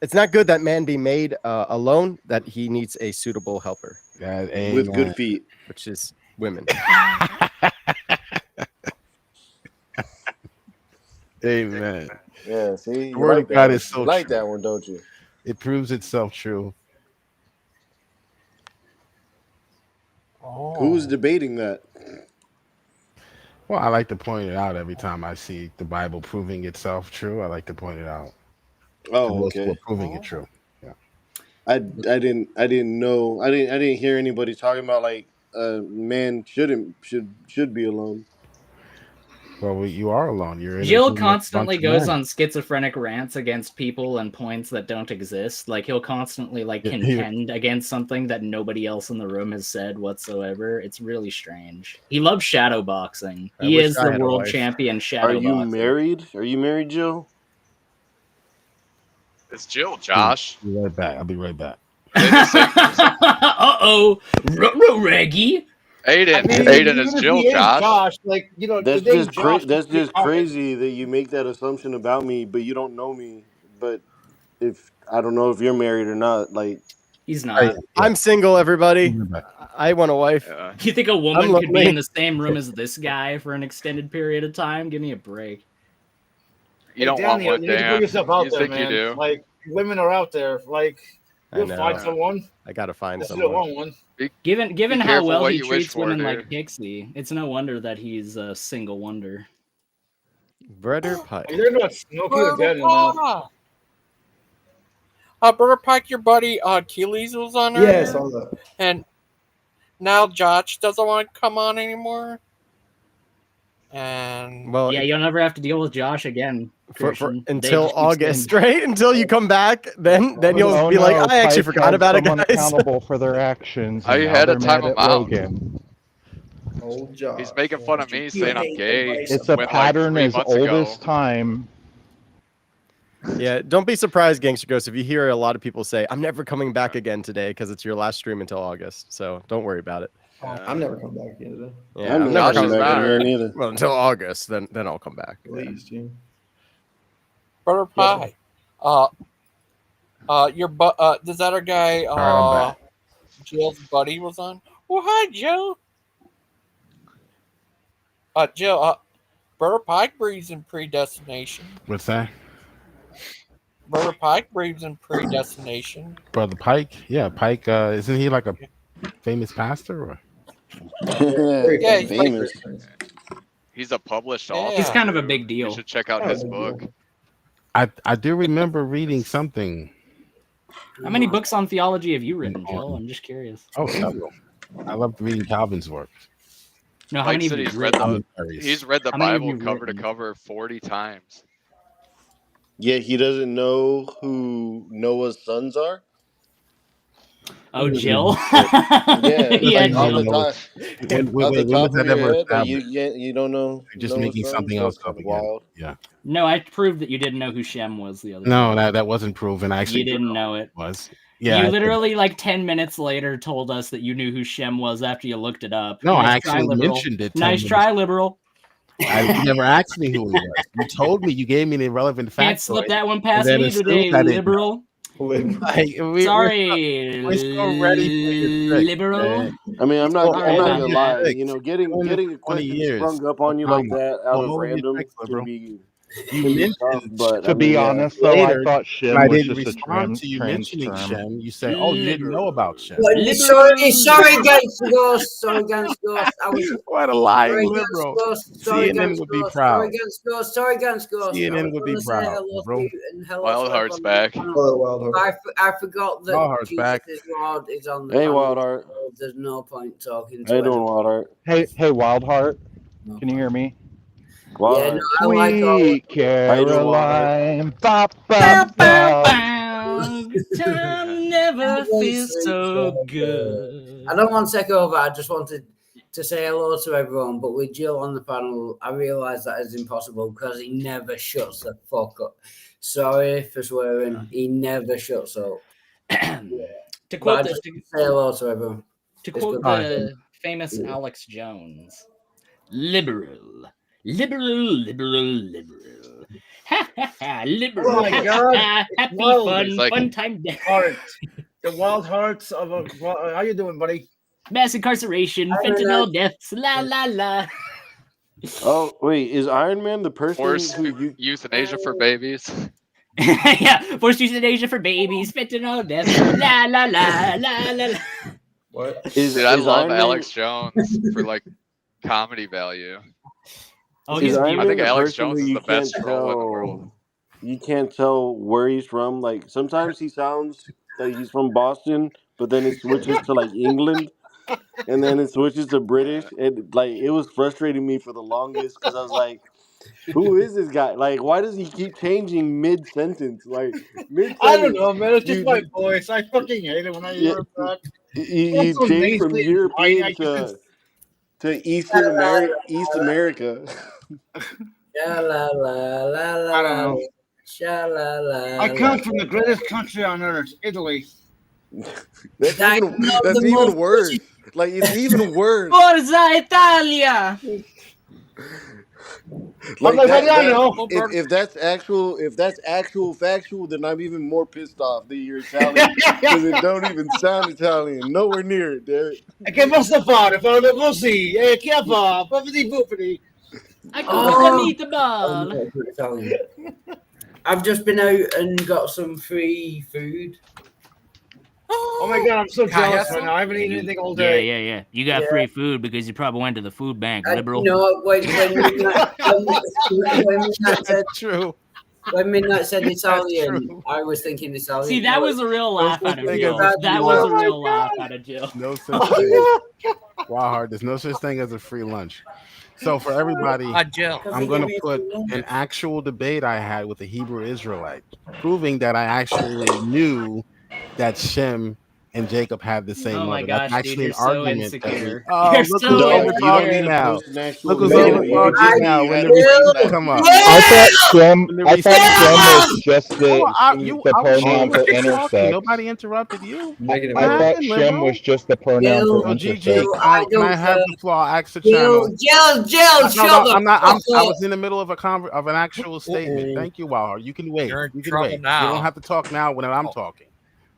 It's not good that man be made alone, that he needs a suitable helper, God, with amen. good feet. which is women. Amen. Yeah, see, The you word like of that God one. is so You like true. that one, don't you? It proves itself true. Who's debating that? Well, I like to point it out every time I see the Bible proving itself true. I like to point it out to Oh, those who are okay. proving it true. Yeah. I didn't know. I didn't hear anybody talking about like man should be alone. Well, you are alone. You're in a Jill room with a bunch constantly of goes men. on schizophrenic rants against people and points that don't exist. Like he'll constantly like Yeah, contend against something that nobody else in the room has said whatsoever. It's really strange. He loves shadow boxing. I He wish is I the had a world wife. champion Are shadow you boxer. married? Are you married, Jill? It's Jill, Josh. Be right back. I'll be right back. They the same person. Uh-oh. Ruh-roh, Reggie. Aiden, I mean, Aiden even is if Jill, he is Josh. Josh, like the name Josh is That's pretty just common. crazy that you make that assumption about me, but you don't know me. But if I don't know if you're married or not, like He's Right. not. Yeah. I'm single, everybody. Be right back. I want a wife. You think a I'm woman could be lonely. in the same room as this guy for an extended period of time? Give me a break. You Hey, don't want Daniel, one, you need to put Dan. yourself out You there, think you man. do? Like women are out there. Like I you'll find know. someone. I gotta find Just you don't someone. want one. Given how careful well what he you wish treats for, women dude. like Pixie, it's no wonder that he's a single wonder. Brother Pike. Like, they're not Smokey or Daniel now. Brother Pike, your buddy Keely's was on Yeah, I earlier, saw that. and now Josh doesn't want to come on anymore. And Well, Yeah, you'll never have to deal with Josh again, for Christian. The day until just keeps August, getting- right? Until you come back, then you'll Oh be like, no, I actually Pike forgot held about it, someone guys. accountable for their actions, I and now had to they're time mad him at out. Logan. Old Josh. He's making fun of me You saying I'm hate gay advice. It's a when like pattern 3 as months old ago. as time. Yeah, don't be surprised, Gangster Ghost, if you hear a lot of people say, I'm never coming back again today because it's your last stream until August. So don't worry about it. I'm never coming back again today. Yeah, I'm I'm never never coming coming back in back. here neither. Well, until August, then I'll come back. At least, yeah. Brother Yes, Pie, your this other guy, All right, I'm back. Jill's buddy was on. Oh, hi, Jill. Jill, Brother Pike believes in predestination. What's that? Brother Pike believes in predestination. Brother Pike? Yeah, Pike. Isn't he like a famous pastor? Or? very Yeah, famous. he's like, Famous. He's a published Yeah. author. He's kind of a too. big You deal. should check out Kind his of a big book. deal. I do remember reading something. How many books on theology have you written, Jill? I'm just curious. Oh, several. I loved reading Calvin's work. No, how Mike many have said you he's read written? he's read the How many have Bible you cover to written? cover 40 times. Yet he doesn't know who Noah's sons are. Oh, Jill? Yeah, Yeah, like off Jill. the top, off the When was top of that your ever head, like established? you don't know You're just Noah's making sons. something else That's up kind of again. wild. Yeah. No, I proved that you didn't know who Shem was the other No, day. that wasn't proven. I actually You didn't know it. was. Yeah. You I- literally, like 10 minutes later, told us that you knew who Shem was after you looked it up. No, I Nice actually try, liberal. mentioned it 10 Nice minutes try, liberal. You never asked me who he was. You told me. You gave me an irrelevant Can't factoid. slip that one and past then me assumed today, I didn't know. liberal. Like, Sorry, we're so ready for your tricks, liberal. man. I mean, I'm not. All I'm not of gonna your lie. tricks. You know, Doing this getting a for 20 question years. sprung up on you like that out of All of your random tricks, liberal. can You be tough. mentioned But I To be mean, yeah. honest, though, I later, thought when shim I was didn't just a respond to you trans mentioning term. Shem, you say, "Oh, you didn't know about Shem." Sorry, Gangster Ghost. Sorry, Gangster Ghost. I was. What a lying Sorry, liberal. Gangster Ghost. Sorry, CNN Gangster would be Ghost. Sorry, proud. Gangster Ghost. Sorry, Gangster Ghost. I was CNN would be going to say proud, hello to bro. you and hello to Wild Heart's everyone on back. the panel. Hello, Wild Heart. I forgot that Wild Heart's Jesus back. is Lord is on the Hey, panel. Wild Heart. So there's no point talking How you to doing, anyone. Wild Heart? Hey, Wild Heart, can you hear me? Wild Yeah, no, Heart. I like all. Sweet How you doing, Wild Heart? Caroline, ba Bow, ba bow, ba. bow. Good time never feels so good. I don't want to take over. I just wanted to say hello to everyone. But with Jill on the panel, I realise that is impossible because he never shuts the fuck up. Sorry for swearing. He never shuts up. To But quote I the just want to say hello to everyone. to It's quote good. the famous Alex Jones, liberal, liberal. Ha ha ha, liberal. Oh my Ha, ha, God! ha. It's Happy wild. He's like, fun time. Heart, the wild hearts of a. How you doing, buddy? Mass incarceration, fentanyl deaths, la la la. Oh wait, is Iron Man the person forced who you? euthanasia for babies. Yeah, forced euthanasia for babies, fentanyl deaths, la la la la la la. What? Dude, I love Iron Man? Alex Jones for like comedy value. Oh, Is he's Iron I Man think the beautiful. Alex person who Jones is you the can't best troll in the world. tell? You can't tell where he's from. Like sometimes he sounds like he's from Boston, but then it switches to like England, and then it switches to British. And like it was frustrating me for the longest because I was like, "Who is this guy? Like, why does he keep changing mid sentence? Like mid I don't sentence, know, man. It's just my you voice. I fucking hate it when I you, hear that. you, It's you so change from nasally and whiny. European I just. to Eastern America, East America." Sha la la la la I don't la. know. Sha la la. I come from the greatest country on earth, Italy. That's I even know that's the even most. worse. Like it's even worse. Forza Italia. Like that Italiano. if that's actual factual, then I'm even more pissed off that you're Italian because it don't even sound Italian. Nowhere near it, Derek. E che posso fare? Farlo così. E che fa? Buffity boofity. I come with the Oh, meatball. Italian. I've just been out and got some free food. Oh my God, I'm so Can I have jealous right some? now. I haven't eaten anything all Yeah, day. yeah, yeah. You got Yeah. free food because you probably went to the food bank, liberal. No, when Midnight said True. when Midnight said That's Italian, true. I was thinking Italian. See, that was a real laugh No out such of thing as Jill. a That free was a lunch. real laugh out of Jill. No such thing. Wild Heart, there's no such thing as a free lunch. So for everybody, Jill. I'm going to put an actual debate I had with a Hebrew Israelite, proving that I actually knew that Shem and Jacob had the same Oh my mother. That's gosh, dude, actually you're an so argument that we. insecure. Oh, You're look so who's over Dog, you don't insecure. need to now. post an actual Look who's debate. over You could just now. be When at the a frame receipts that. come up. I thought When the Shim receipts was just Hold on, the I was pronoun for talking. intersex. Nobody interrupted you. Making it What I worse. thought happened, Shim liberal? was just the pronoun for Jill, So GG, intersex. I can I don't have the floor? I asked the Jill, channel. Jill, No, shut the I'm not. fuck I up. was in the middle of of an actual statement. Thank you, Wildheart. You can wait. You're in You can trouble wait. now. You don't have to talk now when I'm talking.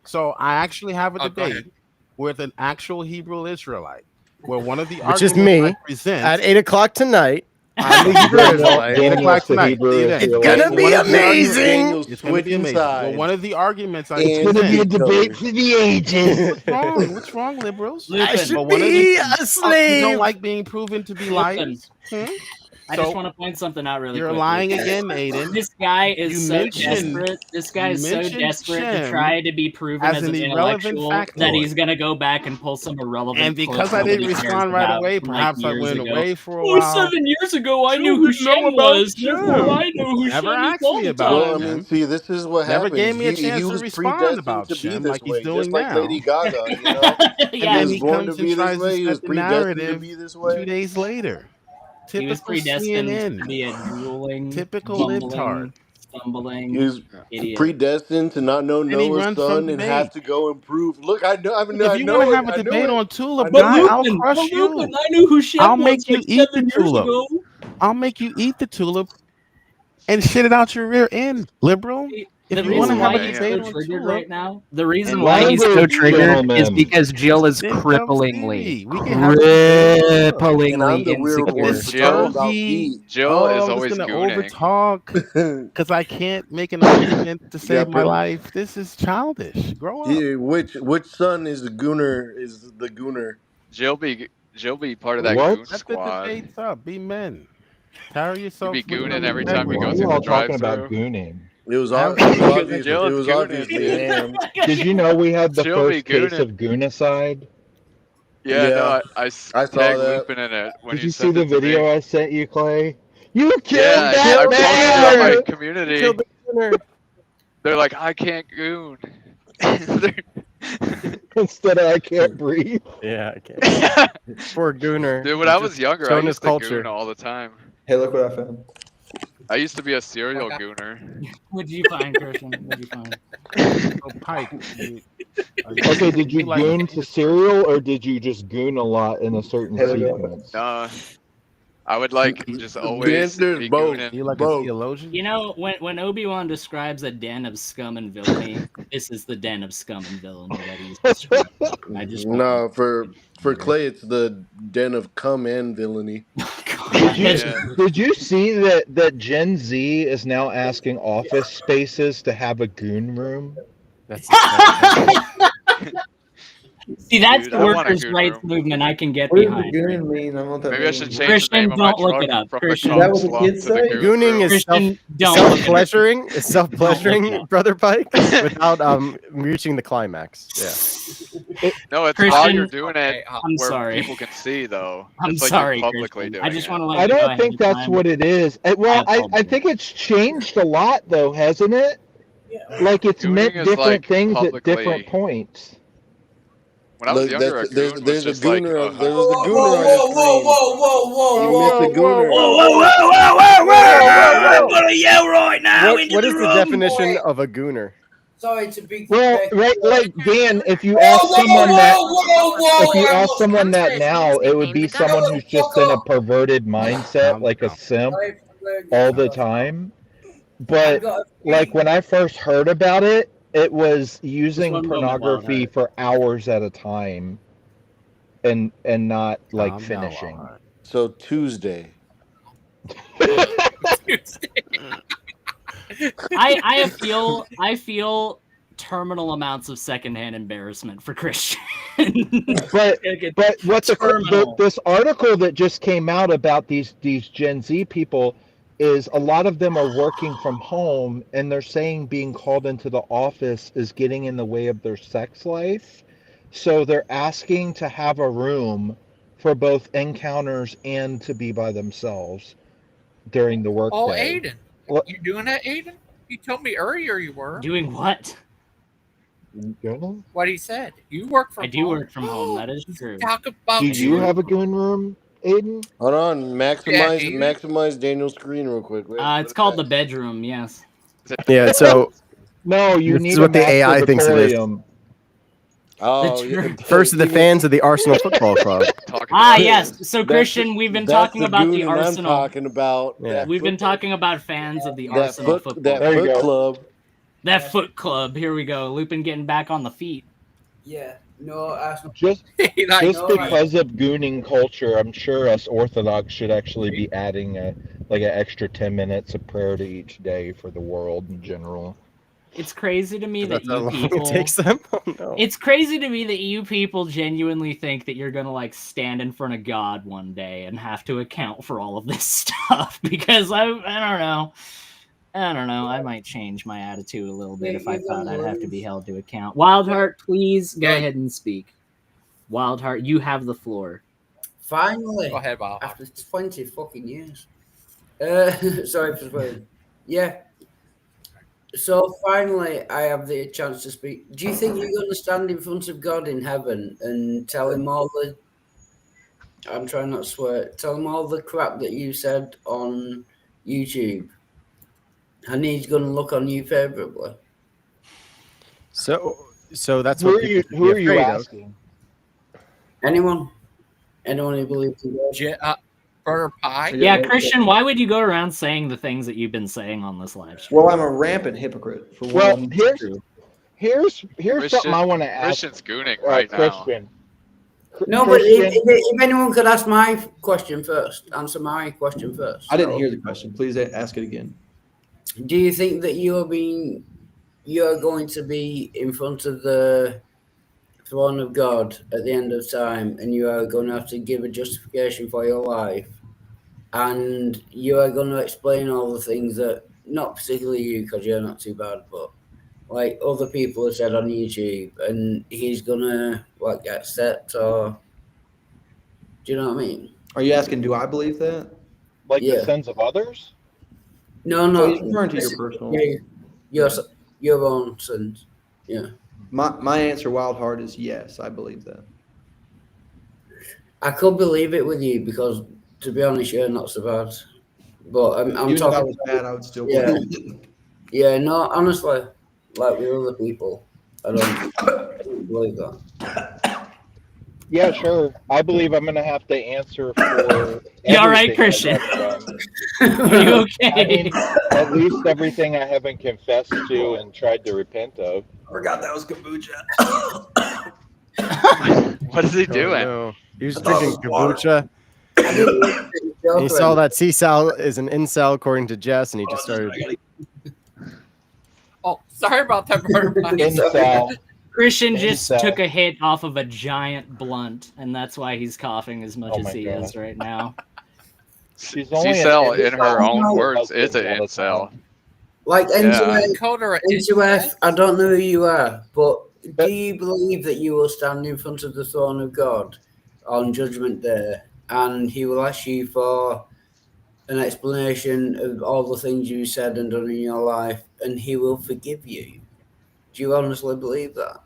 So I actually have a Oh, go ahead. debate with an actual Hebrew Israelite, where one of the Which is arguments I me present at 8 o'clock tonight. I'm the Hebrew Israelite. 8 Daniel's o'clock the tonight. Hebrew See you then. It's Israelite. gonna be amazing. It's going to be switching amazing. Well, sides one of the arguments I It's and gonna be a skin debate color. for the ages. What's wrong? What's wrong, liberals? I Lupin, should Well, one of the be a you don't slave. like being proven to be Lupin. liars. Hmm? I just So want to point something out really you're quickly. lying again, Aiden. This guy is You so mentioned desperate. This guy is so mentioned desperate to Shem try to be proven as as an an irrelevant intellectual that factoid. he's gonna go back and pull some irrelevant And clip because I nobody didn't cares respond right about away, from like perhaps I years went ago. away for a Oh, while. 7 years ago, I You knew who didn't know Shem about was. Therefore, Shem. I know who Never Shem is asked all me the about Well, I time. mean, Shem. see, this is what Never happens. gave me a He chance to was respond predestined about to be Shem this like he's way, just doing like now. Lady Gaga. You know, And he then was he born to comes and be this tries to way. He was set the predestined to narrative be this 2 way. days later. He was Typical predestined to CNN. be a drooling, Typical libtard. bumbling, stumbling He was idiot. predestined to not know And he Noah's runs from son and have debate. to go and prove. Look, I know, Look, if I you want know to it. have a I knew debate it. on tulip, I knew guy, it. I'll But crush you. Lupin, I knew who Shem I'll was make like you eat the 7 years tulip. ago. I'll make you eat the tulip and shit it out your rear end, liberal. If The you want to reason have why a he's debate so on triggered Tulip, right now, the reason and why he's so Language, triggered is gentlemen. because Jill is then come cripplingly, Stevie. We can have a debate on Tulip. And I'm cripplingly the weird But one insecure. this for talking Jill, about Fergie, Pete. Jill oh, is I'm just always gonna gooning. overtalk because I can't make an argument to Yeah, save my life. This is childish. Grow up. which son is the gooner? Is the gooner? Jill be part of that What? goon Let the squad. debates up. Be men. Carry You be yourself with gooning some every time we Why go are integrity. through you the all talking about drive-through. gooning? It was Because obvious. Jill It is was gooning, obviously dude. ham. Did you know we had the Jill be first case gooning. of goonicide? Yeah, no, Yeah, I I saw tag that. Lupin in it when Did you you see sent the it to me. video I sent you, Clay? You killed Yeah, that I posted it on my man! community. They're like, I can't goon. Instead of I can't breathe. Yeah, I can't. Poor Gooner. Dude, when He's I just was younger, I showing his used to goon culture. all the time. Hey, look what I found. I used to be a serial gooner. What'd you find, Christian? What'd you find? So Pike, Okay, did you like goon to cereal or did you just goon a lot in a certain Hey, look what I sequence? I would like just The always answer is be both. gooning. you like a Both. theologian? You know, when Obi-Wan describes a den of scum and villainy, this is the den of scum and villainy that he's describing. I just want No, for Clay, it's the den of cum and villainy. Did you see that Gen Z is now asking office spaces to have a goon room? That's See, that's Dude, the I want a workers' goon rights room. movement I can get What does the behind. gooning mean? I want that Maybe I should mean. change the name Christian, of my don't look truck it up. from Christian, the Is that cum what the slump kids to the say? goon Gooning room. is Christian, don't look it up. self-pleasuring. Is self-pleasuring, Don't look it up. Brother Pike, without reaching the climax. Yeah. No, it's while Christian, you're doing it I'm where sorry. people can see, though. I'm It's like you're sorry, publicly Christian. doing I just it. want to let I you know don't ahead think of that's time. what it is. I apologize. think it's changed a lot though, hasn't it? Like it's Gooning meant is different like things at different publicly. points. When I was Look, younger, a goon was there's a just like gooner a on there's a hustler. gooner on your screen. You missed a gooner. Whoa. yell right now What is the definition of a gooner? Sorry to be. Well, right, like Dan, if you ask someone that now, it would be someone who's just in a perverted mindset, Calm like a down. simp, all the time. But like when I first heard about it, it was using one moment, pornography Wildheart. for hours at a time, and not like Calm down, finishing. Wildheart. So Tuesday. I feel terminal amounts of secondhand embarrassment for Christian. But what Terminal. this article that just came out about these Gen Z people is a lot of them are working from home and they're saying being called into the office is getting in the way of their sex life. So they're asking to have a room for both encounters and to be by themselves during the Oh, workday. Aiden, What? you doing that, Aiden? You told me earlier you were. Doing what? What he said. You work from I home. do work from home. That is true. Talk about Do you. you have a goon room, Aiden? Hold on, Yeah, Aiden. maximize Daniel's screen real quick. Wait, It's called the bedroom. Yes. Yeah, so No, you this need is a what the AI thinks it is. masturbatorium. Oh, First, the fans of the Arsenal Football Club. Yes. So Christian, we've been talking about the Arsenal. I'm talking about. Yeah. We've been talking about fans of the That Arsenal foot- football. that There you foot go. club. That foot club. Here we go. Lupin getting back on the feet. Yeah, no, Arsenal. Just No, because of gooning culture, I'm sure us Orthodox should actually be adding an extra 10 minutes of prayer to each day for the world in general. It's crazy to me that That's how you long people. it takes them. Oh, no. It's crazy to me that you people genuinely think that you're gonna like stand in front of God one day and have to account for all of this stuff. Because I don't know. I might change my attitude a little bit if I thought I'd have to be held to account. Wildheart, please go ahead and speak. Wildheart, you have the floor. Finally, Go ahead, Bob. after 20 fucking years. Sorry for swearing. Yeah. So finally, I have the chance to speak. Do you think you're going to stand in front of God in heaven and tell him all the? I'm trying not to swear. Tell him all the crap that you said on YouTube, and he's going to look on you favorably. So that's Who what are you? people should Who be are you afraid of. asking? Anyone who believes in God. Burner pie. Yeah, Christian, why would you go around saying the things that you've been saying on this live stream? Well, I'm a rampant hypocrite for Well, one. here's something I want to ask Christian's gooning right now. Christian. No, but if anyone could ask my question first, answer my question first. I didn't hear the question. Please ask it again. Do you think that you're going to be in front of the throne of God at the end of time, and you are going to have to give a justification for your life, and you are going to explain all the things that, not particularly you because you're not too bad, but like other people have said on YouTube, and he's going to like accept, or do you know what I mean? Are you asking, do I believe that? Like Yeah. the sins of others? No, Oh, no. he's referring to your personal. Your own sins. Yeah. My answer, wild heart, is yes. I believe that. I could believe it with you because, to be honest, you're not so bad. But I'm Even talking. if I was bad, I would still Yeah. believe it. Yeah. No, honestly, like with other people, I don't believe that. Yeah, sure. I believe I'm going to have to answer for You all right, everything I've Christian? ever done. Are you okay? I mean, at least everything I haven't confessed to and tried to repent of. I forgot that was kombucha. What is he doing? No. He was drinking kombucha. And And he saw that C-Cell is an incel according to Jess, and he just started. Oh, sorry about that, Burner pie. Incel. Christian just Incel. took a hit off of a giant blunt, and that's why he's coughing as much Oh as my he God. is right now. She's only an C-Cell, in her incel. own words, Husband is an all the incel. time. Like Yeah. N2F, I don't know who you are, but do you believe that you will stand in front of the throne of God on Judgment Day, and He will ask you for an explanation of all the things you said and done in your life, and He will forgive you? Do you honestly believe that?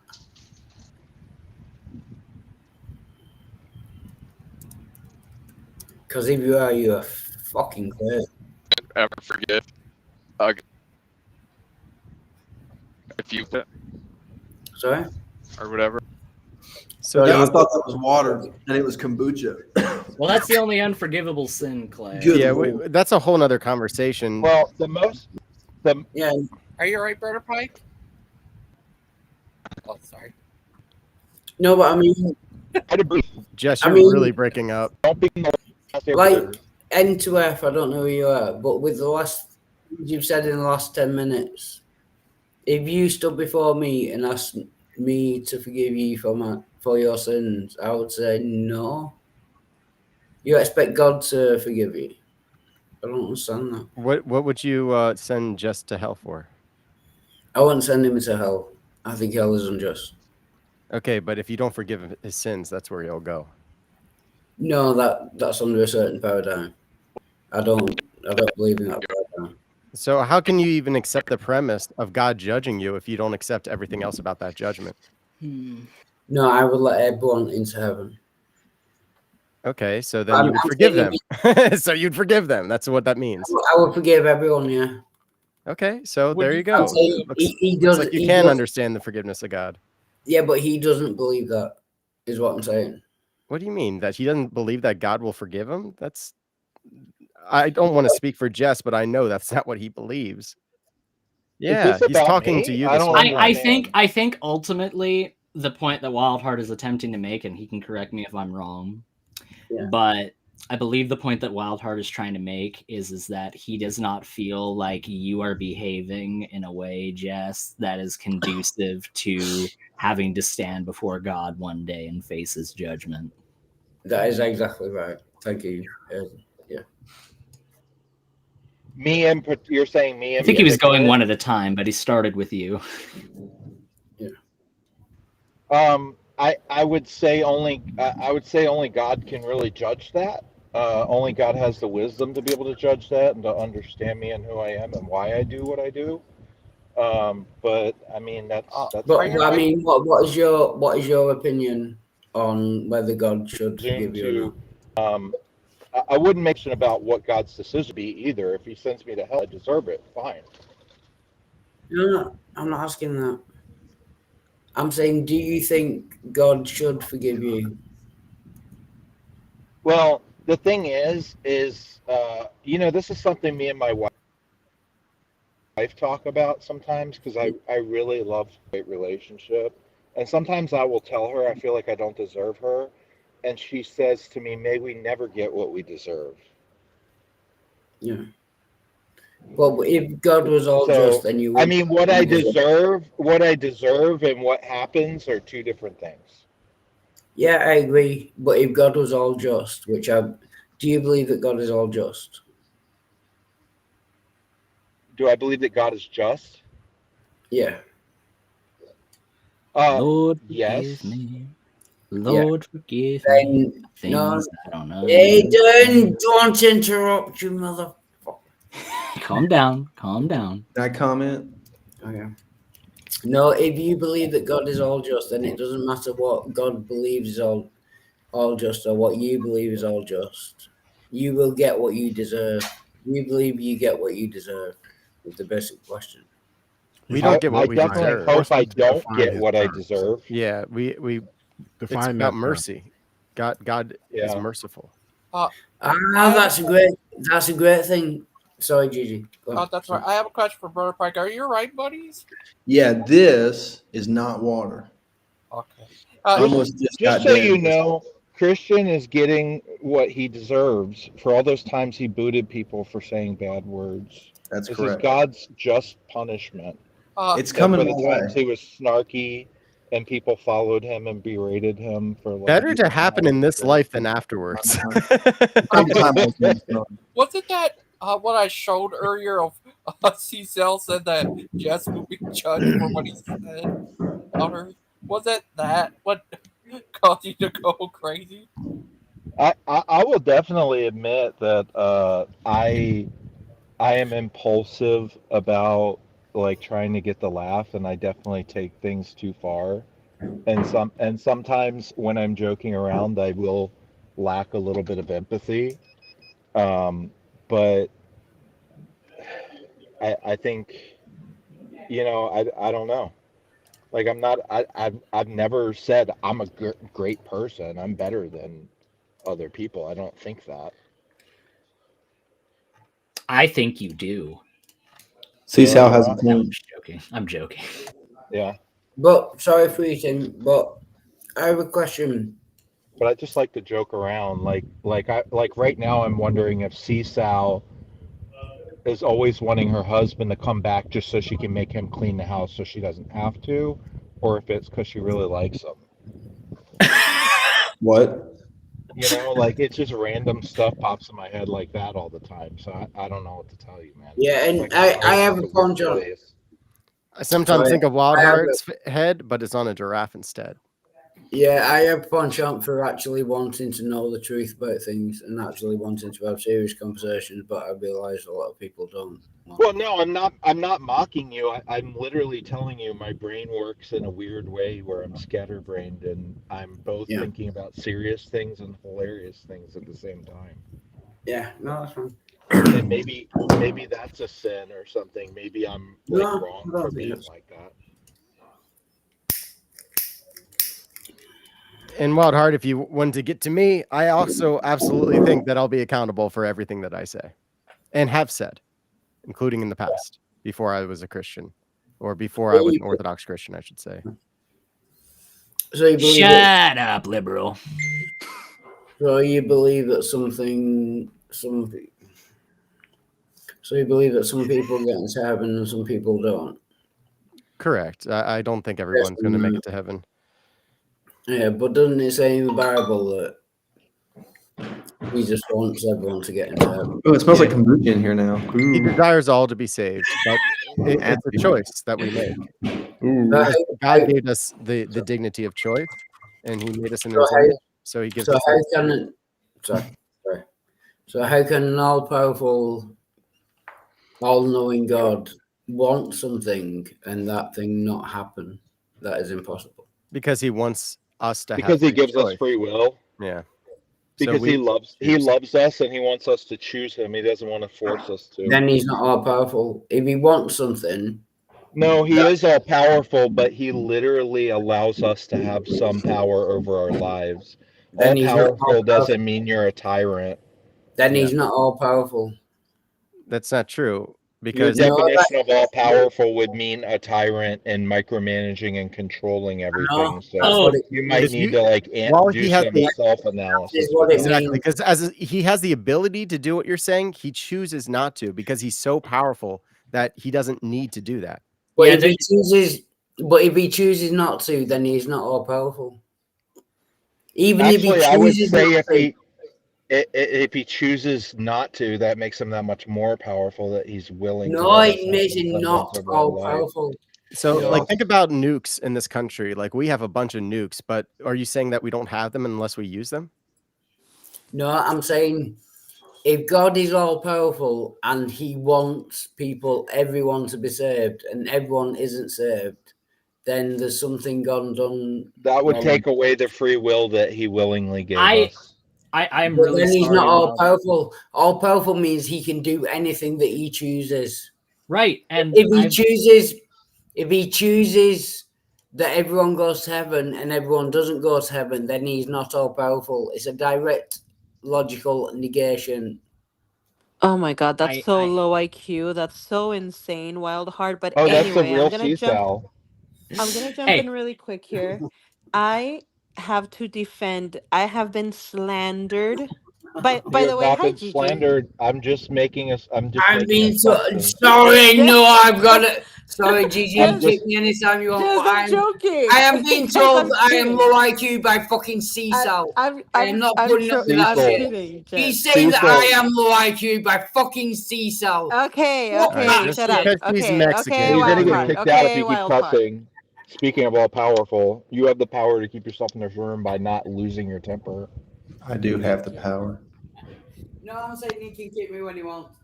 Because if you are, you are fucking crazy. Ever forgive if you Sorry? or whatever. So I thought that was water, and it was kombucha. Well, that's the only unforgivable sin, Clay. Yeah, that's a whole nother conversation. Well, yeah. Are you alright, Burner pie? Oh, sorry. No, but I mean, Jess, I you're mean- really breaking up. like N2F, I don't know who you are, but with the last you've said in the last 10 minutes, if you stood before me and asked me to forgive you for your sins, I would say no. You expect God to forgive you. I don't understand that. What would you send Jess to hell for? I wouldn't send him to hell. I think hell is unjust. Okay, but if you don't forgive his sins, that's where he'll go. No, that's under a certain paradigm. I don't believe in that paradigm. So how can you even accept the premise of God judging you if you don't accept everything else about that judgment? No, I would let everyone into heaven. Okay, so then you would forgive them. So you'd forgive them. That's what that means. I would forgive everyone, yeah. Okay, so Would there you- you go. I'm saying Looks, he looks does- like you he can does- understand the forgiveness of God. Yeah, but he doesn't believe that, is what I'm saying. What do you mean? That he doesn't believe that God will forgive him? I don't want to speak for Jess, but I know that's not what he believes. Yeah, this he's about talking me? to you I this don't whole time. I think ultimately the point that Wildheart is attempting to make, and he can correct me if I'm wrong, but I believe the point that Wildheart is trying to make is that he does not feel like you are behaving in a way, Jess, that is conducive to having to stand before God one day and face his judgment. That is exactly right. Thank you. Yeah. You're saying me I in think he was going particular? one at a time, but he started with you. I would say only God can really judge that. Only God has the wisdom to be able to judge that and to understand me and who I am and why I do what I do. But I mean that's But I mean, what is your opinion on whether God should forgive you or not? I wouldn't mention about what God's decision be either. If he sends me to hell, I deserve it. Fine. No, I'm not asking that. I'm saying, do you think God should forgive you? Well, the thing is, this is something me and my wife talk about sometimes because I really love a great relationship. And sometimes I will tell her I feel like I don't deserve her. And she says to me, may we never get what we deserve. Yeah. Well, if God was all just, then you would. I mean, what I deserve and what happens are two different things. Yeah, I agree. But if God was all just, do you believe that God is all just? Do I believe that God is just? Yeah. Lord, Yes. forgive me. Lord, forgive Then, me. no. Things I don't know. Aiden, don't interrupt you, motherfucker. Calm down. Calm down. Can I comment? Okay. No, if you believe that God is all just, then it doesn't matter what God believes is all just or what you believe is all just. You will get what you deserve. You believe you get what you deserve is the basic question. We don't get what I we definitely deserve. hope I don't get what I deserve. Yeah, we it's Define about that term. mercy. God is Yeah. merciful. That's a great thing. Sorry, Gigi. Go on. That's right. I have a question for Brother Pike. Are you right, buddies? Yeah, this is not water. Okay. Almost just Just got so dead. you know, Christian is getting what he deserves for all those times he booted people for saying bad words. That's This correct. is God's just punishment. It's And coming for the my times way. he was snarky and people followed him and berated him for like Better to happen in this life than afterwards. Was it that what I showed earlier of C-Cell said that Jess will be judged for what he said about her? Was it that what caused you to go crazy? I will definitely admit that I am impulsive about like trying to get the laugh, and I definitely take things too far. And sometimes when I'm joking around, I will lack a little bit of empathy. But I think I don't know. Like I'm not I've never said I'm a great person. I'm better than other people. I don't think that. I think you do. See, Sal has a Yeah. No, I'm point. just joking. I'm joking. Yeah. But sorry for eating, but I have a question. But I just like to joke around. Like right now I'm wondering if CSAL is always wanting her husband to come back just so she can make him clean the house so she doesn't have to, or if it's because she really likes him. What? Like it's just random stuff pops in my head like that all the time. So I don't know what to tell you, man. Yeah, and Like my I heart's have in a a weird punch on. place. I sometimes think of Wild I have Heart's head, but it's on a giraffe instead. Yeah, I have penchant for actually wanting to know the truth about things and actually wanting to have serious conversations, but I realise a lot of people don't. Well, no, I'm not mocking you. I'm literally telling you my brain works in a weird way where I'm scatterbrained and I'm both Yeah. thinking about serious things and hilarious things at the same time. Yeah, no, that's fine. And maybe that's a sin or something. Maybe I'm like No, wrong I for don't think being that's. like that. And Wild Heart, if you want to get to me, I also absolutely think that I'll be accountable for everything that I say and have said, including in the past, before I was a Christian, or before I was an Orthodox Christian, I should say. So you believe Shut up, liberal. So you believe that So you believe that some people get into heaven and some people don't. Correct. I don't think everyone's going to make it to heaven. Yeah, but doesn't it say in the Bible that Jesus wants everyone to get into heaven? Oh, it smells like kombucha in here now. He Ooh. desires all to be saved, but it's a choice that we make. Ooh. God gave us the dignity of choice, and He made us in So His how- image, so He gives So us. how can sorry. So how can an all-powerful, all-knowing God want something and that thing not happen? That is impossible. Because He wants us to have. Because he free gives us choice. free will. Yeah. Because he loves us and he wants us to choose him. He doesn't want to force us to. Then he's not all-powerful. If he wants something. No, he is all powerful, but he literally allows us to have some power over our lives. Then All he's not all powerful powerful. doesn't mean you're a tyrant. Then Yeah. he's not all powerful. That's not true Your because definition of all powerful would mean a tyrant and micromanaging and controlling everything. That's So what it you means. might if need you to like while do he has some the That self-analysis is what with it that. exactly means. because as he has the ability to do what you're saying, he chooses not to because he's so powerful that he doesn't need to do that. But Yeah, if he chooses not to, then he's not all powerful. Even if he Actually, I would chooses say not to. if he chooses not to, that makes him that much more powerful that he's willing to No, let it us have makes some him semblance not of our all life. powerful. So, Yeah. like, think about nukes in this country. Like, we have a bunch of nukes, but are you saying that we don't have them unless we use them? No, I'm saying if God is all powerful and he wants everyone to be saved, and everyone isn't saved, then there's something gone done That would wrong. take away the free will that he willingly gave us. I'm But really then he's not sorry all about powerful. All powerful means he can do anything that he chooses. Right, and If he chooses that everyone goes to heaven and everyone doesn't go to heaven, then he's not all powerful. It's a direct logical negation. Oh my god, that's I so low IQ. That's so insane, Wild Heart. But Oh, that's a anyway, real seasell. I'm gonna jump Hey. in really quick here. I have to defend. I have been slandered. By You the have way, not hi been Gigi. slandered. I'm just making I'm making being so assumptions. sorry. Just, No, I've got it. Sorry, Gigi. I'm You just, kick just me anytime you want. But I'm I joking. am being Guys, told I'm that I am kidding. low IQ by fucking Cecil. I am not putting up with that I'm Cecil. shit. kidding, Jess. He's saying that I Cecil, am low IQ by fucking Cecil. Okay, Fuck All right, that okay, just shut up. shit. because she's Okay, Mexican you're gonna Wild doesn't get Heart. mean kicked out if Okay, you keep Wild Heart. cussing. Speaking of all powerful, you have the power to keep yourself in this room by not losing your temper. I do have the power. No, I'm saying he can kick me when he wants.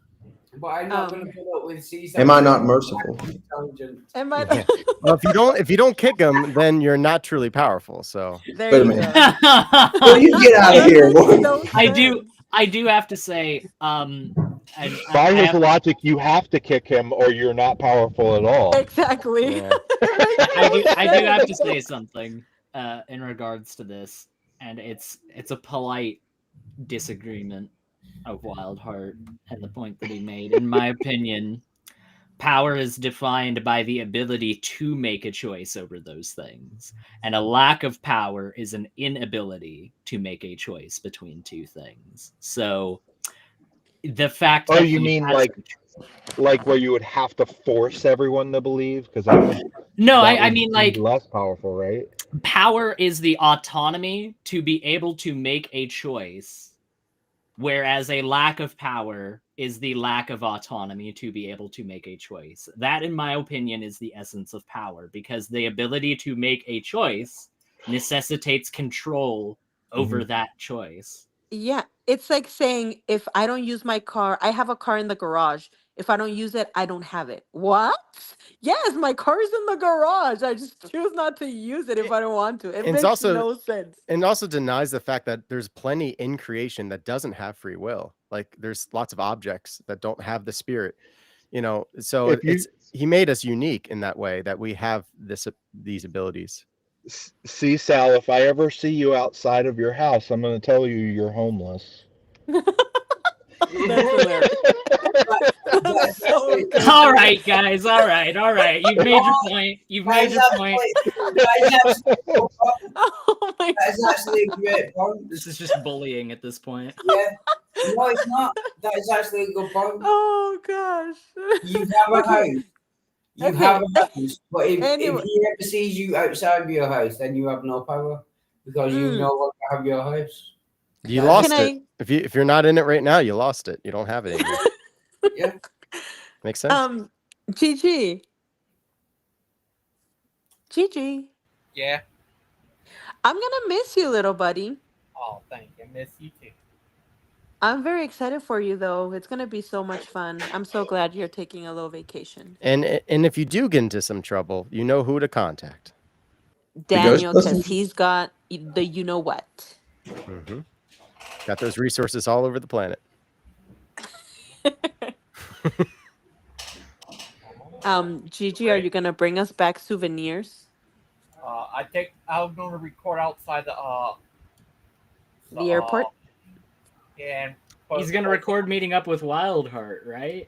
But I'm not going to Um, put up with Cecil Am I saying not merciful? I'm intelligent. am I? Yeah. Well, if you don't kick him, then you're not truly powerful. So There Wait a you minute. go. Will you get out of That here? makes no sense. I do have to say, and By I his have logic, you have to kick him or you're not powerful at all. Exactly. yeah. It makes no I do have to sense. say something in regards to this, and it's a polite disagreement of Wildheart and the point that he made. In my opinion, power is defined by the ability to make a choice over those things, and a lack of power is an inability to make a choice between two things. So the fact Oh, that you he mean has like where you would have to force everyone to believe? Because that would mean, be like, less powerful, right? power is the autonomy to be able to make a choice, whereas a lack of power is the lack of autonomy to be able to make a choice. That, in my opinion, is the essence of power, because the ability to make a choice necessitates control over that choice. Yeah, it's like saying if I don't use my car, I have a car in the garage. If I don't use it, I don't have it. What? Yes, my car is in the garage. I just choose not to use it if I don't want to. It And it's makes also no sense. and also denies the fact that there's plenty in creation that doesn't have free will. Like there's lots of objects that don't have the spirit, so If you he made us unique in that way that we have these abilities. see Sal, if I ever see you outside of your house, I'm going to tell you you're homeless. That's hilarious. That's so good. All right, guys. All right. You've made your point. You've made your point. Oh my That is actually a great point. This is just bullying at this point. Yeah. No, it's not. That is actually a good point. Oh gosh. You have a Okay. house. You Okay. have a house. But if Anyway. he ever sees you outside of your house, then you have no power because you no longer have your house. You That lost is- it. If you're not in it right now, you lost it. You don't have it anymore. Yeah. Makes sense. Gigi. Gigi. Yeah. I'm gonna miss you, little buddy. Oh, thank you. Miss you too. I'm very excited for you though. It's gonna be so much fun. I'm so glad you're taking a little vacation. And if you do get into some trouble, you know who to contact. Daniel, because he's got the you know what. Mm-hmm. Got those resources all over the planet. Gigi, are you gonna bring us back souvenirs? I'm going to record outside the The airport. Yeah. He's gonna record meeting up with Wildheart, right?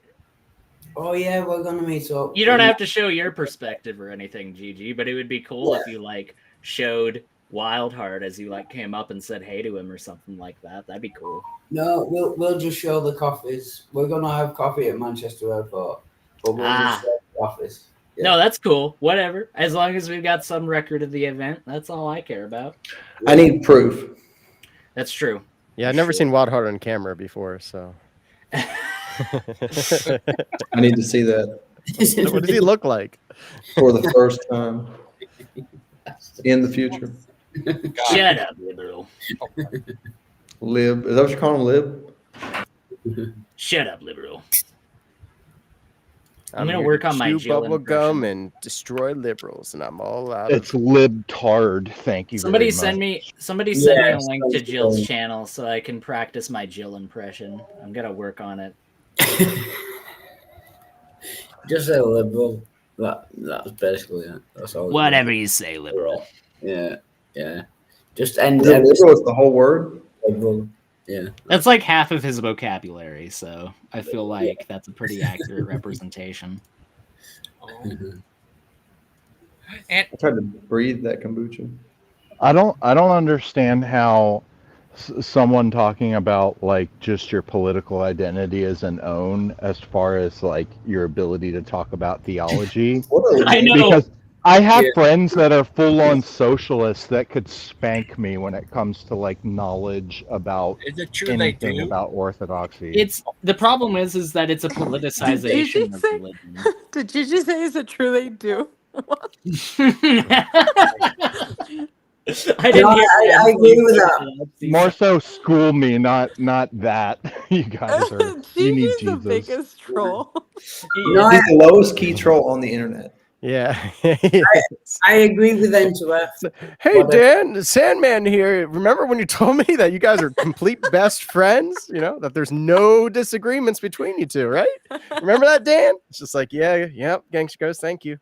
Oh yeah, we're gonna meet up. You don't have to show your perspective or anything, Gigi, but it would be cool if you like showed Wildheart as you like came up and said hey to him or something like that. That'd be cool. No, we'll just show the coffees. We're gonna have coffee at Manchester Airport, but we'll just show the coffees. Yeah. No, that's cool. Whatever. As long as we've got some record of the event, that's all I care about. I need proof. That's true. Yeah, I've never seen Wildheart on camera before, so. I need to see that. What does he look like? For the first time in the future. Shut up, liberal. Lib. Is that what you're calling him, Lib? Shut up, liberal. I'm gonna here work to on my chew Jill bubble impression. gum and destroy liberals, and I'm all out. It's libtard. Thank you. Somebody very send much. me a Yes, link to that's Jill's cool. channel so I can practice my Jill impression. I'm gonna work on it. Just say liberal. That's basically it. That's all. Whatever you say, liberal. Yeah, yeah. Just end. Is it liberal? It's the whole word. Liberal. Yeah. That's like half of his vocabulary, so I feel like that's a pretty accurate representation. I tried to breathe that kombucha. I don't understand how someone talking about like just your political identity as an own as far as like your ability to talk about theology. I know. Because I have friends that are full-on socialists that could spank me when it comes to like knowledge about Is it true they anything do? about orthodoxy. It's the problem is that it's a politicization of religion. Did Gigi say is it true they do? I didn't hear that. I agree with that. More so school me, not that. You guys are you need Gigi's the Jesus. biggest troll. He's the lowest key troll on the internet. Yeah. I agree with N2F. Hey, Dan, the Sandman here. Remember when you told me that you guys are complete best friends? You know, that there's no disagreements between you two, right? Remember that, Dan? It's just like, yep, Gangster goes, thank you.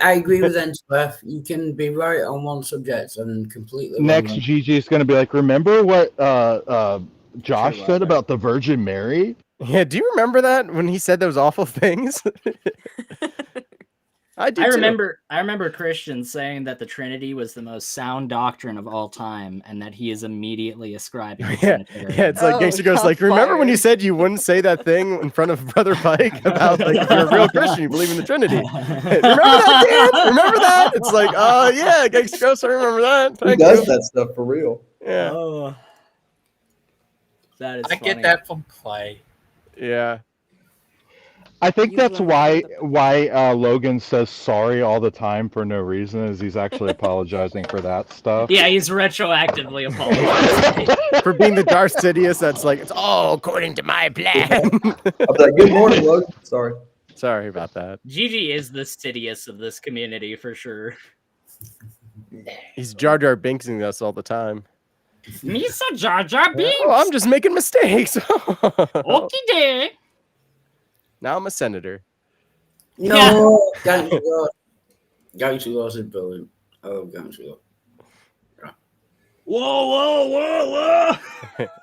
I agree with N2F. You can be right on one subject and completely Next, wrong. Gigi is going to be like, remember what Josh said about the Virgin Mary? Yeah, do you remember that when he said those awful things? I do. I remember Christians saying that the Trinity was the most sound doctrine of all time, and that he is immediately ascribing. Yeah, it's like Gangster goes like, remember when you said you wouldn't say that thing in front of Brother Pike about like if you're a real Christian, you believe in the Trinity. Remember that, Dan? Remember that? It's like, oh yeah, Gangster goes, I remember that. He does that stuff for real. Yeah. Oh, that is. I get that from play. Yeah. I think that's why Logan says sorry all the time for no reason, is he's actually apologizing for that stuff. Yeah, he's retroactively apologizing for being the Darth Sidious. That's like, it's all according to my plan. I'll be like, good morning, Logan. Sorry about that. Gigi is the Sidious of this community for sure. He's Jar Jar Binksing us all the time. Misa Jar Jar Binks. Oh, I'm just making mistakes. Okay, day. Now I'm a senator. No, Gangster Laws is brilliant. I love Gangster Law. Whoa!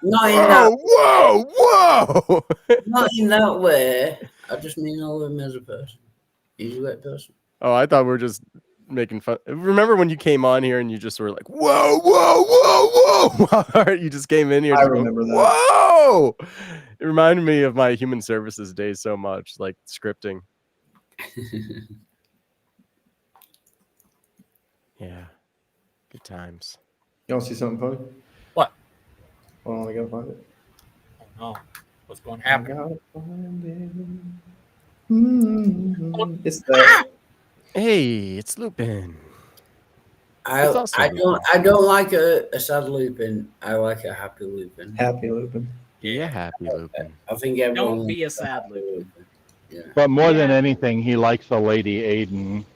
Not in that. Whoa! Not in that way. I just mean I love him as a person. He's a great person. Oh, I thought we were just making fun. Remember when you came on here and you just were like, whoa! You just came in here. I remember that. Whoa! It reminded me of my human services days so much, like scripting. Yeah, good times. You want to see something funny? What? Hold on, I gotta find it. Oh, what's going to happen? I gotta find it. It's that. Hey, it's Lupin. I don't like a sad Lupin. I like a happy Lupin. Happy Lupin. Yeah, happy Lupin. I think everyone. Don't be a sad Lupin. Yeah. But more than anything, he likes the Lady Aiden.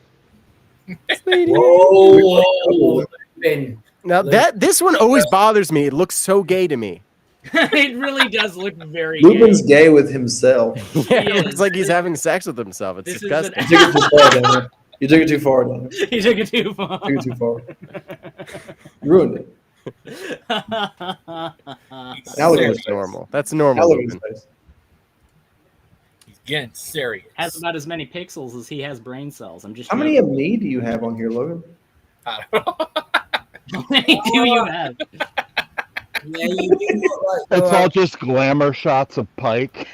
Whoa, Lupin. Now this one always bothers me. It looks so gay to me. It really does look very. Lupin's gay with himself. Yeah, it looks like he's having sex with himself. It's disgusting. You took it too far, Daniel. You took it too far. You took it too far. You ruined it. Now Now look at his that's face. normal. That's normal. Now look at his Logan. face. He's getting serious. Has about as many pixels as he has brain cells. I'm just How many of me do you have on here, Logan? How many do you have? Yeah, you do look like It's all just glamour shots of Pike.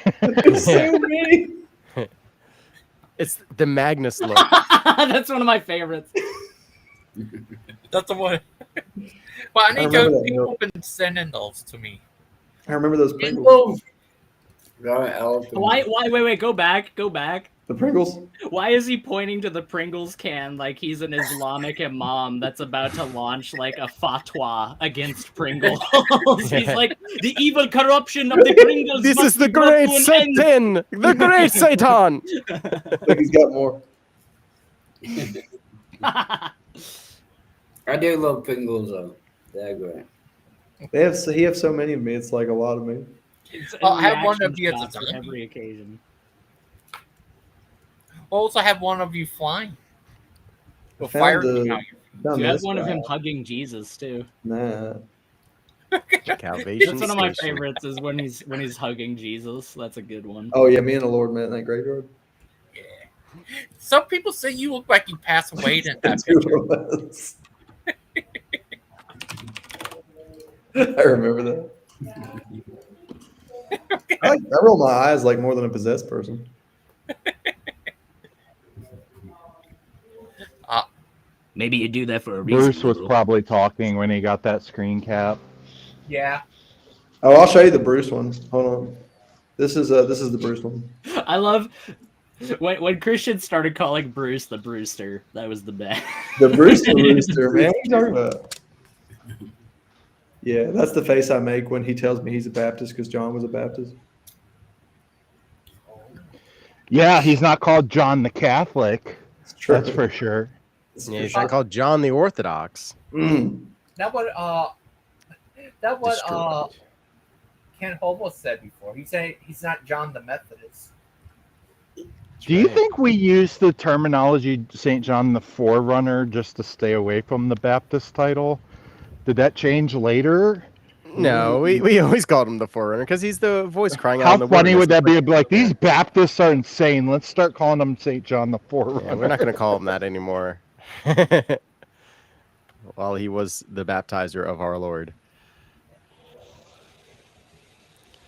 So many. It's the Magnus look. That's one of my favorites. That's the one. Well, I need remember to. that People milk. have been sending those to me. I remember those Pringles. Right, Why? Wait. Go back. The Pringles. Why is he pointing to the Pringles can like he's an Islamic imam that's about to launch like a fatwa against Pringles? He's like, the evil corruption of the Pringles. This must is the be brought great to an Satan, the great Satan. Look, he's got more. I do love Pringles though. They're great. He have so many of me. It's like a lot of me. I have one of you as a shot for zombie. every occasion. I also have one of you flying. With found fire the- coming out your- You have one of him hugging Jesus too. Nah. Salvation That's one of my Station. favorites. Is when he's hugging Jesus. That's a good one. Oh yeah, me and the Lord met in that graveyard. Some people say you look like you passed away in that That's picture. who it was. I remember that. I roll my eyes like more than a possessed person. Maybe you do that for a reason. Bruce was probably talking when he got that screen cap. Yeah. Oh, I'll show you the Bruce one. Hold on. This is the Bruce one. I love when Christians started calling Bruce the Brewster. That was the best. The Brewster Rooster, man. What are you talking about? Yeah, that's the face I make when he tells me he's a Baptist because John was a Baptist. Yeah, he's not called John the Catholic. True. That's for sure. Yeah, he's not called John the Orthodox. That what Ken Hobo said before. He said he's not John the Methodist. Do you think we use the terminology St. John the Forerunner just to stay away from the Baptist title? Did that change later? No, we always called him the Forerunner because he's the voice crying out How in the funny would wilderness. that be? Like, these Baptists are insane. Let's start calling them St. John the Forerunner. Yeah, we're not going to call him that anymore. While he was the baptizer of our Lord.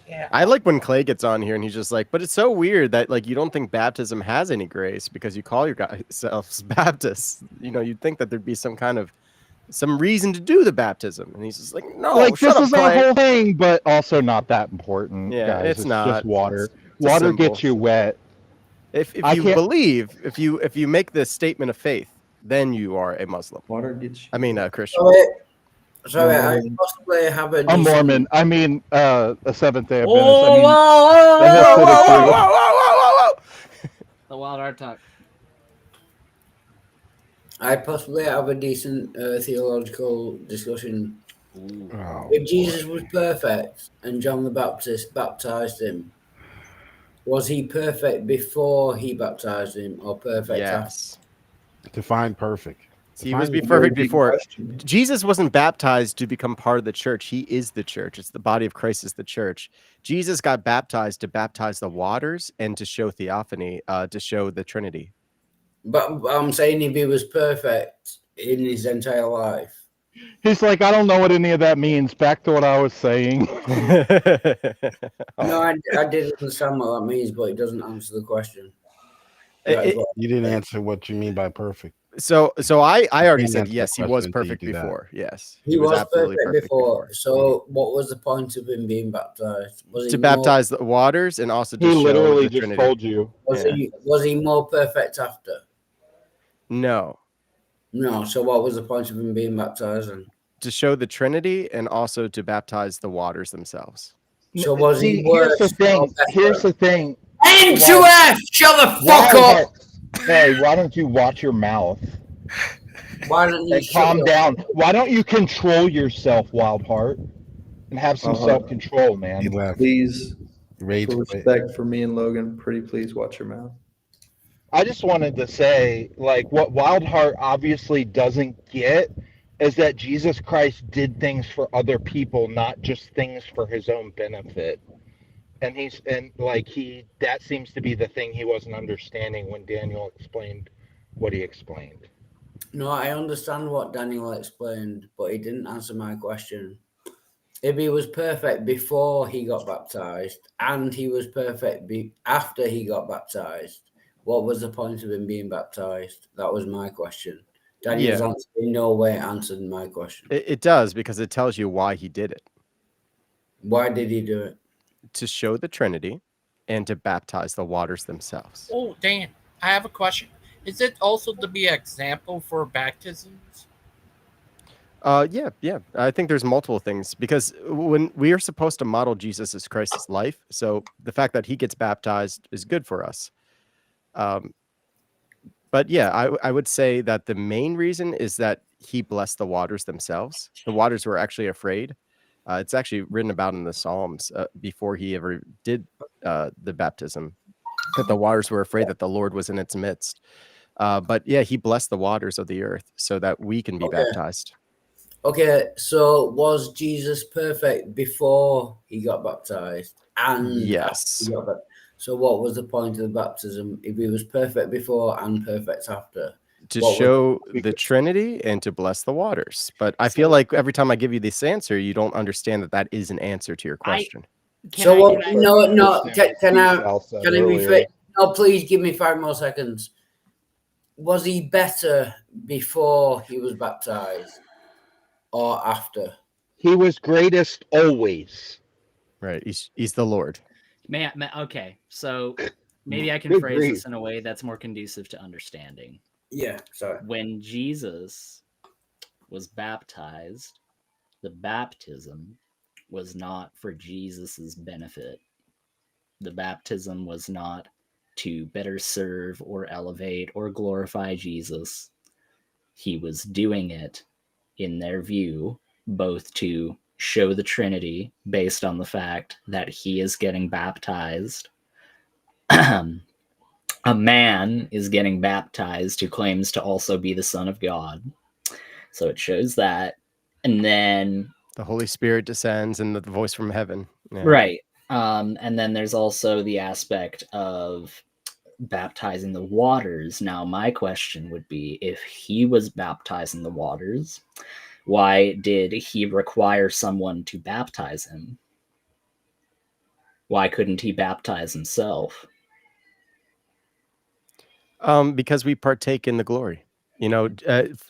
Yeah. I like when Clay gets on here and he's just like, but it's so weird that like you don't think baptism has any grace because you call yourselves Baptists. You know, you'd think that there'd be some reason to do the baptism, and he's just like, no, like shut this up, is Clay. our whole thing, but also not that important. Yeah, guys. it's not. Just water. It's a Water symbol. gets you wet. If I you can't- believe, if you make the statement of faith, then you are a Muslim. Water gets you. I mean, a Christian. Sorry, I possibly have a A decent... Mormon. I mean, a Seventh Day Adventist. Oh, I mean, the Hasidic too. The Wild Art Talk. I possibly have a decent theological discussion. Oh, If Jesus was perfect and John the Baptist baptized him, was he perfect before he baptized him or perfect Yes. define perfect. He was Define perfect big before. question. Jesus wasn't baptized to become part of the church. He is the church. It's the body of Christ is the church. Jesus got baptized to baptize the waters and to show theophany, to show the Trinity. But I'm saying if he was perfect in his entire life. He's like, I don't know what any of that means. Back to what I was saying. No, I did understand what that means, but it doesn't answer the question. You didn't answer what you mean by perfect. So I already Didn't said answer yes, the he was question until you perfect do that. before. Yes, He was absolutely perfect before. So what was the point of him being baptized? Was he to baptize the waters and also to He show literally the just Trinity. told you. Was he more perfect after? No, No. So what was the point of him being baptized? Then? to show the Trinity and also to baptize the waters themselves. So was he See, worse? here's the thing. Here's the thing. N2F! Shut the fuck up! Hey, why don't you watch your mouth? Why don't you And shut calm your- down? Why don't you control yourself, Wildheart, and have some self-control, man? He left. Please, Rage for quit. respect for me and Logan, pretty please watch your mouth. I just wanted to say, like, what Wildheart obviously doesn't get is that Jesus Christ did things for other people, not just things for his own benefit. And that seems to be the thing he wasn't understanding when Daniel explained what he explained. No, I understand what Daniel explained, but he didn't answer my question. If he was perfect before he got baptized and he was perfect after he got baptized, what was the point of him being baptized? That was my question. Daniel's Yeah, answer in no way answered my question. it does, because it tells you why he did it. Why did he do it? To show the Trinity and to baptize the waters themselves. Oh, Dan, I have a question. Is it also to be an example for baptisms? Yeah. I think there's multiple things, because when we are supposed to model Jesus Christ's life, so the fact that he gets baptized is good for us. But yeah, I would say that the main reason is that he blessed the waters themselves. The waters were actually afraid. It's actually written about in the Psalms before he ever did the baptism, that the waters were afraid that the Lord was in its midst. But yeah, he blessed the waters of the earth so that we can be Okay. baptized. Okay, so was Jesus perfect before he got baptized and after he Yes. got baptized? So what was the point of the baptism if he was perfect before and perfect after? To What was show the Trinity and to bless the waters. But I feel So- like every time I give you this answer, you don't understand that that is an answer to your question. So what? Can I No, understand what can I Sal said can I earlier? rephrase? No, please give me 5 more seconds. Was he better before he was baptized or after? He was greatest always. Right. He's the Lord. Okay, so maybe I can Good phrase grief. this in a way that's more conducive to understanding. Yeah, sorry. When Jesus was baptized, the baptism was not for Jesus's benefit. The baptism was not to better serve or elevate or glorify Jesus. He was doing it, in their view, both to show the Trinity based on the fact that he is getting baptized. A man is getting baptized who claims to also be the Son of God. So it shows that. And then The Holy Spirit descends and the voice from heaven. Yeah. right. And then there's also the aspect of baptizing the waters. Now, my question would be, if he was baptizing the waters, why did he require someone to baptize him? Why couldn't he baptize himself? Because we partake in the glory. You know,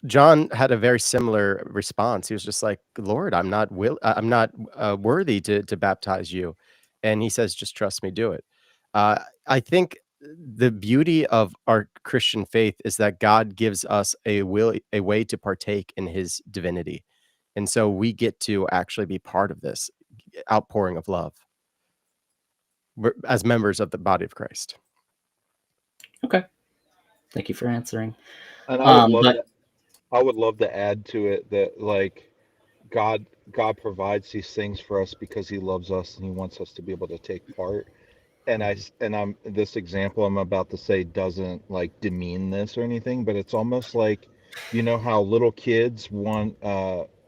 John had a very similar response. He was just like, "Lord, I'm not worthy to baptize you," and he says, "Just trust me, do it." I think the beauty of our Christian faith is that God gives us a way to partake in His divinity, and so we get to actually be part of this outpouring of love as members of the body of Christ. Okay. Thank you for answering. And I would love But to I would love to add to it that God provides these things for us because he loves us and he wants us to be able to take part. And I'm this example I'm about to say doesn't like demean this or anything, but it's almost like how little kids want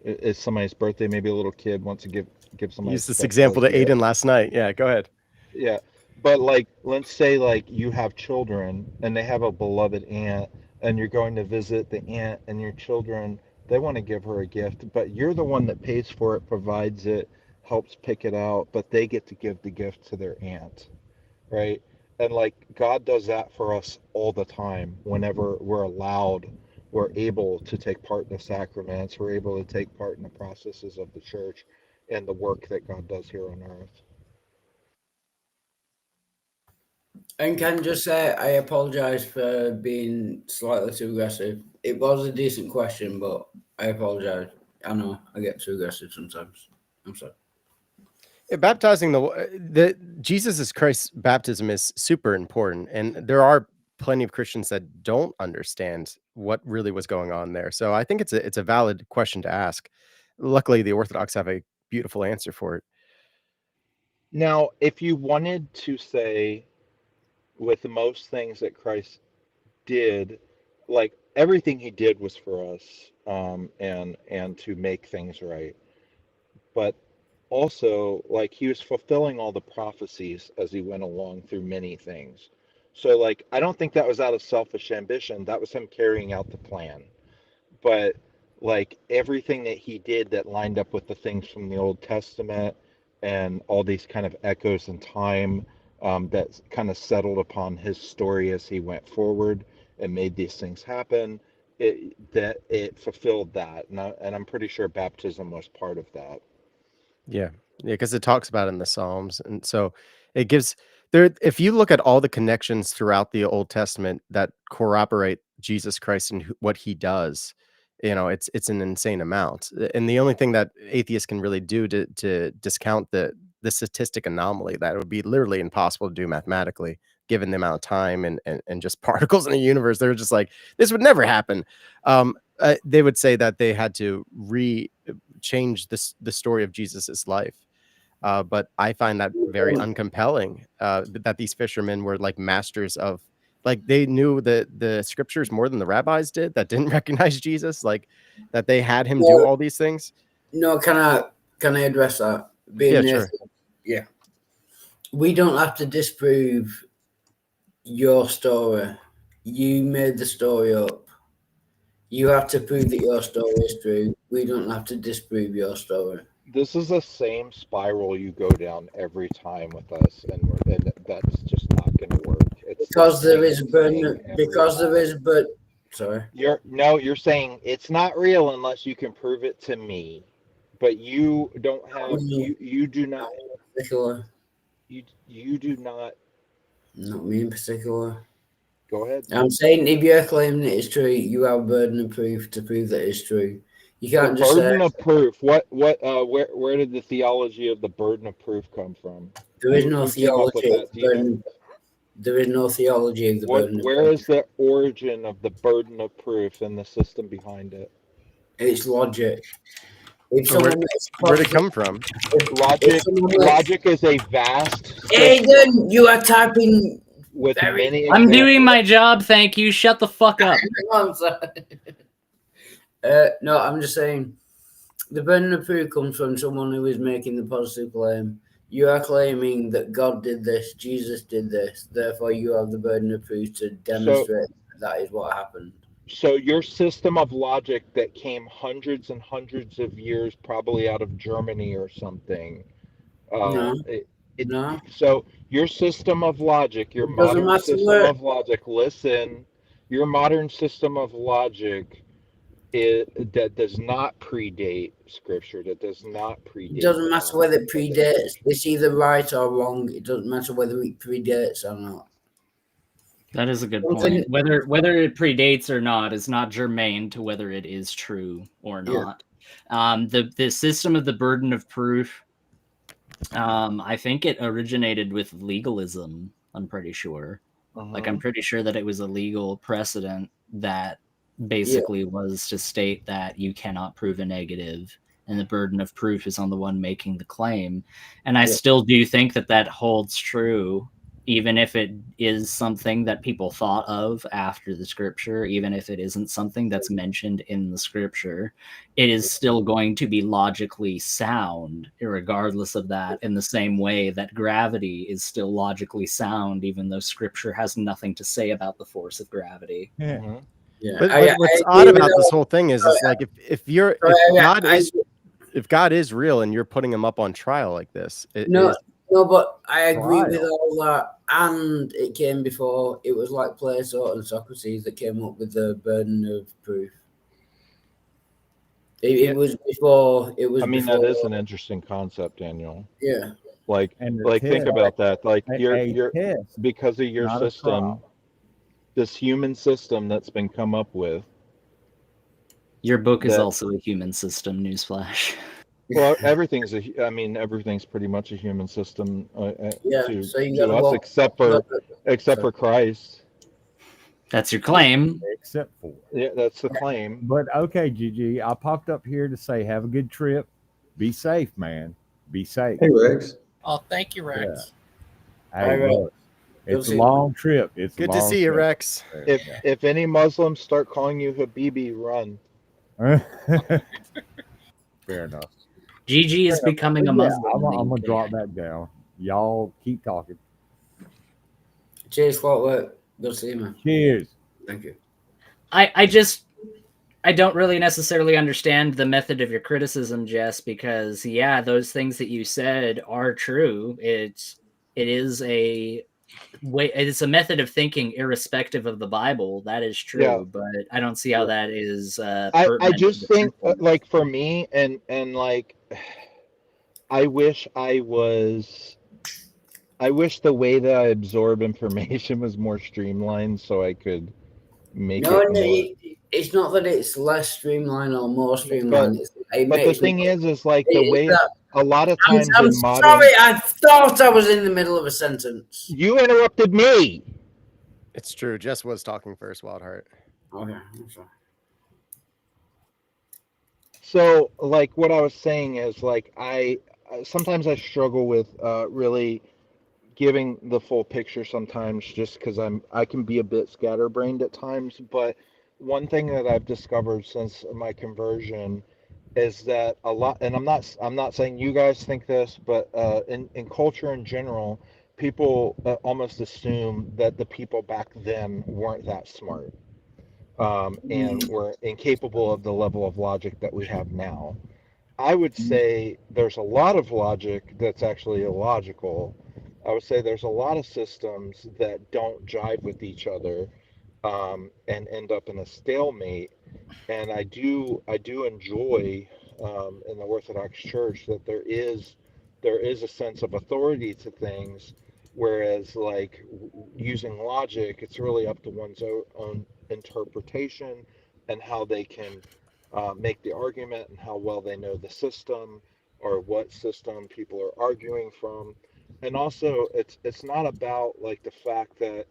it's somebody's birthday, maybe a little kid wants to give somebody a Use this special example to gift. Aiden last night. Yeah, go ahead. Yeah. But like let's say like you have children and they have a beloved aunt and you're going to visit the aunt and your children they want to give her a gift, but you're the one that pays for it, provides it, helps pick it out, but they get to give the gift to their aunt, right? And like God does that for us all the time whenever we're allowed, we're able to take part in the sacraments, we're able to take part in the processes of the church and the work that God does here on earth. And can just say I apologize for being slightly too aggressive. It was a decent question, but I apologize. I know I get too aggressive sometimes. I'm sorry. Yeah, baptizing the Jesus Christ's baptism is super important, and there are plenty of Christians that don't understand what really was going on there. So I think it's a valid question to ask. Luckily, the Orthodox have a beautiful answer for it. Now, if you wanted to say with most things that Christ did, like everything he did was for us, and to make things right. But also, like, he was fulfilling all the prophecies as he went along through many things. So, like, I don't think that was out of selfish ambition. That was him carrying out the plan. But like everything that he did that lined up with the things from the Old Testament and all these kind of echoes in time, that kind of settled upon his story as he went forward and made these things happen, it fulfilled that, and I'm pretty sure baptism was part of that. Yeah, yeah, because it talks about it in the Psalms, and so it gives there. If you look at all the connections throughout the Old Testament that corroborate Jesus Christ and what he does, it's an insane amount. And the only thing that atheists can really do to discount the statistic anomaly, that would be literally impossible to do mathematically, given the amount of time and just particles in the universe. They're just like, this would never happen. They would say that they had to change the story of Jesus's life. But I find that very uncompelling, that these fishermen were like masters of, like, they knew the scriptures more than the rabbis did that didn't recognize Jesus, like that they had him do all these things. No, can I address that? Being Yeah, sure. Yeah. We don't have to disprove your story. You made the story up. You have to prove that your story is true. We don't have to disprove your story. This is the same spiral you go down every time with us, and that's just not going to work. It's Because there is a burden. Because there is, but sorry. You're saying it's not real unless you can prove it to me, but you don't have you do not. You do not. Not me in particular. Go ahead. I'm saying if you're claiming that it's true, you have a burden of proof to prove that it's true. You can't just say burden of proof. Where did the theology of the burden of proof come from? there is no Who came up with theology. that? Do you know? There is no theology of the burden of Where proof. is the origin of the burden of proof and the system behind it? It's logic. If Where'd someone makes it come from? Logic is a vast Aiden, you are typing with many I'm doing examples. my job, thank you. Shut the fuck up. I'm sorry. No, I'm just saying the burden of proof comes from someone who is making the positive claim. You are claiming that God did this, Jesus did this, therefore you have the burden of proof to demonstrate that is what happened. So your system of logic that came hundreds and hundreds of years, probably out of Germany or something. No. So your system of logic, your It doesn't modern matter system where- of logic. Listen, your modern system of logic that does not predate Scripture. That does not predate. It doesn't matter whether it predates. It's either right or wrong. It doesn't matter whether it predates or not. That is a good point. Whether it predates or not is not germane to whether it is true or not. The system of the burden of proof, I think it originated with legalism. I'm pretty sure. Like, I'm pretty sure that it was a legal precedent that basically was to state that you cannot prove a negative, and the burden of proof is on the one making the claim. And I still do think that that holds true, even if it is something that people thought of after the scripture, even if it isn't something that's mentioned in the scripture, it is still going to be logically sound, regardless of that, in the same way that gravity is still logically sound, even though scripture has nothing to say about the force of gravity. Yeah. But what's odd about this whole thing is like if God is real and you're putting him up on trial like this, No, but I agree with all that. And it came before. It was like Plato and Socrates that came up with the burden of proof. It was before. It was. I mean, before, that is an interesting concept, Daniel. Yeah. Like think about that. Like you're because of your system, this human system that's been come up with. Your book is also a human system, newsflash. Well, everything's everything's pretty much a human system to us, except for Christ. That's your claim. Except for. Yeah, that's the claim. But okay, Gigi, I popped up here to say have a good trip. Be safe, man. Be safe. Hey, Rex. Oh, thank you, Rex. Yeah. Hey, look, It's a long trip. It's Good a to long see you, trip. Rex. If any Muslims start calling you Habibi, run. Fair enough. Gigi is Fair enough. becoming But a yeah, Muslim. I'm in the gonna UK. drop that down. Y'all keep talking. Cheers, Clockwork. Good to see you, man. Cheers. Thank you. I don't really necessarily understand the method of your criticism, Jess, because yeah, those things that you said are true. It is a way, it's a method of thinking irrespective of the Bible. That is true, Yeah. but I don't see how that is I pertinent to just the think truthfulness. like for me and like I wish the way that I absorb information was more streamlined so I could make No, it more. it's not that it's less streamlined or more streamlined. It But the makes thing is like the it's way that a lot of I'm times in modern. sorry, I thought I was in the middle of a sentence. You interrupted me. It's true. Jess was talking first, Wildheart. Okay, I'm sorry. So like what I was saying is like I sometimes I struggle with really giving the full picture sometimes just because I can be a bit scatterbrained at times. But one thing that I've discovered since my conversion is that a lot, and I'm not saying you guys think this, but in culture in general, people almost assume that the people back then weren't that smart, and were incapable of the level of logic that we have now. I would say there's a lot of logic that's actually illogical. I would say there's a lot of systems that don't jive with each other, and end up in a stalemate. And I do enjoy, in the Orthodox Church, that there is a sense of authority to things, whereas like using logic, it's really up to one's own interpretation and how they can make the argument and how well they know the system or what system people are arguing from. And also, it's not about like the fact that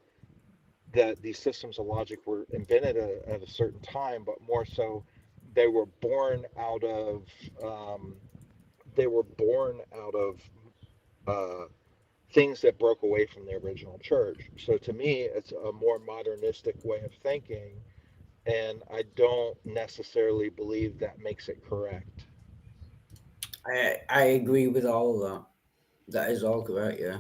these systems of logic were invented at a certain time, but more so they were born out of um, they were born out of uh, things that broke away from the original church. So to me, it's a more modernistic way of thinking, and I don't necessarily believe that makes it correct. I agree with all of that. That is all correct, yeah.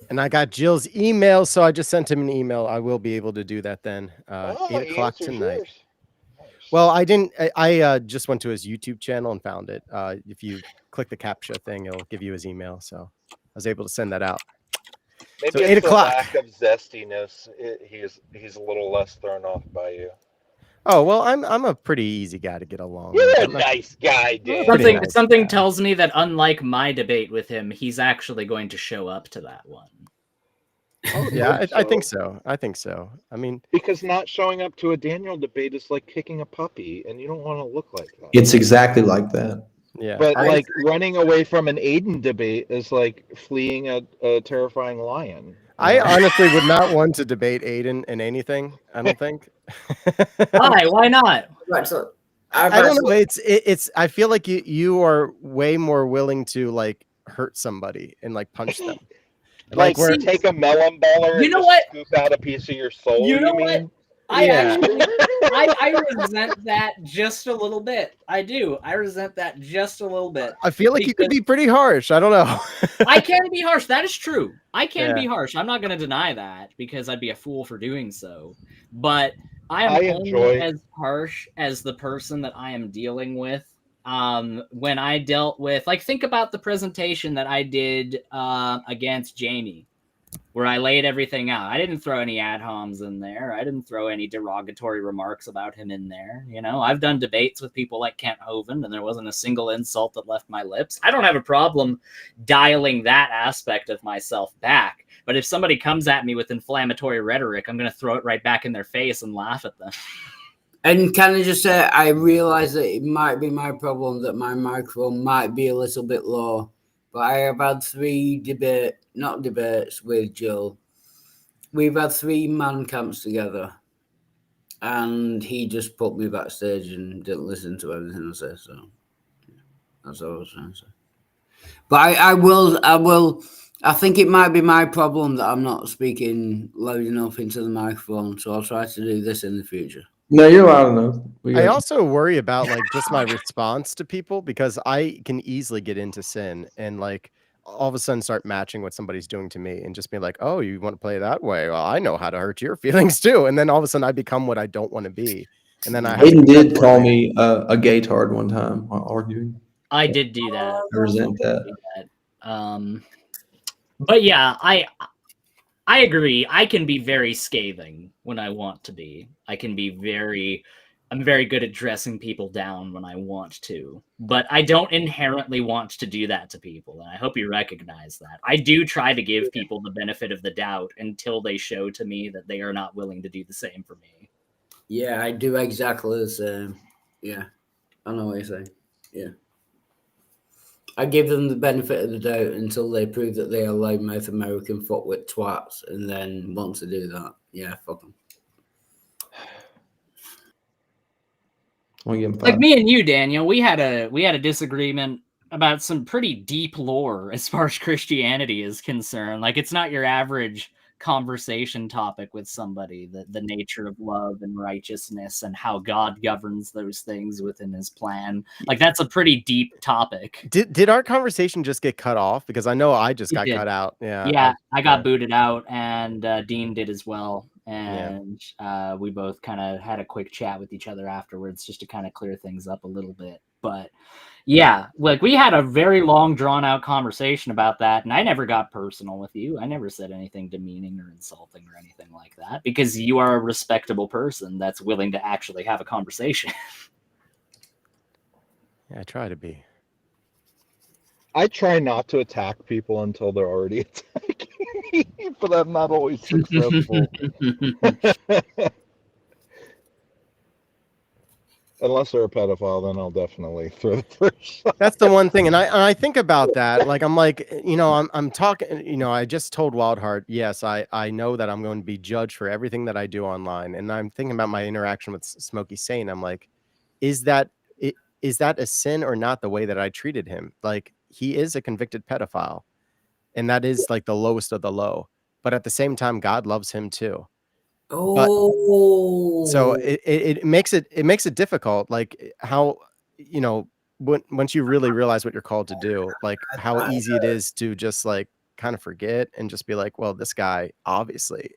And I got Jill's email, so I just sent him an email. I will be able to do that then. Oh, 8 he o'clock answers tonight. yours. Well, I didn't. I just went to his YouTube channel and found it. If you click the CAPTCHA thing, it'll give you his email. So I was able to send that out. Maybe So 8 it's the o'clock. lack of zestiness. He's a little less thrown off by you. Oh well, I'm a pretty easy guy to get along You're with. a I'm not- nice guy, I'm a Dan. pretty nice Something guy. tells me that unlike my debate with him, he's actually going to show up to that one. I would Yeah, hope I think so. so. I think so. I mean, Because not showing up to a Daniel debate is like kicking a puppy, and you don't want to look like that. It's exactly like that. yeah. But like running away from an Aiden debate is like fleeing a terrifying lion. I honestly would not want to debate Aiden in anything. I don't think. Why? Why not? I don't know. It's. I feel like you are way more willing to like hurt somebody and like punch them. Like where take a melon baller You and know just what? scoop out a piece of your soul. You know You what? mean? I Yeah. actually, I resent that just a little bit. I do. I resent that just a little bit. I feel like you could be pretty harsh. I don't know. I can be harsh. That is true. I can Yeah. be harsh. I'm not going to deny that because I'd be a fool for doing so. But I am I only enjoy- as harsh as the person that I am dealing with. When I dealt with, like, think about the presentation that I did against Jamie, where I laid everything out. I didn't throw any ad homs in there. I didn't throw any derogatory remarks about him in there. You know, I've done debates with people like Kent Hovind, and there wasn't a single insult that left my lips. I don't have a problem dialing that aspect of myself back. But if somebody comes at me with inflammatory rhetoric, I'm going to throw it right back in their face and laugh at them. And can I just say, I realize that it might be my problem that my microphone might be a little bit low. But I have had 3 debates with Jill. We've had 3 man camps together. And he just put me backstage and didn't listen to everything I said. So that's all I was trying to say. But I will I think it might be my problem that I'm not speaking loud enough into the microphone, so I'll try to do this in the future. No, you're loud enough. We I got you. also worry about like just my response to people because I can easily get into sin and like all of a sudden start matching what somebody's doing to me and just be like, oh, you want to play that way? Well, I know how to hurt your feelings too. And then all of a sudden I become what I don't want to be. And then I have to Aiden accept did where call I am. me a gaytard one time while arguing. I did do that. I resent that. But yeah, I agree. I can be very scathing when I want to be. I'm very good at dressing people down when I want to, but I don't inherently want to do that to people. And I hope you recognize that. I do try to give people the benefit of the doubt until they show to me that they are not willing to do the same for me. Yeah, I do exactly the same. Yeah, I know what you're saying. Yeah. I give them the benefit of the doubt until they prove that they are loudmouth American fuckwit twats, and then once they do that, yeah, fuck them. Like me and you, Daniel, we had a disagreement about some pretty deep lore as far as Christianity is concerned. Like it's not your average conversation topic with somebody, the nature of love and righteousness and how God governs those things within his plan. Like that's a pretty deep topic. Did our conversation just get cut off? Because I know I just got did. cut out. Yeah. Yeah, I got booted out, and Dean did as well. Yeah. And we both kind of had a quick chat with each other afterwards just to kind of clear things up a little bit. But yeah, like we had a very long, drawn out conversation about that, and I never got personal with you. I never said anything demeaning or insulting or anything like that because you are a respectable person that's willing to actually have a conversation. Yeah, I try to be. I try not to attack people until they're already attacking me, but I'm not always successful. Unless they're a pedophile, then I'll definitely throw the first shot. That's the one thing, and I think about that. Like I'm like, I'm talking. I just told Wildheart, yes, I know that I'm going to be judged for everything that I do online, and I'm thinking about my interaction with Smokey Saint. I'm like, is that a sin or not? The way that I treated him, like he is a convicted pedophile, and that is like the lowest of the low. But at the same time, God loves him too. So it makes it difficult. Like how once you really realize what you're called to do, like how easy it is to just like kind of forget and just be like, well, this guy obviously,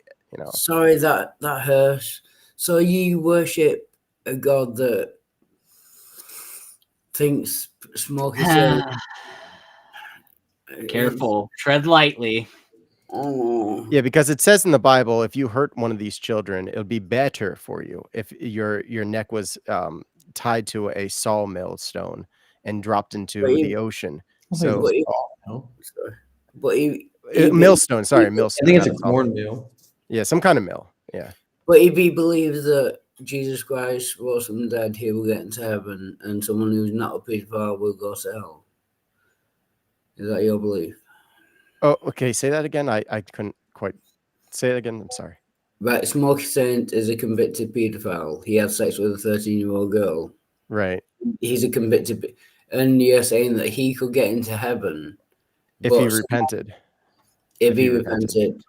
Sorry, that hurts. So you worship a god that thinks Smokey said. Careful, tread lightly. Oh. Yeah, because it says in the Bible, if you hurt one of these children, it would be better for you if your neck was tied to a sawmill stone and dropped into the ocean. So millstone, sorry, millstone. I think it's not a sawmill. corn mill. Yeah, some kind of mill. Yeah. But if he believes that Jesus Christ rose from the dead, he will get into heaven, and someone who's not a pedophile will go to hell. Is that your belief? Oh, okay. Say that again. I couldn't quite say it again. I'm sorry. Right, Smokey Saint is a convicted pedophile. He had sex with a 13-year-old girl. Right. He's a convicted, and you're saying that he could get into heaven if he repented. If he repented.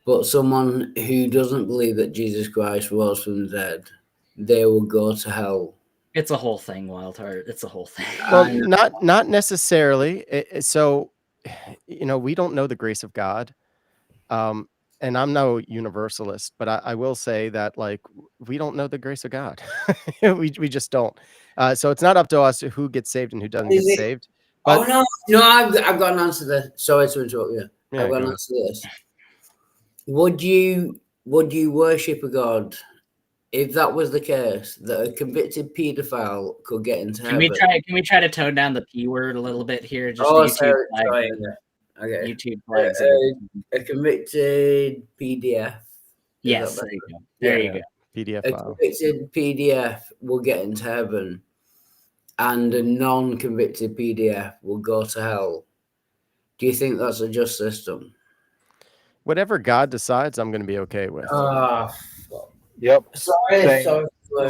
But someone who doesn't believe that Jesus Christ rose from the dead, they will go to hell. It's a whole thing, Wildheart. It's a whole thing. Well, not necessarily. So, we don't know the grace of God. And I'm no universalist, but I will say that like we don't know the grace of God. we just don't. So it's not up to us who gets saved and who doesn't get saved. But I've got an answer there. Sorry to interrupt you. Yeah, I've got an go answer to this. Would you worship a god if that was the case, that a convicted paedophile could get into heaven? Can we try to tone down the P word a little bit here? Just YouTube flags. A convicted PDF. Yes, there you go. There you go. PDF a file. convicted PDF will get into heaven, and a non-convicted PDF will go to hell. Do you think that's a just system? Whatever God decides, I'm going to be okay with. Yep. Sorry.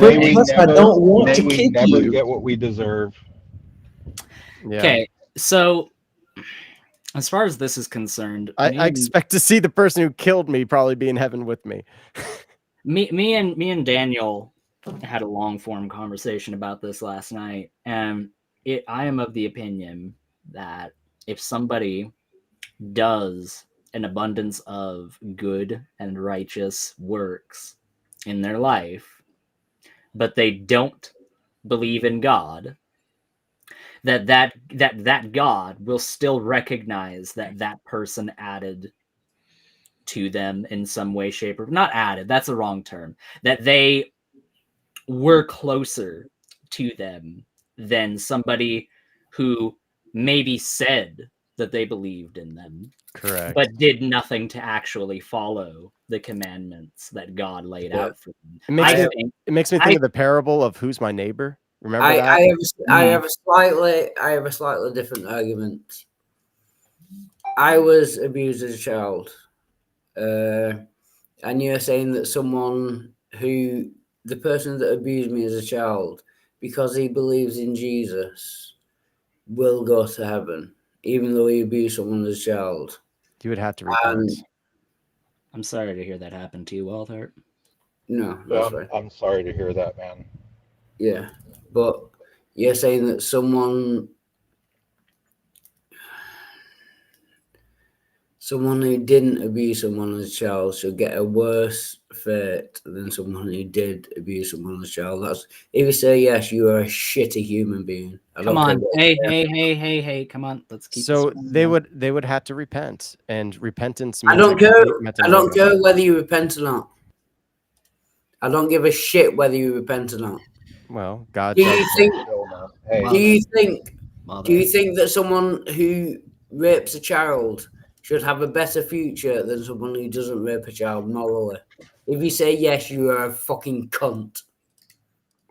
May we Plus, I don't want to kick never you. get what we deserve. Yeah. Okay, so As far as this is concerned, I expect to see the person who killed me probably be in heaven with me. me and Daniel had a long form conversation about this last night, and I am of the opinion that if somebody does an abundance of good and righteous works in their life, but they don't believe in God, that God will still recognize that person added to them in some way, shape, or not added, that's the wrong term, that they were closer to them than somebody who maybe said that they believed in them, correct, but did nothing to actually follow the commandments that God laid out for them. It makes me think of the parable of Who's My Neighbor. Remember that? I have a slightly different argument. I was abused as a child, and you're saying that the person that abused me as a child, because he believes in Jesus, will go to heaven, even though he abused someone as a child. You would have to repent. I'm sorry to hear that happen to you, Walter. No, that's right. I'm sorry to hear that, man. Yeah, but you're saying that someone who didn't abuse someone as a child should get a worse fate than someone who did abuse someone as a child. That's if you say yes, you are a shitty human being. Come on, hey, come on, let's keep. So they would have to repent, and repentance I means don't care. I don't metanoia. care whether you repent or not. I don't give a shit whether you repent or not. Well, God Do does. you think? Hey. Do you think that someone who rapes a child should have a better future than someone who doesn't rape a child morally? If you say yes, you are a fucking cunt.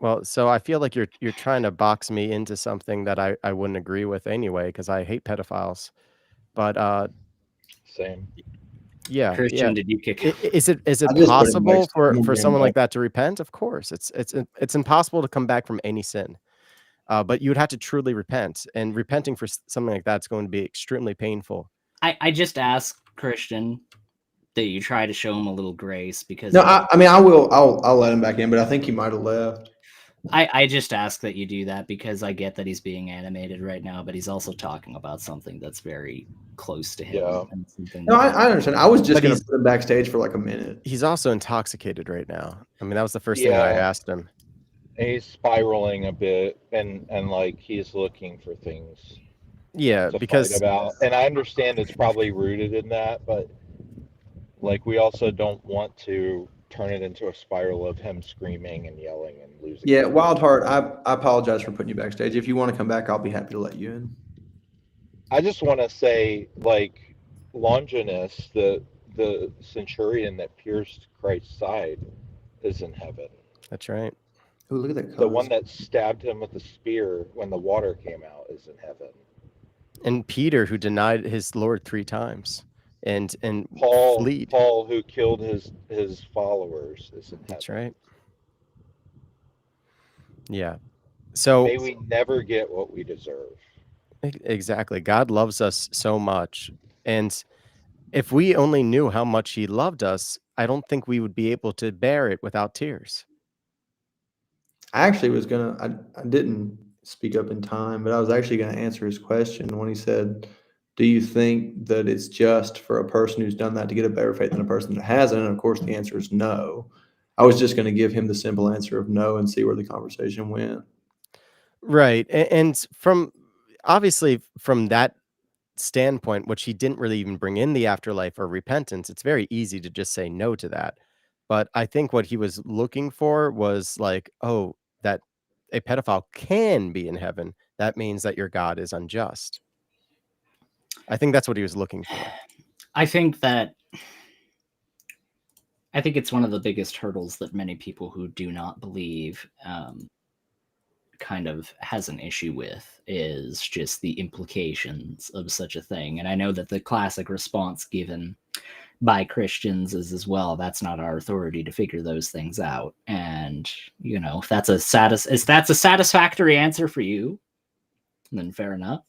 Well, so I feel like you're trying to box me into something that I wouldn't agree with anyway, because I hate pedophiles. But same. Yeah, Christian, did you kick? Is it I just put him possible next to for him. someone like that to repent? Of course, it's impossible to come back from any sin. But you would have to truly repent, and repenting for something like that is going to be extremely painful. I just ask Christian that you try to show him a little grace, because No, I mean, I will. I'll let him back in, but I think he might have left. I just ask that you do that, because I get that he's being animated right now, but he's also talking about something that's very close to him. Yeah. And something No, I understand. I was just But going to put him backstage for like a minute. He's also intoxicated right now. I mean, that was the first thing that I asked him. He's spiraling a bit, and like he's looking for things. Yeah, to because fight about, and I understand it's probably rooted in that, but like we also don't want to turn it into a spiral of him screaming and yelling and losing. Yeah, Wildheart, I apologize for putting you backstage. If you want to come back, I'll be happy to let you in. I just want to say, like, Longinus, the centurion that pierced Christ's side, is in heaven. That's right. Oh, look at that. The one that stabbed him with the spear when the water came out is in heaven. And Peter, who denied his Lord 3 times, and fled. Paul, who killed his followers, is in heaven. That's right. Yeah. So may we never get what we deserve. Exactly. God loves us so much, and if we only knew how much he loved us, I don't think we would be able to bear it without tears. I actually was I didn't speak up in time, but I was actually going to answer his question when he said, do you think that it's just for a person who's done that to get a better fate than a person that hasn't? And of course, the answer is no. I was just going to give him the simple answer of no and see where the conversation went. Right. And from obviously from that standpoint, which he didn't really even bring in the afterlife or repentance, it's very easy to just say no to that. But I think what he was looking for was like, oh, that a pedophile can be in heaven. That means that your God is unjust. I think that's what he was looking for. I think it's one of the biggest hurdles that many people who do not believe kind of has an issue with, is just the implications of such a thing. And I know that the classic response given by Christians is as well, that's not our authority to figure those things out. And, you know, if that's a satisfactory answer for you, then fair enough.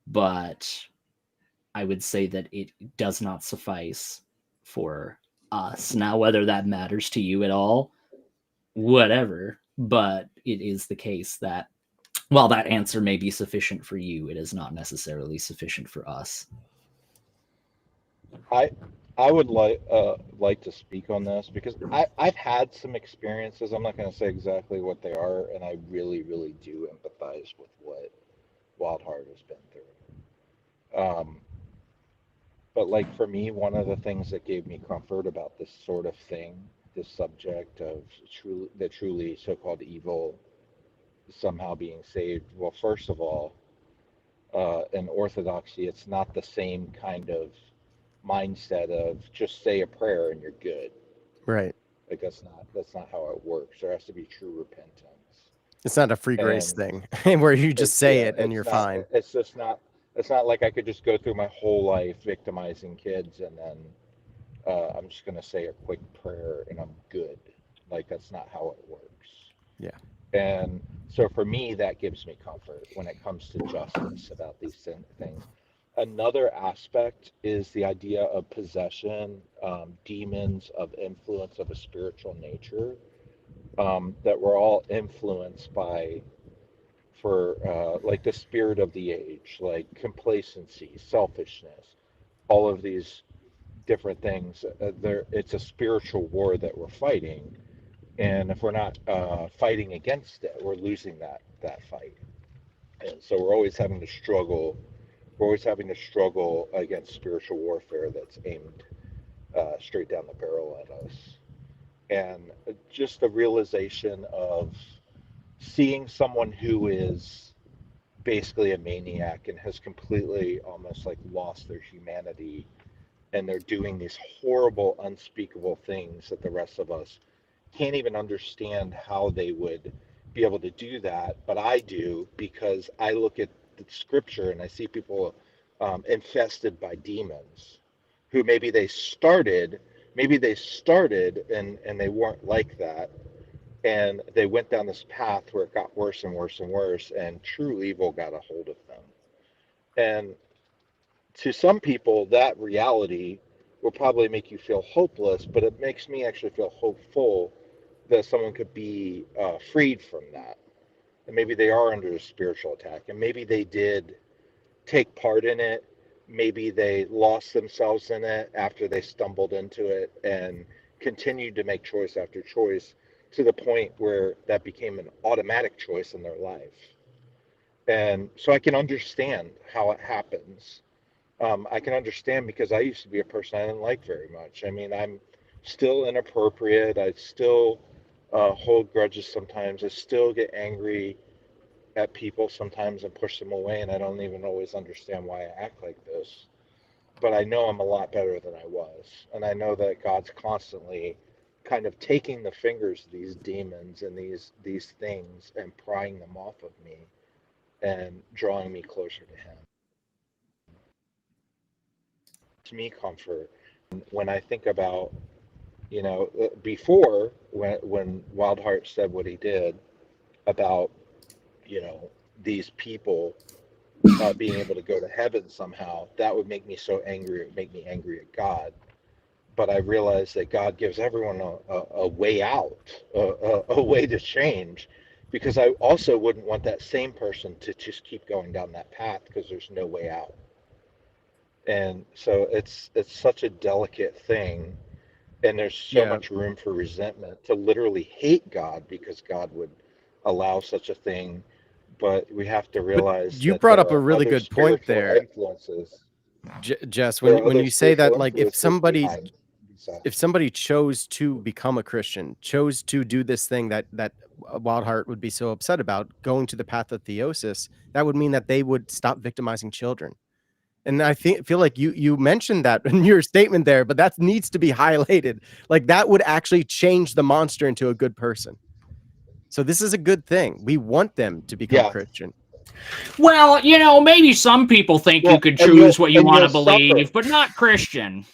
But I would say that it does not suffice for us. Now, whether that matters to you at all, whatever, but it is the case that while that answer may be sufficient for you, it is not necessarily sufficient for us. I would like to speak on this because I've had some experiences. I'm not going to say exactly what they are, and I really do empathize with what Wildheart has been through. But like for me, one of the things that gave me comfort about this sort of thing, this subject of the truly so-called evil somehow being saved. Well, first of all, in Orthodoxy, it's not the same kind of mindset of just say a prayer and you're good. Right. Like that's not how it works. There has to be true repentance. It's not a free grace And thing where you just say it and you're fine. It's just not. It's not like I could just go through my whole life victimizing kids and then I'm just gonna say a quick prayer and I'm good. Like that's not how it works. Yeah. And so for me, that gives me comfort when it comes to justice about these things. Another aspect is the idea of possession, demons of influence of a spiritual nature, that we're all influenced by for like the spirit of the age, like complacency, selfishness, all of these different things. It's a spiritual war that we're fighting, and if we're not fighting against it, we're losing that fight. And so we're always having to struggle. We're always having to struggle against spiritual warfare that's aimed straight down the barrel at us. And just the realization of seeing someone who is basically a maniac and has completely almost like lost their humanity, and they're doing these horrible unspeakable things that the rest of us can't even understand how they would be able to do that, but I do because I look at the scripture and I see people infested by demons who maybe they started and they weren't like that, and they went down this path where it got worse and worse and worse, and true evil got a hold of them. And to some people, that reality will probably make you feel hopeless, but it makes me actually feel hopeful that someone could be freed from that. And maybe they are under a spiritual attack, and maybe they did take part in it. Maybe they lost themselves in it after they stumbled into it and continued to make choice after choice to the point where that became an automatic choice in their life. And so I can understand how it happens. I can understand because I used to be a person I didn't like very much. I mean, I'm still inappropriate. I still hold grudges sometimes. I still get angry at people sometimes and push them away, and I don't even always understand why I act like this. But I know I'm a lot better than I was. And I know that God's constantly kind of taking the fingers of these demons and these things and prying them off of me and drawing me closer to Him. It's me comfort. When I think about, before when Wildheart said what he did about, these people being able to go to heaven somehow, that would make me so angry. It would make me angry at God. But I realized that God gives everyone a way out, a way to change, because I also wouldn't want that same person to just keep going down that path because there's no way out. And so it's such a delicate thing, and there's so Yeah. much room for resentment to literally hate God because God would allow such a thing. But we have to But realize you that brought there up a are really other good point spiritual there, influences. Jess. There are When other you say spiritual that, like, if influences behind. somebody chose to become a Christian, chose to do this thing that Wildheart would be so upset about, going to the path of theosis, that would mean that they would stop victimizing children. And I feel like you mentioned that in your statement there, but that needs to be highlighted. Like, that would actually change the monster into a good person. So this is a good thing. We want them to become Christian. Well, maybe some people think you could choose what you want to believe, but not Christian.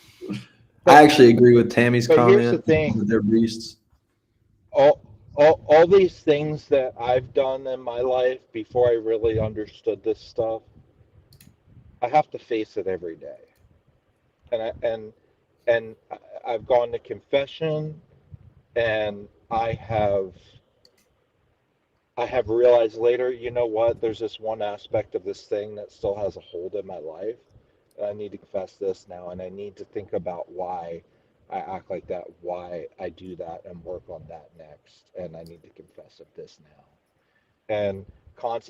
I actually agree with Tammy's But here's the comment thing. that they're beasts. All these things that I've done in my life before I really understood this stuff, I have to face it every day. I've gone to confession, and I have realized later, you know what? There's this one aspect of this thing that still has a hold in my life. And I need to confess this now, and I need to think about why I act like that, why I do that, and work on that next. And I need to confess of this now. And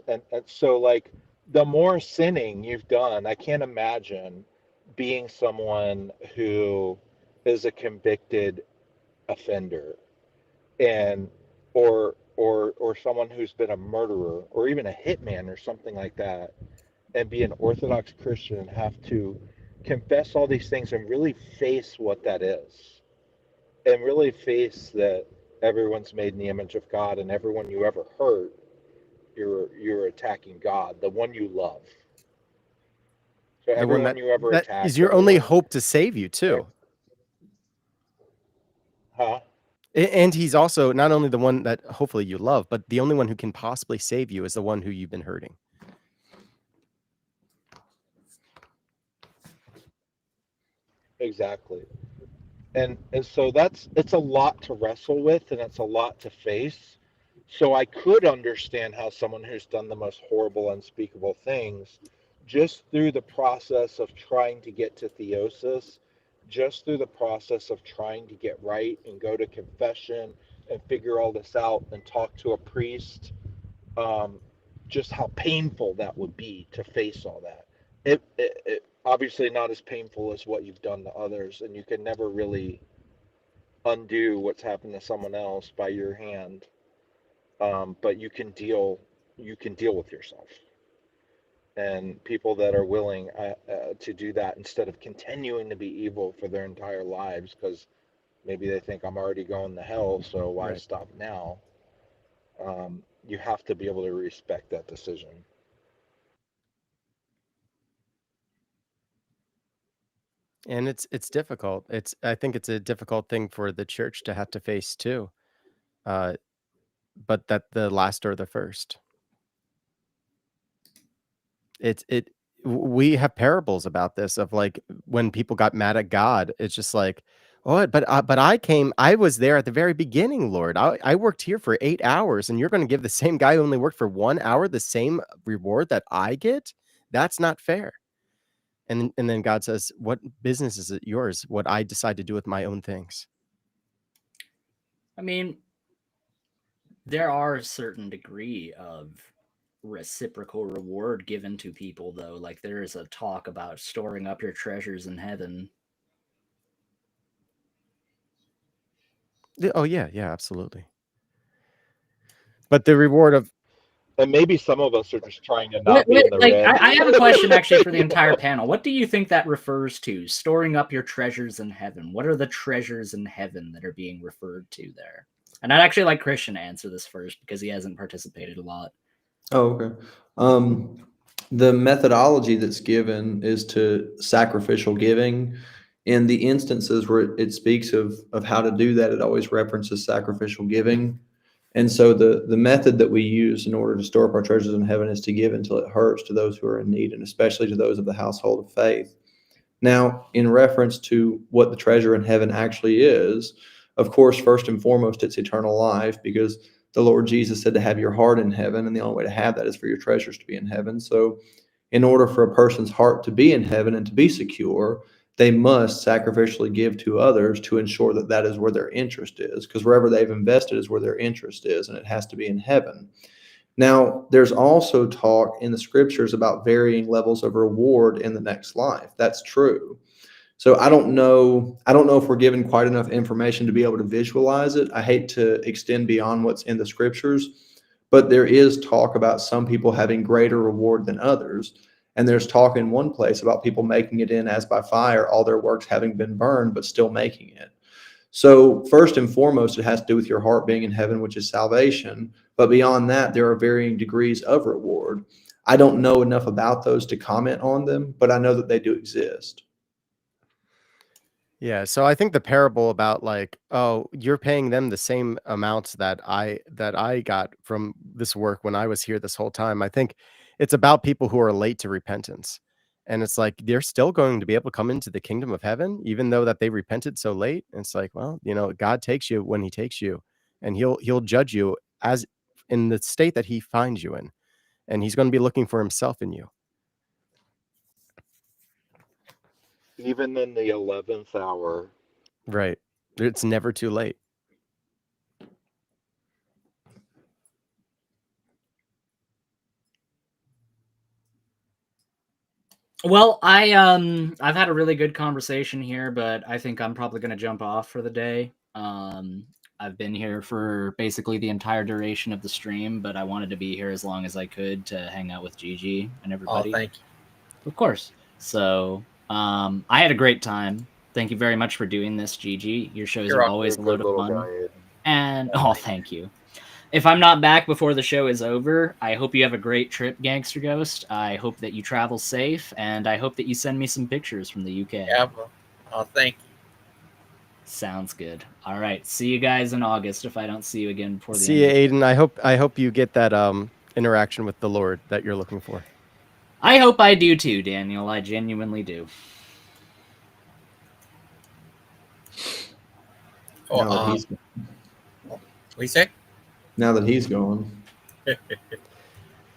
and so like the more sinning you've done, I can't imagine being someone who is a convicted offender, and or someone who's been a murderer or even a hitman or something like that, and be an Orthodox Christian and have to confess all these things and really face what that is, and really face that everyone's made in the image of God, and everyone you ever hurt, you're attacking God, the one you love. So The one everyone you ever that is attacked, your only everyone, hope to save you too. huh? And he's also not only the one that hopefully you love, but the only one who can possibly save you is the one who you've been hurting. Exactly. And so it's a lot to wrestle with, and it's a lot to face. So I could understand how someone who's done the most horrible, unspeakable things, just through the process of trying to get to theosis, just through the process of trying to get right and go to confession and figure all this out and talk to a priest, um, just how painful that would be to face all that. It obviously not as painful as what you've done to others, and you can never really undo what's happened to someone else by your hand. But you can deal with yourself, and people that are willing to do that instead of continuing to be evil for their entire lives because maybe they think I'm already going to hell, so why Right. stop now? You have to be able to respect that decision. And it's difficult. I think it's a difficult thing for the church to have to face too. Uh, but that the last or the first. It's it we have parables about this of like when people got mad at God. It's just like, oh, but I was there at the very beginning, Lord. I worked here for 8 hours, and you're going to give the same guy who only worked for 1 hour the same reward that I get? That's not fair. And then God says, what business is it yours? What I decide to do with my own things. I mean, there are a certain degree of reciprocal reward given to people, though. Like, there is a talk about storing up your treasures in heaven. Oh yeah, absolutely. But the reward of And maybe some of us are just trying to not be in the Like, red. I have a question actually for the entire panel. What do you think that refers to? Storing up your treasures in heaven. What are the treasures in heaven that are being referred to there? And I'd actually like Christian to answer this first because he hasn't participated a lot. Oh, okay. The methodology that's given is to sacrificial giving. In the instances where it speaks of how to do that, it always references sacrificial giving. And so the method that we use in order to store up our treasures in heaven is to give until it hurts to those who are in need, and especially to those of the household of faith. Now, in reference to what the treasure in heaven actually is, of course, first and foremost, it's eternal life, because the Lord Jesus said to have your heart in heaven, and the only way to have that is for your treasures to be in heaven. So, in order for a person's heart to be in heaven and to be secure, they must sacrificially give to others to ensure that that is where their interest is, because wherever they've invested is where their interest is, and it has to be in heaven. Now, there's also talk in the scriptures about varying levels of reward in the next life. That's true. So I don't know. I don't know if we're given quite enough information to be able to visualize it. I hate to extend beyond what's in the scriptures, but there is talk about some people having greater reward than others. And there's talk in one place about people making it in as by fire, all their works having been burned, but still making it. So, first and foremost, it has to do with your heart being in heaven, which is salvation. But beyond that, there are varying degrees of reward. I don't know enough about those to comment on them, but I know that they do exist. Yeah, so I think the parable about like, oh, you're paying them the same amounts that I got from this work when I was here this whole time. I think it's about people who are late to repentance. And it's like they're still going to be able to come into the kingdom of heaven, even though that they repented so late. And it's like, well, God takes you when he takes you, and he'll judge you as in the state that he finds you in. And he's going to be looking for himself in you. Even in the 11th hour. Right. It's never too late. Well, I've had a really good conversation here, but I think I'm probably going to jump off for the day. I've been here for basically the entire duration of the stream, but I wanted to be here as long as I could to hang out with Gigi and everybody. Oh, thank you. Of course. So, I had a great time. Thank you very much for doing this, Gigi. Your shows are always a load of fun. And thank you. If I'm not back before the show is over, I hope you have a great trip, Gangster Ghost. I hope that you travel safe, and I hope that you send me some pictures from the UK. Yeah, bro. Oh, thank you. Sounds good. All right. See you guys in August if I don't see you again before the See you, end. Aiden. I hope you get that interaction with the Lord that you're looking for. I hope I do too, Daniel. I genuinely do. Now that he's gone. What do you say? Now that he's gone.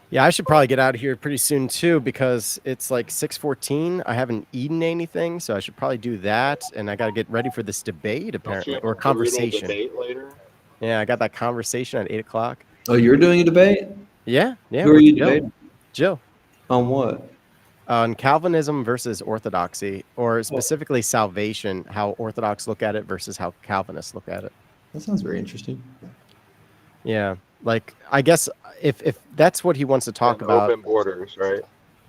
Yeah, I should probably get out of here pretty soon too, because it's like 6:14. I haven't eaten anything, so I should probably do that. And I got to get ready for this debate, apparently, or conversation. Debate later? Yeah, I got that conversation at 8 o'clock. Oh, you're doing a debate? Yeah. Who are you debating? Jill. On what? On Calvinism versus Orthodoxy, or specifically salvation, how Orthodox look at it versus how Calvinists look at it. That sounds very interesting. Yeah, like I guess if that's what he wants to talk about, open borders, right?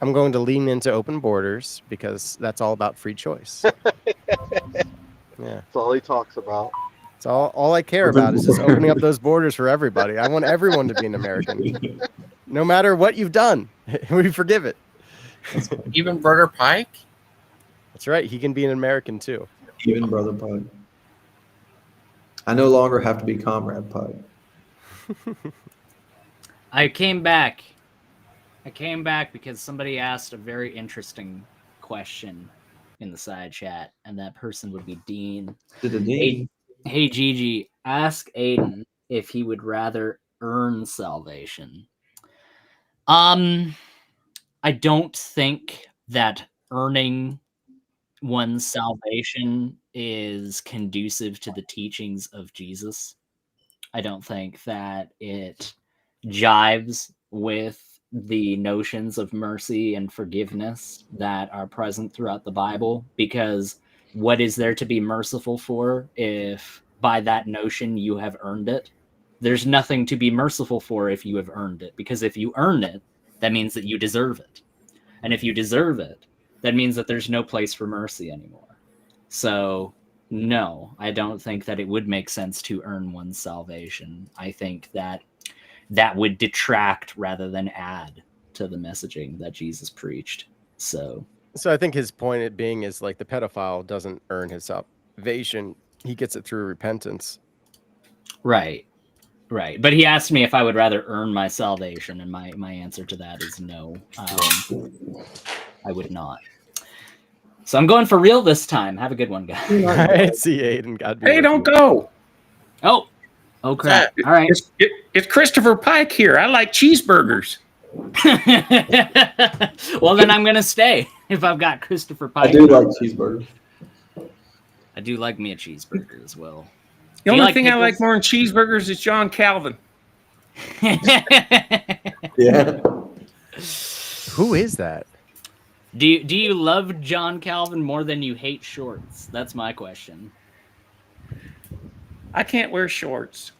I'm going to lean into open borders because that's all about free choice. Yeah, That's all he talks about. it's all I care about is just opening up those borders for everybody. I want everyone to be an American, no matter what you've done. We forgive it. Even Brother Pike? That's right. He can be an American too. Even Brother Pike. I no longer have to be Comrade Pike. I came back because somebody asked a very interesting question in the side chat, and that person would be Dean. Dean. Hey Gigi, ask Aiden if he would rather earn salvation. I don't think that earning one's salvation is conducive to the teachings of Jesus. I don't think that it jives with the notions of mercy and forgiveness that are present throughout the Bible, because what is there to be merciful for if by that notion you have earned it? There's nothing to be merciful for if you have earned it, because if you earn it, that means that you deserve it. And if you deserve it, that means that there's no place for mercy anymore. So no, I don't think that it would make sense to earn one's salvation. I think that that would detract rather than add to the messaging that Jesus preached. So I think his point being is like the pedophile doesn't earn his salvation. He gets it through repentance. Right. But he asked me if I would rather earn my salvation, and my answer to that is no. I would not. So I'm going for real this time. Have a good one, guys. All right, see you, Aiden. God be Hey, with don't you. go. Oh crap. All right. It's Christopher Pike here. I like cheeseburgers. Well, then I'm going to stay if I've got Christopher Pike. I do like cheeseburgers. I do like me a cheeseburger as well. The only thing I like more than cheeseburgers is John Calvin. Yeah. Who is that? Do you love John Calvin more than you hate shorts? That's my question. I can't wear shorts.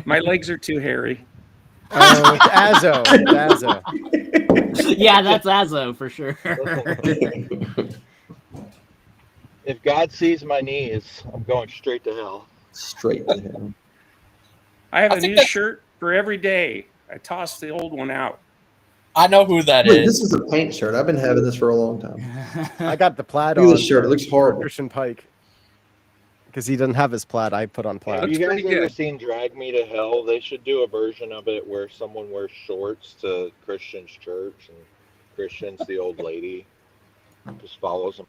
My legs are too hairy. Oh, it's Azzo. Azzo. Yeah, that's Azzo for sure. If God sees my knees, I'm going straight to hell. Straight to hell. I have a new shirt for every day. I tossed the old one out. I know who that Wait, is. this is a paint shirt. I've been having this for a long time. I got the plaid Look at on. this shirt. It looks horrible. Christian Pike. Because he doesn't have his plaid. I put on plaid. Have you guys ever seen Drag Me to Hell? They should do a version of it where someone wears shorts to Christian's church. And Christian's the old lady. Just follows him.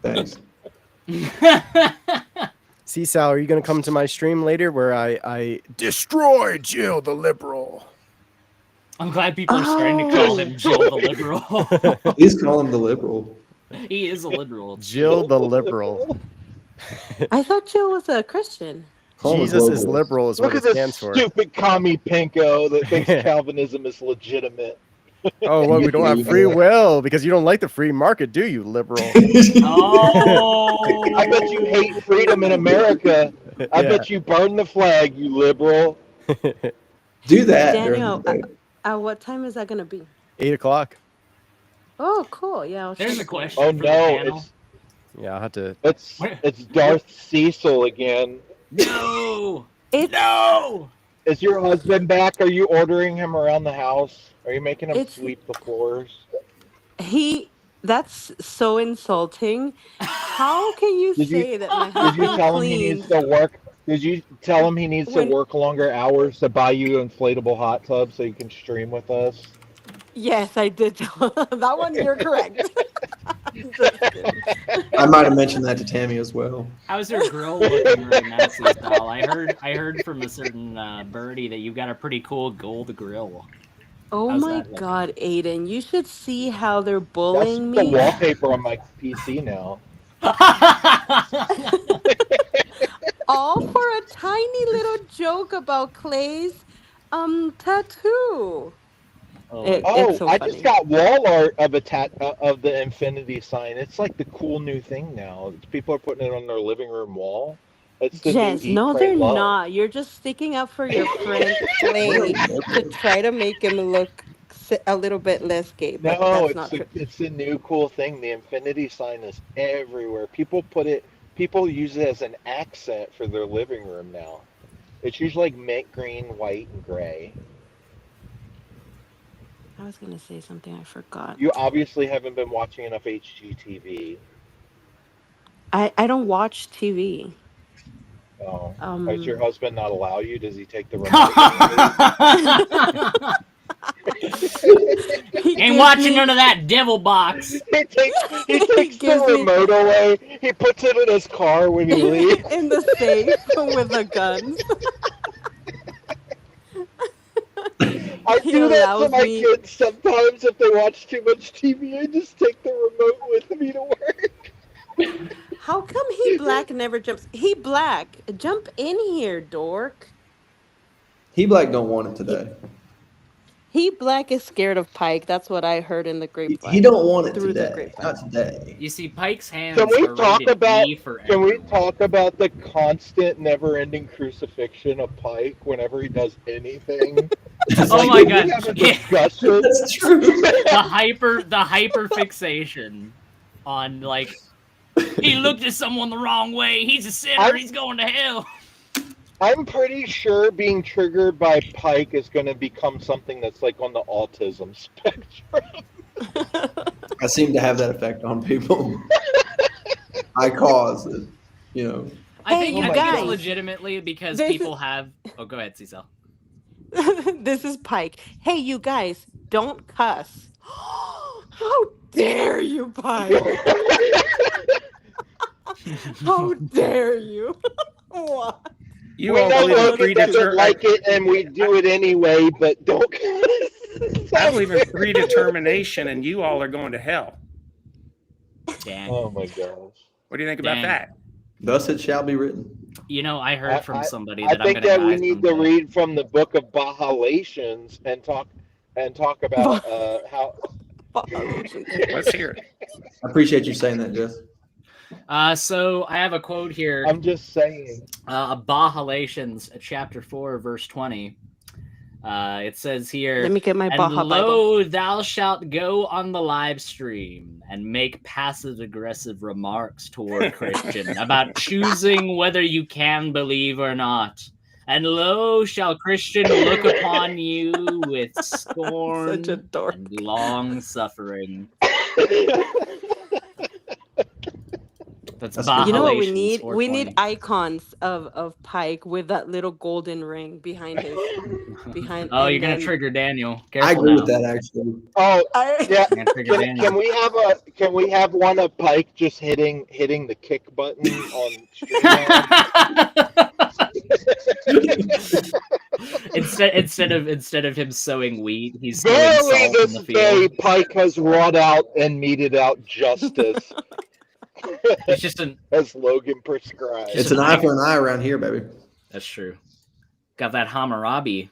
Thanks. See, Sal, are you going to come to my stream later where I destroy Jill the liberal? I'm glad people are starting to call him Jill the liberal. Please call him the liberal. He is a liberal. Jill the liberal. I thought Jill was a Christian. Jesus is liberal is Look what at it this stands for. stupid commie pinko that thinks Calvinism is legitimate. Oh, well, we don't have free will because you don't like the free market, do you, liberal? Oh, I bet you hate freedom in America. I Yeah. bet you burn the flag, you liberal. Do that Daniel, during the day. at what time is that going to be? 8 o'clock. Oh, cool. Yeah, I'll There's check a it. question Oh for the no, panel. Yeah, I'll have to. It's Darth Cecil again. No. No. Is your husband back? Are you ordering him around the house? Are you making him It's- sweep the floors? That's so insulting. How can you Did you say that my Did you husband tell him he needs cleans to work? Did you tell him he needs to when work longer hours to buy you an inflatable hot tub so you can stream with us? Yes, I did tell that one. You're correct. Just kidding. I might have mentioned that to Tammy as well. How's your grill looking right now, Cecil? I heard from a certain birdie that you've got a pretty cool gold grill. Oh How's my that looking? God, Aiden, you should see how they're That's bullying the me. wallpaper on my PC now. All for a tiny little joke about Clay's tattoo. It's so I funny. just got wall art of of the infinity sign. It's like the cool new thing now. People are putting it on their living room wall. It's the new Jess, Eat, no, Pray, they're Love. not. You're just sticking up for your friend Clay to try to make him look a little bit less gay, but No, that's not true. it's the new cool thing. The infinity sign is everywhere. People use it as an accent for their living room now. It's usually like mint green, white, and gray. I was gonna say something I forgot. You obviously haven't been watching enough HGTV. I don't watch TV. Oh, does your husband not allow you? Does he take the remote? Ain't watching none of that devil box. He takes the remote away. He puts it in his car when he leaves. In the safe with the guns. I He do that to allows my me- kids sometimes if they watch too much TV. I just take the remote with me to work. How come he black never jumps? He black, jump in here, dork. He black don't want it today. He black is scared of Pike. That's what I heard in the grapevine. He don't want it through the today. grapevine. Not today. You see, Pike's hands Can we are talk rated about? E for Can we everyone. talk about the constant, never-ending crucifixion of Pike whenever he does anything? Oh my God! We have a discussion. That's true. The hyper fixation on like he looked at someone the wrong way. He's a sinner. He's going to hell. I'm pretty sure being triggered by Pike is going to become something that's like on the autism spectrum. I seem to have that effect on people. I cause it, you know. I think it's guys. legitimately because This people have. Oh, go ahead, Cecil. This is Pike. Hey, you guys, don't cuss. How dare you, Pike? How dare you? What? You we all know believe in Logan doesn't predetermined. like it, and we do it anyway. But don't. I believe in predetermination, and you all are going to hell. Dang. Oh my gosh. What do you think about Dang. that? Thus it shall be written. You know, I heard from somebody I that I'm think going to that we die need to someday. read from the book of Bahalations and talk about how. Let's hear it. I appreciate you saying that, Jess. So I have a quote here. I'm just saying. Bahalations, chapter 4, verse 20. It says here, Let me get my and Baha lo, thou shalt go on the live stream and make passive-aggressive remarks toward Christian about choosing whether you can believe or not. And lo, shall Christian look upon you with scorn and long suffering. That's That's You know what we Bahalations need? We need 420. icons of Pike with that little golden ring behind his behind, Oh, you're and gonna then trigger Daniel. I Careful agree with now. that actually. Oh I yeah. You're gonna trigger Daniel. Can we have one of Pike just hitting the kick button on StreamYard? instead of him sowing wheat, he's throwing Verily, salt in this the field. day Pike has wrought out and meted out justice, It's just an as Logan prescribed. just It's an an eye eye. for an eye around here, baby. That's true. Got that Hammurabi.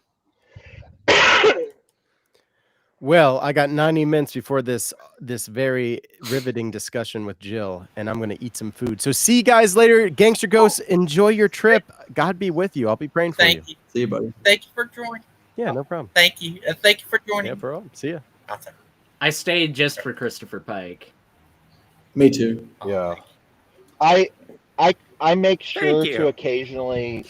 Well, I got 90 minutes before this very riveting discussion with Jill, and I'm gonna eat some food. So see you guys later. Gangster Ghosts, enjoy your trip. God be with you. I'll be praying for you. Thank you. See you, buddy. Thank you for joining. Yeah, no problem. Thank you. Thank you for joining. Yeah, bro. See ya. Awesome. I stayed just for Christopher Pike. Me too. Yeah. I make sure you. to occasionally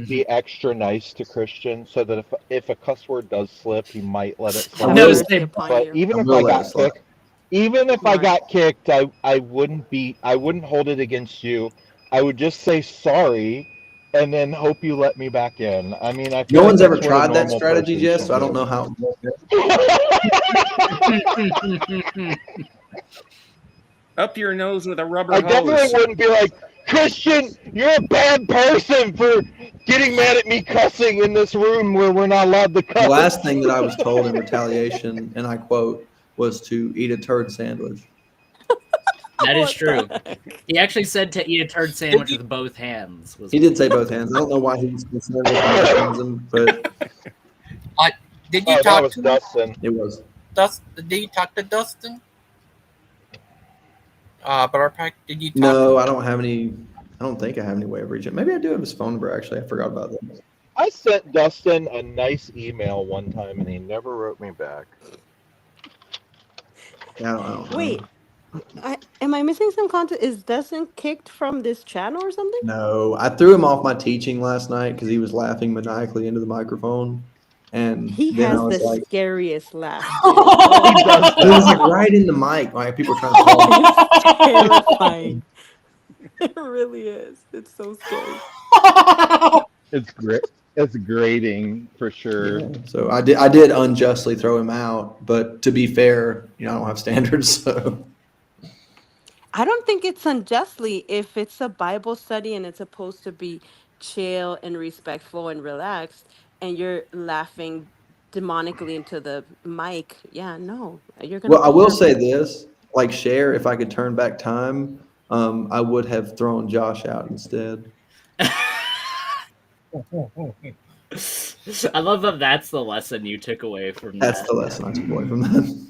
be extra nice to Christian so that if a cuss word does slip, he might let it have slide. No, mercy say, upon But you. even I if will I let it got slide. kicked, even if I Mark. got kicked, I wouldn't hold it against you. I would just say sorry and then hope you let me back in. I mean, I feel No like one's ever that's what a tried that normal strategy, person Jess, should so I don't do. know how. Up your nose with a rubber I definitely hose. wouldn't be like, Christian, you're a bad person for getting mad at me cussing in this room where we're not allowed to The cuss. last thing that I was told in retaliation, and I quote, was to eat a turd sandwich. that is What true. the heck? He actually said to eat a turd sandwich with both hands. Was He did say both hands. I don't know why he was concerned with my mechanism, but Did you Oh, that talk was to him? Dustin. it was. Did you talk to Dustin? Pike, did you talk No, to I don't have any. I don't think I have any way of reaching. Maybe I do have his phone number. Actually, I forgot about that. I sent Dustin a nice email one time and he never wrote me back. Yeah, I don't know. Wait, am I missing some content? Is Dustin kicked from this channel or something? No, I threw him off my teaching last night because he was laughing maniacally into the microphone, and He then I has was the like, scariest laugh too. He does it was like that. right in the mic. Like people were trying to call. It's terrifying. It really is. It's so scary. It's great. It's grating for sure. Yeah, so I did unjustly throw him out, but to be fair, I don't have standards, so I don't think it's unjustly if it's a Bible study and it's supposed to be chill and respectful and relaxed, and you're laughing demonically into the mic. Yeah, no, you're gonna well, I be will say handled. this, like Cher, if I could turn back time, I would have thrown Josh out instead. I love that. That's the lesson you took away from That's that. the lesson I took away from that.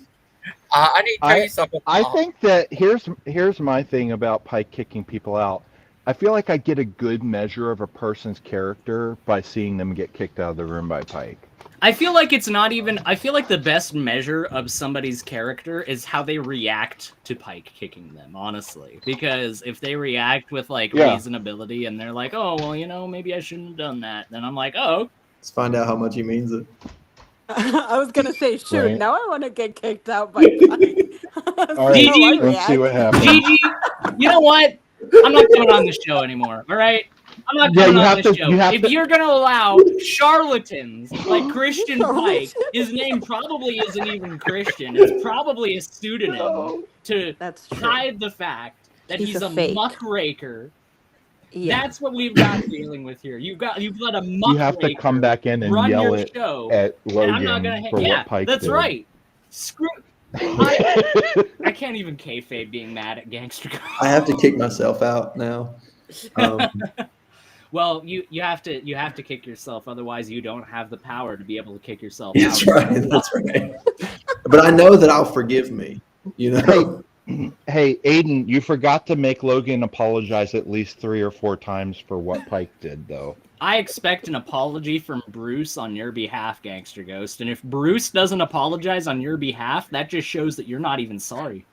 I need to tell you something. I think that here's my thing about Pike kicking people out. I feel like I get a good measure of a person's character by seeing them get kicked out of the room by Pike. I feel like it's not even. I feel like the best measure of somebody's character is how they react to Pike kicking them, honestly. Because if they react with reasonability and they're like, "Oh, well, maybe I shouldn't have done that," then I'm like, "Oh." Let's find out how much he means it. I was gonna say, shoot, Right. now I want to get kicked out by Pike. All See right, how I let's see what react. happens. Gigi, you know what? I'm not coming on this show anymore. All right, I'm not Yeah, coming you on have this to- show. you have If to- you're gonna allow charlatans like Christian Pike, his name probably isn't even Christian. It's probably a pseudonym to That's true. hide the fact that He's he's a a fake. muckraker. Yeah. That's what we've got dealing with here. You've let a You have to come muckraker back in and run yell your it show, at and I'm not Logan gonna. for Yeah, what Pike that's did. right. Screw. I can't even kayfabe being mad at Gangster. I have to kick myself out now. Well, you have to kick yourself, otherwise you don't have the power to be able to kick yourself That's out. right. That's right. But I know that I'll forgive me. Hey, Aiden, you forgot to make Logan apologize at least 3 or 4 times for what Pike did, though. I expect an apology from Bruce on your behalf, Gangster Ghost. And if Bruce doesn't apologize on your behalf, that just shows that you're not even sorry.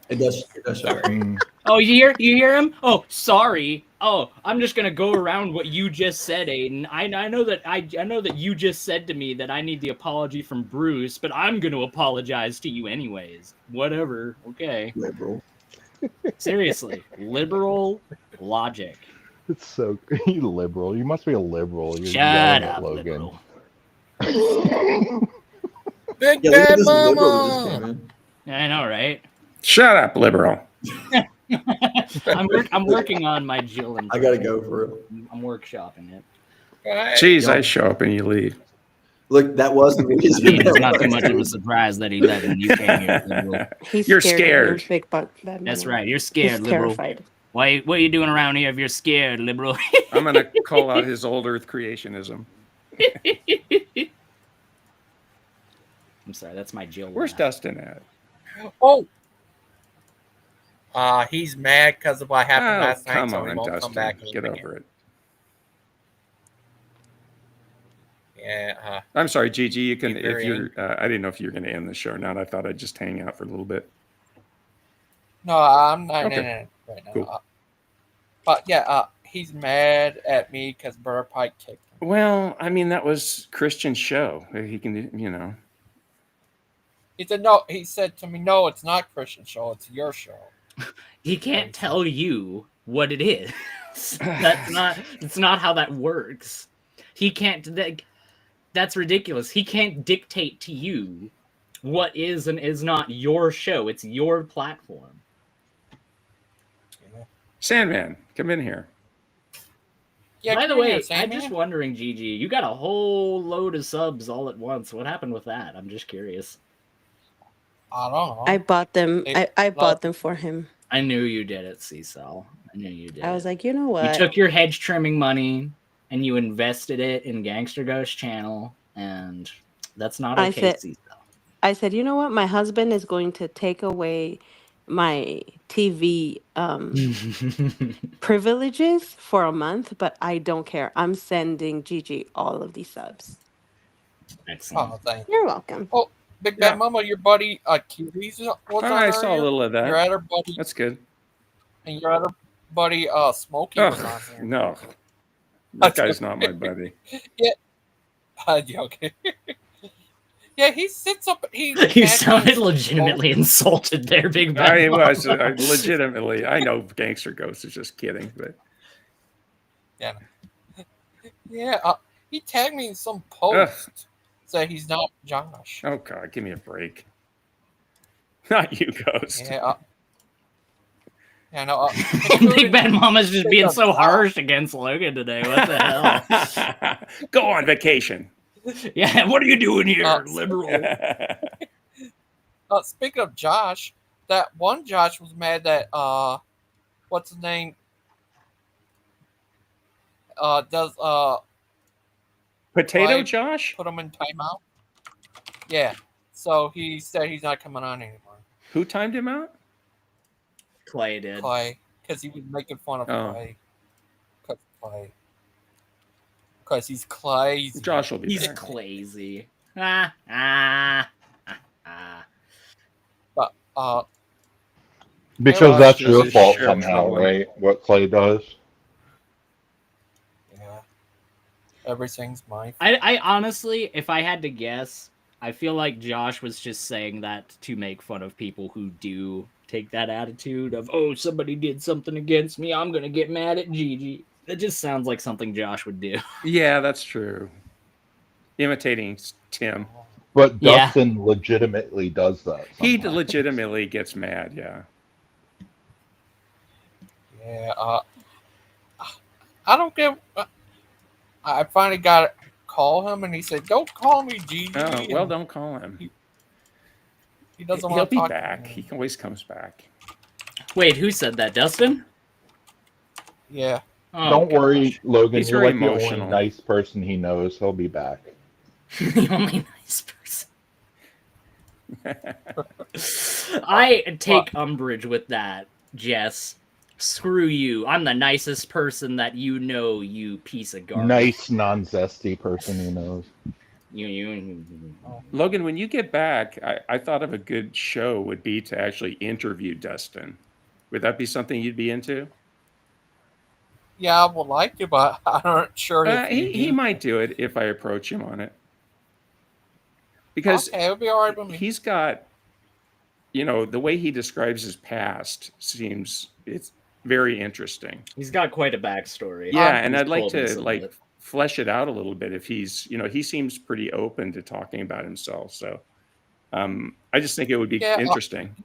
It does show that. Oh, you hear him? Oh, sorry. Oh, I'm just gonna go around what you just said, Aiden. I know that you just said to me that I need the apology from Bruce, but I'm gonna apologize to you anyways. Whatever. Okay. Liberal. Seriously, liberal logic. It's so you liberal. You must be a liberal. You're Shut yelling at up, Logan. Big Yeah, look at Bad this liberal that just Mama. came in. I know, right? Shut up, liberal. I'm working on my Jill I gotta impression. go for real. I'm workshopping it. Jeez, I show up and you leave. Look, that was the I reason. mean, it's not too much of a surprise that he left and you came here, liberal. He's You're scared. scared. Big Bad That's Mama. right. You're scared, He's liberal. terrified. What are you doing around here if you're scared, liberal? I'm gonna call out his old Earth creationism. I'm sorry, that's my Jill. Where's Dustin at? Oh. He's mad because of what happened Oh, last night, come so he on, won't Dustin. come back. Get over it. Yeah. I'm sorry, Gigi. You can, He's if very you're. I didn't know if you were going to end the show or not. I thought I'd just hang out for a little bit. No, I'm not. Okay. No, right now. Cool. But yeah, he's mad at me because Burr Pike kicked him. Well, I mean, that was Christian's show. He can, He said no. He said to me, "No, it's not Christian show. It's your show." He can't tell you what it is. That's not. It's not how that works. He can't. That's ridiculous. He can't dictate to you what is and is not your show. It's your platform. Sandman, come in here. Yeah, By the come in way, here, I'm Sandman. just wondering, Gigi, you got a whole load of subs all at once. What happened with that? I'm just curious. I don't know. I bought them. I love- bought them for him. I knew you did it, Cecil. I knew you did. I was like, you know You what? took your hedge trimming money and you invested it in Gangster Ghost channel, and that's not I okay, said, Cecil. you know what? My husband is going to take away my TV privileges for a month, but I don't care. I'm sending Gigi all of these subs. Excellent. Oh, thank you. You're welcome. Oh, Big Bad Mama, your buddy Kiwi's was on I earlier. saw a little of that. Your other buddy. That's good. And your other buddy Smokey was on here. No, that guy's not my buddy. Yeah. Yeah, okay. Yeah, he sits up. You sounded legitimately insulted there, Big Bad I Mama. was legitimately. I know Gangster Ghost is just kidding, but yeah, yeah. He tagged me in some post saying he's not Josh. Oh God, give me a break. Not you, Ghost. Yeah. Yeah, no. Big Bad Mama's just being so harsh against Logan today. What the hell? Go on vacation. Yeah, what are you doing here, liberal? Speaking of Josh, that one Josh was mad that what's his name? Does Potato Clay Josh put him in timeout? Yeah. So he said he's not coming on anymore. Who timed him out? Clay did. Clay, because he was making fun of Clay. Because he's Clay. Josh will be He's back. Clazy. But Because that's does your his fault share of somehow, trouble. right? What Clay does. yeah, everything's my. I honestly, if I had to guess, I feel like Josh was just saying that to make fun of people who do take that attitude of, oh, somebody did something against me, I'm gonna get mad at Gigi. That just sounds like something Josh would do. Yeah, that's true. Imitating Tim. But Yeah. Dustin legitimately does that. He sometimes. legitimately gets mad. Yeah. Yeah. I don't give. I finally got to call him, and he said, "Don't call me Gigi." Oh well, and don't call him. He doesn't He'll want to be talk back. To me. He always comes back. Wait, who said that? Dustin? Yeah. Oh, Don't worry, Logan. He's you're very like the only emotional. nice person he knows. He'll be back. The only nice person. I take umbrage with that, Jess. Screw you. I'm the nicest person that you know, you piece of garbage. Nice, non-zesty person he knows. You. Logan, when you get back, I thought of a good show would be to actually interview Dustin. Would that be something you'd be into? Yeah, I would like to, but I'm not sure if He might do it if I approach him on it. Because okay, it'll be all right with me. he's got the way he describes his past it's very interesting. He's got quite a backstory. Yeah, and He's I'd like told me to some of it. flesh it out a little bit if he's, he seems pretty open to talking about himself. So I just think it would be Yeah, interesting.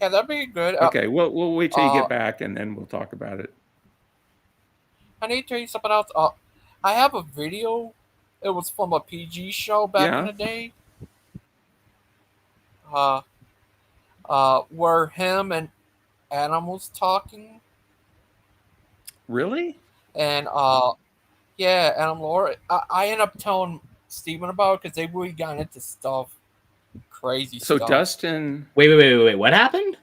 yeah, that'd be good. Okay, we'll wait till you get back and then we'll talk about it. I need to tell you something else. I have a video. It was from a PG show back in Yeah. the day. Where him and Adam was talking, Really? and yeah, Adam Laura. I ended up telling Steven about it because they really got into stuff, crazy So stuff. Dustin Wait. What happened?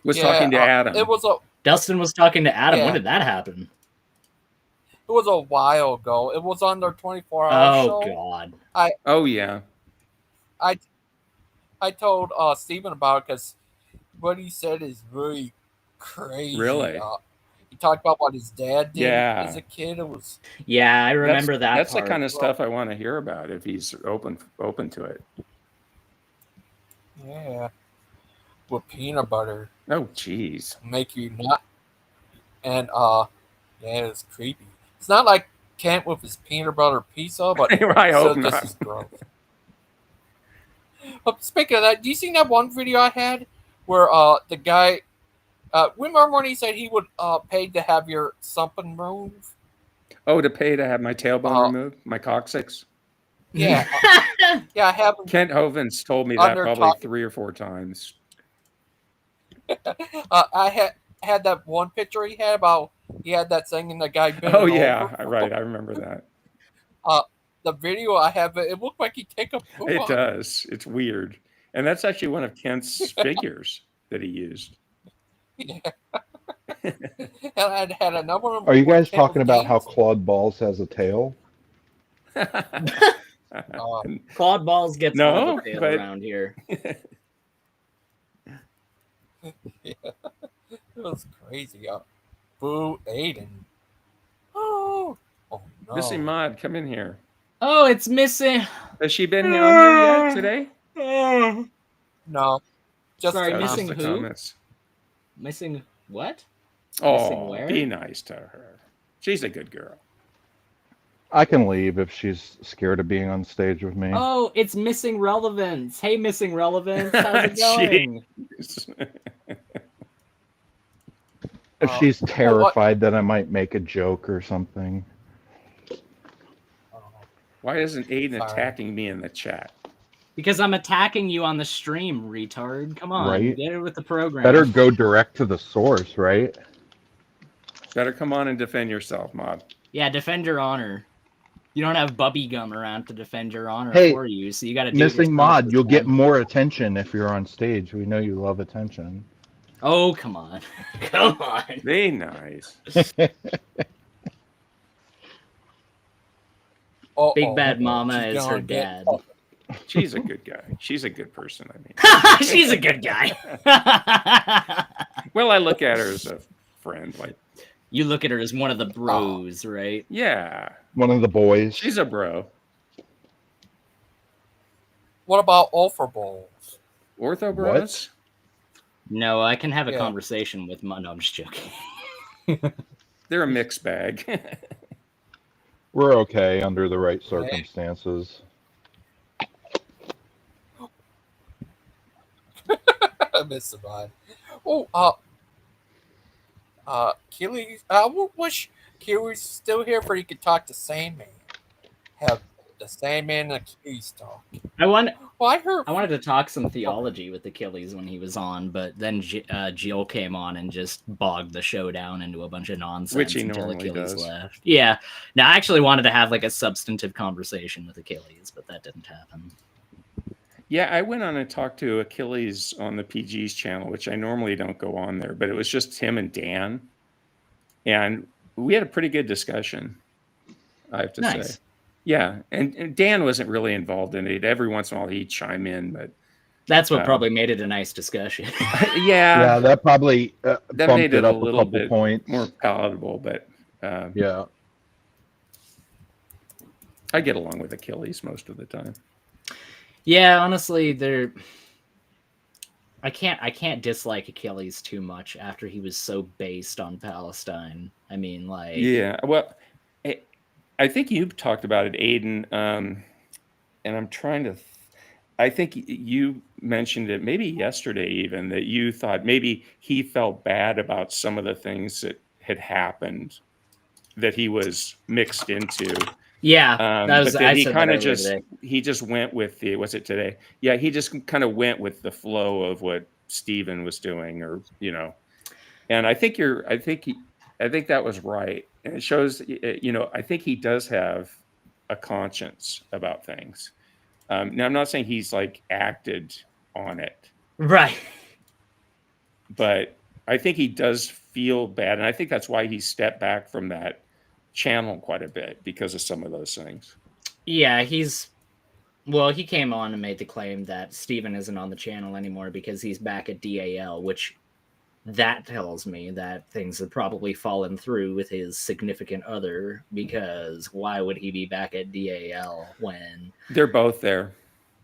was talking to Adam. It was a Dustin was talking to Adam. Yeah. When did that happen? It was a while ago. It was on their 24-hour Oh show. God. Oh yeah. I told Steven about it because what he said is really crazy. Really? He talked about what his dad did Yeah. as a kid. It was Yeah, I remember that That's part. the kind of stuff I want to hear about if he's open to it. yeah, with peanut butter. Oh jeez. Make you not. And yeah, it's creepy. It's not like Kent with his peanut butter pizza, but I hope still not. just as gross. But speaking of that, do you see that one video I had where the guy remember when he said he would pay to have your something removed? Oh, to pay to have my tailbone removed, my coccyx. Yeah, yeah, I have. Kent Hovens told me that probably 3 or 4 times. I had that one picture he had about he had that thing and the guy bent Oh it yeah, over. right. I remember that. The video I have, it looked like he take a poo. It does. It's weird, and that's actually one of Kent's figures that he used. Yeah. And I had another one. Are you where guys Kent was talking about how dancing. Claude Balls has a tail? Claude Balls gets all No, the tail but- around here. Yeah. It was crazy. Boo Aiden. Oh no. Missing Mod, come in here. Oh, it's missing. Has she been on here yet today? No. Just Sorry, Oh, missing just the who? comments. Missing what? Missing Oh, where? be nice to her. She's a good girl. I can leave if she's scared of being on stage with me. Oh, it's Missing Relevance. Hey, Missing Relevance. How's it going? If she's terrified that I might make a joke or something. Why isn't Aiden attacking me in the chat? Because I'm attacking you on the stream, retard. Come on, Right? get it with the program. Better go direct to the source, right? Better come on and defend yourself, Mod. Yeah, defend your honor. You don't have Bubby Gum around to defend your honor Hey, for you, so you got to do it Missing yourself Mod, this you'll get time. more attention if you're on stage. We know you love attention. Oh, come on. Come on. Be nice. Big Bad Mama is her dad. She's a good guy. She's a good person, I mean. She's a good guy. Well, I look at her as a friend. Like, you look at her as one of the bros, right? yeah. One of the boys. She's a bro. What about Ultra Bowls? Ortho bros? No, I can have a Yeah. conversation with my... No, I'm just joking. They're a mixed bag. We're okay under the right circumstances. I miss the vibe. Oh, Keely's. I wish Keely was still here for he could talk to Sandman. Have the Sandman and Achilles talk. Well, I heard. I wanted to talk some theology with Achilles when he was on, but then Jill came on and just bogged the show down into a bunch of nonsense Which he until normally Achilles does. left. Yeah. Now, I actually wanted to have like a substantive conversation with Achilles, but that didn't happen. Yeah, I went on and talked to Achilles on the PG's channel, which I normally don't go on there, but it was just him and Dan. And we had a pretty good discussion, I have to Nice. say. Yeah, and Dan wasn't really involved in it. Every once in a while he'd chime in, but That's what probably made it a nice discussion. Yeah, that probably that bumped made it it a up a little couple bit points. more palatable, but Yeah. I get along with Achilles most of the time. Yeah, honestly, I can't dislike Achilles too much after he was so based on Palestine. I mean, like, Yeah, well, I think you've talked about it, Aiden, and I'm trying to. I think you mentioned it maybe yesterday, even that you thought maybe he felt bad about some of the things that had happened that he was mixed into. Yeah, But then I he said that kind of earlier today. just went with the was it today? Yeah, he just kind of went with the flow of what Steven was doing, or And I think I think that was right, and it shows. I think he does have a conscience about things. Now, I'm not saying he's like acted on it, Right. but I think he does feel bad, and I think that's why he stepped back from that channel quite a bit because of some of those things. Yeah, he came on and made the claim that Steven isn't on the channel anymore because he's back at DAL, which that tells me that things have probably fallen through with his significant other, because why would he be back at DAL when They're both there.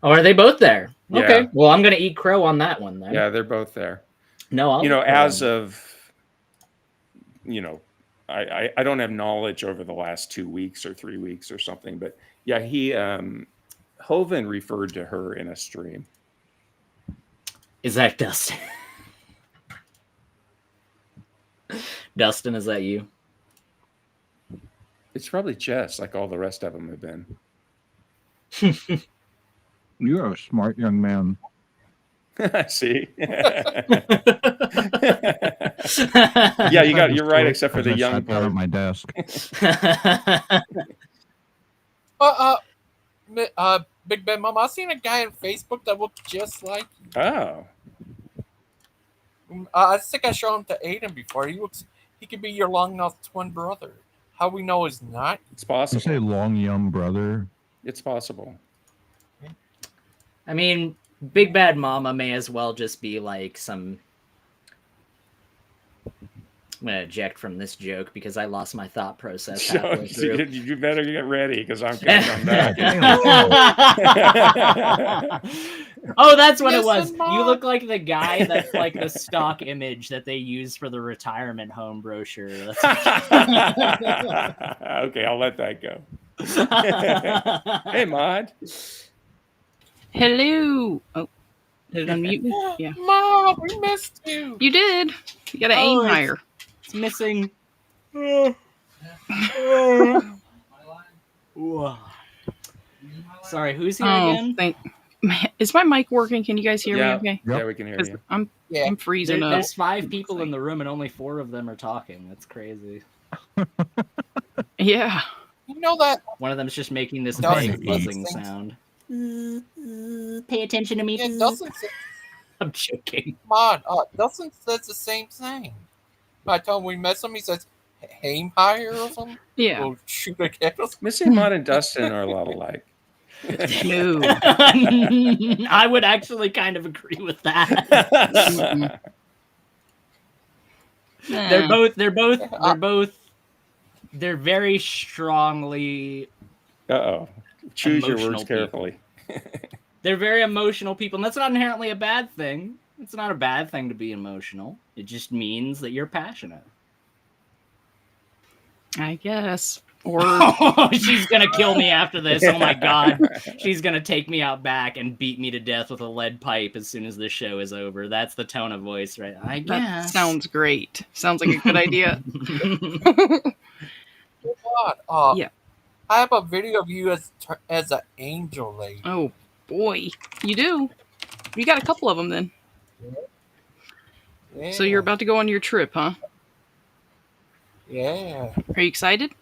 Oh, are they both there? Yeah. Okay. Well, I'm going to eat crow on that one then. Yeah, they're both there. No, I'll eat crow as on that. of I don't have knowledge over the last 2 weeks or 3 weeks or something, but yeah, Hovind referred to her in a stream. Is that Dustin? Dustin, is that you? It's probably Jess, like all the rest of them have been. You're a smart young man. See? Yeah, you're right, except for the young part. At my desk. Big Ben Mom, I seen a guy on Facebook that looked just like you. Oh. I think I showed him to Aiden before. He could be your long-nosed twin brother. How we know is not. It's possible. You say long young brother. It's possible. I mean, Big Bad Mama may as well just be like some. I'm going to eject from this joke because I lost my thought process halfway through. You better get ready because I'm going to come back. Oh, that's what it was. You look like the guy that's like the stock image that they use for the retirement home brochure. Okay, I'll let that go. Hey, Maud. Hello. Oh, did it unmute me? Yeah. Mom, we missed you. You did. You gotta aim higher. It's missing. Sorry, who's here again? Is my mic working? Can you guys hear me okay? Yeah, we can hear you. I'm freezing up. There's 5 people in the room and only 4 of them are talking. That's crazy. Yeah. You know that one of them's just making this big buzzing sound. Pay attention to me. Yeah, Dustin I'm joking. Mod, Dustin says the same thing. I told him we met him, he says, aim higher or something? Yeah. We'll shoot again. Missy, Mod, and Dustin are a lot alike. No. I would actually kind of agree with that. They're very strongly. Choose your words carefully. They're very emotional people, and that's not inherently a bad thing. It's not a bad thing to be emotional. It just means that you're passionate. I guess. Or she's gonna kill me after this. Oh my god. She's gonna take me out back and beat me to death with a lead pipe as soon as this show is over. That's the tone of voice, right? I guess. That sounds great. Sounds like a good idea. Yeah. I have a video of you as an angel lady. Oh boy, you do. You got a couple of them then. Yeah. So you're about to go on your trip, huh? Yeah. Are you excited?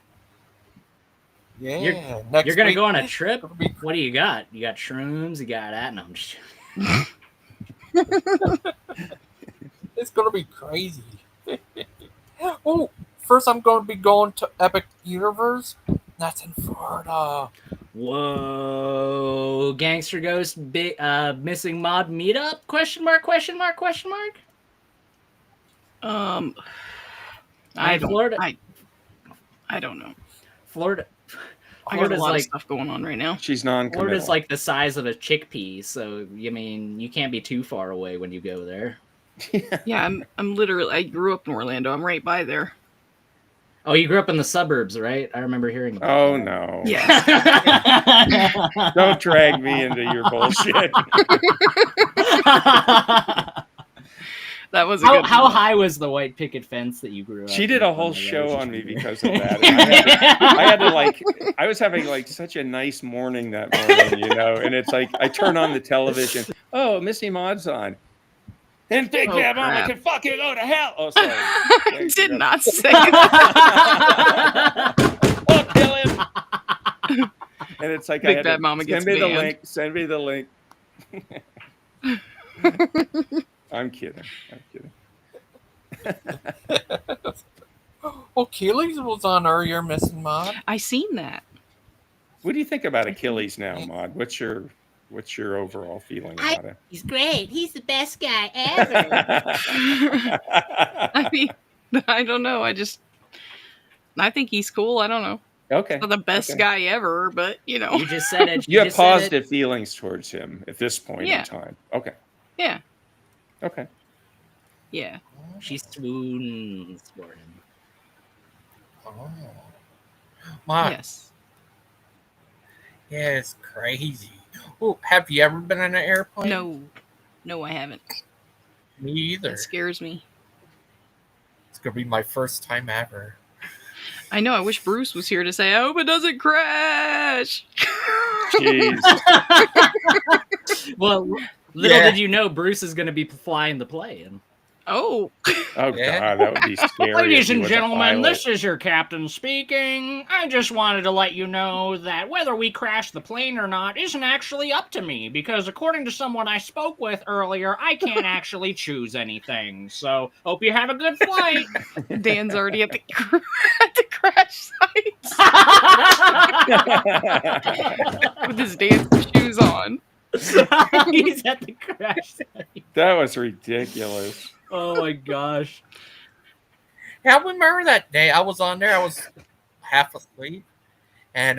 Yeah. You're gonna go on a trip? What do you got? You got shrooms? You got that? No, I'm just. It's gonna be crazy. Oh, first I'm gonna be going to Epic Universe. That's in Florida. Whoa! Gangster Ghost missing mod meetup? Question mark? Question mark? Question mark? I don't know. Florida. I got a Florida's lot of like stuff going on right now. She's non-committal. Florida's like the size of a chickpea, so I mean, you can't be too far away when you go there. Yeah, I'm literally. I grew up in Orlando. I'm right by there. Oh, you grew up in the suburbs, right? I remember hearing about Oh that. no. Yes. Don't drag me into your bullshit. That was a how, good how one. high was the white picket fence that you grew up She in did a from whole the show on me relationship? because of that. And I had to like, I was having like such a nice morning that morning, you know, and it's like, I turn on the television. Oh, Missy Maud's on. Then Big Oh, Bad Mama crap. can fucking go to hell. Oh, sorry. I did not say that. Oh, kill him. And it's like, Big I had Bad to Mama gets send me the banned. link. Send me the link. I'm kidding. Well, Keely's was on earlier, Missing Mod. I seen that. What do you think about Achilles now, Maud? What's your overall feeling about it? He's great. He's the best guy ever. I mean, I don't know. I think he's cool. I don't know. Okay. He's not the best guy ever, but you know. You just said it. You have just said positive feelings towards him at this point Yeah. in time. Okay. Yeah. Okay. Yeah. She swoons for him. Oh. My. Yes. Yeah, it's crazy. Oh, have you ever been in an airplane? No, I haven't. Me either. That scares me. It's gonna be my first time ever. I know. I wish Bruce was here to say, "I hope it doesn't crash." Jeez. Well, little did you know, Bruce is going to be flying the plane. Oh. Oh, God, that would be scary. Ladies if he and was a gentlemen, pilot. this is your captain speaking. I just wanted to let you know that whether we crash the plane or not isn't actually up to me, because according to someone I spoke with earlier, I can't actually choose anything. So, hope you have a good flight. Dan's already at the crash site with his dancing shoes on. He's at the crash site. That was ridiculous. Oh my gosh. Yeah, I remember that day. I was on there. I was half asleep, and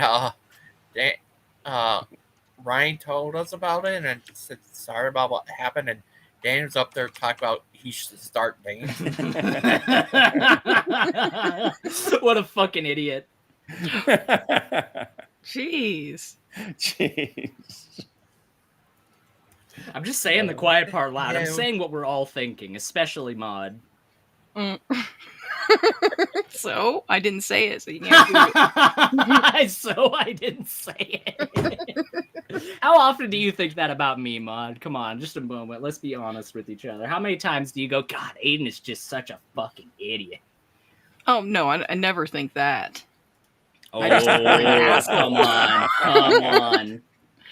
Ryan told us about it and said sorry about what happened. And Dan was up there talking about he should start dancing. What a fucking idiot. Jeez. I'm just saying the quiet part loud. I'm Yeah. saying what we're all thinking, especially Maud. So I didn't say it, so you can't do it. So I didn't say it. How often do you think that about me, Maud? Come on, just a moment. Let's be honest with each other. How many times do you go, God, Aiden is just such a fucking idiot? Oh no, I never think that. Oh, I just think you're an asshole. come on.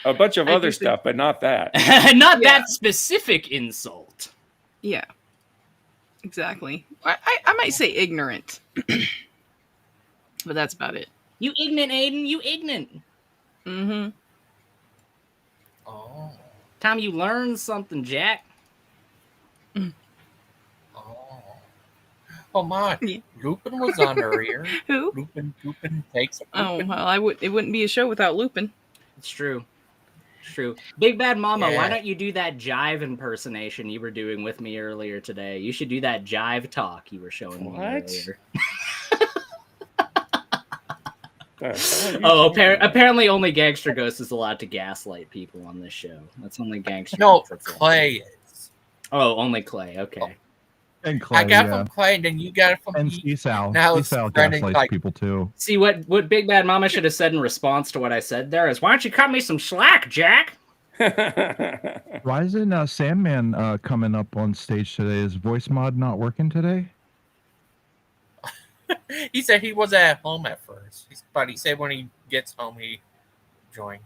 A bunch of I other do think- stuff, but not that. Not that specific insult. Yeah. Exactly. I might say ignorant. But that's about it. You ignorant, Aiden. You ignorant. Mm-hmm. Oh. Time you learn something, Jack. Oh my! Lupin was on earlier. Who? Lupin takes a Oh Lupin. well, it wouldn't be a show without Lupin. It's true. It's true. Big Bad Mama, Yeah. why don't you do that jive impersonation you were doing with me earlier today? You should do that jive talk you were showing me earlier. Oh, apparently only Gangster Ghost is allowed to gaslight people on this show. That's only Gangster No, Ghost. Clay is. Oh, only Clay. Okay. And Clay, I got it from Clay, and then you got it from and Pete. Esau. Now it's Esau spreading gaslights like people too. See, what Big Bad Mama should have said in response to what I said there is, why don't you cut me some slack, Jack? Why isn't Sandman coming up on stage today? Is voice mod not working today? He said he was at home at first, but he said when he gets home he joined.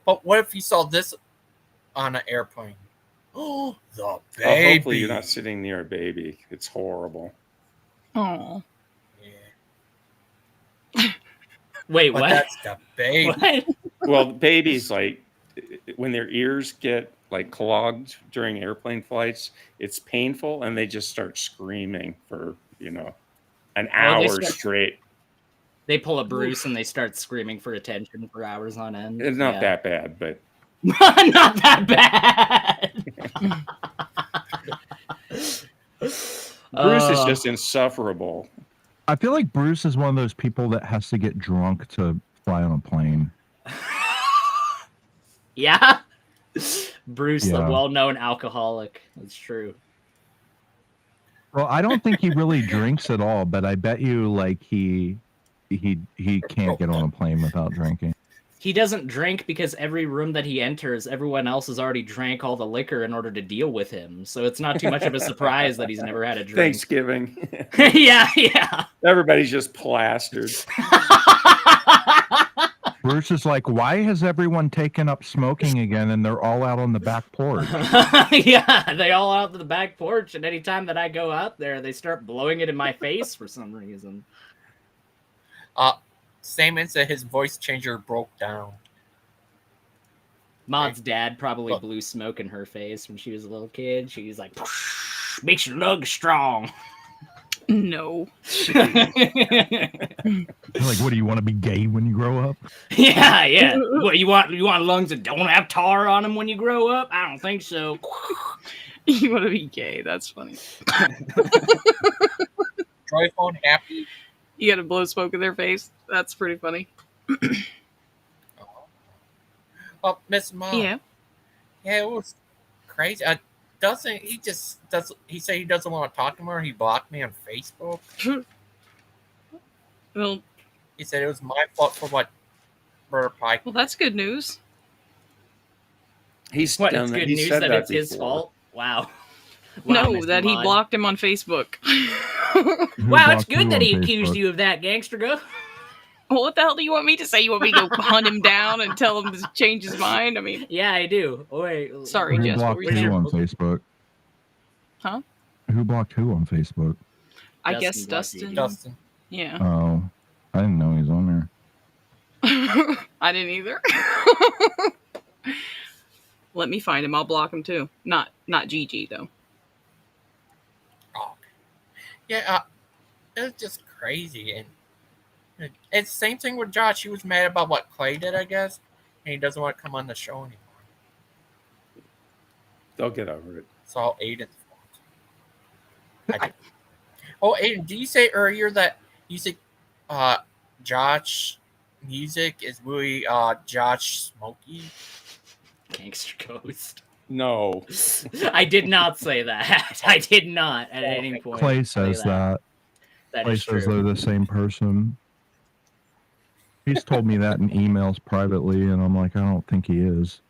But what if he saw this on an airplane? Oh, the baby! Oh, hopefully you're not sitting near a baby. It's horrible. Oh. Wait, But what? that's the baby. What? Well, babies, like, when their ears get like clogged during airplane flights, it's painful, and they just start screaming for an Well, they hour start- straight. They pull a Bruce and they start screaming for attention for hours on end. It's not that bad, but not that bad. Bruce is just insufferable. I feel like Bruce is one of those people that has to get drunk to fly on a plane. Yeah. Bruce, the Yeah. well-known alcoholic. That's true. Well, I don't think he really drinks at all, but I bet you like he can't get on a plane without drinking. He doesn't drink because every room that he enters, everyone else has already drank all the liquor in order to deal with him. So it's not too much of a surprise that he's never had a drink. Thanksgiving. Yeah. Everybody's just plastered. Bruce is like, why has everyone taken up smoking again and they're all out on the back porch? Yeah, they all out to the back porch, and anytime that I go out there, they start blowing it in my face for some reason. Saman said his voice changer broke down. Maud's dad probably blew smoke in her face when she was a little kid. She's like, makes your lungs strong. No. Like, what do you want to be gay when you grow up? Yeah. What you want lungs that don't have tar on them when you grow up? I don't think so. You want to be gay? That's funny. Joyful and happy. You got to blow smoke in their face. That's pretty funny. Well, Miss Mom. Yeah. Yeah, it was crazy. He said he doesn't want to talk to me, or he blocked me on Facebook. Well, he said it was my fault for what Brother Pike. Well, that's good news. He's what? done It's that. good He's news said that that it's his before. fault. Wow. No, Mr. that he Mod. blocked him on Facebook. Wow, it's good that he accused you of that, Gangster. Go. Well, what the hell do you want me to say? You want me to go hunt him down and tell him to change his mind? I mean, yeah, I do. Oh, wait, sorry, Who Jess. What blocked were you who saying? on Facebook? Huh? Who blocked who on Facebook? I guess Dustin. Dustin. Yeah. Oh, I didn't know he was on there. I didn't either. Let me find him. I'll block him too. Not Gigi though. Yeah, it was just crazy, and it's the same thing with Josh. He was mad about what Clay did, I guess, and he doesn't want to come on the show anymore. They'll get over it. It's all Aiden's fault. Oh, Aiden, did you say earlier that you said Josh music is really Josh Smokey? Gangster Ghost. No. I did not say that. I did not at any point. Clay say says that. That Clay is says true. they're the same person. He's told me that in emails privately, and I'm like, I don't think he is.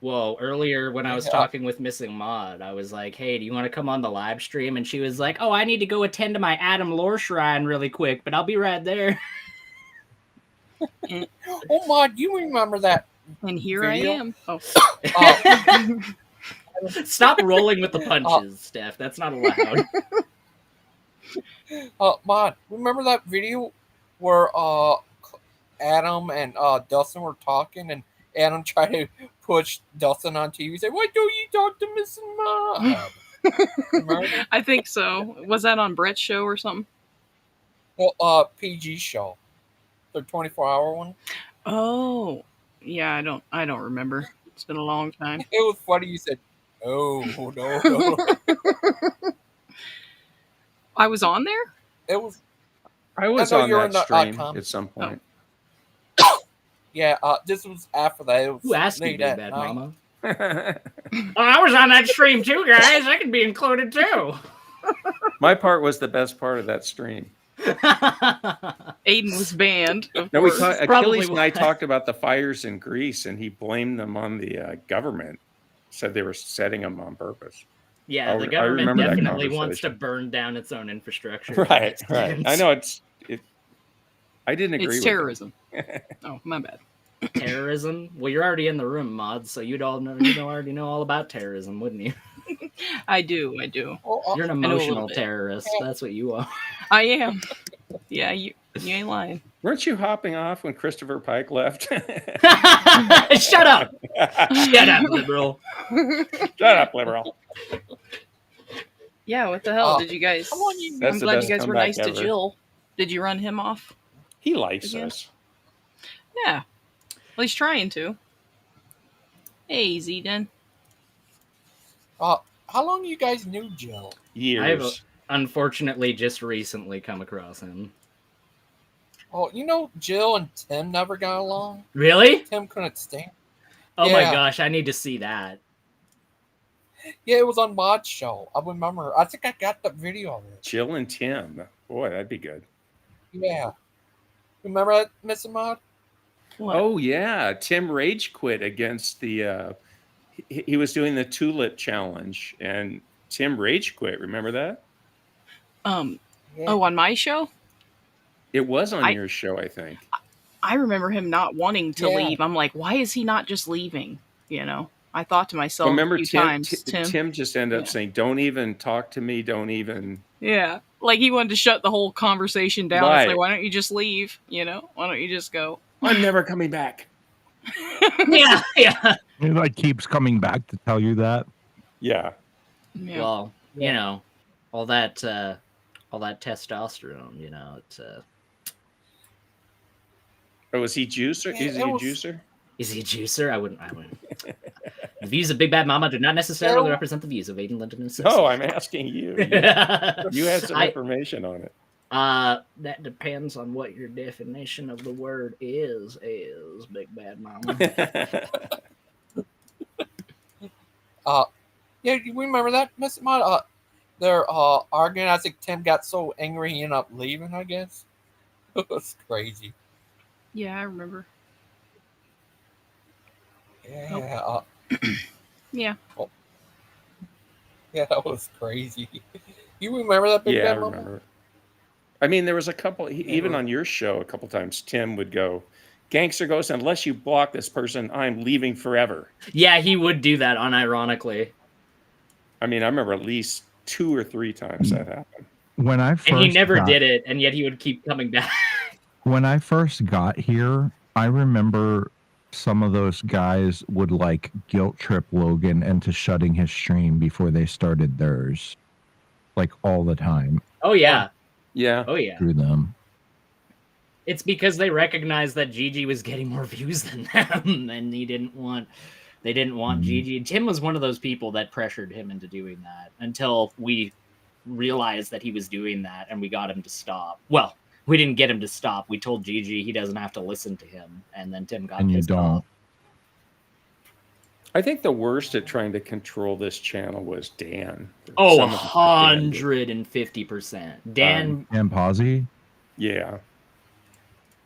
Whoa, earlier when I was talking with Missing Maud, I was like, hey, do you want to come on the live stream? And she was like, oh, I need to go attend to my Adam Lore shrine really quick, but I'll be right there. Oh, Maud, you remember that? And here video? I am. Oh. Stop rolling with the punches, Steph. That's not allowed. Maud, remember that video where Adam and Dustin were talking, and Adam tried to push Dustin on TV. Say, "Why don't you talk to Miss Maud?" Remember that? I think so. Was that on Brett's show or something? Well, PG show, the 24-hour one. Oh, yeah. I don't remember. It's been a long time. It was funny. You said, "Oh no." I was on there. It was. I was know on you're that in the, stream com- at some point. Yeah, this was after that. It was Who asked you, late Big at Bad night. Mama? I was on that stream too, guys. I could be included too. My part was the best part of that stream. Aiden was banned. No, we course. talked. Probably Achilles and I was. talked about the fires in Greece, and he blamed them on the government. Said they were setting them on purpose. Yeah, the I government remember that definitely wants to conversation. burn down its own infrastructure. Right. I know I didn't agree It's with terrorism. Oh, my bad. Terrorism? Well, you're already in the room, Mod, so you'd already know all about terrorism, wouldn't you? I do. You're an I know a little emotional bit. terrorist. That's what you are. I am. Yeah, you ain't lying. Weren't you hopping off when Christopher Pike left? Shut up! Shut up, liberal. Shut up, liberal. Yeah, what the hell? Did you guys? I'm That's the glad best you guys were comeback nice to ever. Jill. Did you run him off? He likes again. us. Yeah. Well, he's trying to. Hey, Zeden. How long you guys knew Jill? Years. I've unfortunately just recently come across him. Oh, you know Jill and Tim never got along? Really? Tim couldn't stand. Oh my Yeah. gosh, I need to see that. Yeah, it was on Mod's show. I remember. I think I got the video of it. Jill and Tim. Boy, that'd be good. Yeah. Remember that, Mr. Mod? What? Oh yeah, Tim rage quit against the. He was doing the tulip challenge, and Tim rage quit. Remember that? Oh, on my show? It was on I- your show, I think. I remember him not wanting to Yeah. leave. I'm like, why is he not just leaving? You know, I thought to myself Well, remember a few times, Tim just ended up Yeah. saying, "Don't even talk to me. Don't even." Yeah, like he wanted to shut the whole conversation down. It's like, why don't you just leave? You know, why don't you just go? I'm never coming back. Yeah. He like keeps coming back to tell you that. Yeah. Yeah. Well, you know, all that testosterone, you know, it's Oh, is he juicer? Yeah, Is he it a was- juicer? Is he a juicer? I wouldn't. The views of Big Bad Mama do not necessarily represent the views of Aiden Linden and Associates. No, I'm asking you. You had some information on it. That depends on what your definition of the word is Big Bad Mama. Yeah, you remember that, Mr. Mod? They're arguing. I think Tim got so angry he ended up leaving, I guess. It was crazy. Yeah, I remember. Yeah. Yeah. Yeah, that was crazy. You remember that, Big Yeah, I Bad Mama? remember. I mean, there was a couple, even on your show, a couple times, Tim would go, Gangster goes, unless you block this person, I'm leaving forever. Yeah, he would do that unironically. I mean, I remember at least 2 or 3 times that happened. When I first And he never got, did it, and yet he would keep coming back. when I first got here, I remember some of those guys would like guilt trip Logan into shutting his stream before they started theirs, like all the time. Oh yeah. Yeah. Oh yeah. Through them. It's because they recognized that Gigi was getting more views than them, and they didn't want Gigi. Tim was one of those people that pressured him into doing that until we realized that he was doing that, and we got him to stop. Well, we didn't get him to stop. We told Gigi he doesn't have to listen to him, and then Tim got And you pissed don't. off. I think the worst at trying to control this channel was Dan. Oh, Some of the Dan did. 150%. Dan And Posy? Yeah.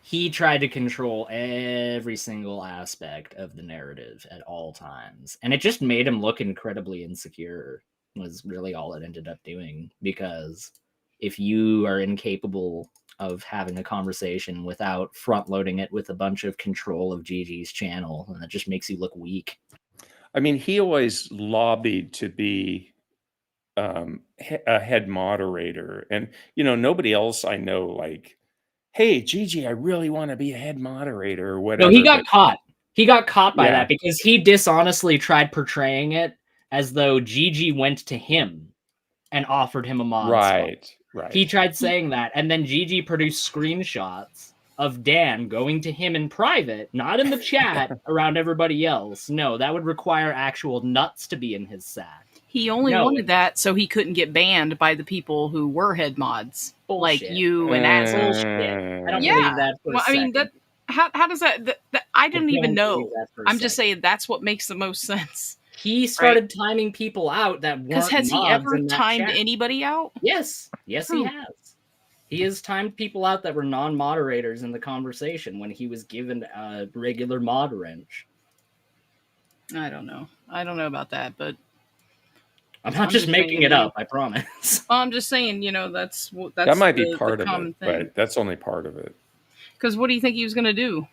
he tried to control every single aspect of the narrative at all times, and it just made him look incredibly insecure, was really all it ended up doing. Because if you are incapable of having a conversation without front loading it with a bunch of control of Gigi's channel, and that just makes you look weak. I mean, he always lobbied to be a head moderator. And, you know, nobody else I know, like, hey, Gigi, I really want to be a head moderator or whatever. No, he got caught. He got caught by Yeah. that because he dishonestly tried portraying it as though Gigi went to him and offered him a mod spot. Right. He tried saying that, and then Gigi produced screenshots of Dan going to him in private, not in the chat around everybody else. No, that would require actual nuts to be in his sack. He only No. wanted that so he couldn't get banned by the people who were head mods, like Bullshit. you and Axel. I don't Yeah. believe that for Well, a I mean, second. how does that I didn't even don't know. believe that for a I'm just saying that's what makes the most sense. He started timing people out that weren't Because has he mods ever in that timed chat. anybody out? Yes, he has. He has timed people out that were non-moderators in the conversation when he was given a regular mod wrench. I don't know. I don't know about that, but I'm not just making saying, it up, I promise. I'm just saying, you know, that's That might be the part of common it, thing. but that's only part of it. Because what do you think he was going to do?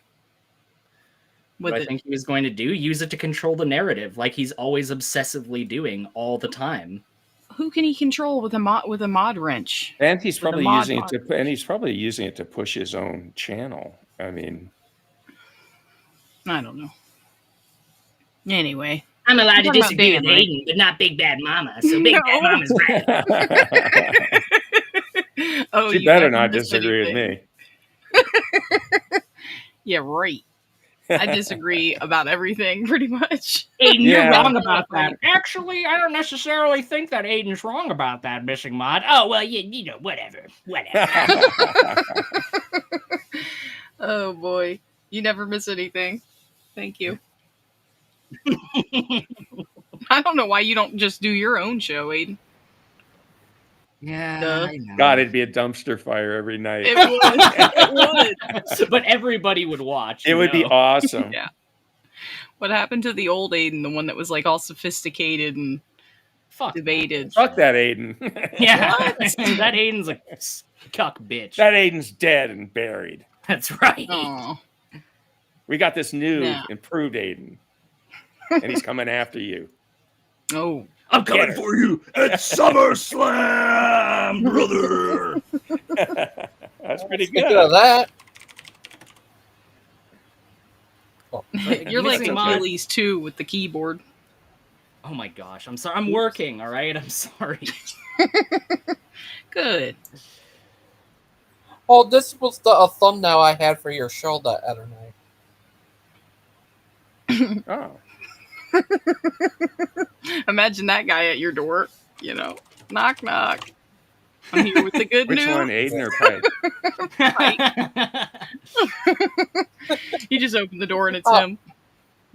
What I think he was going to do? Use it to control the narrative, like he's always obsessively doing all the time. Who can he control with a mod wrench? And he's With a probably mod using mod. it to, and he's probably using it to push his own channel. I mean, I don't know. Anyway, I'm allowed to We're talking about disagree Dan, with right? Aiden, but not Big Bad Mama. So Big No. Bad Mama's right. Oh, she you better haven't not missed disagree with anything. me. Yeah, right. I disagree about everything pretty much. Aiden, Yeah. you're wrong about that. Actually, I don't necessarily think that Aiden's wrong about that, Missing Mod. Oh, well, you know, whatever. Oh boy. You never miss anything. Thank you. I don't know why you don't just do your own show, Aiden. Yeah, Duh. I know. God, it'd be a dumpster fire every night. It would. It would. But everybody would watch. It would be awesome. Yeah. What happened to the old Aiden, the one that was like all sophisticated and debated? Fuck that Aiden. Yeah, What? that Aiden's a cuck bitch. That Aiden's dead and buried. That's right. Oh. We got this new, No. improved Aiden, and he's coming after you. Oh. I'm coming for you at SummerSlam, brother. That's pretty Speaking good. of that, You're like Missing Mod. Achilles too with the keyboard. Oh my gosh, I'm sorry. I'm working, all right? I'm sorry. Good. oh, this was the thumbnail I had for your show that other night. Oh. Imagine that guy at your door, you know. Knock knock. I'm here with the good Which news. one, Aiden or Pike? You just open the door and it's Oh. him.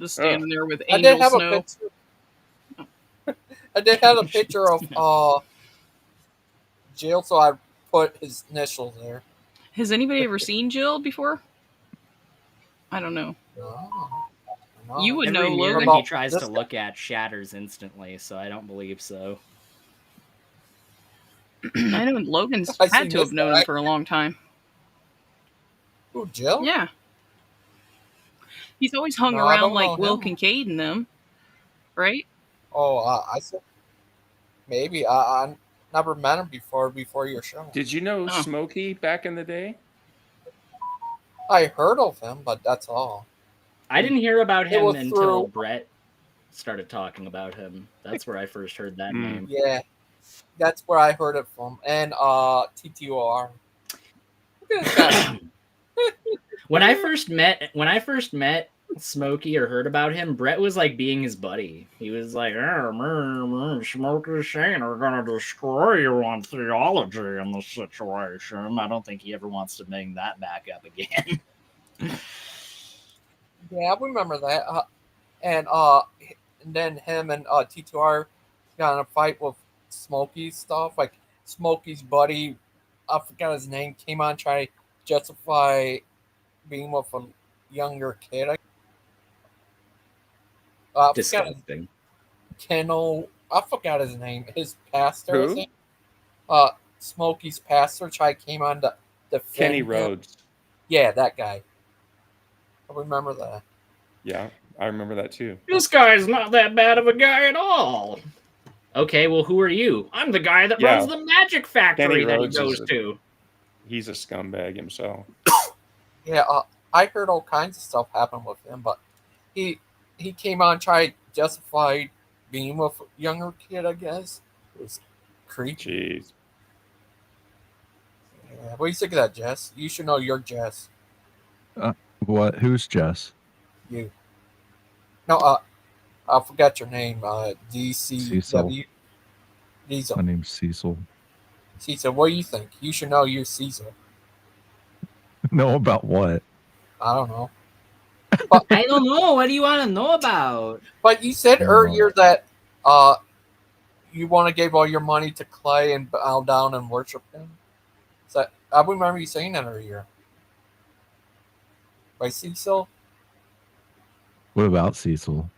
Just standing there with I did angel have snow. a picture. I did have a picture of Jill, so I put his initials there. Has anybody ever seen Jill before? I don't know. You would Every know, mirror Logan. he tries to look at shatters instantly, so I don't believe so. I know Logan's I had seen to have this known guy. him for a long time. Who, Jill? Yeah. He's always hung No, I around don't like know Will him. Kincaid and them, right? Oh, I said maybe. I never met him before your show. Did you know Smokey back in the day? I heard of him, but that's all. I didn't hear about It him was until through- Brett started talking about him. That's where I first heard that Hmm. name. Yeah, that's where I heard it from. And TTOR. Look at this guy. When I first met Smokey or heard about him, Brett was like being his buddy. He was like, Smokey Shane are gonna destroy you on theology in this situation. I don't think he ever wants to bring that back up again. Yeah, I remember that. And then him and TTR got in a fight with Smokey's stuff. Like Smokey's buddy, I forgot his name, came on trying to justify being with a younger kid. I forgot his Disgusting. Kennel. I forgot his name. His pastor. Who? I think. Smokey's pastor came on to defend Kenny him. Rhodes. Yeah, that guy. I remember that. Yeah, I remember that too. This guy's not that bad of a guy at all. Okay, well, who are you? I'm the guy that Yeah. runs the magic factory Kenny that he Rhodes goes is to. He's a scumbag himself. Yeah, I heard all kinds of stuff happen with him, but he came on trying to justify being with a younger kid, I guess. It was creepy. Jeez. Yeah, what do you think of that, Jess? You should know you're Jess. What? Who's Jess? You. No, I forgot your name. DCW. Diesel. My name's Cecil. Cecil, what do you think? You should know you're Cecil. Know about what? I don't know. I don't know. What do you want to know about? But you said earlier that you want to give all your money to Clay and bow down and worship him. So I remember you saying that earlier. By Cecil? What about Cecil?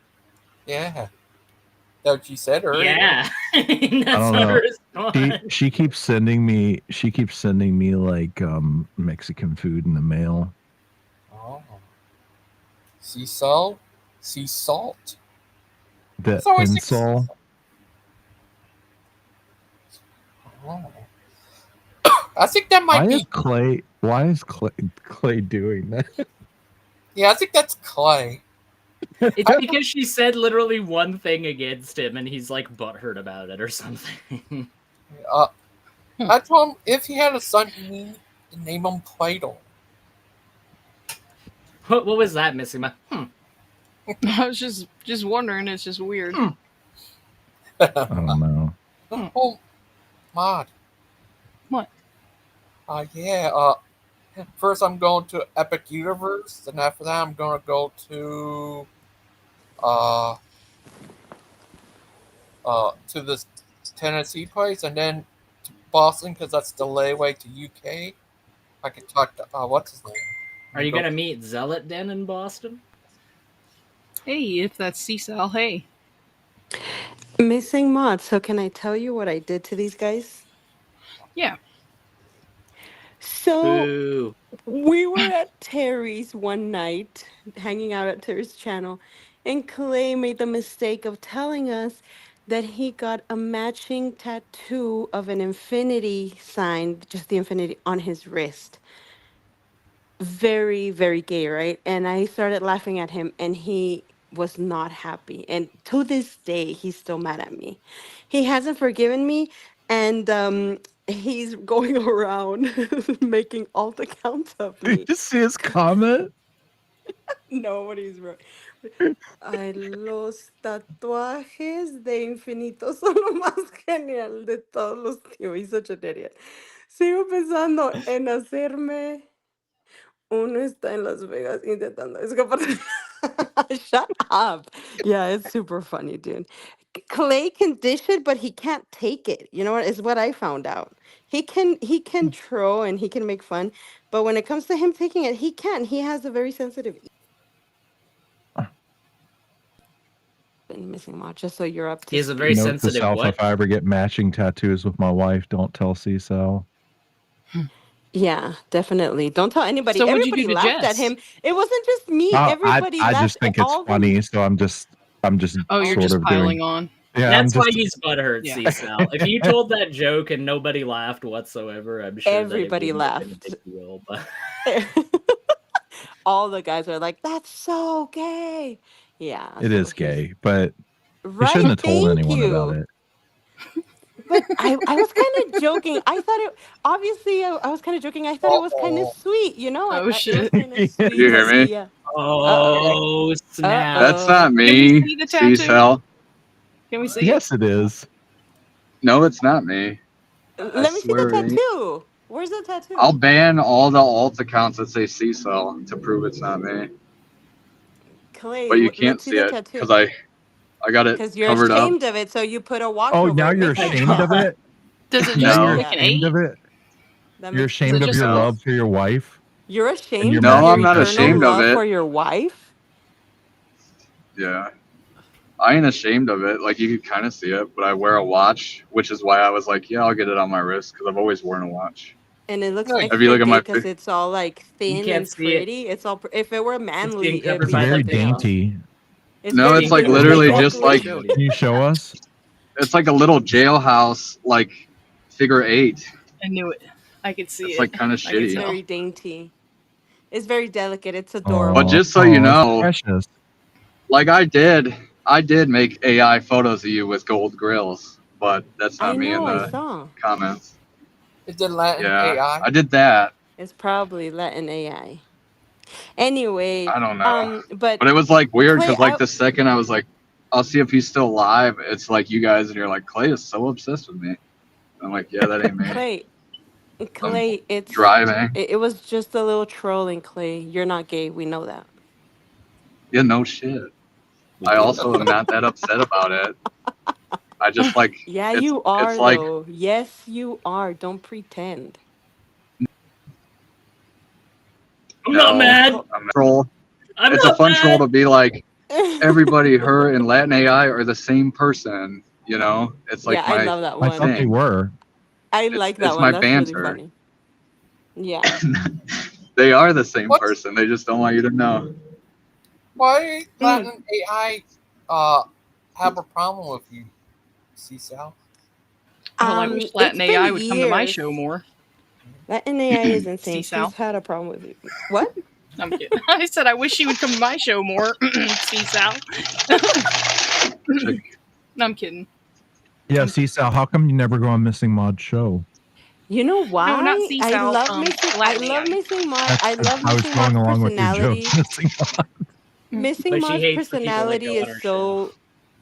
Yeah. That's what you said earlier. Yeah. I don't know. She keeps sending me. She keeps sending me like Mexican food in the mail. Oh. Sea salt? Sea salt? The It's always insole. Oh. I think that might be. Why is Clay doing that? Yeah, I think that's Clay. It's because she said literally one thing against him, and he's like butthurt about it or something. I told him if he had a son, he need to name him Plato. What was that, Missy? I was just wondering. It's just weird. I don't know. Oh, Mod. What? Yeah. First I'm going to Epic Universe, and after that I'm gonna go to this Tennessee place, and then to Boston because that's the layaway to UK. I could talk to what's his name. Are you gonna meet Zealot Den in Boston? Hey, if that's Cecil, hey. Missing mod. So can I tell you what I did to these guys? Yeah. So Boo. we were at Terry's one night, hanging out at Terry's channel, and Clay made the mistake of telling us that he got a matching tattoo of an infinity sign, just the infinity, on his wrist. Very, very gay, right? And I started laughing at him, and he was not happy. And to this day, he's still mad at me. He hasn't forgiven me, and he's going around making alt accounts of Did me. you see his comment? Nobody's right. Ay, los tatuajes de infinito son lo más genial de todos los tíos. He's such an idiot. Sigo pensando en hacerme. Uno está en Las Vegas intentando escapar. Shut up. Yeah, it's super funny, dude. Clay can dish it, but he can't take it. You know what? Is what I found out. He can troll and he can make fun, but when it comes to him taking it, he can't. He has a very sensitive been missing much, just so you're up to He has a very speed. Note to sensitive self: what? if I ever get matching tattoos with my wife, don't tell Cecil. Yeah, definitely. Don't tell anybody. So what'd you do Everybody to laughed at Jess? him. It wasn't just me. Oh, Everybody I laughed. just think it's All them. funny, so I'm just Oh, you're sort just of piling doing. on. Yeah, I'm That's why just. he's butthurt, Yeah. Cecil. If you told that joke and nobody laughed whatsoever, I'm sure that it Everybody wouldn't have been a laughed. big deal. But All the guys are like, "That's so gay." Yeah. It So is he's gay, but he shouldn't right. have told Thank anyone about you. it. But I was kind of joking. I thought it obviously I was kind of joking. I thought it was kind of sweet, you know. Oh It was shit. kind of Did sweet you hear to me? see. Uh oh. oh Uh snap! That's oh. not Can we me, see the tattoo? C-Cell. Can we see it? Yes, it is. No, it's not me. I Let me see the swear it ain't. tattoo. Where's the I'll tattoo? ban all the alt accounts that say C-Cell to prove it's not me. Clay, But you can't let's see see the it tattoo. because I got it Because you're covered up. ashamed of it, so you put a wash Oh, over now it. you're Make I sense ashamed of now. it. Does it Now just you're look Yeah, like an ashamed 8? of it. that You're makes Is it ashamed of just your an No. love for your wife, you're and you're ashamed of No, your I'm matching not eternal ashamed tattoos. of love it. for your wife. Yeah. I ain't ashamed of it. Like, you could kind of see it, but I wear a watch, which is why I was like, yeah, I'll get it on my wrist because I've always worn a watch. And it looks Nice. If you extra look at gay my because it's all like You thin can't and see it. pretty. It's all if it were It's being manly, it'd covered be by the Very something veil. else. dainty. It's No, very Being it's like dainty. It covered looks by like literally the veil. just I necklace. like showed Can you show us? it's like a little jailhouse, like figure 8. I knew it. I could see It's it. like kind of I could It's shitty. tell. very dainty. It's very delicate. It's But Oh, adorable. just so you oh, it's know, precious. like I did make AI photos of you with gold grills, but that's I not me in know. I the saw. comments. Is it Latin Yeah, AI? I did that. It's probably Latin AI. Anyway, I don't know. but But it was like weird Clay, because like the second I was like, I'll see if he's still alive. It's like you guys and you're like, Clay is so obsessed with me. I'm like, yeah, that ain't me. Clay, I'm Clay, driving. it was just a little trolling, Clay. You're not gay. We know that. Yeah, no shit. I also am not that upset about it. I just like Yeah, it's you it's are like though. Yes, you are. Don't pretend. I'm not no, mad. Co- I'm not. Troll. I'm It's a not fun troll mad. to be like everybody, her and Latin AI are the same person. You know, it's yeah, like I my love that I one. thought they thing. were. I It's like that it's one. my That's really banter. funny. Yeah. They are the same What's person. They just don't want you to know. why Mm. Latin AI have a problem with you, C-Sal? Well, I wish It's Latin been AI would come to my show years. more. Latin AI is insane. See, She's Sal? had a problem with you. What? I'm kidding. I said I wish she would come to my show more. See, Sal? Chick. No, I'm kidding. Yeah, Cecil, how come you never go on Missing Mod's show? You know No, not why? I seesaw. love missing. I love Flat missing Mod. I That's, love I was missing going Mod's along with you, Joe. personality. Missing Missing But she Mod's hates the people that personality go on is her show. so.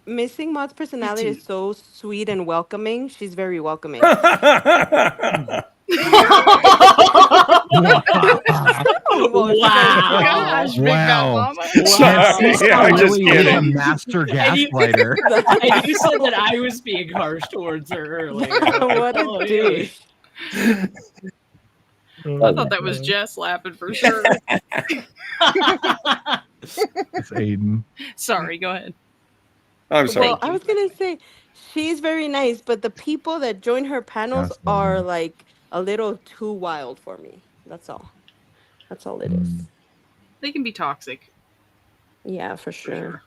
Missing Mod's personality too. is so sweet and welcoming. She's very welcoming. Wow. Well, she goes, Gosh, Big Bad Wow. Mama. And Sorry, Seesaw I'm just really is a kidding. master And you, gaslighter. and you said that I was being harsh towards her earlier. Like, what a oh, hey. douche. I thought that was Jess laughing for sure. It's Aiden. Sorry, go ahead. I'm sorry. Well, I was gonna say she's very nice, but the people that join her panels are Gaslighting. like a little too wild for me. That's all. That's all it is. They can be toxic. Yeah, for sure.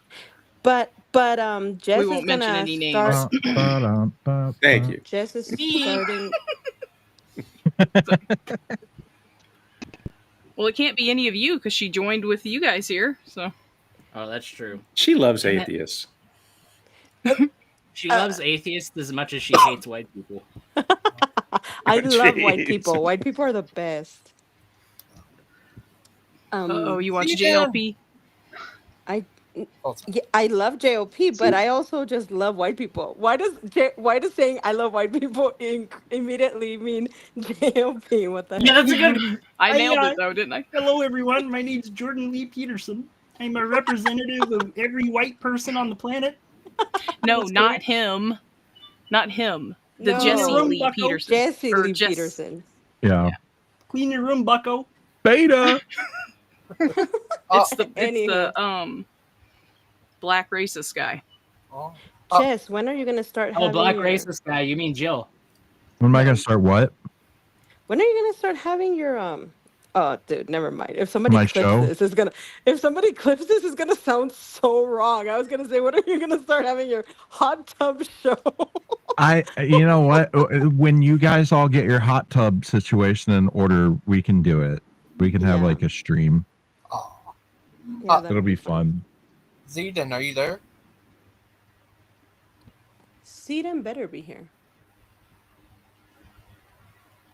But Jess We is won't mention gonna any names. start. Thank you. Jess is starting. Well, it can't be any of you because she joined with you guys here. So. Oh, that's true. She loves And atheists. She loves atheists as much as she hates white people. I love white Jeez. people. White people are the best. Oh, you watch Yeah. JLP? Yeah, I love JOP, but I also just love white people. Why does saying I love white people immediately mean JOP? What the Yeah, heck? that's a good. I nailed it though, didn't I? Hello, everyone. My name's Jordan Lee Peterson. I'm a representative of every white person on the planet. No, That's not correct. him. Not him. The No. Jesse room, Lee bucko. Peterson. Jesse Or Lee Jess- Peterson. Yeah. Clean your room, bucko. Beta. It's the Anywho. black racist guy. Jess, when are you gonna start Oh, having black your? racist guy. You mean Jill? When am I gonna start what? When are you gonna start having your Oh, dude, never mind. If somebody My clips show? this, it's gonna. If somebody clips this, it's gonna sound so wrong. I was gonna say, when are you gonna start having your hot tub show? You know what? When you guys all get your hot tub situation in order, we can do it. We can have Yeah. like a stream. Yeah, that'd It'll be fun. Zeden, are you there? Seaton better be here.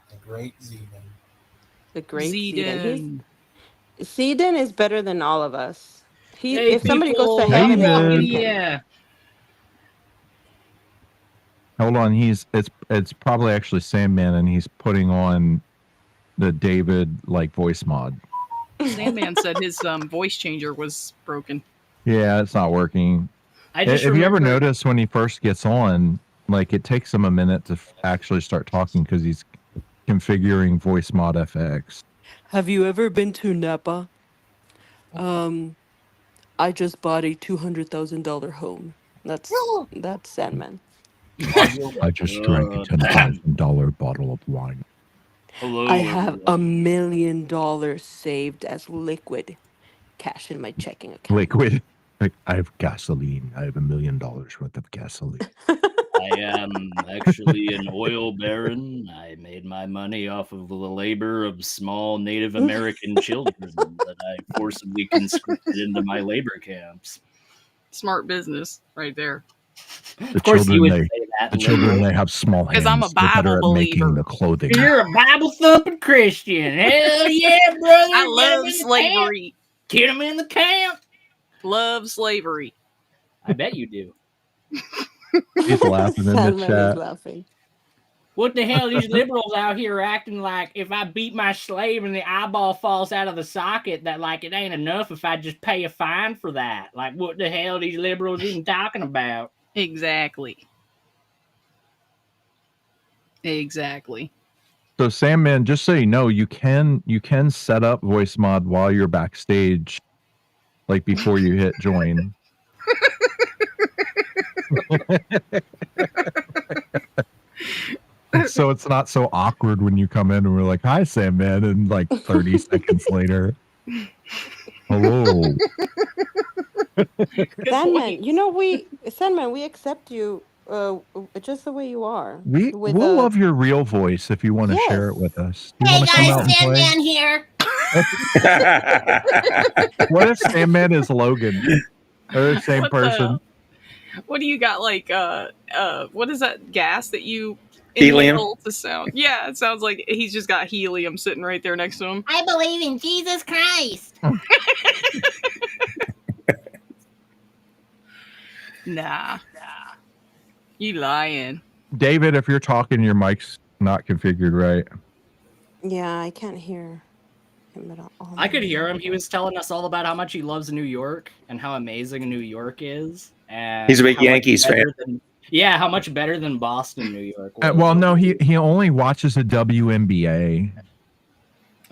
The great Zeden. The great Seaton. Zeden. Seaton is better than all of us. Hey, If somebody goes to people, heaven, I'm it's gonna walking, be him. yeah. Hold on, it's probably actually Sandman, and he's putting on the David like voice mod. Sandman said his voice changer was broken. Yeah, it's not working. I just Have you ever remember- noticed when he first gets on, like it takes him a minute to actually start talking because he's configuring voice mod FX. Have you ever been to Napa? I just bought a $200,000 home. That's Sandman. I just drank a $10,000 bottle of wine. Hello, I have $1 million saved as liquid cash in my checking account. Liquid. Like, I have gasoline. I have $1 million worth of gasoline. I am actually an oil baron. I made my money off of the labor of small Native American children that I forcibly conscripted into my labor camps. Smart business right there. The children they have small hands. 'Cause I'm a They're better Bible at making believer. the clothing. You're a Bible thumping Christian. Hell yeah, brother. I love slavery. Get him in the camp. Love slavery. I bet you do. He's laughing in the Sandman is chat. laughing. What the hell? These liberals out here acting like if I beat my slave and the eyeball falls out of the socket, that like it ain't enough if I just pay a fine for that. Like what the hell these liberals even talking about? Exactly. Exactly. So Sandman, just so you know, you can set up voice mod while you're backstage, like before you hit join. So it's not so awkward when you come in and we're like, "Hi, Sandman," and like 30 seconds later, hello. Sandman, Sandman, we accept you just the way you are. We'll love your real voice if you want to share it with us. Do you Hey want to come out guys, and play? Sandman here. What if Sandman is Logan? They're the same What person. What do you got? Like what is that gas that you Helium? ultrasound. Yeah, it sounds like he's just got helium sitting right there next to him. I believe in Jesus Christ. Nah. You lying. David, if you're talking, your mic's not configured right. Yeah, I can't hear him at all. Oh, I could maybe hear there him. we He go. was telling us all about how much he loves New York and how amazing New York is. And He's a big how much Yankees fan. better than, yeah, how much better than Boston, New York was. Well, no, he only watches the WNBA.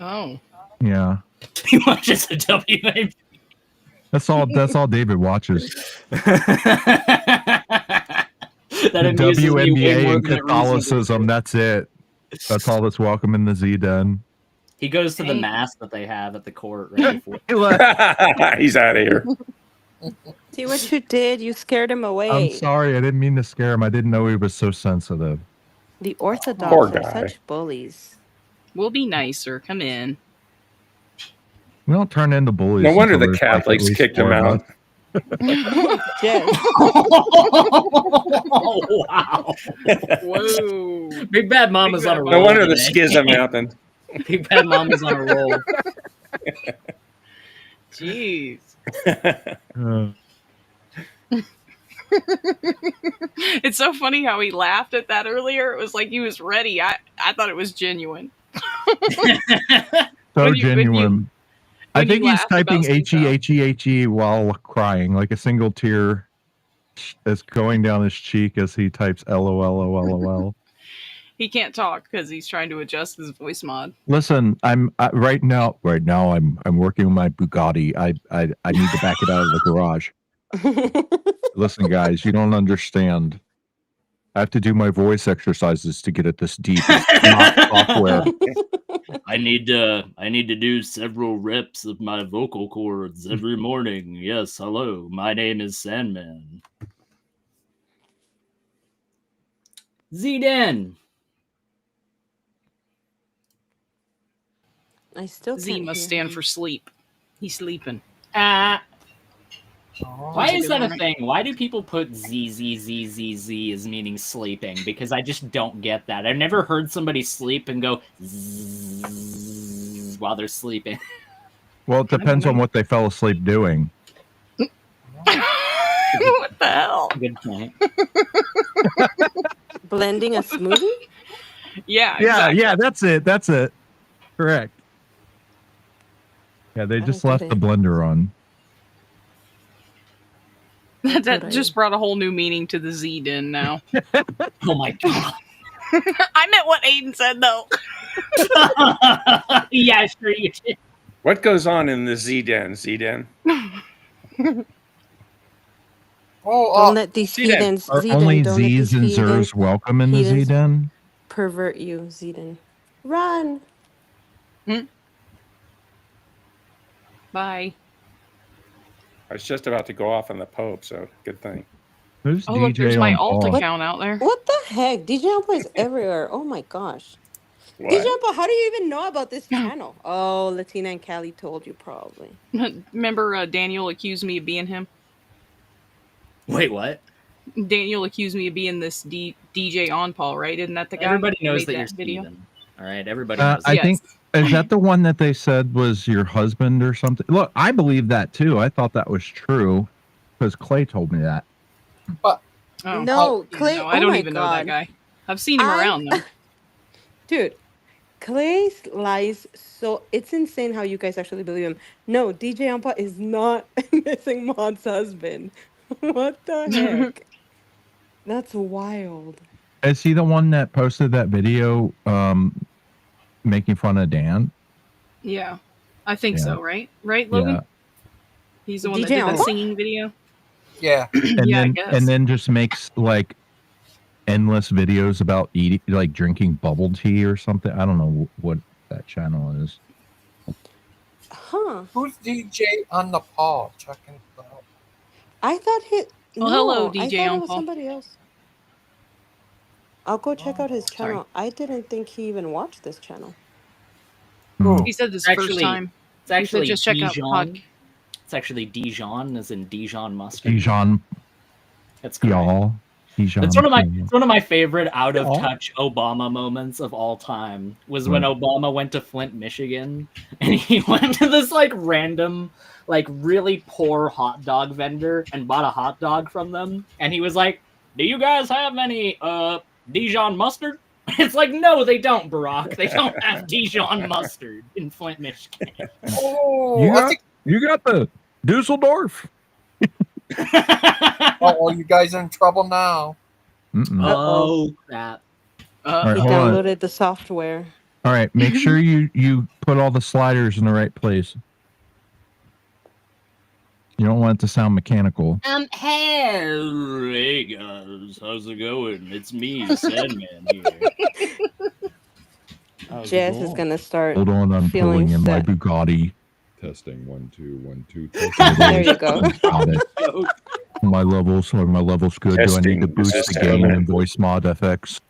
Oh. Yeah, He watches the WNBA. that's all David watches. That The amuses me way WNBA more and than it reasonably Catholicism. should. That's it. That's all that's welcome in the Z Den. He goes to the Dang. mass that they have at the court right before. He's out of here. See what you did? You scared him I'm away. sorry, I didn't mean to scare him. I didn't know he was so sensitive. The Poor Orthodox are guy. such bullies. We'll be nicer. Come in. We don't turn into bullies. No wonder until the there's, like, at Catholics least kicked him 4 of out. us. Jess. Oh, wow. Whoa. Big Bad Mama's on a roll. No wonder the today. schism happened. Big Bad Mama's on a roll. Jeez. Uh, It's so funny how he laughed at that earlier. It was like he was ready. I thought it was genuine. so When you- genuine. I when you think he's laughed about typing Seinfeld. H-E while crying, like a single tear is going down his cheek as he types LOL. He can't talk because he's trying to adjust his voice mod. Listen, I'm right now. I'm working with my Bugatti. I need to back it out of the garage. Listen, guys, you don't understand. I have to do my voice exercises to get it this deep. It's not software. I need to do several reps of my vocal cords every morning. Yes, hello. My name is Sandman. Zden. I still Z can't must hear stand him. for sleep. He's sleeping. Why is that a thing? Why do people put Z as meaning sleeping? Because I just don't get that. I've never heard somebody sleep and go zzz while they're sleeping. Well, it depends on what they fell asleep doing. What the hell? Good point. Blending a smoothie? Yeah, exactly. Yeah, that's it. Correct. Yeah, they just left the blender on. That just brought a whole new meaning to the Z Den now. Oh my god. I meant what Aiden said though. Yeah, sure you did. What goes on in the Z-Den? Z-Den? Don't let these heathens. Are Zeden, only don't let Z's these and heathens Zers welcome in the Z-Den? pervert you, Zeden. Run. Bye. I was just about to go off on the Pope, so good thing. Who's Oh, look, there's DJ my on alt Paul? account out there. What the heck? DJ Ampa is everywhere. Oh my gosh. What? DJ Ampa, how do you even know about this channel? Oh, Latina and Cali told you probably. Remember Daniel accused me of being him? Wait, what? Daniel accused me of being this DJ on Paul, right? Isn't that the guy? Everybody who knows made that you're video? Steven. All right, everybody knows. I that. think, is that the one that they said was your husband or something? Look, I believe that too. I thought that was true because Clay told me that. But Oh, No, yeah, Clay. no, I oh don't my even God. know that guy. I've seen him around though. Dude, Clay lies so it's insane how you guys actually believe him. No, DJ Ampa is not Missing Mod's husband. What the heck? That's wild. Is he the one that posted that video making fun of Dan? Yeah, I think Yeah. so. Right, Logan. Yeah. He's the one that DJ did the Ampa? singing video. Yeah. And Yeah, I then guess. and then just makes like endless videos about eating, like drinking bubble tea or something. I don't know what that channel is. Huh. Who's DJ on the Paul? Checking it out. I thought he Oh, hello, no, I DJ thought it was Ampa. somebody else. I'll go check out his Sorry. channel. I didn't think he even watched this channel. He said this It's first actually- time. It's actually he said just check out the Dijon. podcast. It's actually Dijon, as in Dijon mustard. Dijon, That's correct. y'all. It's one of my favorite out of touch Obama moments of all time was when Obama went to Flint, Michigan, and he went to this like random, like really poor hot dog vendor and bought a hot dog from them, and he was like, "Do you guys have any Dijon mustard?" It's like, no, they don't, Barack. They don't have Dijon mustard in Flint, Michigan. Oh, you got the Dusseldorf. Oh, you guys are in trouble now. Oh crap! All right, He hold on. downloaded the software. All right, make sure you put all the sliders in the right place. You don't want it to sound mechanical. Hey guys, how's it going? It's me, Sandman here. Jess is gonna start. Hold on, I'm feeling pulling in my set. Bugatti. Testing 1 2 1 2. There you go. Got it. My levels good. Do I need to Testing, boost this the is gain Sandman. and voice mod FX?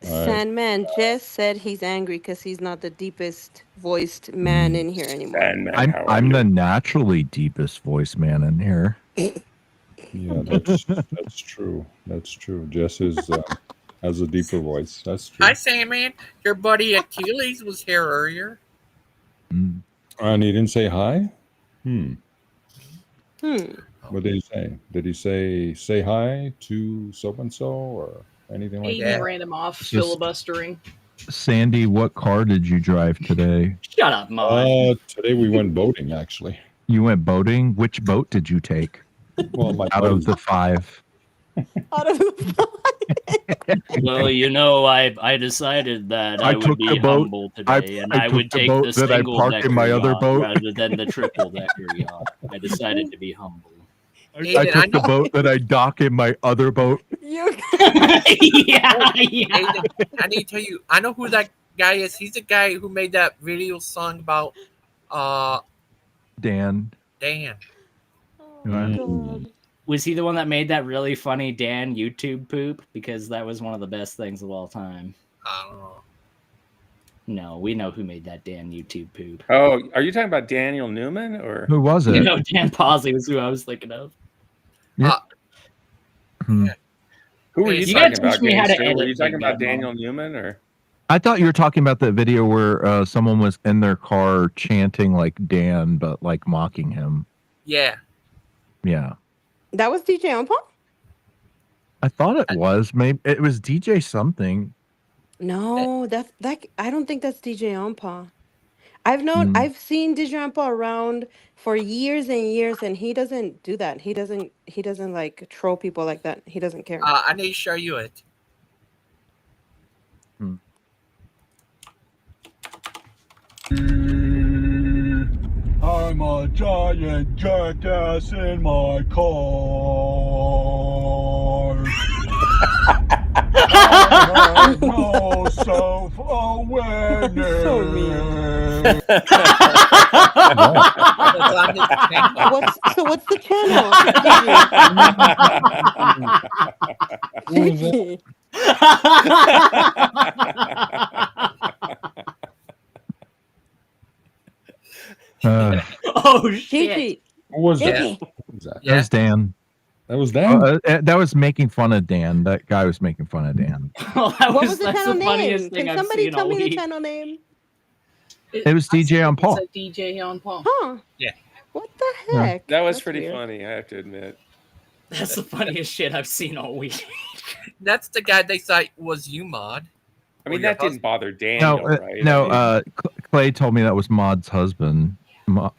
Sandman, Jess said he's angry because he's not the deepest voiced man in here anymore. I'm the naturally deepest voice man in here. Yeah, that's true. That's true. Jess is has a deeper voice. That's true. Hi, Sandman. Your buddy Achilles was here earlier. And he didn't say hi? What did he say? Did he say hi to so and so or anything like Aiden that? ran him off Just- filibustering. Sandy, what car did you drive today? Shut up, Mom. Today we went boating, actually. You went boating? Which boat did you take? Well, my out of the 5. Well, you know, I decided that I would took be the boat- humble today, and I I took would the take boat the that I single parked in decker my other yacht boat. rather than the triple decker yacht. I decided to be humble. I took the boat that I dock in my other boat. yeah. Aiden, I need to tell you, I know who that guy is. He's the guy who made that video song about Dan. Dan. Was he the one that made that really funny Dan YouTube poop? Because that was one of the best things of all time. I don't know. No, we know who made that Dan YouTube poop. Oh, are you talking about Daniel Newman or Who was it? No, Dan Posse was who I was thinking of. Yeah. Who were you You talking gotta about? teach me how to Gangster? Were edit you talking like about that, Mom. Daniel Newman or? I thought you were talking about the video where someone was in their car chanting like Dan, but like mocking him. Yeah. Yeah. That was DJ Unpaw? I thought it was. Maybe it was DJ something. No, that I don't think that's DJ Unpaw. I've seen DJ Unpaw around for years and years, and he doesn't do that. He doesn't like troll people like that. He doesn't care. I need to show you it. I'm a giant jackass in my car. I have no self-awareness. So mean. What's the channel? Gigi. Oh shit! Gigi. Who was that? Gigi. That was Dan. That was Dan? That was making fun of Dan. That guy was making fun of Dan. Oh, that What was the that's channel the funniest name? thing Can I've somebody seen tell all me the week. channel name? It was DJ on Paul. It's a DJ on Paul. Huh? Yeah. What the heck? That was That's pretty weird. funny, I have to admit. That's the funniest shit I've seen all week. That's the guy they thought was you, Mod. I mean, Or your that didn't bother Daniel, No, right? no. I mean, Clay told me that was Maud's husband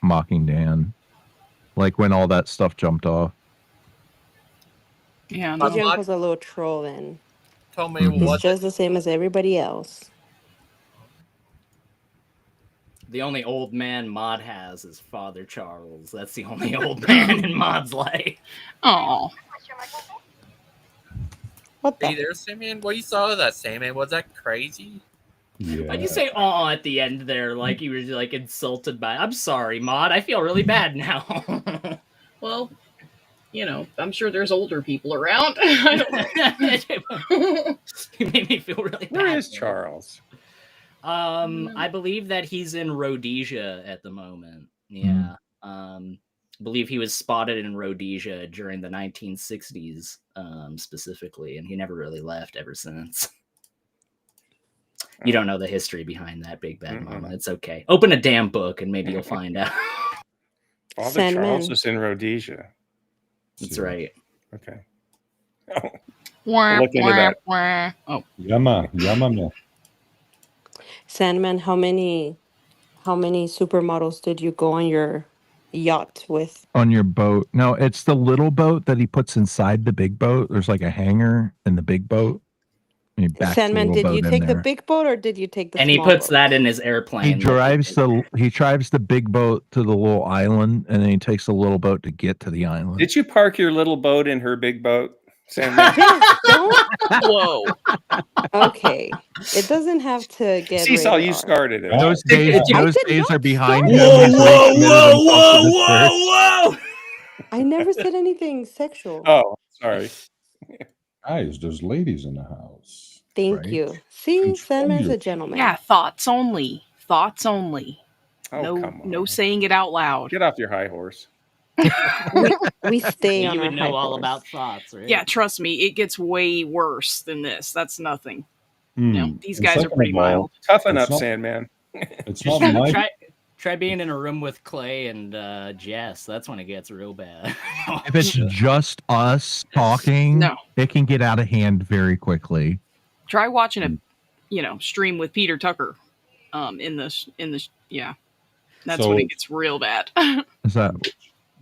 mocking Dan, like when all that stuff jumped off. Yeah, DJ no. Uncle's a little troll then. Told me it He's was just the same as everybody else. The only old man Mod has is Father Charles. That's the only old man in Mod's life. Oh. What Hey there, Simeon. What you saw of that, Simeon? Was that crazy? Yeah. Why'd you say "aw" at the end there, like you were like insulted by? I'm sorry, Mod. I feel really bad now. Well, you know, I'm sure there's older people around. I don't know. You made me feel really bad. where is Charles? I believe that he's in Rhodesia at the moment. Yeah. I believe he was spotted in Rhodesia during the 1960s, specifically, and he never really left ever since. You don't know the history behind that, Big Bad Mama. It's okay. Open a damn book and maybe you'll find out. Father Charles Sandman. was in Rhodesia. That's right. Okay. Wah, Look into that. wah. Oh. Yama. Sandman, how many supermodels did you go on your yacht with? On your boat. No, it's the little boat that he puts inside the big boat. There's like a hangar in the big boat. And he backs the Sandman, little did you boat in take the there. big boat or did you take the And he small puts boat? that in his airplane. He drives the big boat to the little island, and then he takes the little boat to get to the island. Did you park your little boat in her big boat, Sandman? Yes, don't. Whoa. Okay. It doesn't have to get Seesaw, rated you R. started it. Those days, I those did days not are behind start him. it. He's recommitted himself to the church. I never said anything sexual. Oh, sorry. Guys, there's ladies in the house. Thank you. See, Sandman's a gentleman. Yeah, thoughts only. Thoughts only. Oh, come on. No saying it out loud. Get off your high horse. We stay Well, on you our would high know all horse. about thoughts, right? Yeah, trust me, it gets way worse than this. That's nothing. These And guys are second pretty of all, mild. Toughen it's up, not- Sandman. It's Just not my try being in a room with Clay and Jess. That's when it gets real bad. If it's just us talking, No. it can get out of hand very quickly. Try watching a stream with Peter Tucker in this yeah. That's So when it it's- gets real bad. Is that?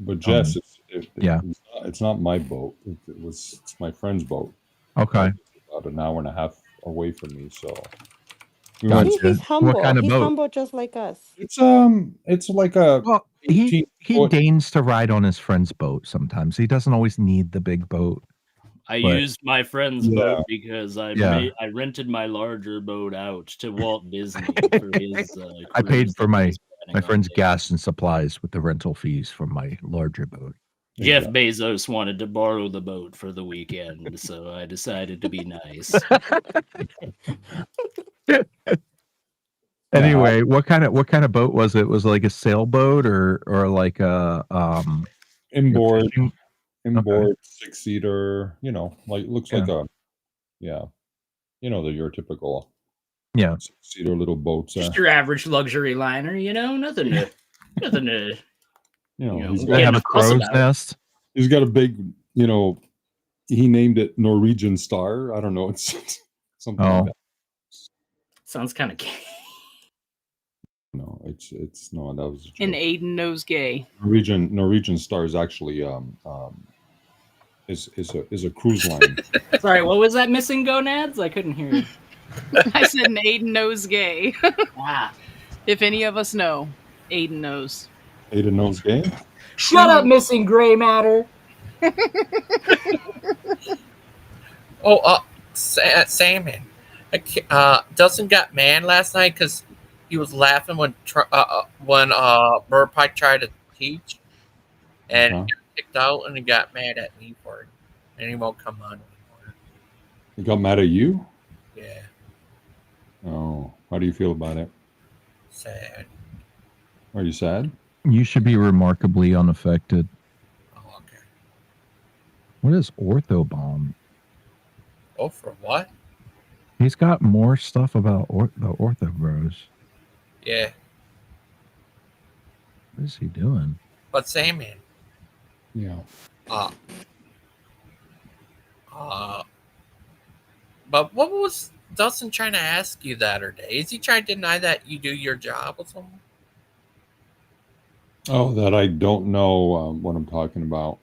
But Jess, yeah. it's not my boat. It's my friend's boat. Okay. About an hour and a half away from me. So See, he's humble. What kind of he's boat? humble just like us. It's like a Well, he 18-foot deigns to ride on his friend's boat sometimes. He doesn't always need the big boat. I But- used my friend's Yeah. boat because I rented my larger boat out to Walt Disney for his. I paid cruise for that my he's planning on friend's taking. gas and supplies with the rental fees from my larger boat. Jeff Bezos wanted to borrow the boat for the weekend, so I decided to be nice. Anyway, what kind of boat was it? Was it like a sailboat or like a inboard fishing- inboard 6-seater, like looks like Yeah. your typical 6-seater little boats. Just your average luxury liner, nothing to He's They have a crow's nest. He's got a big, he named it Norwegian Star. I don't know. It's something like that. Sounds kind of gay. No, it's no, that was a joke. And Aiden knows gay. Norwegian Star is actually is a cruise line. Sorry, what was that missing gonads? I couldn't hear you. I said and Aiden knows gay. Ah. If any of us know, Aiden knows. Aiden knows gay. Shut up, missing gray matter. Salmon. Dustin got mad last night because he was laughing when Bird Pike tried to teach, and he got kicked out, and he got mad at me for it, and he won't come on anymore. He got mad at you? Yeah, Oh, how do you feel about it? sad. Are you sad? You should be remarkably unaffected. Oh, okay. What is orthobomb? Oh, for what? He's got more stuff about the ortho bros. Yeah, What is he doing? but Salmon. Yeah. But what was Dustin trying to ask you the other day? Is he trying to deny that you do your job or something? Oh, that I don't know what I'm talking about.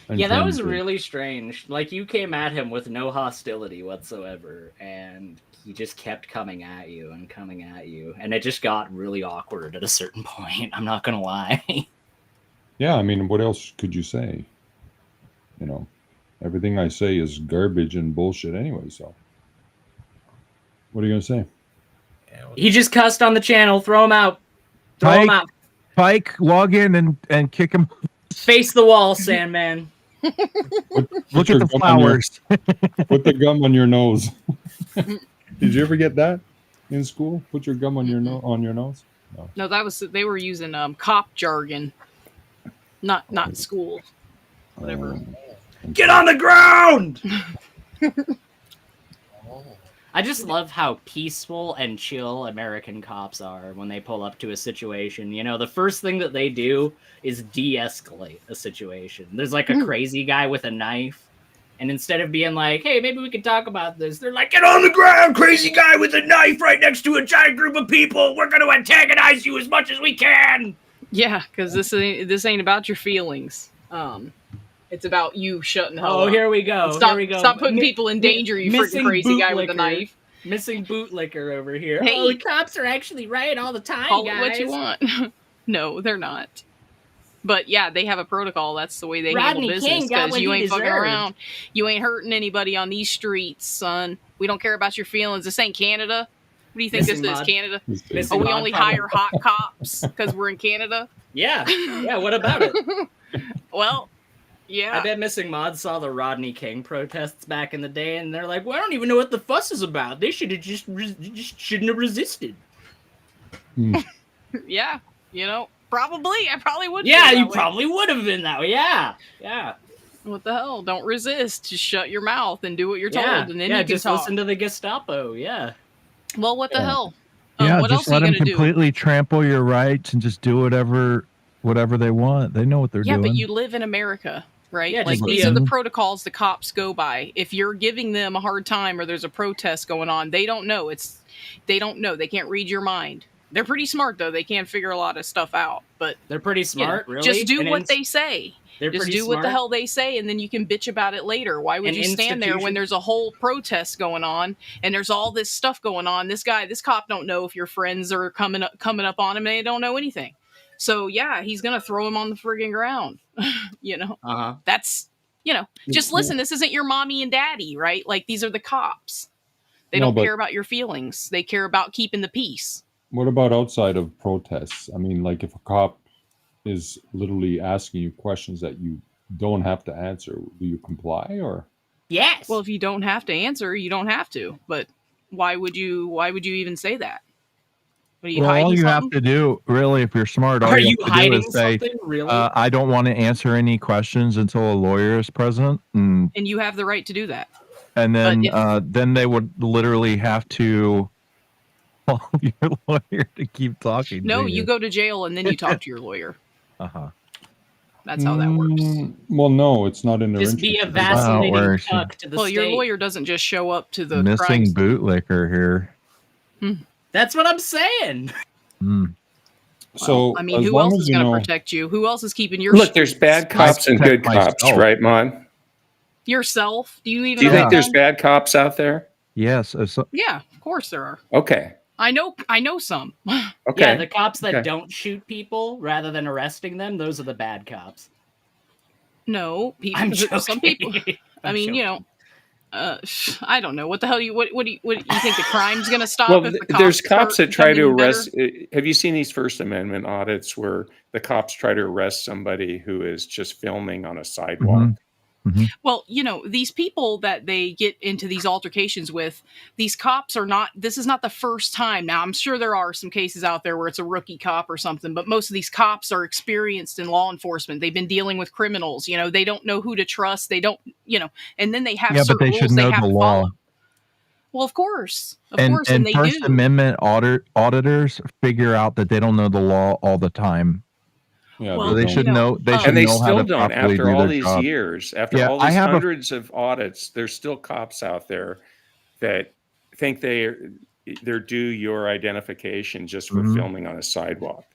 in Yeah, that terms was of- really strange. Like, you came at him with no hostility whatsoever, and he just kept coming at you, and it just got really awkward at a certain point. I'm not gonna lie. Yeah, I mean, what else could you say? Everything I say is garbage and bullshit anyway, so. What are you going to say? He just cussed on the channel. Throw him out. Throw him out. Pike, log in and kick him. Face the wall, Sandman. Look at the flowers. Put the gum on your nose. Did you ever get that in school? Put your gum on your nose? No. No, they were using cop jargon. Not school. Whatever. Get on the ground! I just love how peaceful and chill American cops are when they pull up to a situation. You know, the first thing that they do is de-escalate a situation. There's like a crazy guy with a knife, and instead of being like, hey, maybe we could talk about this, they're like, get on the ground, crazy guy with a knife right next to a giant group of people. We're going to antagonize you as much as we can. Yeah, because this ain't about your feelings. It's about you shutting the hell Oh, up. here we go. Stop, Here we go. Stop putting people in danger, you freaking crazy guy with a knife. Missing bootlicker over here. Hey. Oh, the cops are actually right all the time, Call guys. it what you want. No, they're not. But yeah, they have a protocol. That's the way they Rodney handle business. King got Because what you he ain't fucking deserved. around. You ain't hurting anybody on these streets, son. We don't care about your feelings. This ain't Canada. What do you think Missing this is, mod. Canada? Missing Oh, we mod only probably. hire hot cops because we're in Canada? Yeah. Yeah, what about it? Well, yeah. I bet Missing Mod saw the Rodney King protests back in the day, and they're like, well, I don't even know what the fuss is about. They should have just shouldn't have resisted. Yeah, you know, probably. I probably would. Yeah, feel you that way. probably would have been that way. Yeah. Yeah. What the hell? Don't resist. Just shut your mouth and do what you're Yeah. told, and then Yeah, you can just talk. listen to the Gestapo. Yeah. Well, what the hell? Yeah, what just else are let you them gonna do? completely trample your rights and just do whatever they want. They know what they're Yeah, doing. but you live in America, right? Yeah, like just these be are the a- protocols the cops go by. If you're giving them a hard time or there's a protest going on, they don't know. They don't know. They can't read your mind. They're pretty smart though. They can't figure a lot of stuff out. But they're pretty smart, really. Just do And what they say. They're Just pretty do what the smart. hell they say, and then you can bitch about it later. Why would An you stand there when institution- there's a whole protest going on and there's all this stuff going on? This cop don't know if your friends are coming up on him. They don't know anything. So yeah, he's gonna throw him on the friggin' ground. You know, that's just listen. This isn't your mommy and daddy, right? Like these are the cops. They No, don't but- care about your feelings. They care about keeping the peace. What about outside of protests? I mean, like if a cop is literally asking you questions that you don't have to answer, do you comply or? Yes. Well, if you don't have to answer, you don't have to. But why would you even say that? Are you Well, all hiding you something? have to do, really, if you're smart, all Are you you have to do hiding is say, something, really? I don't want to answer any questions until a lawyer is present. And And you have the right to do that. then they would literally have to call your lawyer to keep talking No, to you go to jail and then you talk to your lawyer. Uh-huh. That's how that works. Well, no, it's not in their Just be a interest. vacillating works. cuck to the Well, your state. lawyer doesn't just show up to the Missing crime. bootlicker here. That's what I'm saying. So I mean, as who long else as is you going to know- protect you? Who else is keeping your Look, there's bad cops and good protect cops, myself. right, Mon? yourself? Do you even Do you own a think there's gun? bad cops out there? Yes. Yeah, of course there are. Okay. I know some. Okay. Yeah, the cops that Okay. don't shoot people rather than arresting them, those are the bad cops. No, people. I'm Some people. I mean, you know, I don't know what the hell what do you think the crime's going to stop Well, if the there's cops cops that try to become better? arrest. Have you seen these First Amendment audits where the cops try to arrest somebody who is just filming on a sidewalk? Well, you know, these people that they get into these altercations with, these cops are not, this is not the first time. Now, I'm sure there are some cases out there where it's a rookie cop or something, but most of these cops are experienced in law enforcement. They've been dealing with criminals, you know, they don't know who to trust. They don't, you know, and then they have Yeah, but certain they rules should they know have the to law. follow. Well, of course, And they First do. Amendment auditors figure out that they don't know the law all the time. Yeah, Well, So they should know. They should and they know how still to don't. properly After do all their these job. years, after Yeah, all I these have a hundreds of audits, there's still cops out there that think they're due your identification just for Mhm. filming on a sidewalk.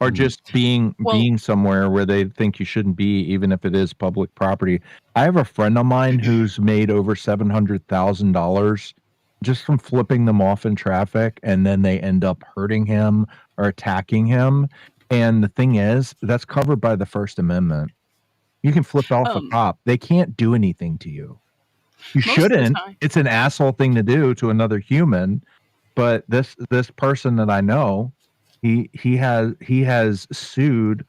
or just being somewhere where they think you shouldn't be, even if it is public property. I have a friend of mine who's made over $700,000 just from flipping them off in traffic, and then they end up hurting him or attacking him. And the thing is, that's covered by the First Amendment. You can flip off a cop; they can't do anything to you. You Most of the shouldn't. time. It's an asshole thing to do to another human. But this person that I know, he has sued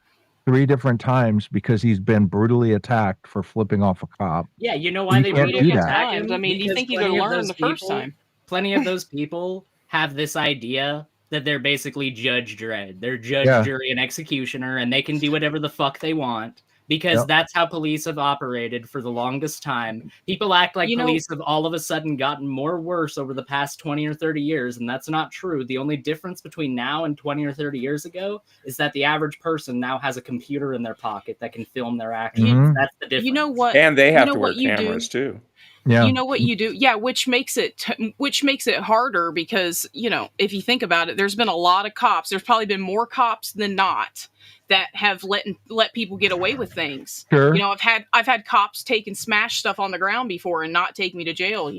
3 different times because he's been brutally attacked for flipping off a cop. Yeah, you know why You they can't brutally do that. attack him? I mean, do you Because think he'd plenty have of learned those the first people- time? Plenty of those people have this idea that they're basically Judge Dredd. They're judge, Yeah. jury, and executioner, and they can do whatever the fuck they want. Because Yep. that's how police have operated for the longest time. People act like police have all of a sudden gotten more worse over the past 20 or 30 years, and that's not true. The only difference between now and 20 or 30 years ago is that the average person now has a computer in their pocket that can film their actions. Mhm. That's the difference. You know what? And they you have know to wear what you cameras do? too. Yeah. You know what you do? Yeah, which makes it harder because, if you think about it, there's been a lot of cops. There's probably been more cops than not that have let people get away with things. Sure. I've had cops take and smash stuff on the ground before and not take me to jail,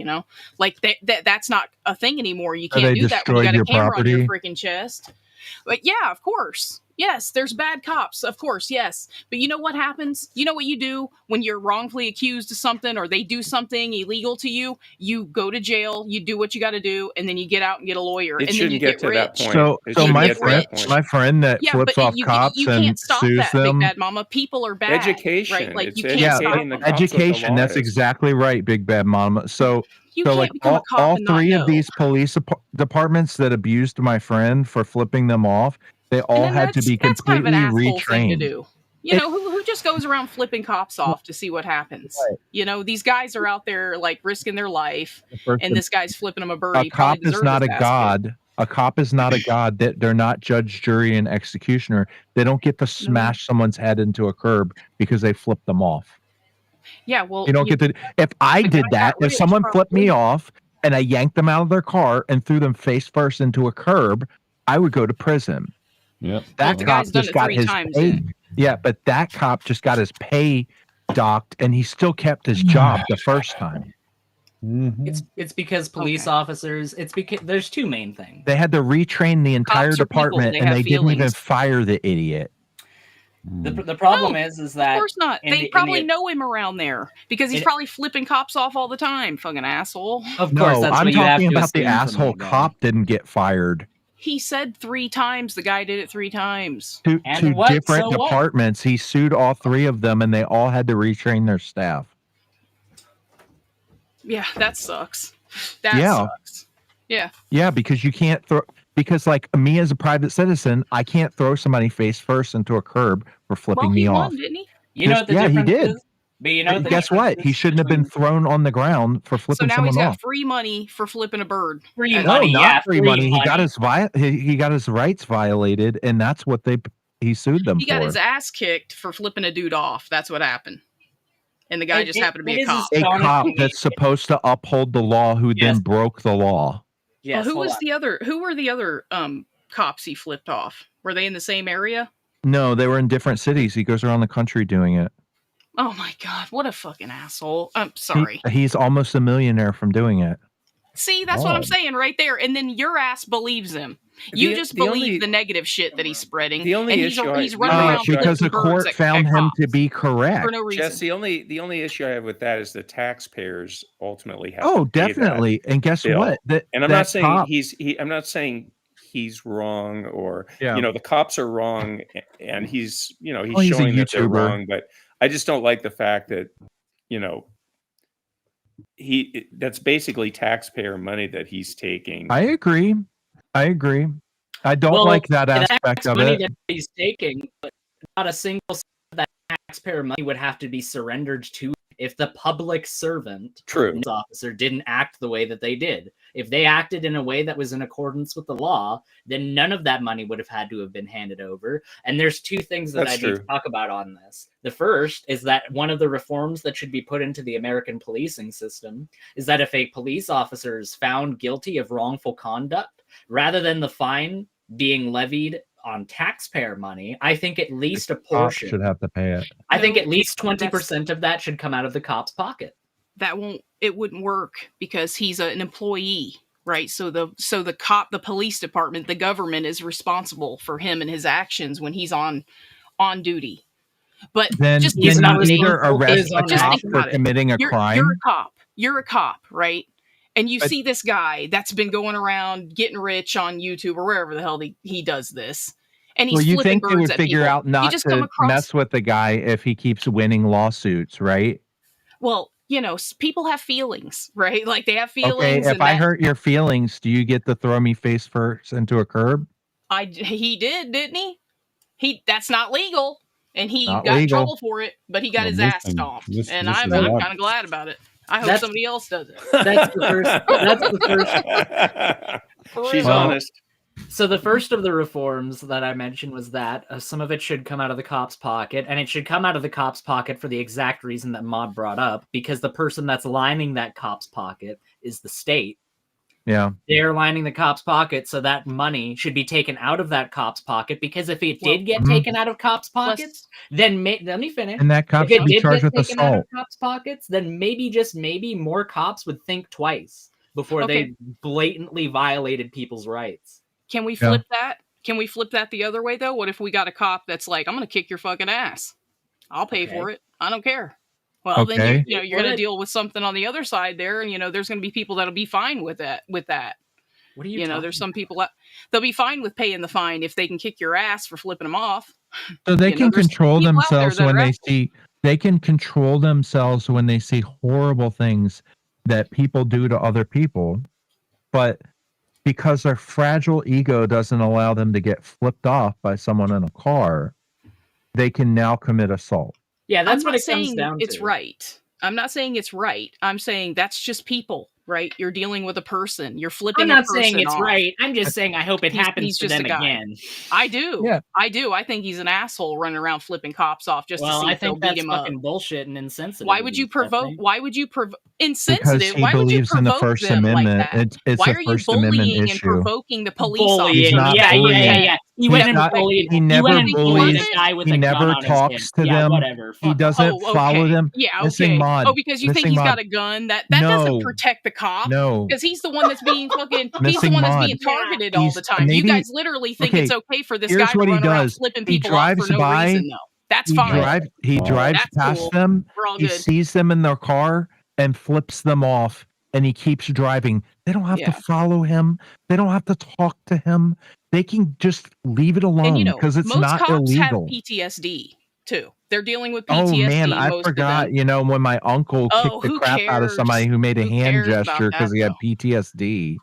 Like that's not a thing anymore. You Or can't they do that when you destroyed got a your camera on your property. freaking chest. But yeah, of course. Yes, there's bad cops, of course, yes. But you know what happens? You know what you do when you're wrongfully accused of something or they do something illegal to you? You go to jail, you do what you got to do, and then you get out and get a lawyer, It and then you shouldn't get get to that rich. point. So my friend that Yeah, flips but off cops you and can't stop sues that, Big them. Bad Mama. People are bad, Education. right? Like It's you can't stop educating the them. cops what the Education. law That's is. exactly right, Big Bad Mama. So You so can't like become a cop all and not three of know. these police departments that abused my friend for flipping them off, they all And then had to be that's kind of an completely asshole thing to retrained. do. Who just goes around flipping cops off to see what happens? These guys are out there like risking their life, and this guy's flipping them a bird. A He probably cop is deserved not his a ass kicked. god. A cop is not a god. That they're not judge, jury, and executioner. They don't get to smash someone's head into a curb because they flipped them off. Yeah, well, You don't get to. If I the guy did that, got if rich, someone flipped me probably. off and I yanked them out of their car and threw them face first into a curb, I would go to prison. Yeah. That The cop guy's done just it got 3 his times pay. then. Yeah, but that cop just got his pay docked, and he still kept his job the first time. It's because police officers. It's because there's two main things. They had to retrain the entire Cops are people, department, they and have they didn't even feelings. fire the idiot. The problem is that Of course not. They probably know him around there because he's probably flipping cops off all the time. Fucking asshole. Of course, that's I'm what you have talking to about the assume from asshole the guy. cop didn't get fired. He said 3 times. The guy did it 3 times. Two different departments. He sued all 3 of them, and they all had to retrain their staff. Yeah, that sucks. That Yeah. sucks. Yeah. Yeah, because you can't throw. Because like me as a private citizen, I can't throw somebody face first into a curb for flipping Well, me he off. won, didn't he? You know what the Yeah, he difference did. is? But you know what the Guess what? difference He is shouldn't have been thrown on the ground for So flipping now someone he's got off. free money for flipping a bird. Free And- No, money, not yeah, free free money. He got money. he got his rights violated, and that's what he sued them He got for. his ass kicked for flipping a dude off. That's what happened. And the guy just happened to be a cop. A cop that's supposed to uphold the law who then broke the law. Yes, Who were the other cops he flipped off? Were they in the same area? No, they were in different cities. He goes around the country doing it. Oh my god, what a fucking asshole. I'm sorry. He's almost a millionaire from doing it. See, that's what I'm saying right there. And then your ass believes him. You just believe the negative shit that he's spreading. The only and issue he's running around because the flipping birds court found him to be correct. for no reason. Jess, the only issue I have with that is the taxpayers ultimately have Oh, to pay definitely. that And guess bill. what? And I'm that not saying cop- I'm not saying he's wrong or Yeah. the cops are wrong and he's he's a showing that they're YouTuber. wrong, but I just don't like the fact that that's basically taxpayer money that he's taking. I agree. I don't like that aspect of money it. that he's taking, but not a single cent of that taxpayer money would have to be surrendered to if the public servant officer didn't act the way that they did. If they acted in a way that was in accordance with the law, then none of that money would have had to have been handed over. And there's 2 things that I need to talk about on this. The first is that one of the reforms that should be put into the American policing system is that if a police officer is found guilty of wrongful conduct, rather than the fine being levied on taxpayer money, I think at least a portion should have to pay it. I think at least 20% of that should come out of the cop's pocket. It wouldn't work because he's an employee, right? So the cop, the police department, the government is responsible for him and his actions when he's on duty. But then just you think about either it. arrest a Just cop think for about it. committing a crime. You're a cop, right? And you see this guy that's been going around getting rich on YouTube or wherever the hell he does this. And he's you flipping think they birds would at figure people. out not to mess with the guy if he keeps winning lawsuits, right? Well, you know, people have feelings, right? Like they have Okay, feelings. if And I hurt your feelings, do you get to throw me face first into a curb? he did, didn't he? That's not legal, and he Not got in legal. trouble for it. But he got Well, his ass listen, stomped, and listen, I'm what? kind of glad about it. I hope That's- somebody else does it. That's the first. That's the first. She's Well, honest. So the first of the reforms that I mentioned was that some of it should come out of the cop's pocket, and it should come out of the cop's pocket for the exact reason that Maud brought up, because the person that's lining that cop's pocket is the state. Yeah. They're lining the cop's pocket, so that money should be taken out of that cop's pocket, because if it did get taken out of cops' pockets, then let me finish. And that cop if it should be did charged get with taken out of assault. cops' pockets, then maybe, just maybe, more cops would think twice before Okay. they blatantly violated people's rights. Can we flip that? Can we flip that the other way though? What if we got a cop that's like, I'm going to kick your fucking ass. I'll pay for it. I don't care. Well, then Okay. you're going to deal with something on the other side there, and there's going to be people that'll be fine with that. What are you there's some people they'll be fine with paying the fine if they can kick your ass for flipping them off. So they can there's control people out there themselves that when are they see. They can control themselves when they see horrible things that people do to other people, but because their fragile ego doesn't allow them to get flipped off by someone in a car, they can now commit assault. Yeah, that's I'm what not it comes saying down it's to. right. I'm not saying it's right. I'm saying that's just people, right? You're dealing with a person. You're flipping I'm a not person saying it's off. right. I'm just saying I hope it happens He's to just them a guy. again. I do. Yeah. I do. I think he's an asshole running around flipping cops off just to Well, see I if they'll think beat that's him up. fucking bullshit and insensitive. Why would you provoke? Why would you Because insensitive? he Why would you believes in the provoke First them like Amendment. that? It's Why a are you First Amendment bullying and issue. provoking the police Bullying. He's officer? not Yeah. bullying. He He's went and not- bullied. He He never went and bullied bullies. a guy with He a gun never on his hip. talks to Yeah, them. whatever. He Fuck doesn't off. follow them. Yeah, Missing okay. Mod. Oh, because you think Missing he's Mod. got a gun? That doesn't protect the cop. No. Because he's the one that's being fucking. He's the Missing one that's Mod. being targeted all the time. You maybe- guys literally think okay, it's okay for this here's guy to what he run around does. flipping He people off for drives no by, reason, though. That's He fine. drives That's past cool. them. We're all He good. sees them in their car and flips them off, and he keeps driving. They don't have to Yeah. follow him. They don't have to talk to him. They can just leave it And alone because it's most not cops illegal. have PTSD too. They're dealing with PTSD. Oh man, I most forgot. Of them. When my uncle Oh, kicked the who crap out of somebody cares? who made a Who hand cares about gesture because that, he had PTSD.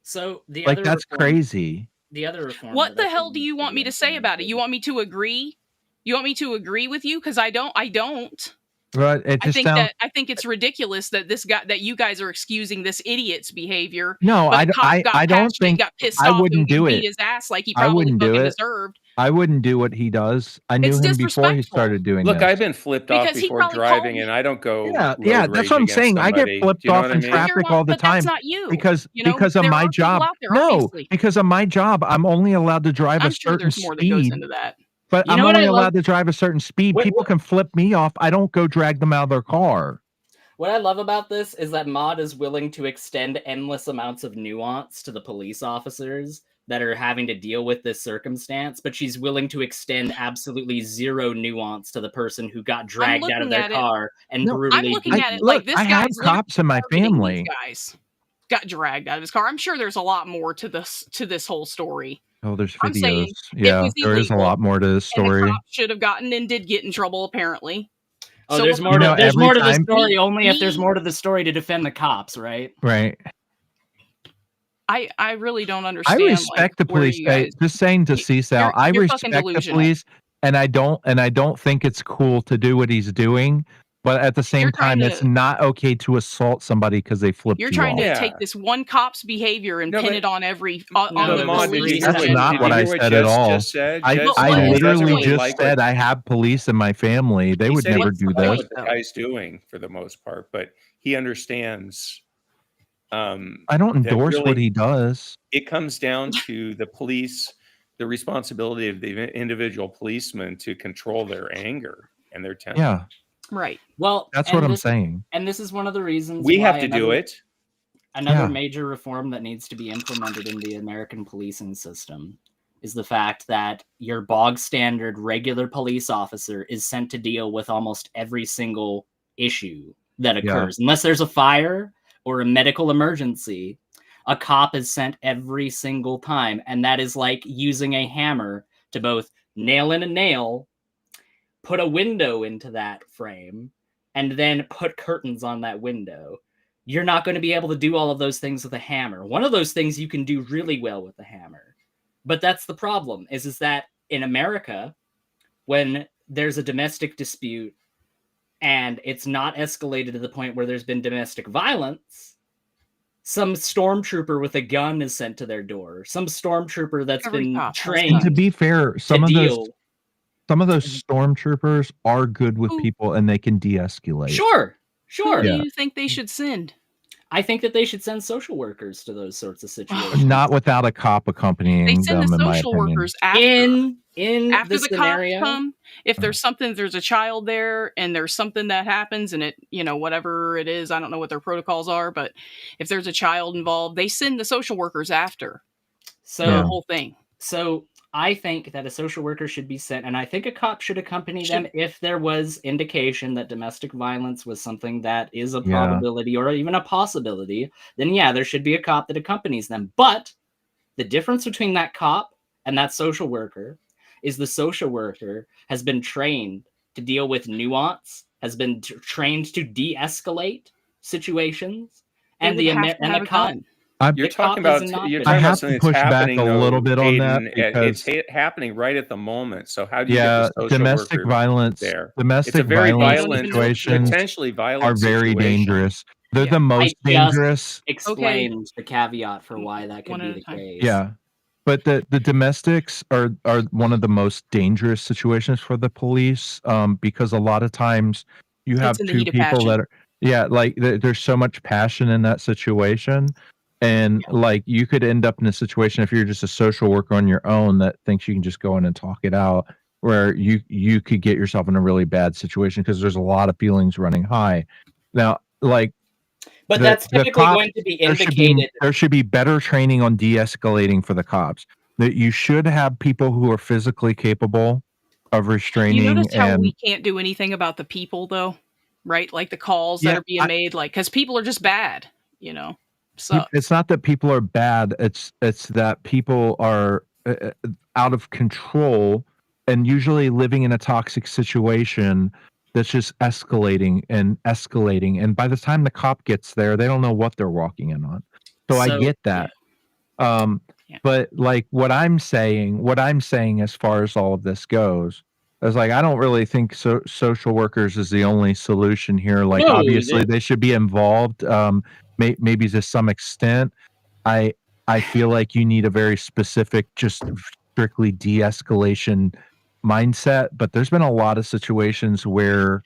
So the Like other that's reform, crazy. The other reform. What that the I hell think do you needs want to me be to say about it? You want me to agree? You want me to agree with you? Because I don't. But it just sounds. I think it's ridiculous that that you guys are excusing this idiot's behavior. No, but the cop I don't think got pissed I off wouldn't and do beat it. his ass like he I probably wouldn't do fucking it. deserved. I wouldn't do what he does. I knew It's him before he disrespectful. started doing Look, this. I've been flipped off Because he before probably driving, called and I don't go Yeah, road that's rage what I'm against saying. I get somebody. flipped Do you know off what I in mean? traffic all the but that's time not you. because You know, of there my are people job. out there, No, obviously. because of my job, I'm only allowed to drive I'm a sure certain there's more that goes speed. into that. But You I'm know what only I love- allowed to drive a certain speed. People can flip me off. I don't go drag them out of their car. What I love about this is that Maud is willing to extend endless amounts of nuance to the police officers that are having to deal with this circumstance, but she's willing to extend absolutely zero nuance to the person who got dragged out of their car and brutally I'm looking beaten. at it like this I have guy's cops in my targeting family. these guys. Got dragged out of his car. I'm sure there's a lot more to this whole story. Oh, there's I'm videos. saying Yeah, it was there is a illegal, lot more to this and the story. cops should have gotten and did get in trouble apparently. Oh, So there's what more. the- There's every more to the time- story. Only if there's more to the story to defend the cops, right? Right. I really don't I understand. respect the where police. you guys- Just saying to CSAL, I you're fucking respect the delusional. police, and I don't think it's cool to do what he's doing. But at the same time, it's not okay to assault somebody because they flipped You're you trying off. to take this one cop's behavior and pin it on every on the Maude, did you police. hear That's what- not did what you I hear what said at Jess all. just said? I Jess said he literally doesn't just like said what- I have police in my family. They He would said he never doesn't do like this. what the guy's doing for the most part, but he understands. I don't that endorse what really he does. It comes down to the police, the responsibility of the individual policeman to control their anger and their temper. Yeah. Right. Well, That's and what I'm this- saying. And this is one of the reasons We have why to do it. Another Yeah. major reform that needs to be implemented in the American policing system is the fact that your bog standard regular police officer is sent to deal with almost every single issue that occurs. Unless there's a fire or a medical emergency, a cop is sent every single time. And that is like using a hammer to both nail in a nail, put a window into that frame, and then put curtains on that window. You're not going to be able to do all of those things with a hammer. One of those things you can do really well with a hammer. But that's the problem, is that in America, when there's a domestic dispute and it's not escalated to the point where there's been domestic violence, some stormtrooper with a gun is sent to their door. Some stormtrooper that's Every been cop has trained. And to be fair, some of those stormtroopers are good with Who- people and they can de-escalate. Sure. Who do Yeah. you think they should send? I think that they should send social workers to those sorts of situations. Not without a cop accompanying They send them, the in my social opinion. workers after. In after the the scenario, cops come, if there's something, there's a child there and there's something that happens and it, whatever it is, I don't know what their protocols are, but if there's a child involved, they send the social workers after the whole thing. So I think that a social worker should be sent, and I think a cop should accompany them if there was indication that domestic violence was something that is a probability or even a possibility. Then there should be a cop that accompanies them. But the difference between that cop and that social worker is the social worker has been trained to deal with nuance, has been trained to de-escalate situations, and the cop. You're talking about something that's happening a little bit on that Hayden. because happening right at the moment. So how do you get the social domestic worker violence, there? domestic It's a very violence situations potentially violent are very situation. dangerous. They're the most I dangerous. Explained the caveat for why that could be the case. Yeah. But the domestics are one of the most dangerous situations for the police, because a lot of times you have It's in the two heat of people passion. that are like there's so much passion in that situation, and like you could end up in a situation if you're just a social worker on your own that thinks you can just go in and talk it out, where you could get yourself in a really bad situation because there's a lot of feelings running high. Now, like. But that's typically going to be indicated. There should be better training on de-escalating for the cops. That you should have people who are physically capable of restraining. You notice how and we can't do anything about the people, though, right? Like the calls that are being made, like because people are just bad, So it's not that people are bad. It's that people are out of control and usually living in a toxic situation that's just escalating and escalating. And by the time the cop gets there, they don't know what they're walking in on. So I get that. But like what I'm saying as far as all of this goes is like, I don't really think social workers is the only solution here. Like, No, obviously they should be involved. Maybe to some extent. I feel like you need a very specific, just strictly de-escalation mindset. But there's been a lot of situations where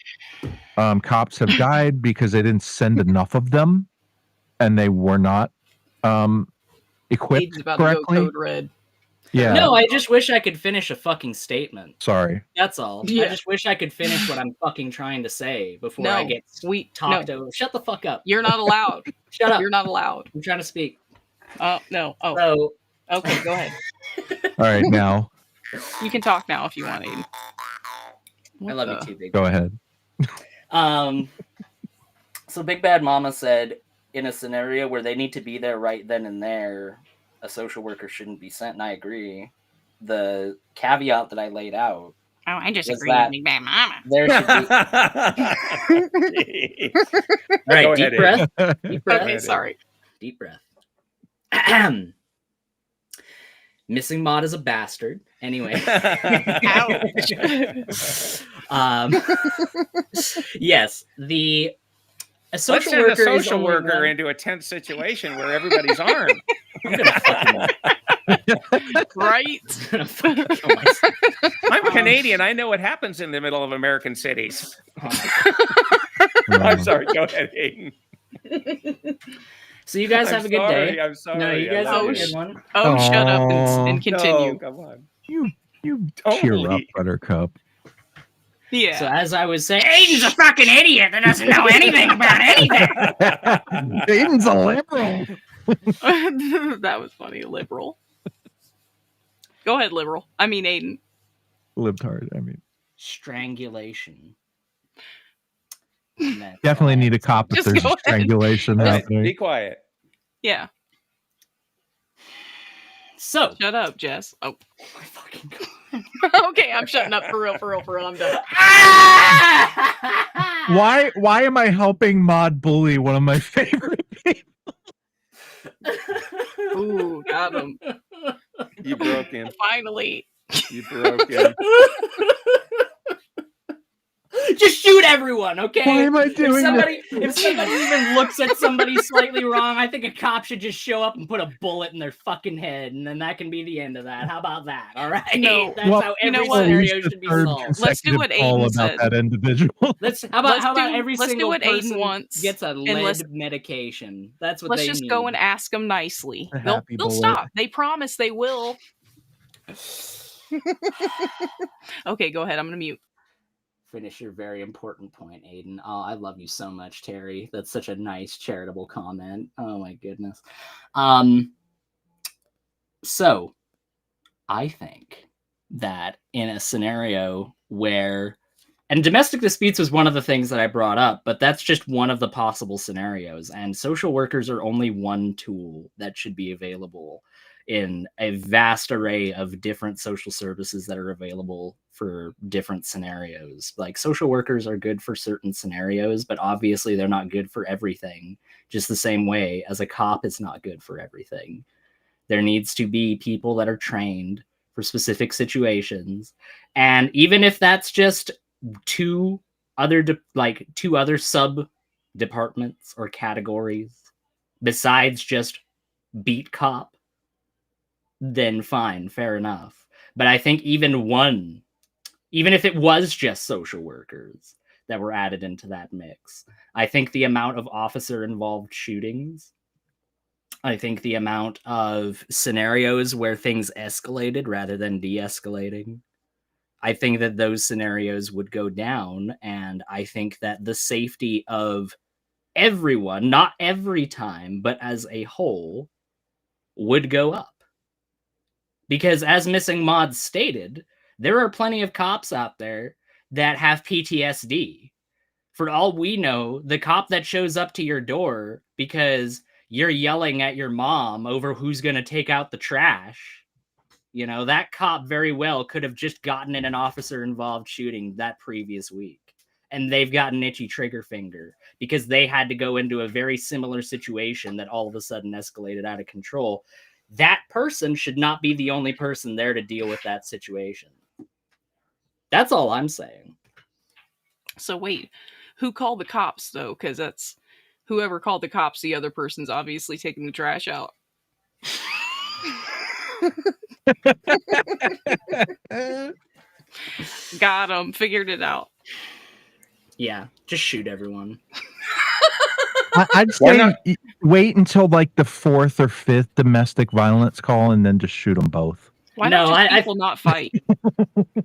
cops have died because they didn't send enough of them, and they were not equipped Aiden's about correctly. to go code red. Yeah. No, I just wish I could finish a fucking statement. Sorry. That's all. Yeah. I just wish I could finish what I'm fucking trying to say before I get talked over. Shut the fuck up. You're not allowed. Shut up. You're not allowed. I'm trying to speak. No. Oh. So, okay, go ahead. All right, now. You can talk now if you want, Aiden. I love you too, Big Go Bad. ahead. So Big Bad Mama said, in a scenario where they need to be there right then and there, a social worker shouldn't be sent, and I agree. The caveat that I laid out. Oh, I just was agree with Big Bad Mama. There should be. All right, Go deep ahead, breath. Deep breath. Okay, sorry. Deep breath. Missing Mod is a bastard. Anyway. Ouch. Yes, a social Let's send worker a social worker into a tense situation where everybody's armed. I'm gonna right? I'm Canadian. I know what happens in the middle of American cities. I'm sorry. Go ahead, Aiden. So you guys I'm have a good sorry, day. I'm sorry. No, you guys have a good one. Oh, shut up and continue. No, come on. You Don't cheer up, leave. Buttercup. Yeah. So as I was saying, Aiden's a fucking idiot that doesn't know anything about anything. Aiden's a liberal. That was funny, liberal. Go ahead, liberal. I mean, Aiden. Libtard, I mean. Strangulation. Definitely need a cop if Just there's go a ahead. strangulation Hey, happening. be quiet. Yeah. So shut up, Jess. Oh my fucking god. Okay, I'm shutting up for real. I'm done. Why am I helping Mod bully one of my favorite people? Ooh, got him. You broke him. Finally. You broke him. Just shoot everyone, okay? Why am I doing If somebody even looks at somebody slightly wrong, I think a cop should just show up and put a bullet in their fucking head, and then that can be the end of that. How about that? All right, No, that's how every scenario should be solved. Let's do what Aiden said. That individual. How about every let's do single what Aiden person wants, gets a and let's lead medication? That's what let's they just need. go and ask them nicely. A They'll happy bullet. stop. They promise they will. Okay, go ahead. I'm gonna mute. Finish your very important point, Aiden. Oh, I love you so much, Terry. That's such a nice charitable comment. Oh my goodness. So I think that in a scenario where, and domestic disputes was one of the things that I brought up, but that's just one of the possible scenarios. And social workers are only one tool that should be available in a vast array of different social services that are available for different scenarios. Like, social workers are good for certain scenarios, but obviously they're not good for everything, just the same way as a cop is not good for everything. There needs to be people that are trained for specific situations. And even if that's just two other sub departments or categories besides just beat cop, then fine, fair enough. But I think even if it was just social workers that were added into that mix, I think the amount of officer involved shootings, I think the amount of scenarios where things escalated rather than de-escalating, I think that those scenarios would go down. And I think that the safety of everyone, not every time, but as a whole, would go up. Because as Missing Mod stated, there are plenty of cops out there that have PTSD. For all we know, the cop that shows up to your door because you're yelling at your mom over who's going to take out the trash, that cop very well could have just gotten in an officer-involved shooting that previous week. And they've got an itchy trigger finger because they had to go into a very similar situation that all of a sudden escalated out of control. That person should not be the only person there to deal with that situation. That's all I'm saying. So wait, who called the cops though? Because that's whoever called the cops. The other person's obviously taking the trash out. Got him. Figured it out. Yeah, just shoot everyone. I'd say wait until like the 4th or 5th domestic violence call and then just shoot them both. Why not just people not fight?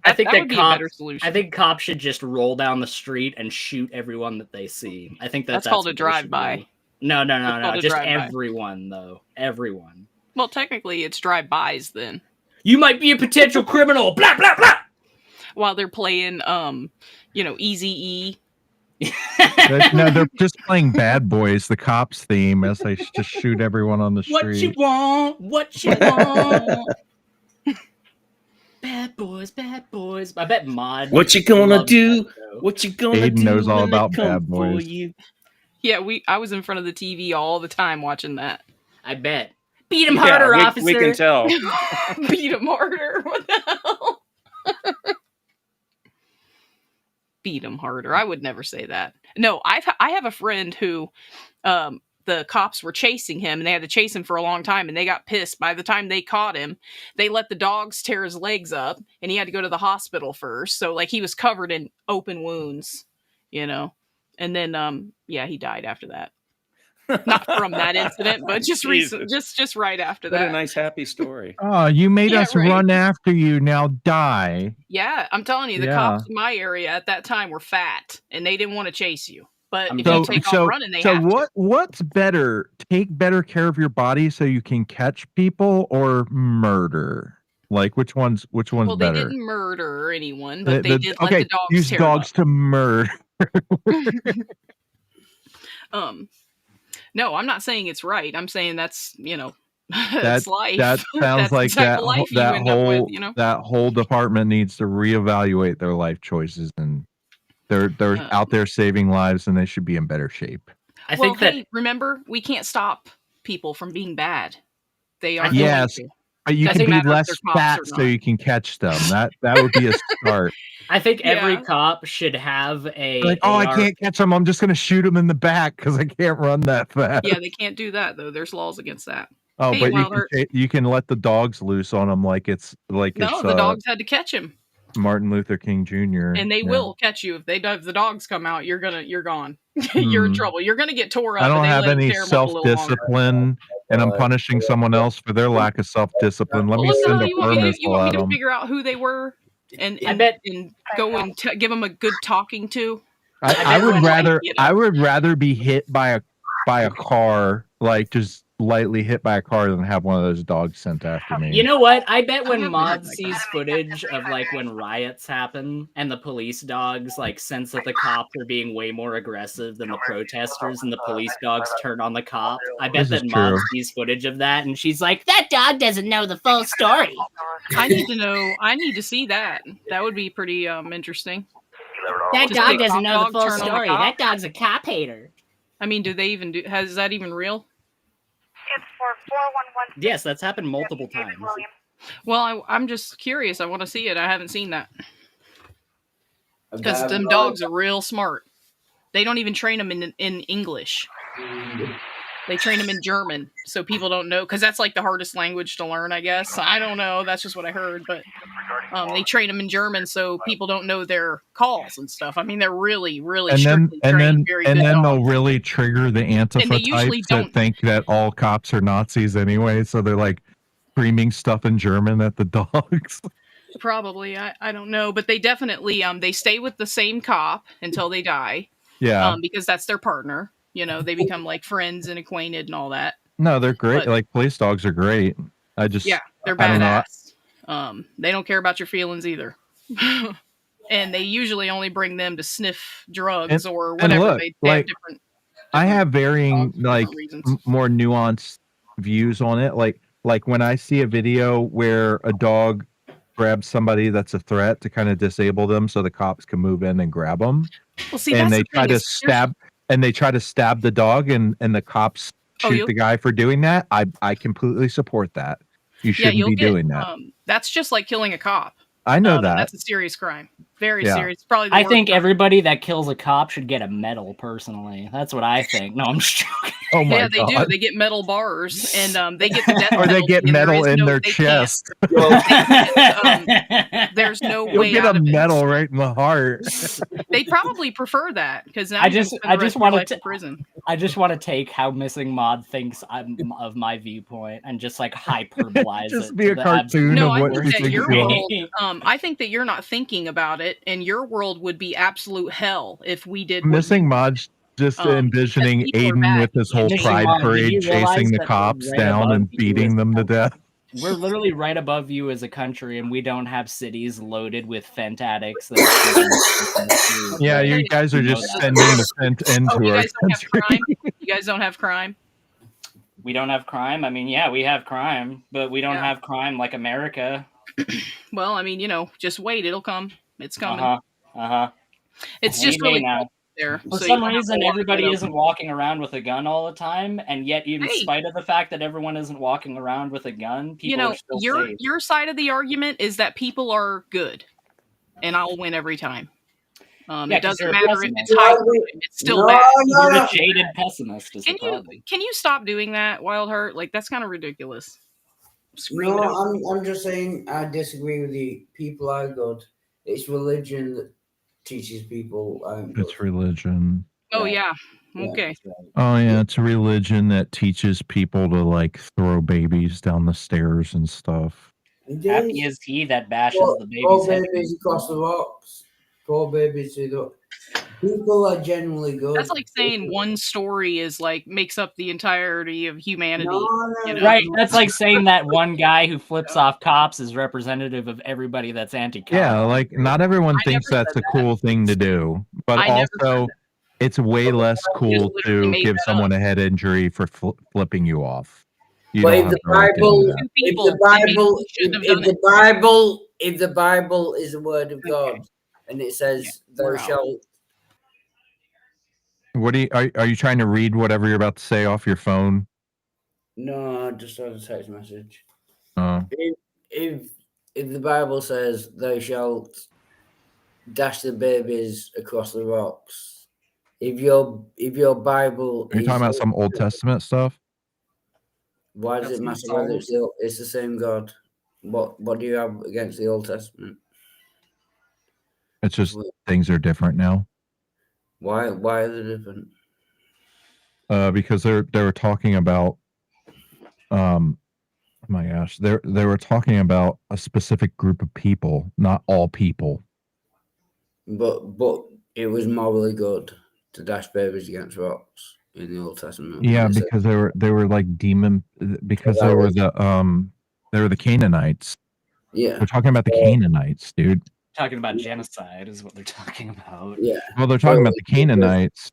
I think that would be a better solution. I think cops should just roll down the street and shoot everyone that they see. I think that's called a drive-by. No. Just everyone, though. Everyone. Well, technically, it's drive-bys then. You might be a potential criminal. Blah blah blah. While they're playing, Eazy-E. No, they're just playing Bad Boys, the cops theme, as they just shoot everyone on the street. What you want? What you want? Bad boys, bad boys. I bet Mod. What you gonna do? What you gonna Aiden do? knows all when they about come Bad for Boys. you? Yeah, I was in front of the TV all the time watching that. I bet. Beat him harder, officer. We can tell. Beat him harder. What the hell? Beat him harder. I would never say that. No, I have a friend who, the cops were chasing him, and they had to chase him for a long time, and they got pissed. By the time they caught him, they let the dogs tear his legs up, and he had to go to the hospital first. So, like, he was covered in open wounds, and then, he died after that. Not from that incident, but just recent, just right after that. What a nice, happy story. Oh, you made us run after you. Now die. Yeah, I'm telling you, the cops in my area at that time were fat, and they didn't want to chase you. But if you take off running, they have to. What's better? Take better care of your body so you can catch people, or murder? Like, which one's better? Well, they didn't murder anyone, but they did let the dogs use tear dogs to murder. No, I'm not saying it's right. I'm saying that's that's life. That sounds like that whole department needs to reevaluate their life choices and They're out there saving lives, and they should be in better shape. I well, think that hey, remember, we can't stop people from being bad. They are Yes, going to. but you Doesn't can be matter if less they're cops fat or so not. you can catch them. That would be a start. I think every Yeah. cop should have a Like, oh, I AR. can't catch them. I'm just gonna shoot them in the back because I can't run that fast. Yeah, they can't do that though. There's laws against that. Oh, Hey, but Wilder. you can let the dogs loose on them like it's No, the dogs had to catch him, Martin Luther King Jr. and they Yeah. will catch you if the dogs come out. You're gone. You're in trouble. You're gonna get tore up. I don't but they have let 'em any tear 'em up a little longer. self-discipline, and I'm punishing someone else for their lack of self-discipline. Let Well, me what the send hell a you want me fur to? missile You want me at to them. figure out who they were, and go and give them a good talking to? I would rather you know. I would rather be hit by a car, like just lightly hit by a car, than have one of those dogs sent after me. You know what? I bet when have Mod been hit by sees footage of like when riots happen and the police dogs like sense that the cops are being way more aggressive than the protesters and the police dogs turn on the cop. I bet This is that Mod true. sees footage of that and she's like, that dog doesn't know the full story. I need to know. I need to see that. That would be pretty interesting. That To dog see a doesn't cop know the dog full turn on the story. cop? That dog's a cop hater. I mean, do they even do? Is that even real? It's for 4116. Yes, that's happened multiple times. Well, I'm just curious. I want to see it. I haven't seen that because That them was- dogs are real smart. They don't even train them in English. They train them in German, so people don't know, because that's like the hardest language to learn, I guess. I don't know. That's just what I heard, but they train them in German so people don't know their calls and stuff. I mean, they're really, really And then strictly trained, very good dogs. they'll really trigger the And they Antifa usually types that think that all cops are Nazis anyway. So they're like screaming stuff in German at the dogs. Probably, I don't know, but they definitely they stay with the same cop until they die. Yeah. Because that's their partner. You know, they become like friends and acquainted and all that. No, they're great. But- Like police dogs are great. I just Yeah, they're I don't know. badass. They don't care about your feelings either. And they usually only bring them to sniff drugs or and whatever. look, They like, have different. I have varying like reasons. more nuanced views on it. Like when I see a video where a dog grabs somebody that's a threat to kind of disable them so the cops can move in and grab them. Well, see, and that's they the try thing to is stab the dog and the cops Oh, shoot you'll- the guy for doing that. I completely support that. You shouldn't you'll be get, doing that. That's just like killing a cop. I know And that. that's a serious crime. Very Yeah. serious. Probably. The I worst think crime. everybody that kills a cop should get a medal, personally. That's what I think. No, I'm just joking. Oh my Yeah, they do. God. They get metal bars, and they get the death Or they penalty, get and there metal is in no- their they can't- chest. There's no You'll way get out a of it. medal right in the heart. They probably prefer that because now I you just spend the rest of your want life to in prison. I just want to take how Missing Mod thinks I'm of my viewpoint and just like hyperbolize Just it. be to a the cartoon absolute of I what think you that think your you are. world, I think that you're not thinking about it, and your world would be absolute hell if we did. what Missing you- Mod's just envisioning people are Aiden bad. with his whole Missing pride Mod, did parade you realize chasing the that cops right down above and you beating is- them to death. We're literally right above you as a country, and we don't have cities loaded with fent addicts. That are shooting people in the street. Yeah, you guys are You know just that. sending the scent into you our guys don't have country. crime. You guys don't have crime. We don't have crime. I mean, yeah, we have crime, but we don't have crime like America. Well, I mean, just wait. It'll come. It's coming. Uh-huh. It's just Any day really now. cold there. For so you some don't have reason, to walk everybody right isn't walking around with a gun all the time, and yet, in Hey. spite of the fact that everyone isn't walking around with a gun, people are still safe. your side of the argument is that people are good, and I'll win every time. Yeah, It 'cause you're doesn't a matter if pessimist. it's high crime, it's still bad. You're a jaded pessimist. Is the Can problem. Can you stop doing that, Wildheart? Like that's kind of ridiculous. Screaming No, over I'm just saying I disagree with you. People are good. It's religion that teaches people aren't good. It's religion. Oh yeah. Okay. Oh yeah, it's a religion that teaches people to like throw babies down the stairs and stuff. Happy is he that bashes Poor, the poor baby's head. babies across the rocks. Poor babies who don't. People are generally good. That's like saying one story is like makes up the entirety of humanity. you know? Right, that's like saying that one guy who flips off cops is representative of everybody that's anti-cop. Yeah, like not everyone thinks that's a cool thing to do, but I never said also it's way less cool literally to made give that someone a head injury for flipping you off. You But don't if have the the right to do Bible, that. if the Bible is the word of God, and it says, "Thou shalt What are you trying to read whatever you're about to say off your phone? No, I just had a text message. Oh. If the Bible says thou shalt dash the babies across the rocks, if your Bible Are you talking about some Old Testament stuff? why does it matter whether it's the same God? What do you have against the Old Testament? It's just things are different now. Why are they different? Because they were talking about oh my gosh, they were talking about a specific group of people, not all people. But it was morally good to dash babies against rocks in the Old Testament. Yeah, because they were like demon because they were the Canaanites. Yeah. They're talking about the Canaanites, dude. Talking about genocide is what they're talking about. Yeah. Well, they're talking about the Canaanites.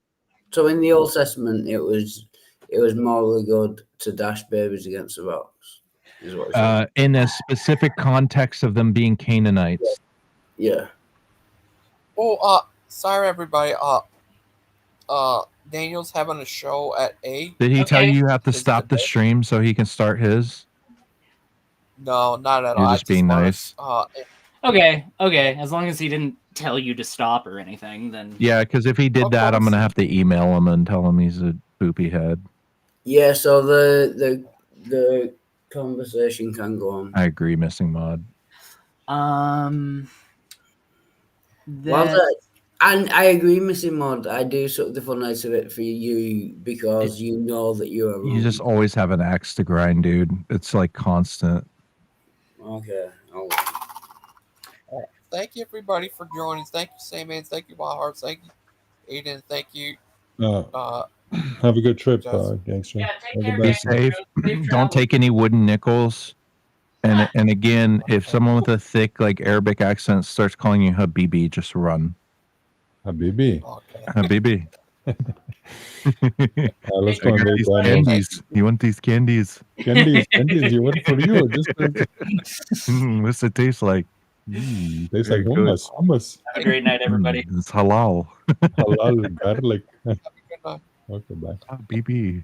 So in the Old Testament, it was morally good to dash babies against the rocks. Is what it's saying. In a specific context of them being Canaanites. Yeah. Oh, sorry everybody. Daniel's having a show at 8. Did he tell you have to stop the stream so he can start his? No, not at all. You're I just being wanna nice. Okay. As long as he didn't tell you to stop or anything, then Yeah, because if he did that, I'm gonna have to email him and tell him he's a poopy head. Yeah. So the conversation can go on. I agree, missing mod. And I agree, Missing Mod. I do suck the fun out of it for you because you know that you are wrong. You just always have an axe to grind, dude. It's like constant. Okay. Thank you everybody for joining. Thank you, Sayman. Thank you, Wild Hearts. Thank you, Aiden. Thank you. Have a good trip, Gangster. Be safe. Don't take any wooden nickels. And again, if someone with a thick like Arabic accent starts calling you Habibi, just run. Habibi. Habibi. Let's go and make these candies. You want these candies? Candies. You want for you? What's it taste like? Tastes like hummus. Have a great night, everybody. It's halal. Halal garlic. Have a good night. Okay, bye. BB.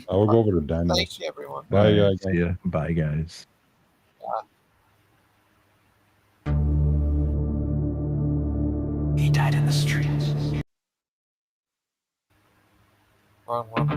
I will go over to Daniel's. Thank you, everyone. Bye, guys. See ya. Bye, guys. He died in the streets. Wrong one.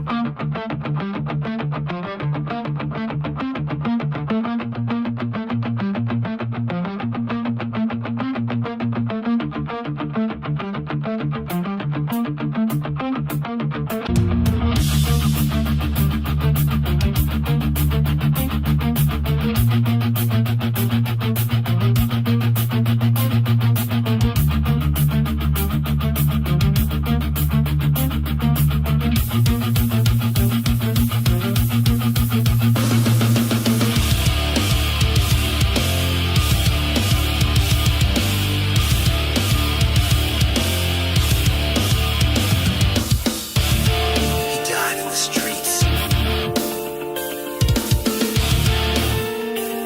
He died in the streets.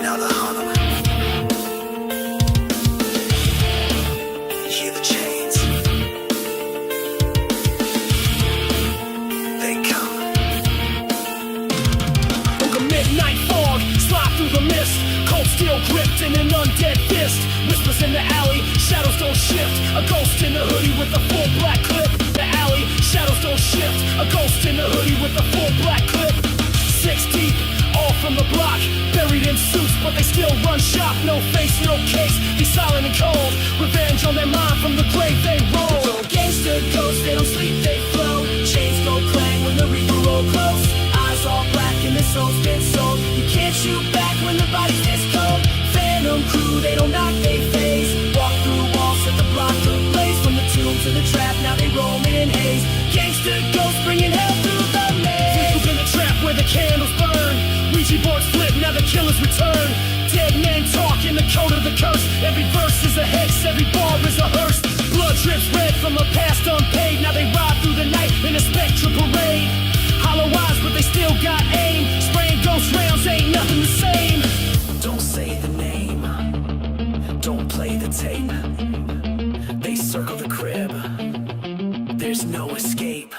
Now the hunt him. You hear the chains. They come. Like a midnight fog, slide through the mist. Cold steel gripped in an undead fist. Whispers in the alley, shadows don't shift. A ghost in a hoodie with a full black clip. The alley, shadows don't shift. A ghost in a hoodie with a full black clip. 6 deep, all from the block. Buried in suits, but they still run shop. No face, no case, be silent and cold. Revenge on their mind from the grave they roll. Gangster ghosts, they don't sleep, they flow. Chains go clang when the reaper roll close. Eyes all black and their soul's been sold. You can't shoot back when the body's this cold. Phantom crew, they don't knock, they phase. Walk through walls, set the block ablaze. From the tomb to the trap, now they roam in haze. Gangster ghosts bringing hell through the maze. We've been the trap where the candles burn. Ouija boards flip, now the killers return. Dead men talk in the code of the curse. Every verse is a hex, every bar is a hearse. Blood drips red from a past unpaid. Now they ride through the night in a spectral parade. Hollow eyes, but they still got aim. Spraying ghost rounds ain't nothing the same. Don't say the name. Don't play the tape. They circle the crib. There's there's no escape.